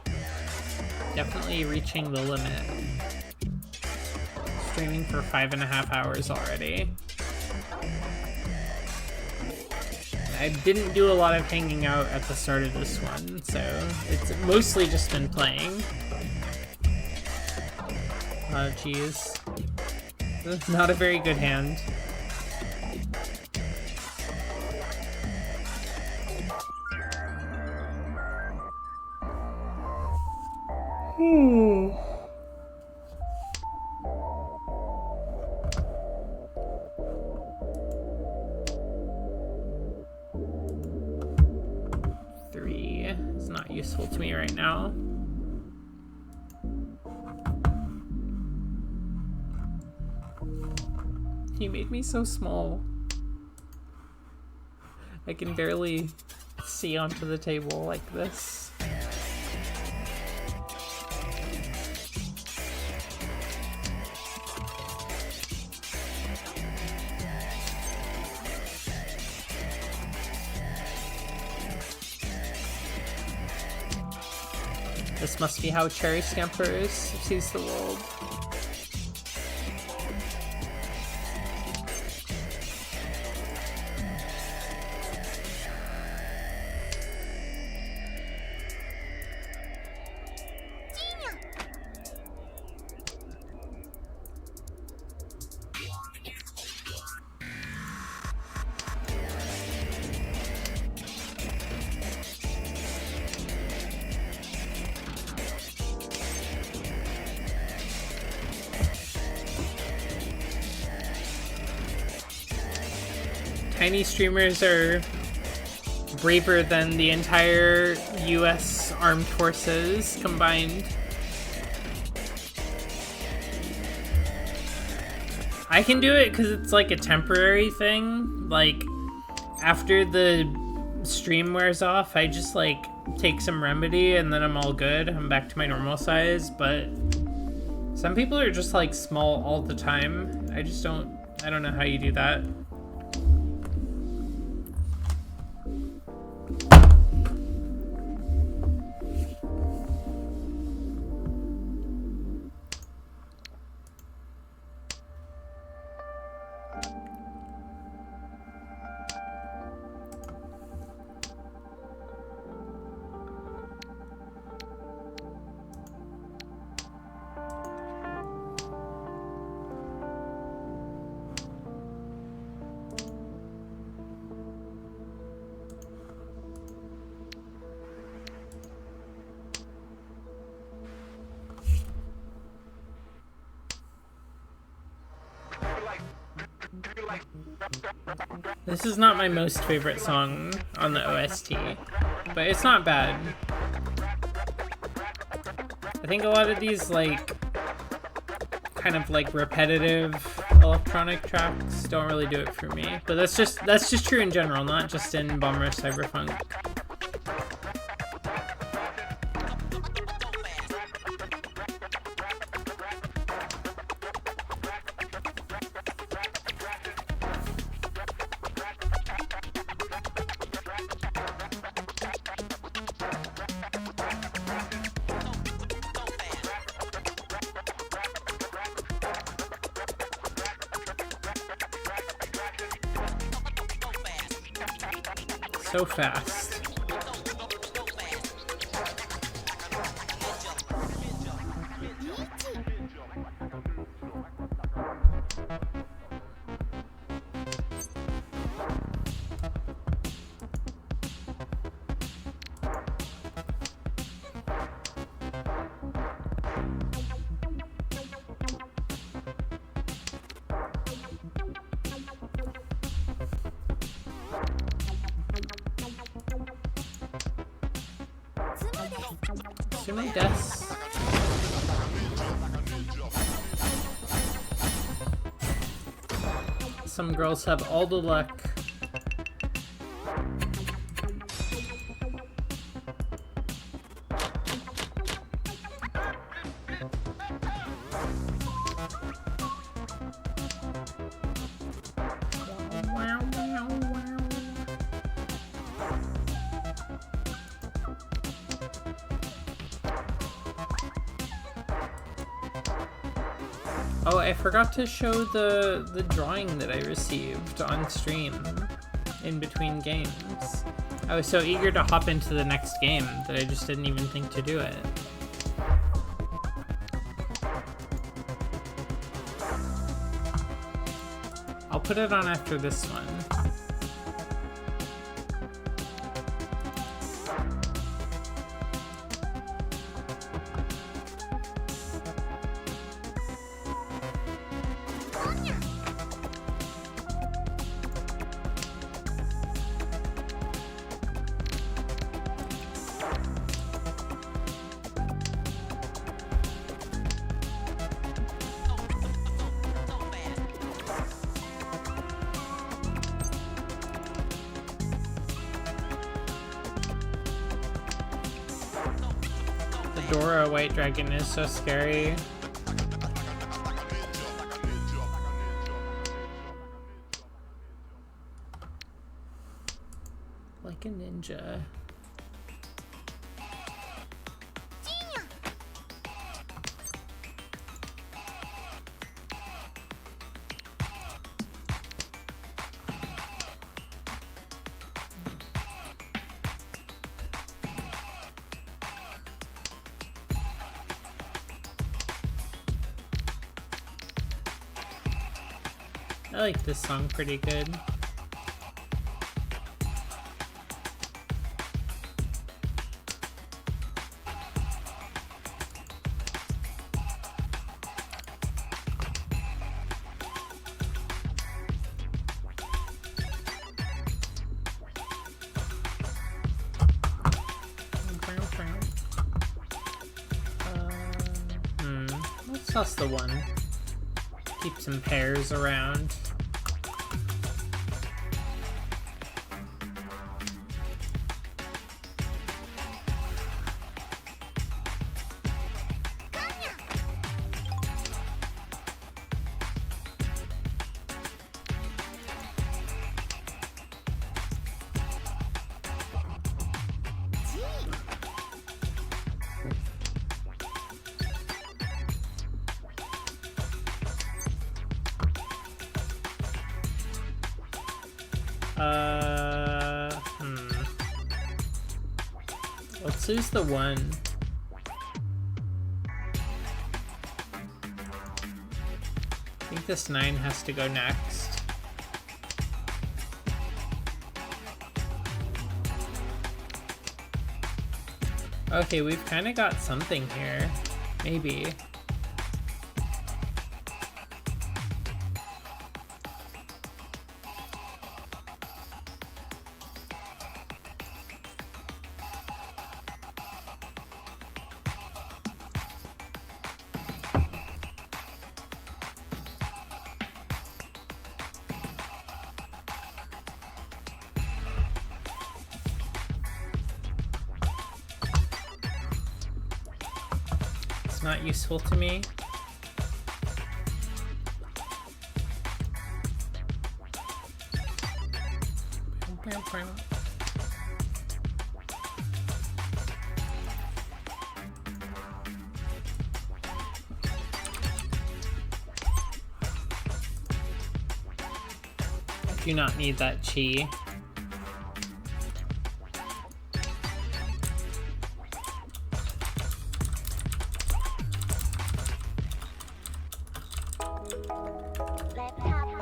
definitely reaching the limit. Streaming for 5.5 hours already. I didn't do a lot of hanging out at the start of this one, so it's mostly just been playing. Oh, jeez. This is not a very good hand. Three is not useful to me right now. He made me so small. I can barely see onto the table like this. This must be how Cherry Scampers sees the world. Tiny streamers are braver than the entire US armed forces combined. I can do it because it's like a temporary thing. Like, after the stream wears off, I just like take some remedy and then I'm all good. I'm back to my normal size, but some people are just like small all the time. I don't know how you do that. This is not my most favorite song on the OST, but it's not bad. I think a lot of these, like, kind of like repetitive electronic tracks don't really do it for me. But that's just true in general, not just in Bummer Cyberpunk. So fast. Sumo deaths. Some girls have all the luck. Oh, I forgot to show the drawing that I received on stream in between games. I was so eager to hop into the next game that I just didn't even think to do it. I'll put it on after this one. Dora White Dragon is so scary. Like a ninja. I like this song pretty good. Let's toss the one. Keep some pairs around. Let's use the one. I think this 9 has to go next. Okay, we've kind of got something here. Maybe. not useful to me. Do not need that chi.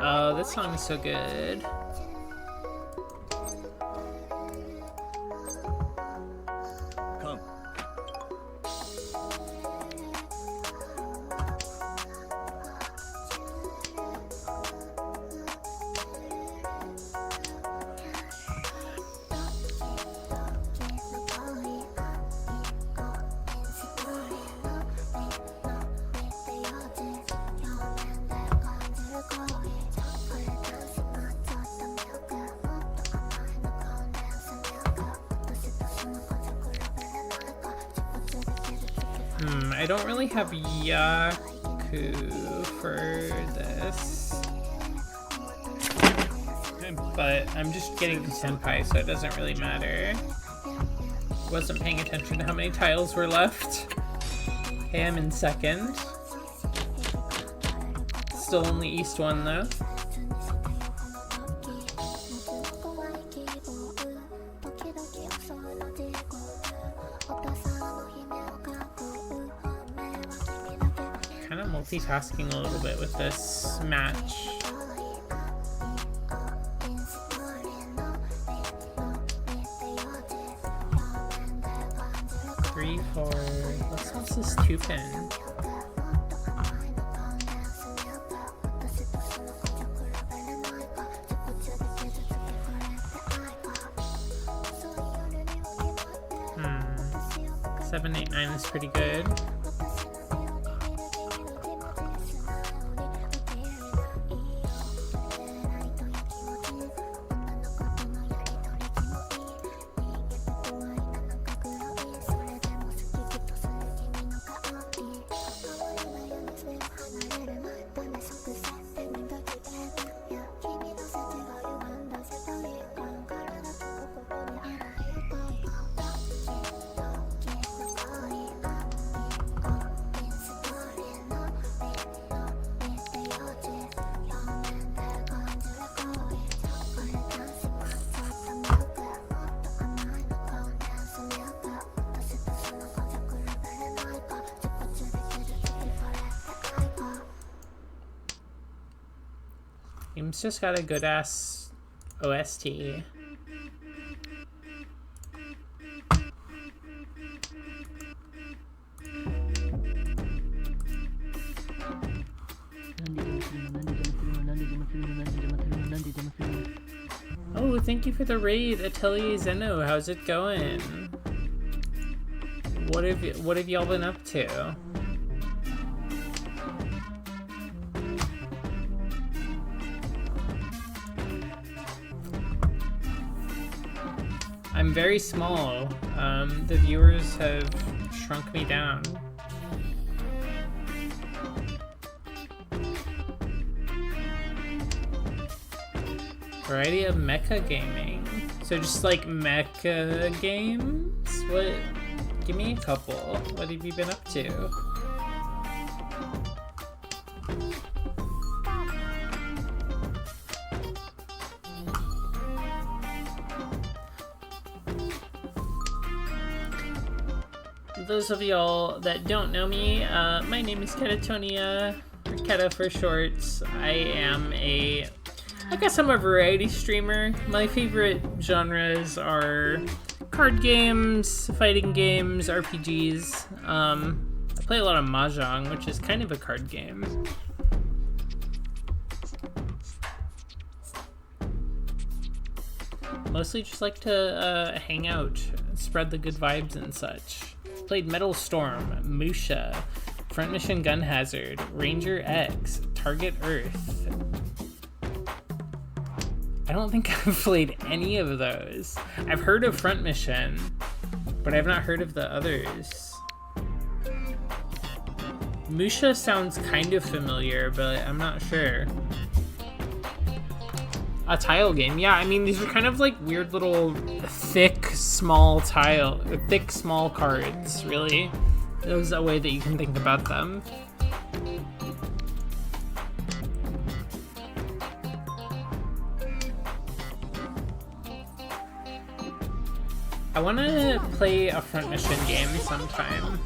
Oh, this song is so good. Come. I don't really have Yaku for this, but I'm just getting the senpai, so it doesn't really matter. Wasn't paying attention to how many tiles were left. Okay, I'm in second. Still only East 1 though. Kind of multitasking a little bit with this match. Three, four. What's this 2-pin? Hmm. 7, 8, 9 is pretty good. Game's just got a good ass OST. Oh, thank you for the raid, Atelier Zeno. How's it going? What have y'all been up to? I'm very small. The viewers have shrunk me down. Variety of mecha gaming. So just like mecha games? What? Give me a couple. What have you been up to? Those of y'all that don't know me, my name is Ketatonia, or Keta for short. I guess I'm a variety streamer. My favorite genres are card games, fighting games, RPGs. I play a lot of mahjong, which is kind of a card game. Mostly just like to hang out, spread the good vibes and such. Played Metal Storm, Musha, Front Mission Gun Hazard, Ranger X, Target Earth. I don't think I've played any of those. I've heard of Front Mission, but I've not heard of the others. Musha sounds kind of familiar, but I'm not sure. A tile game. Yeah, I mean, these are kind of like weird little thick, small cards, really. There's a way that you can think about them. I want to play a front mission game sometime.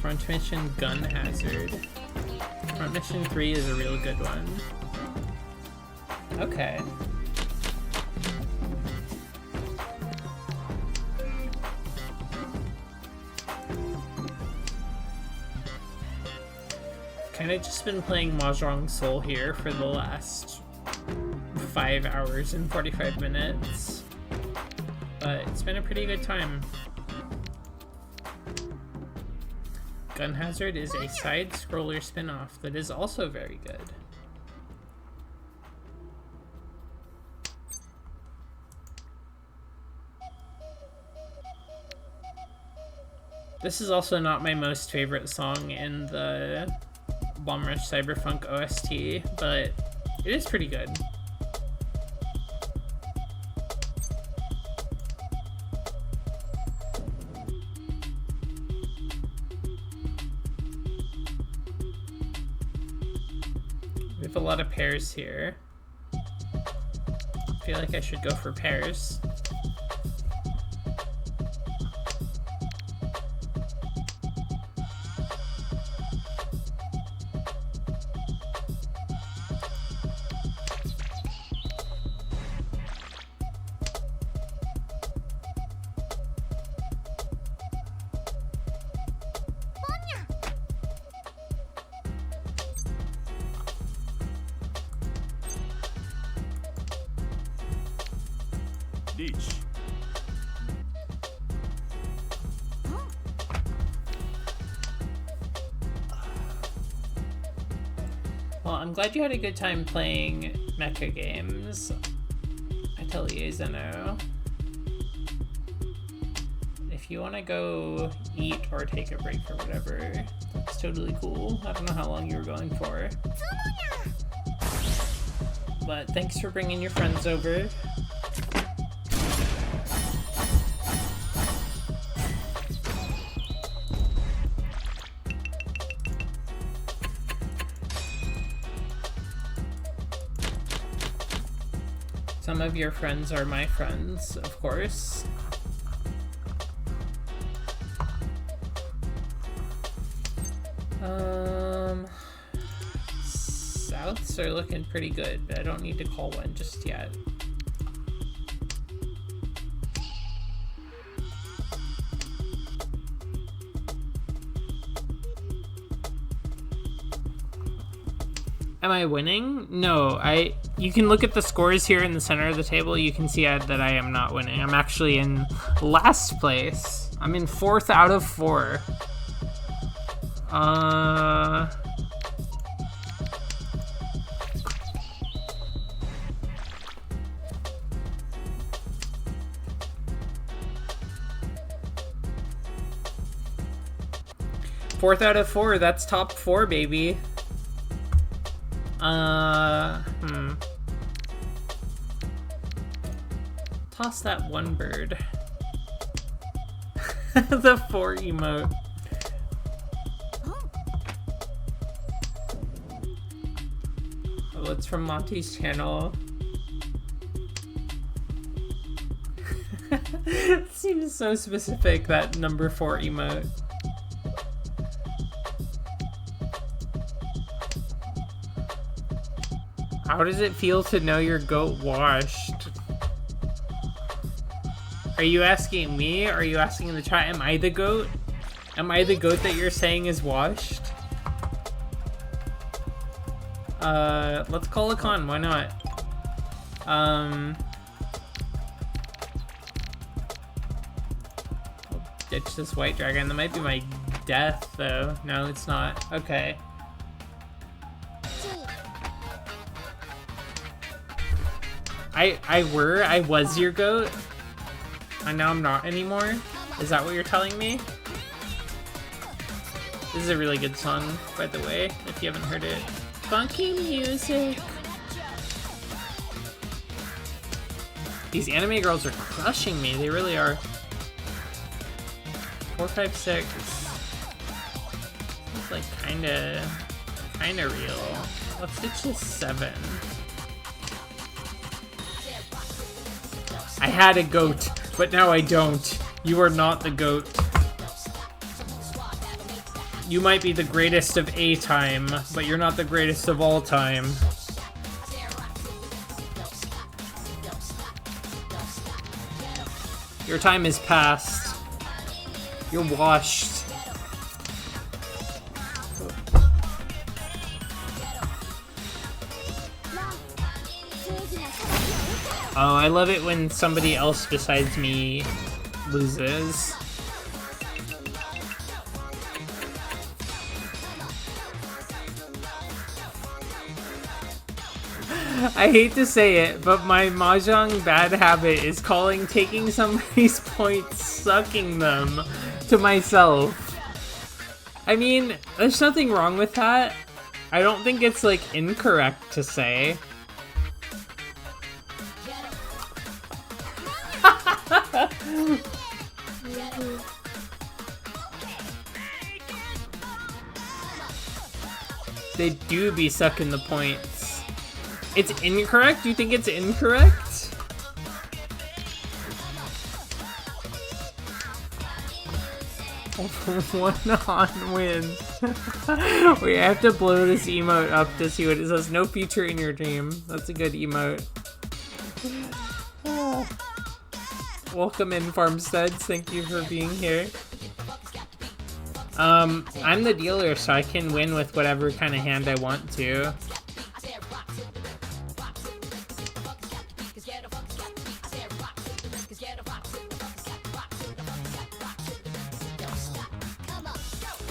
Front mission gun hazard. Front mission 3 is a real good one. Okay. Kinda just been playing Mahjong Soul here for the last 5 hours and 45 minutes. But it's been a pretty good time. Gun Hazard is a side-scroller spin-off that is also very good. This is also not my most favorite song in the Bomb Rush Cyberpunk OST, but it is pretty good. We have a lot of pairs here. I feel like I should go for pairs. Reach. Well, I'm glad you had a good time playing mecha games. Atelier Zeno. If you want to go eat or take a break or whatever, that's totally cool. I don't know how long you were going for. But thanks for bringing your friends over. Some of your friends are my friends, of course. Souths are looking pretty good, but I don't need to call one just yet. Am I winning? No, you can look at the scores here in the center of the table. You can see that I am not winning. I'm actually in last place. I'm in 4th out of 4. Fourth out of 4, that's top 4, baby. Toss that one bird. The 4 emote. Oh, it's from Monty's channel. It seems so specific, that number 4 emote. How does it feel to know your goat washed? Are you asking me? Or are you asking in the chat, am I the goat? Am I the goat that you're saying is washed? Let's call a con, why not? I'll ditch this white dragon. That might be my death, though. No, it's not. Okay. I was your goat, and now I'm not anymore. Is that what you're telling me? This is a really good song, by the way, if you haven't heard it. Funky music. These anime girls are crushing me. They really are. 4, 5, 6. It's like kinda real. Let's ditch this 7. I had a goat, but now I don't. You are not the goat. You might be the greatest of a time, but you're not the greatest of all time. Your time is past. You're washed. Oh, I love it when somebody else besides me loses. I hate to say it, but my mahjong bad habit is taking somebody's points, sucking them to myself. I mean, there's nothing wrong with that. I don't think it's, like, incorrect to say. They do be sucking the points. It's incorrect? You think it's incorrect? One-on win. We have to blow this emote up to see what it says. No future in your dream. That's a good emote. Welcome in, Farmsteads. Thank you for being here. I'm the dealer, so I can win with whatever kind of hand I want to.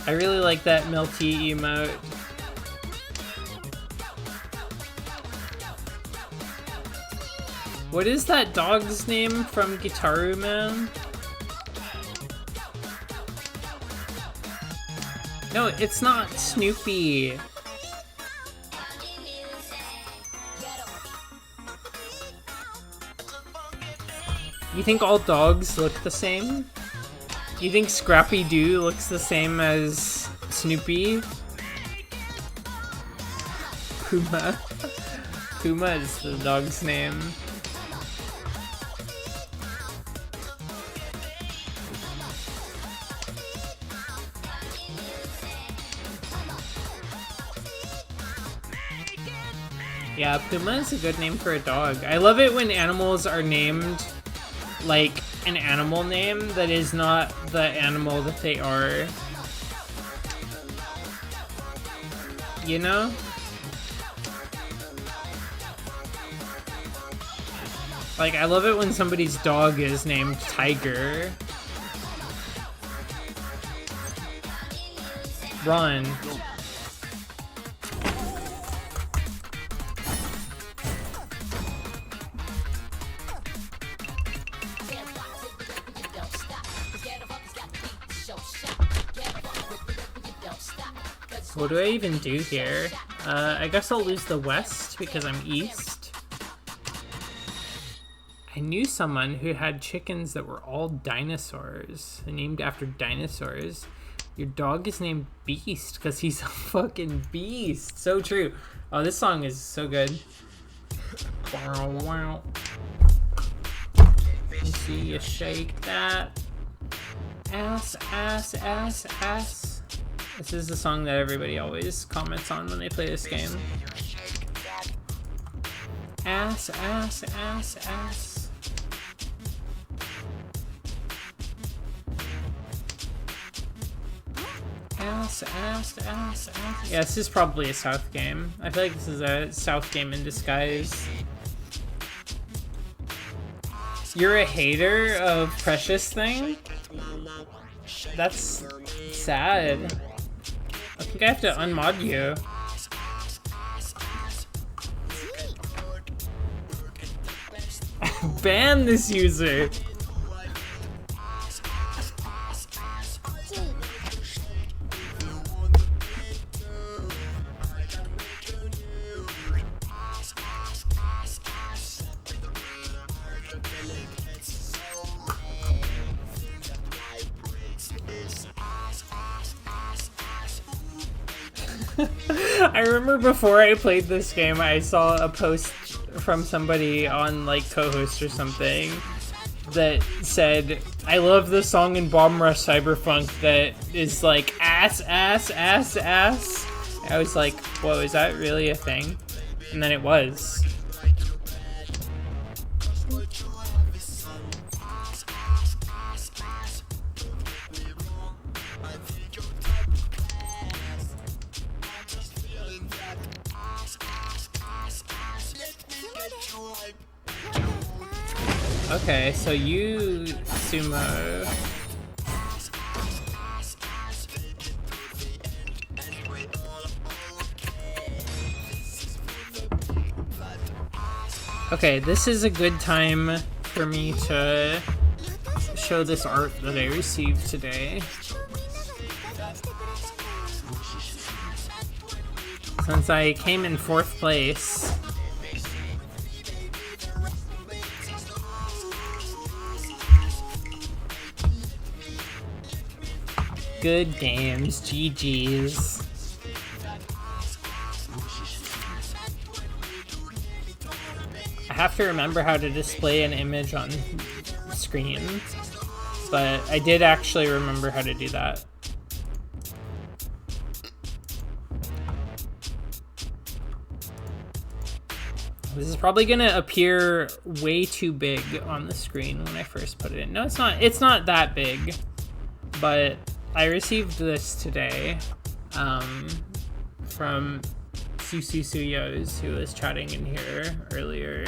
I really like that Melty emote. What is that dog's name from Gitaru Man? No, it's not Snoopy. You think all dogs look the same? You think Scrappy Doo looks the same as Snoopy? Puma. Puma is the dog's name. Yeah, Puma is a good name for a dog. I love it when animals are named like an animal name that is not the animal that they are. You know? Like, I love it when somebody's dog is named Tiger. Run. What do I even do here? I guess I'll lose the west because I'm east. I knew someone who had chickens that were all dinosaurs, named after dinosaurs. Your dog is named Beast because he's a fucking beast. So true. Oh, this song is so good. Wow, wow. Let me see you shake that. Ass, ass, ass, ass. This is the song that everybody always comments on when they play this game. Ass, ass, ass, ass. Ass, ass, ass, ass. Yeah, this is probably a South game. I feel like this is a South game in disguise. You're a hater of Precious Thing? That's sad. I think I have to unmod you. Ban this user. I remember before I played this game, I saw a post from somebody on like co-host or something that said, I love the song in Bomb Rush Cyberpunk that is like ass, ass, ass, ass. I was like, whoa, is that really a thing? And then it was. Okay, so you sumo. Okay, this is a good time for me to show this art that I received today. Since I came in 4th place. Good games, GG's. I have to remember how to display an image on screen, but I did actually remember how to do that. This is probably gonna appear way too big on the screen when I first put it in. No, it's not. It's not that big, but I received this today from Sususuyos, who was chatting in here earlier.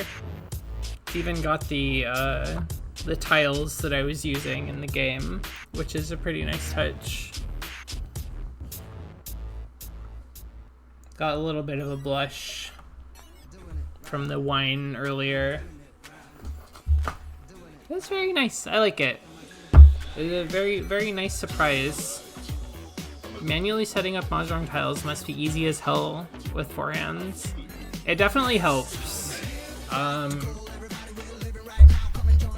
It's even got the tiles that I was using in the game, which is a pretty nice touch. Got a little bit of a blush from the wine earlier. It's very nice. I like it. It's a very, very nice surprise. Manually setting up mahjong tiles must be easy as hell with 4 hands. It definitely helps.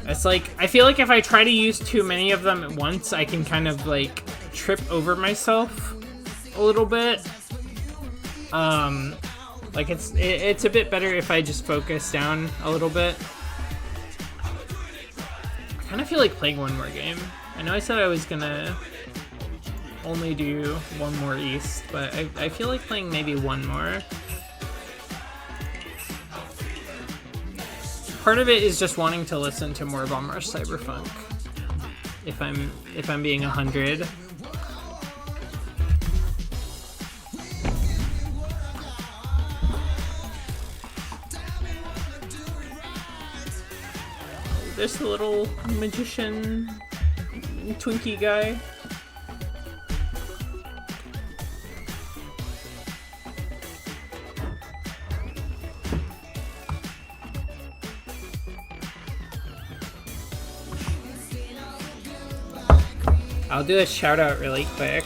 It's like, I feel like if I try to use too many of them at once, I can kind of like trip over myself a little bit. Like it's a bit better if I just focus down a little bit. I kind of feel like playing one more game. I know I said I was gonna only do one more East, but I feel like playing maybe one more. Part of it is just wanting to listen to more Bomb Rush Cyberpunk. If I'm being 100. There's the little magician Twinkie guy. I'll do a shout out really quick.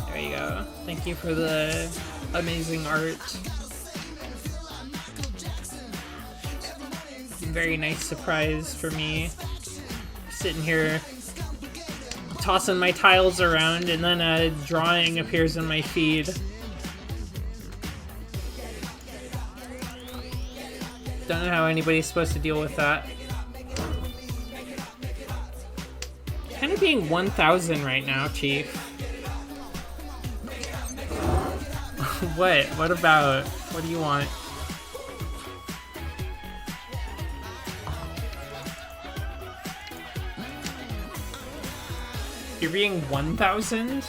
There you go. Thank you for the amazing art. Very nice surprise for me. Sitting here tossing my tiles around and then a drawing appears in my feed. Don't know how anybody's supposed to deal with that. Kind of being 1,000 right now, Chief. What? What about? What do you want? You're being 1,000?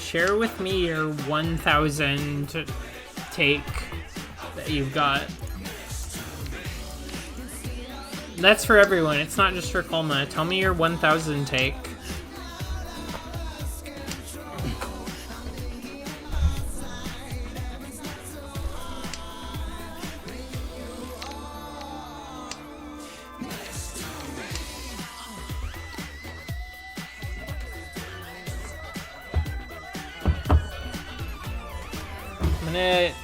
share with me your 1,000 take that you've got. That's for everyone. It's not just for Kolma. Tell me your 1,000 take. I'm gonna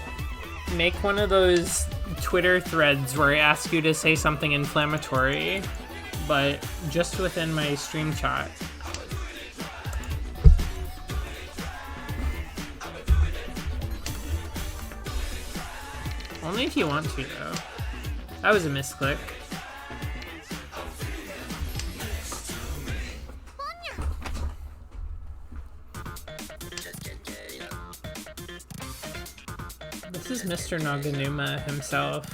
make one of those Twitter threads where I ask you to say something inflammatory, but just within my stream chat. Only if you want to, though. That was a misclick. This is Mr. Naganuma himself.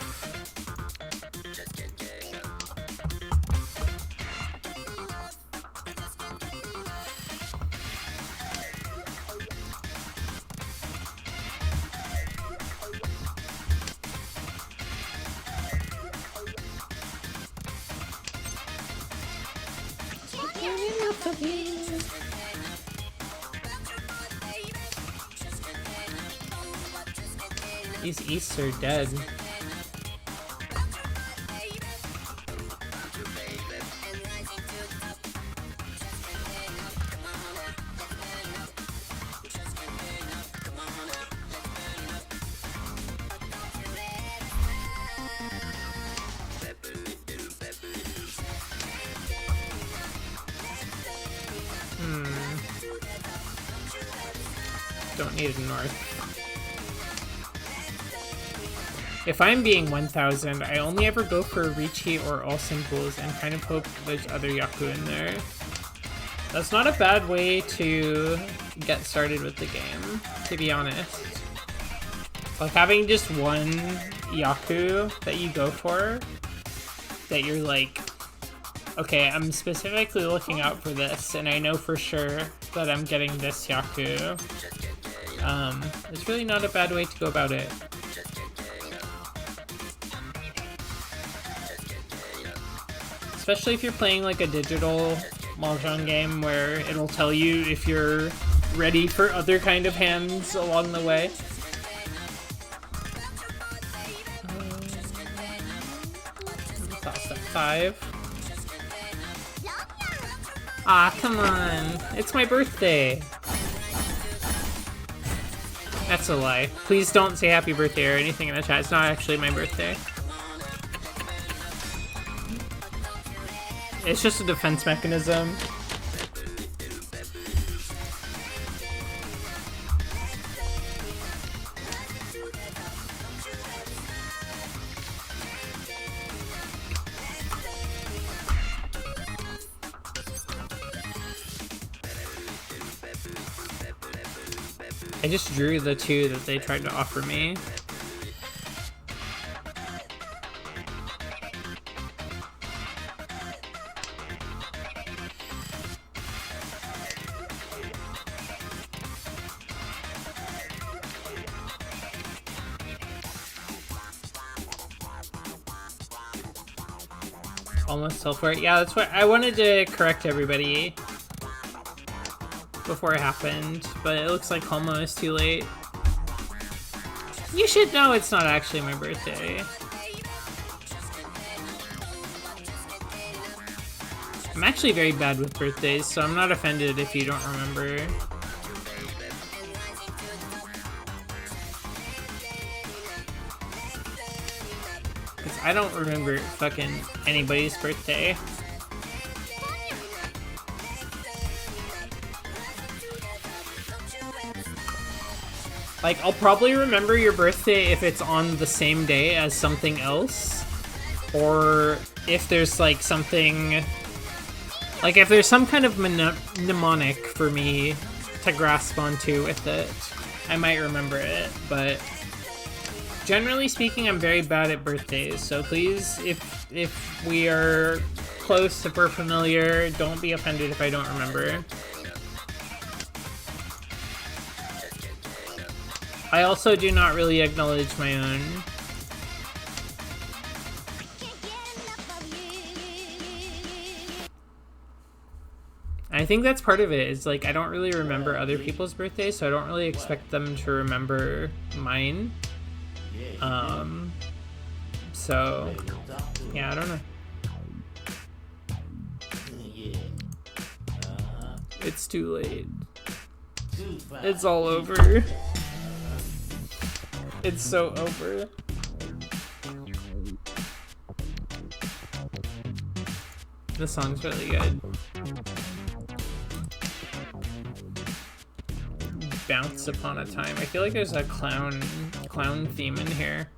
These Easts are dead. Don't need a north. If I'm being 1,000, I only ever go for Ricci or all simples and kind of hope there's other Yaku in there. That's not a bad way to get started with the game, to be honest. Like having just one Yaku that you go for, that you're like, okay, I'm specifically looking out for this, and I know for sure that I'm getting this Yaku. It's really not a bad way to go about it. Especially if you're playing like a digital mahjong game where it'll tell you if you're ready for other kind of hands along the way. Toss that 5. Ah, come on. It's my birthday. That's a lie. Please don't say happy birthday or anything in the chat. It's not actually my birthday. It's just a defense mechanism. I just drew the 2 that they tried to offer me. Almost teleport. Yeah, that's what I wanted to correct everybody before it happened, but it looks like Homo is too late. You should know it's not actually my birthday. I'm actually very bad with birthdays, so I'm not offended if you don't remember. Because I don't remember fucking anybody's birthday. Like, I'll probably remember your birthday if it's on the same day as something else. Or if there's, like, something... Like, if there's some kind of mnemonic for me to grasp onto with it, I might remember it, but... Generally speaking, I'm very bad at birthdays, so please, if we are close, if we're familiar, don't be offended if I don't remember. I also do not really acknowledge my own. I think that's part of it, is like I don't really remember other people's birthdays, so I don't really expect them to remember mine. So yeah, I don't know. It's too late. It's all over. It's so over. The song's really good. Bounce Upon a Time. I feel like there's a clown theme in here.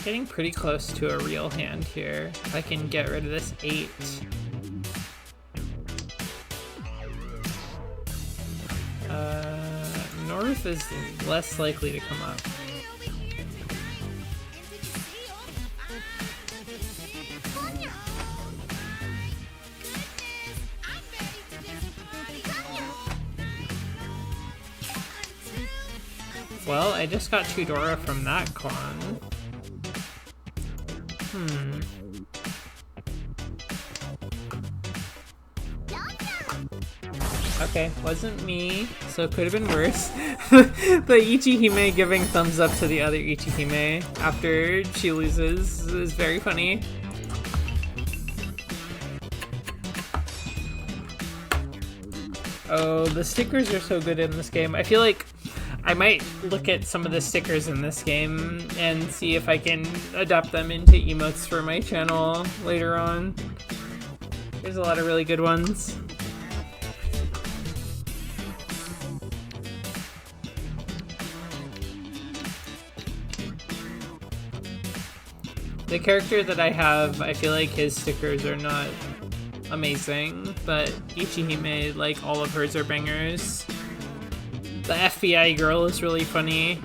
Getting pretty close to a real hand here. If I can get rid of this 8. North is less likely to come up. Well, I just got Tudora from that con. Okay, wasn't me, so it could have been worse. The Ichihime giving thumbs up to the other Ichihime after she loses is very funny. Oh, the stickers are so good in this game. I feel like I might look at some of the stickers in this game and see if I can adapt them into emotes for my channel later on. There's a lot of really good ones. The character that I have, I feel like his stickers are not amazing, but Ichihime, like, all of hers are bangers. The FBI girl is really funny.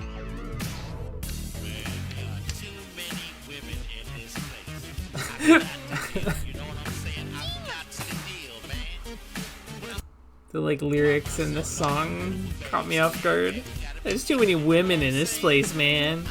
The, like, lyrics in this song caught me off guard. There's too many women in this place, man.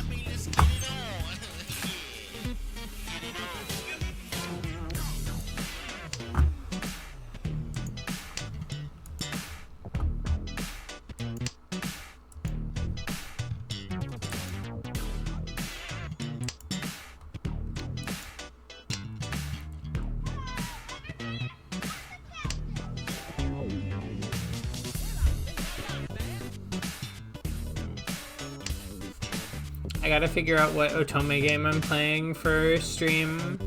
I gotta figure out what Otome game I'm playing for stream.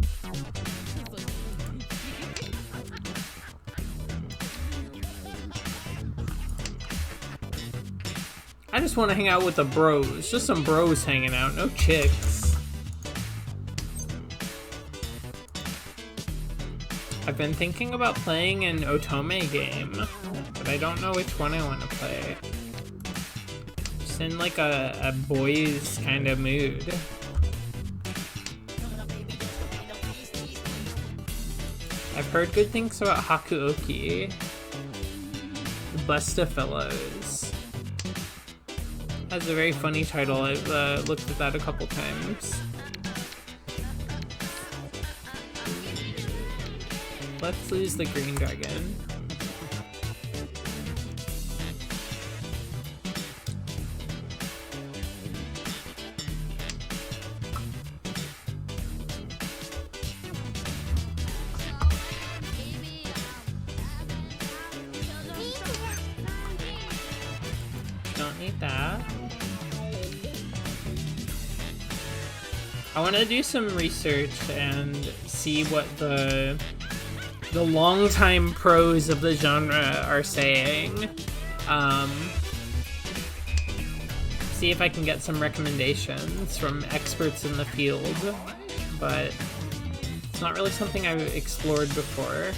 I just want to hang out with the bros. Just some bros hanging out, no chicks. I've been thinking about playing an Otome game, but I don't know which one I want to play. Just in like a boys kind of mood. I've heard good things about Hakuoki. The Busta Fellows. Has a very funny title. I've looked at that a couple times. Let's lose the green dragon. Don't need that. I want to do some research and see what the longtime pros of the genre are saying. See if I can get some recommendations from experts in the field, but it's not really something I've explored before.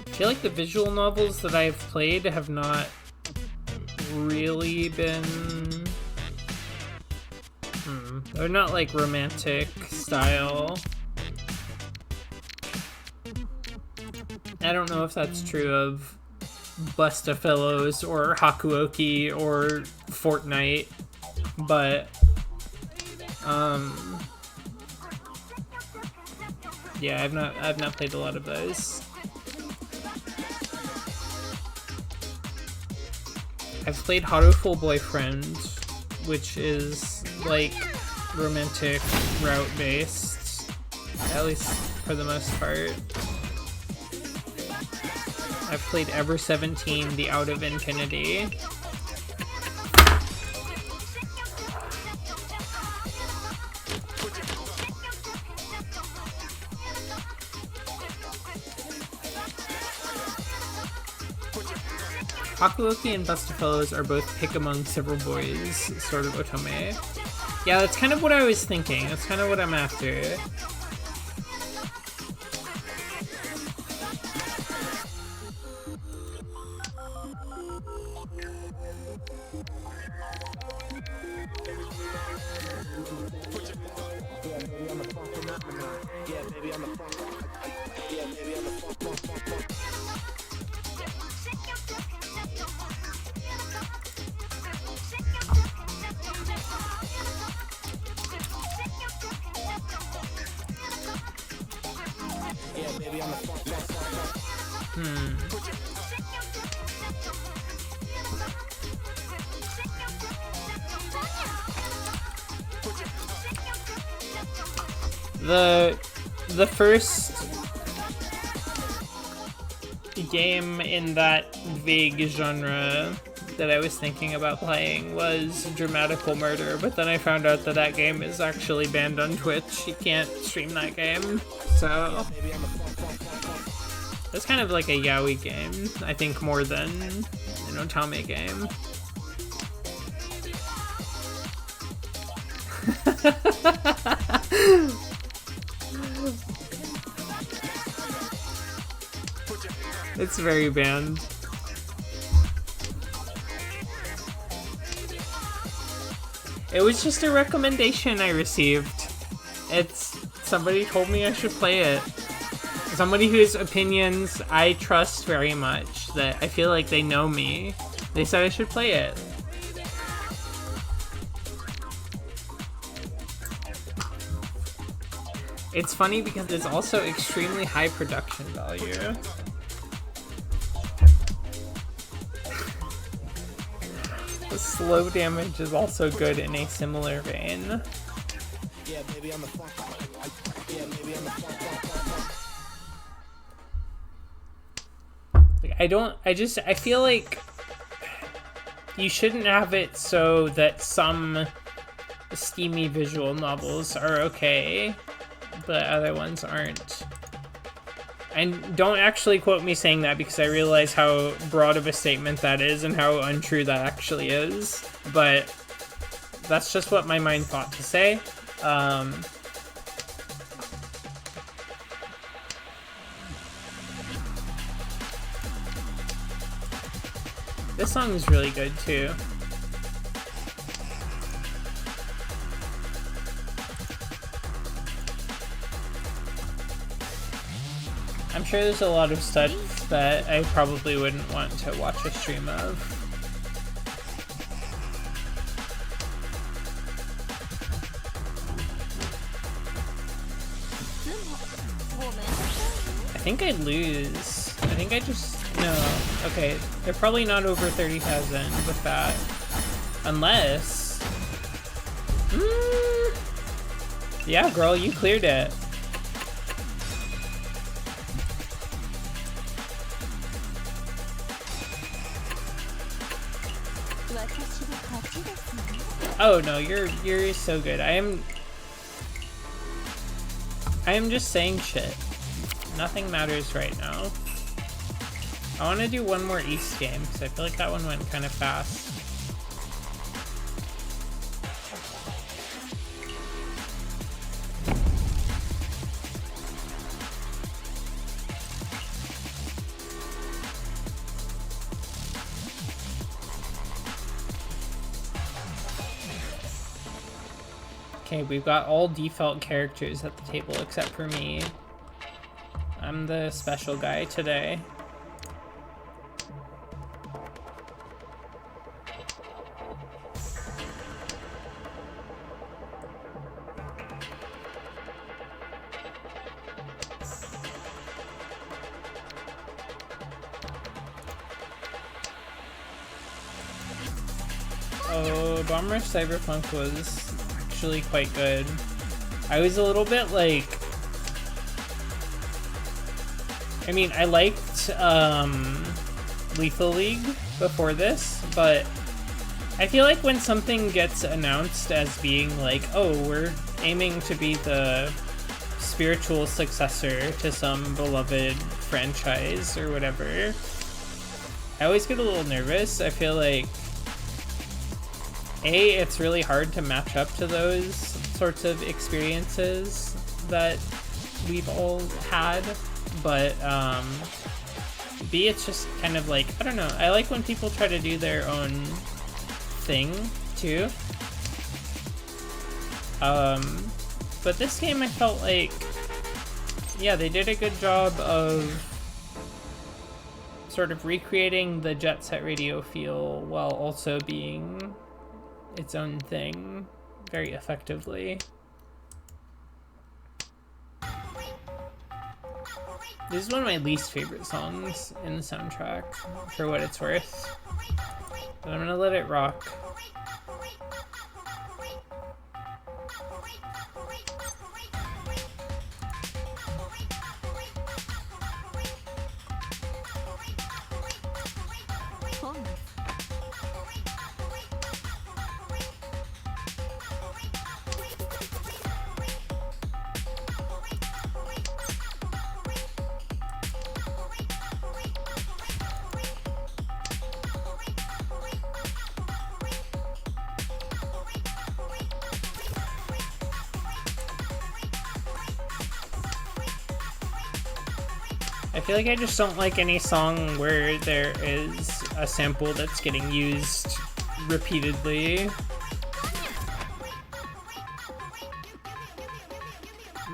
I feel like the visual novels that I've played have not really been... They're not like romantic style. I don't know if that's true of Bustafellows or Hakuoki or Fortnite, but yeah, I've not played a lot of those. I've played Haruful Boyfriend, which is like romantic route based, at least for the most part. I've played Ever 17, The Out of Infinity. Hakuoki and Bustafellows are both pick among several boys, sort of otome. Yeah, that's kind of what I was thinking. That's kind of what I'm after. The first game in that vague genre that I was thinking about playing was Dramatical Murder, but then I found out that that game is actually banned on Twitch. You can't stream that game, so it's kind of like a yaoi game, I think, more than an otome game. It's very banned. It was just a recommendation I received. It's somebody told me I should play it. Somebody whose opinions I trust very much, that I feel like they know me. They said I should play it. It's funny because it's also extremely high production value. The slow damage is also good in a similar vein. Like, I feel like you shouldn't have it so that some steamy visual novels are okay, but other ones aren't. And don't actually quote me saying that, because I realize how broad of a statement that is and how untrue that actually is. But that's just what my mind thought to say. This song is really good too. I'm sure there's a lot of stuff that I probably wouldn't want to watch a stream of. I think I'd lose. I think I just... No. Okay, they're probably not over 30,000 with that. Unless... Yeah, girl, you cleared it. 私の勝ちですね。 Oh no, you're so good. I am just saying shit. Nothing matters right now. I want to do one more East game because I feel like that one went kind of fast. Okay, we've got all default characters at the table except for me. I'm the special guy today. Oh, Bomber Cyberpunk was actually quite good. I was a little bit like... I mean, I liked Lethal League before this, but I feel like when something gets announced as being like, oh, we're aiming to be the spiritual successor to some beloved franchise or whatever, I always get a little nervous. I feel like it's really hard to match up to those sorts of experiences that we've all had, but B, it's just kind of like, I don't know, I like when people try to do their own thing too. But this game I felt like, yeah, they did a good job of sort of recreating the Jet Set Radio feel while also being its own thing very effectively. This is one of my least favorite songs in the soundtrack, for what it's worth. But I'm gonna let it rock. I feel like I just don't like any song where there is a sample that's getting used repeatedly.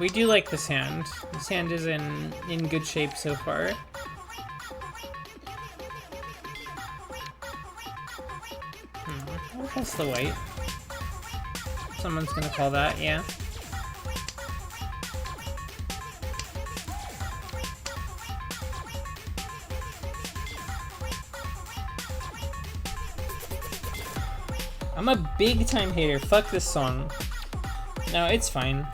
We do like this hand. This hand is in good shape so far. That's the white. Someone's gonna call that, yeah. I'm a big time hater. Fuck this song. No, it's fine.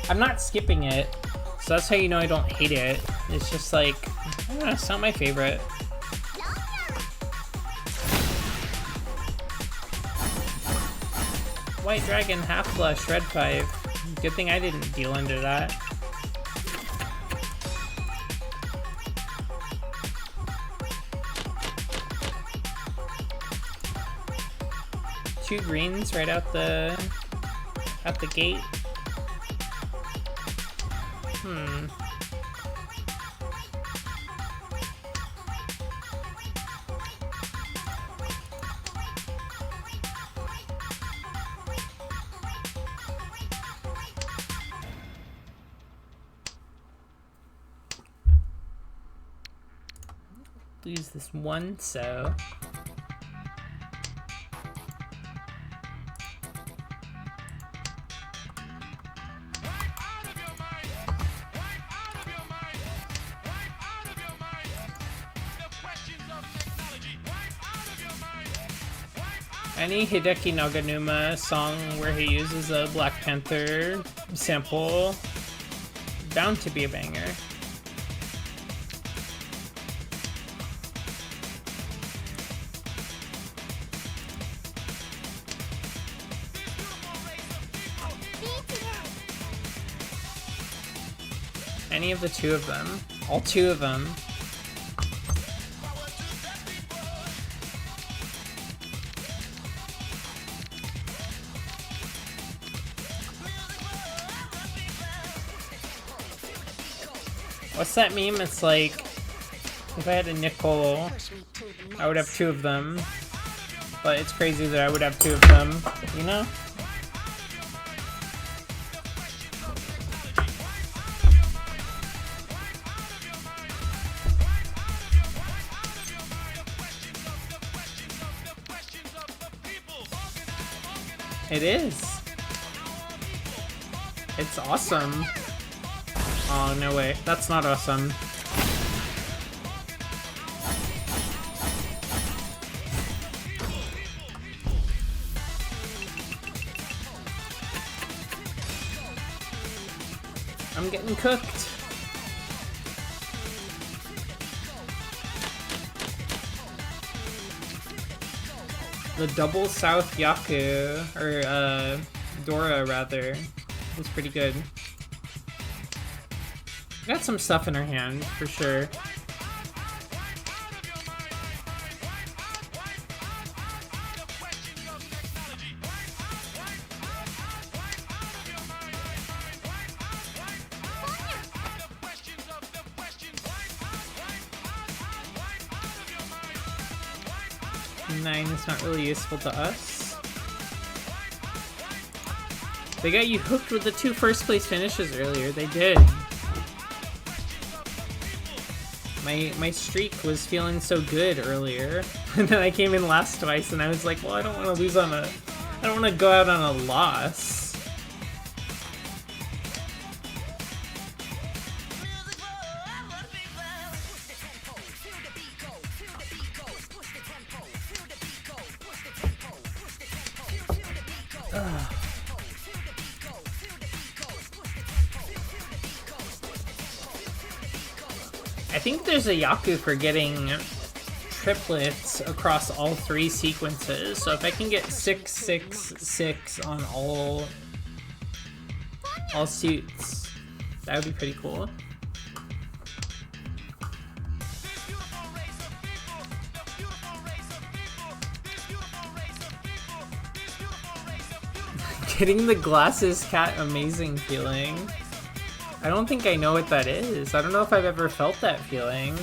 I'm not skipping it, so that's how you know I don't hate it. It's just like, I don't know, it's not my favorite. White Dragon, Half Blush, Red 5. Good thing I didn't deal into that. Two greens right out the gate. Lose this one, so any Hideki Naganuma song where he uses a Black Panther sample, bound to be a banger. Any of the two of them. All two of them. What's that meme? It's like, if I had a nickel, I would have two of them. But it's crazy that I would have two of them, you know? It is. It's awesome. Oh, no way. That's not awesome. I'm getting cooked. The double South Yaku, or Dora rather, was pretty good. Got some stuff in her hand, for sure. Nine is not really useful to us. They got you hooked with the 2 first place finishes earlier. They did. My streak was feeling so good earlier, and then I came in last twice, and I was like, well, I don't want to lose on a... I don't want to go out on a loss. I think there's a Yaku for getting triplets across all 3 sequences. So if I can get 6, 6, 6 on all suits, that would be pretty cool. Getting the glasses cat amazing feeling. I don't think I know what that is. I don't know if I've ever felt that feeling.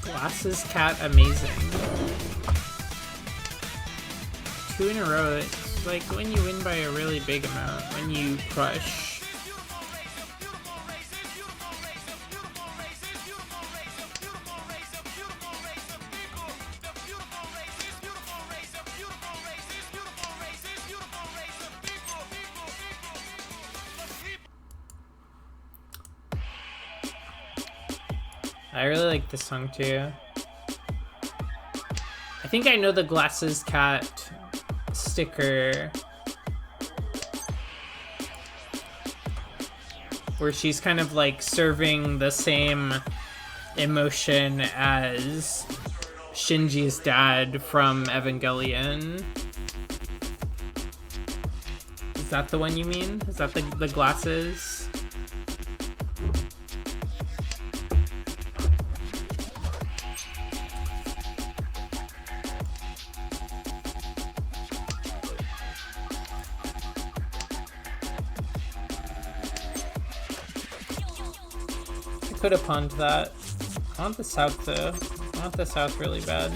Glasses cat amazing. 2 in a row, it's like when you win by a really big amount, when you crush. I really like this song too. I think I know the Glasses Cat sticker where she's kind of like serving the same emotion as Shinji's dad from Evangelion. Is that the one you mean? Is that the glasses? Could have pawned that. I want the south though. I want the south really bad.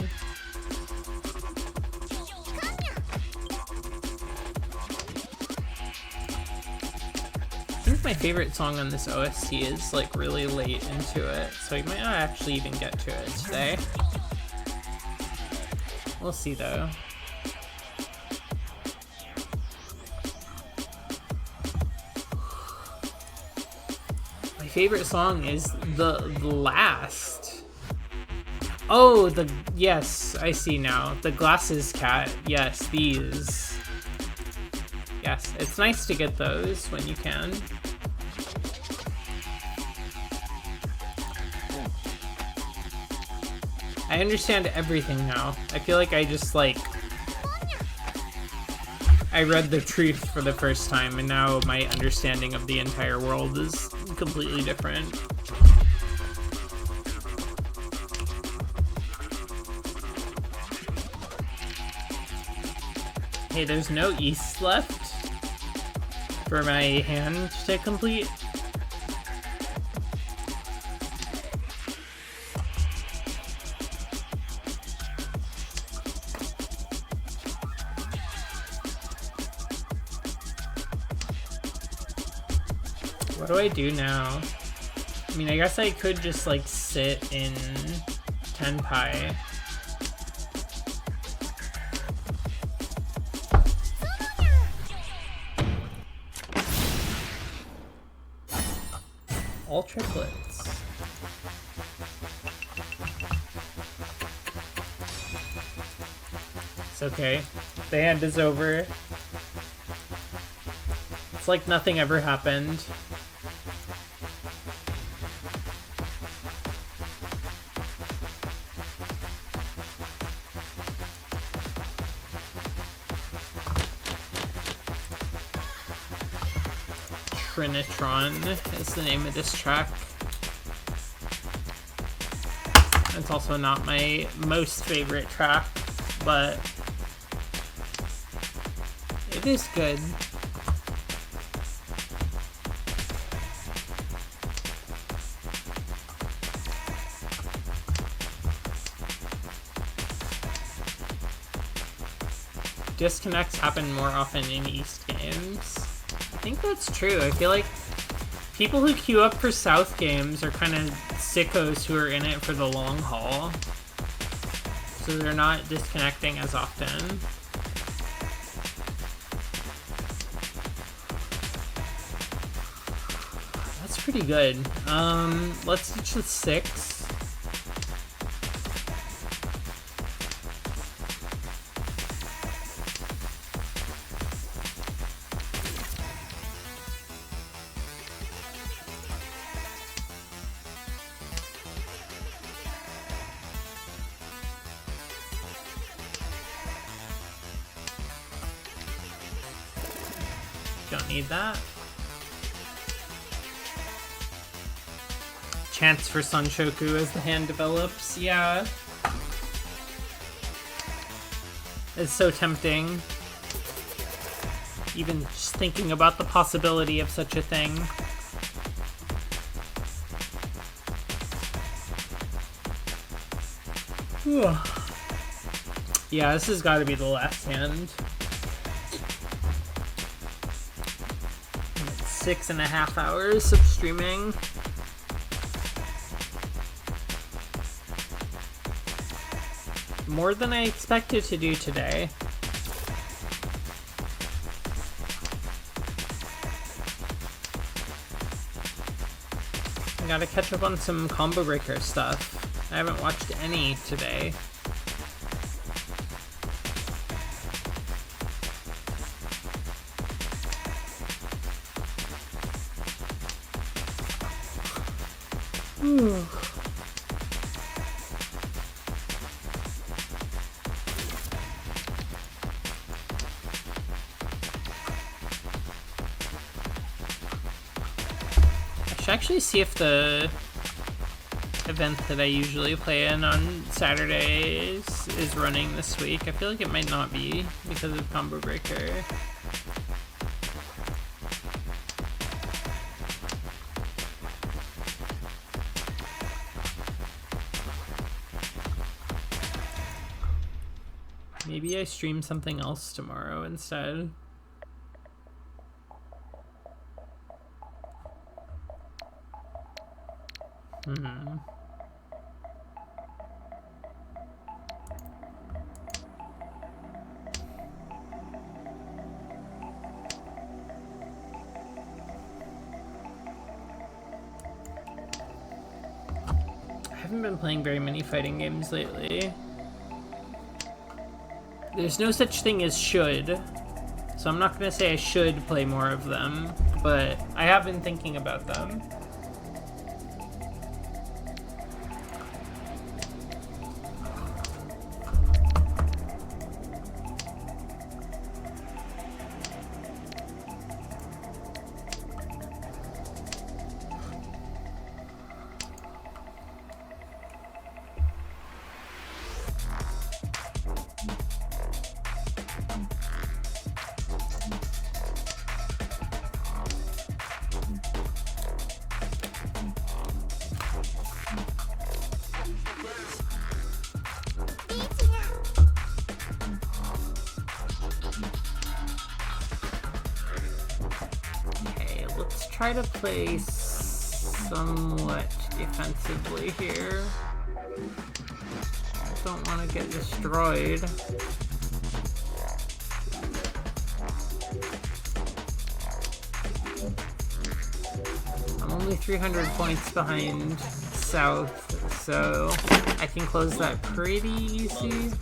I think my favorite song on this OST is like really late into it, so we might not actually even get to it today. We'll see though. Favorite song is the last. Oh, yes, I see now. The Glasses Cat. Yes, these. guess. It's nice to get those when you can. I understand everything now. I feel like I just, like... I read the truth for the first time, and now my understanding of the entire world is completely different. Hey, there's no east left for my hand to complete. What do I do now? I mean, I guess I could just, like, sit in Tenpai. All triplets. It's okay. The hand is over. It's like nothing ever happened. Trinitron is the name of this track. It's also not my most favorite track, but it is good. Disconnects happen more often in East games. I think that's true. I feel like people who queue up for South games are kind of sickos who are in it for the long haul. So they're not disconnecting as often. That's pretty good. Let's ditch the 6. Don't need that. Chance for Sunshoku as the hand develops. Yeah. It's so tempting. Even just thinking about the possibility of such a thing. Yeah, this has got to be the last hand. 6.5 hours of streaming. More than I expected to do today. I gotta catch up on some Combo Breaker stuff. I haven't watched any today. I should actually see if the event that I usually play in on Saturdays is running this week. I feel like it might not be because of Combo Breaker. Maybe I stream something else tomorrow instead. I haven't been playing very many fighting games lately. There's no such thing as should, So I'm not going to say I should play more of them, but I have been thinking about them. Try to play somewhat defensively here. I don't want to get destroyed. I'm only 300 points behind South, so I can close that pretty easy.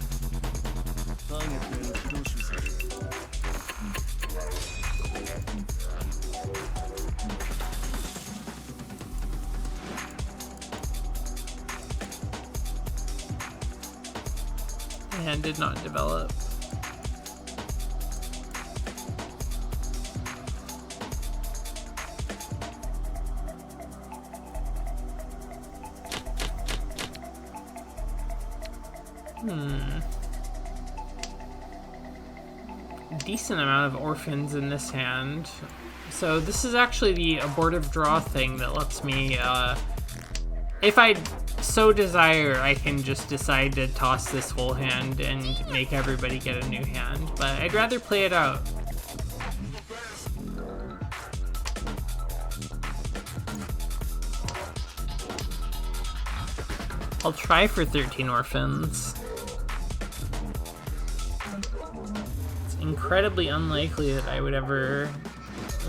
And did not develop. Decent amount of orphans in this hand. So this is actually the abortive draw thing that lets me, if I so desire, I can just decide to toss this whole hand and make everybody get a new hand, but I'd rather play it out. I'll try for 13 orphans. It's incredibly unlikely that I would ever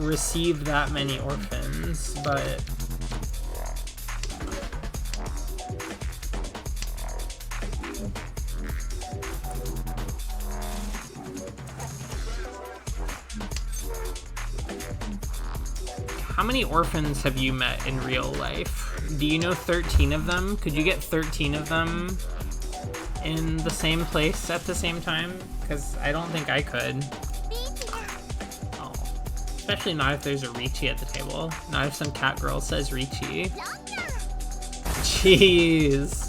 receive that many orphans, but how many orphans have you met in real life? Do you know 13 of them? Could you get 13 of them in the same place at the same time? Because I don't think I could. Oh. Especially not if there's a Ricci at the table. Not if some cat girl says Ricci. Jeez.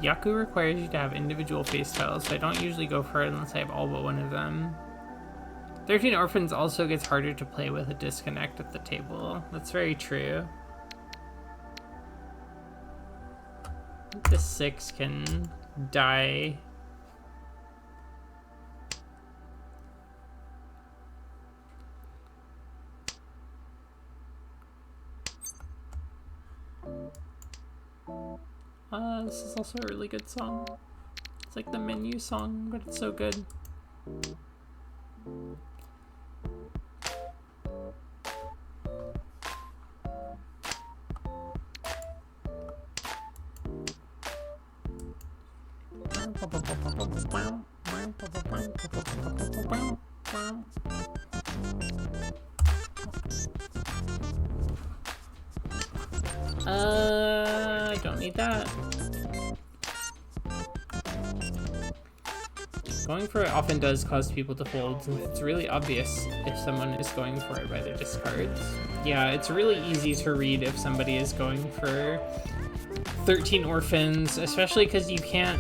Yaku requires you to have individual face tiles, so I don't usually go for it unless I have all but one of them. 13 orphans also gets harder to play with a disconnect at the table. That's very true. I think the 6 can die. This is also a really good song. It's like the menu song, but it's so good. I don't need that. Going for it often does cause people to fold, since it's really obvious if someone is going for it by their discards. Yeah, it's really easy to read if somebody is going for 13 orphans, especially because you can't...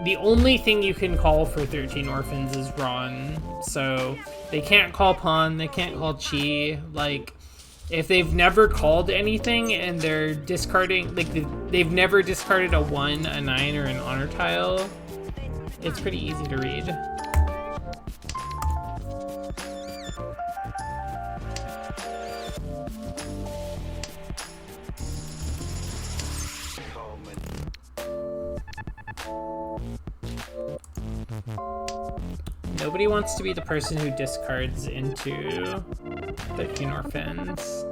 The only thing you can call for 13 orphans is Ron, so they can't call pawn, they can't call chi. Like, if they've never called anything and they're discarding, like they've never discarded a 1, a 9, or an honor tile, it's pretty easy to read. Nobody wants to be the person who discards into the King Orphans.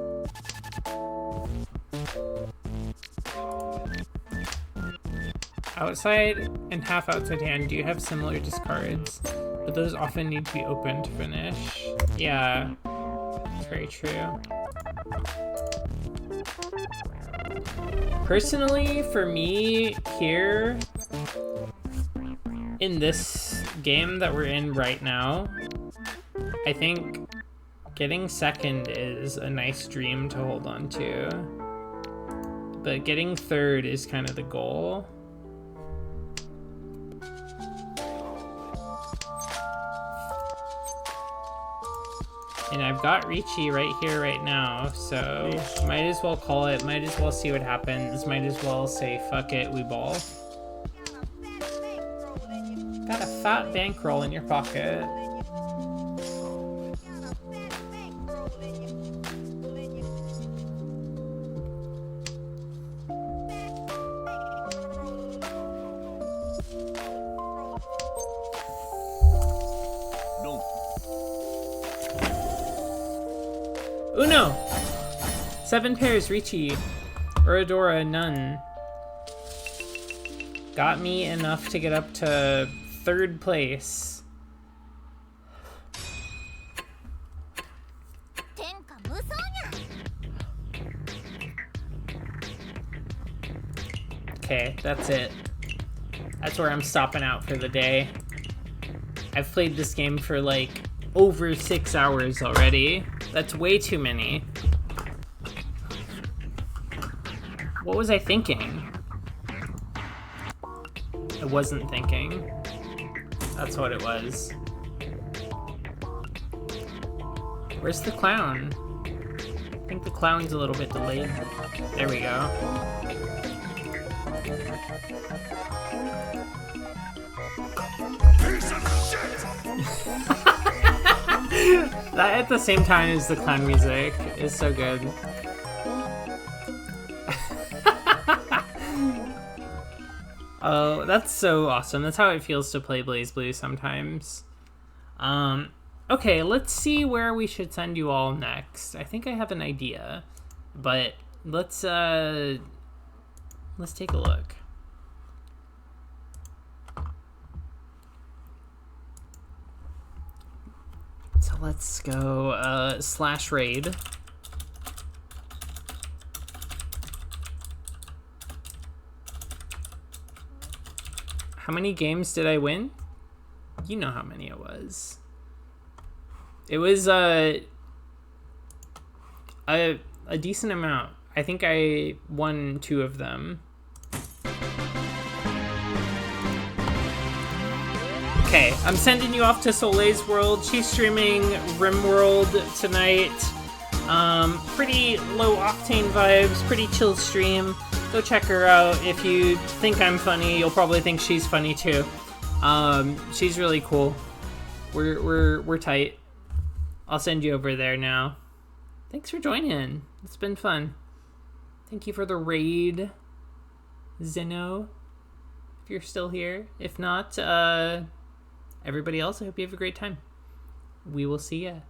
Outside and half outside hand, do you have similar discards? But those often need to be open to finish. Yeah, it's very true. Personally, for me, here, in this game that we're in right now, I think getting second is a nice dream to hold on to. But getting third is kind of the goal. And I've got Ricci right here, right now, so might as well call it, might as well see what happens, might as well say, fuck it, we ball. Got a fat bankroll in your pocket. Uno! 7 pairs, Ricci. Uradora, none. Got me enough to get up to 3rd place. Okay, that's it. That's where I'm stopping out for the day. I've played this game for like over 6 hours already. That's way too many. What was I thinking? I wasn't thinking. That's what it was. Where's the clown? I think the clown's a little bit delayed. There we go. Piece of shit! That at the same time as the clown music is so good. Oh, that's so awesome. That's how it feels to play BlazBlue sometimes. Okay, let's see where we should send you all next. I think I have an idea, but let's take a look. So let's go slash raid. How many games did I win? You know how many it was. It was a decent amount. I think I won 2 of them. Okay, I'm sending you off to Soleil's World. She's streaming RimWorld tonight. Pretty low octane vibes, pretty chill stream. Go check her out. If you think I'm funny, you'll probably think she's funny too. She's really cool. We're tight. I'll send you over there now. Thanks for joining. It's been fun. Thank you for the raid, Zeno. If you're still here. If not, everybody else, I hope you have a great time. We will see ya.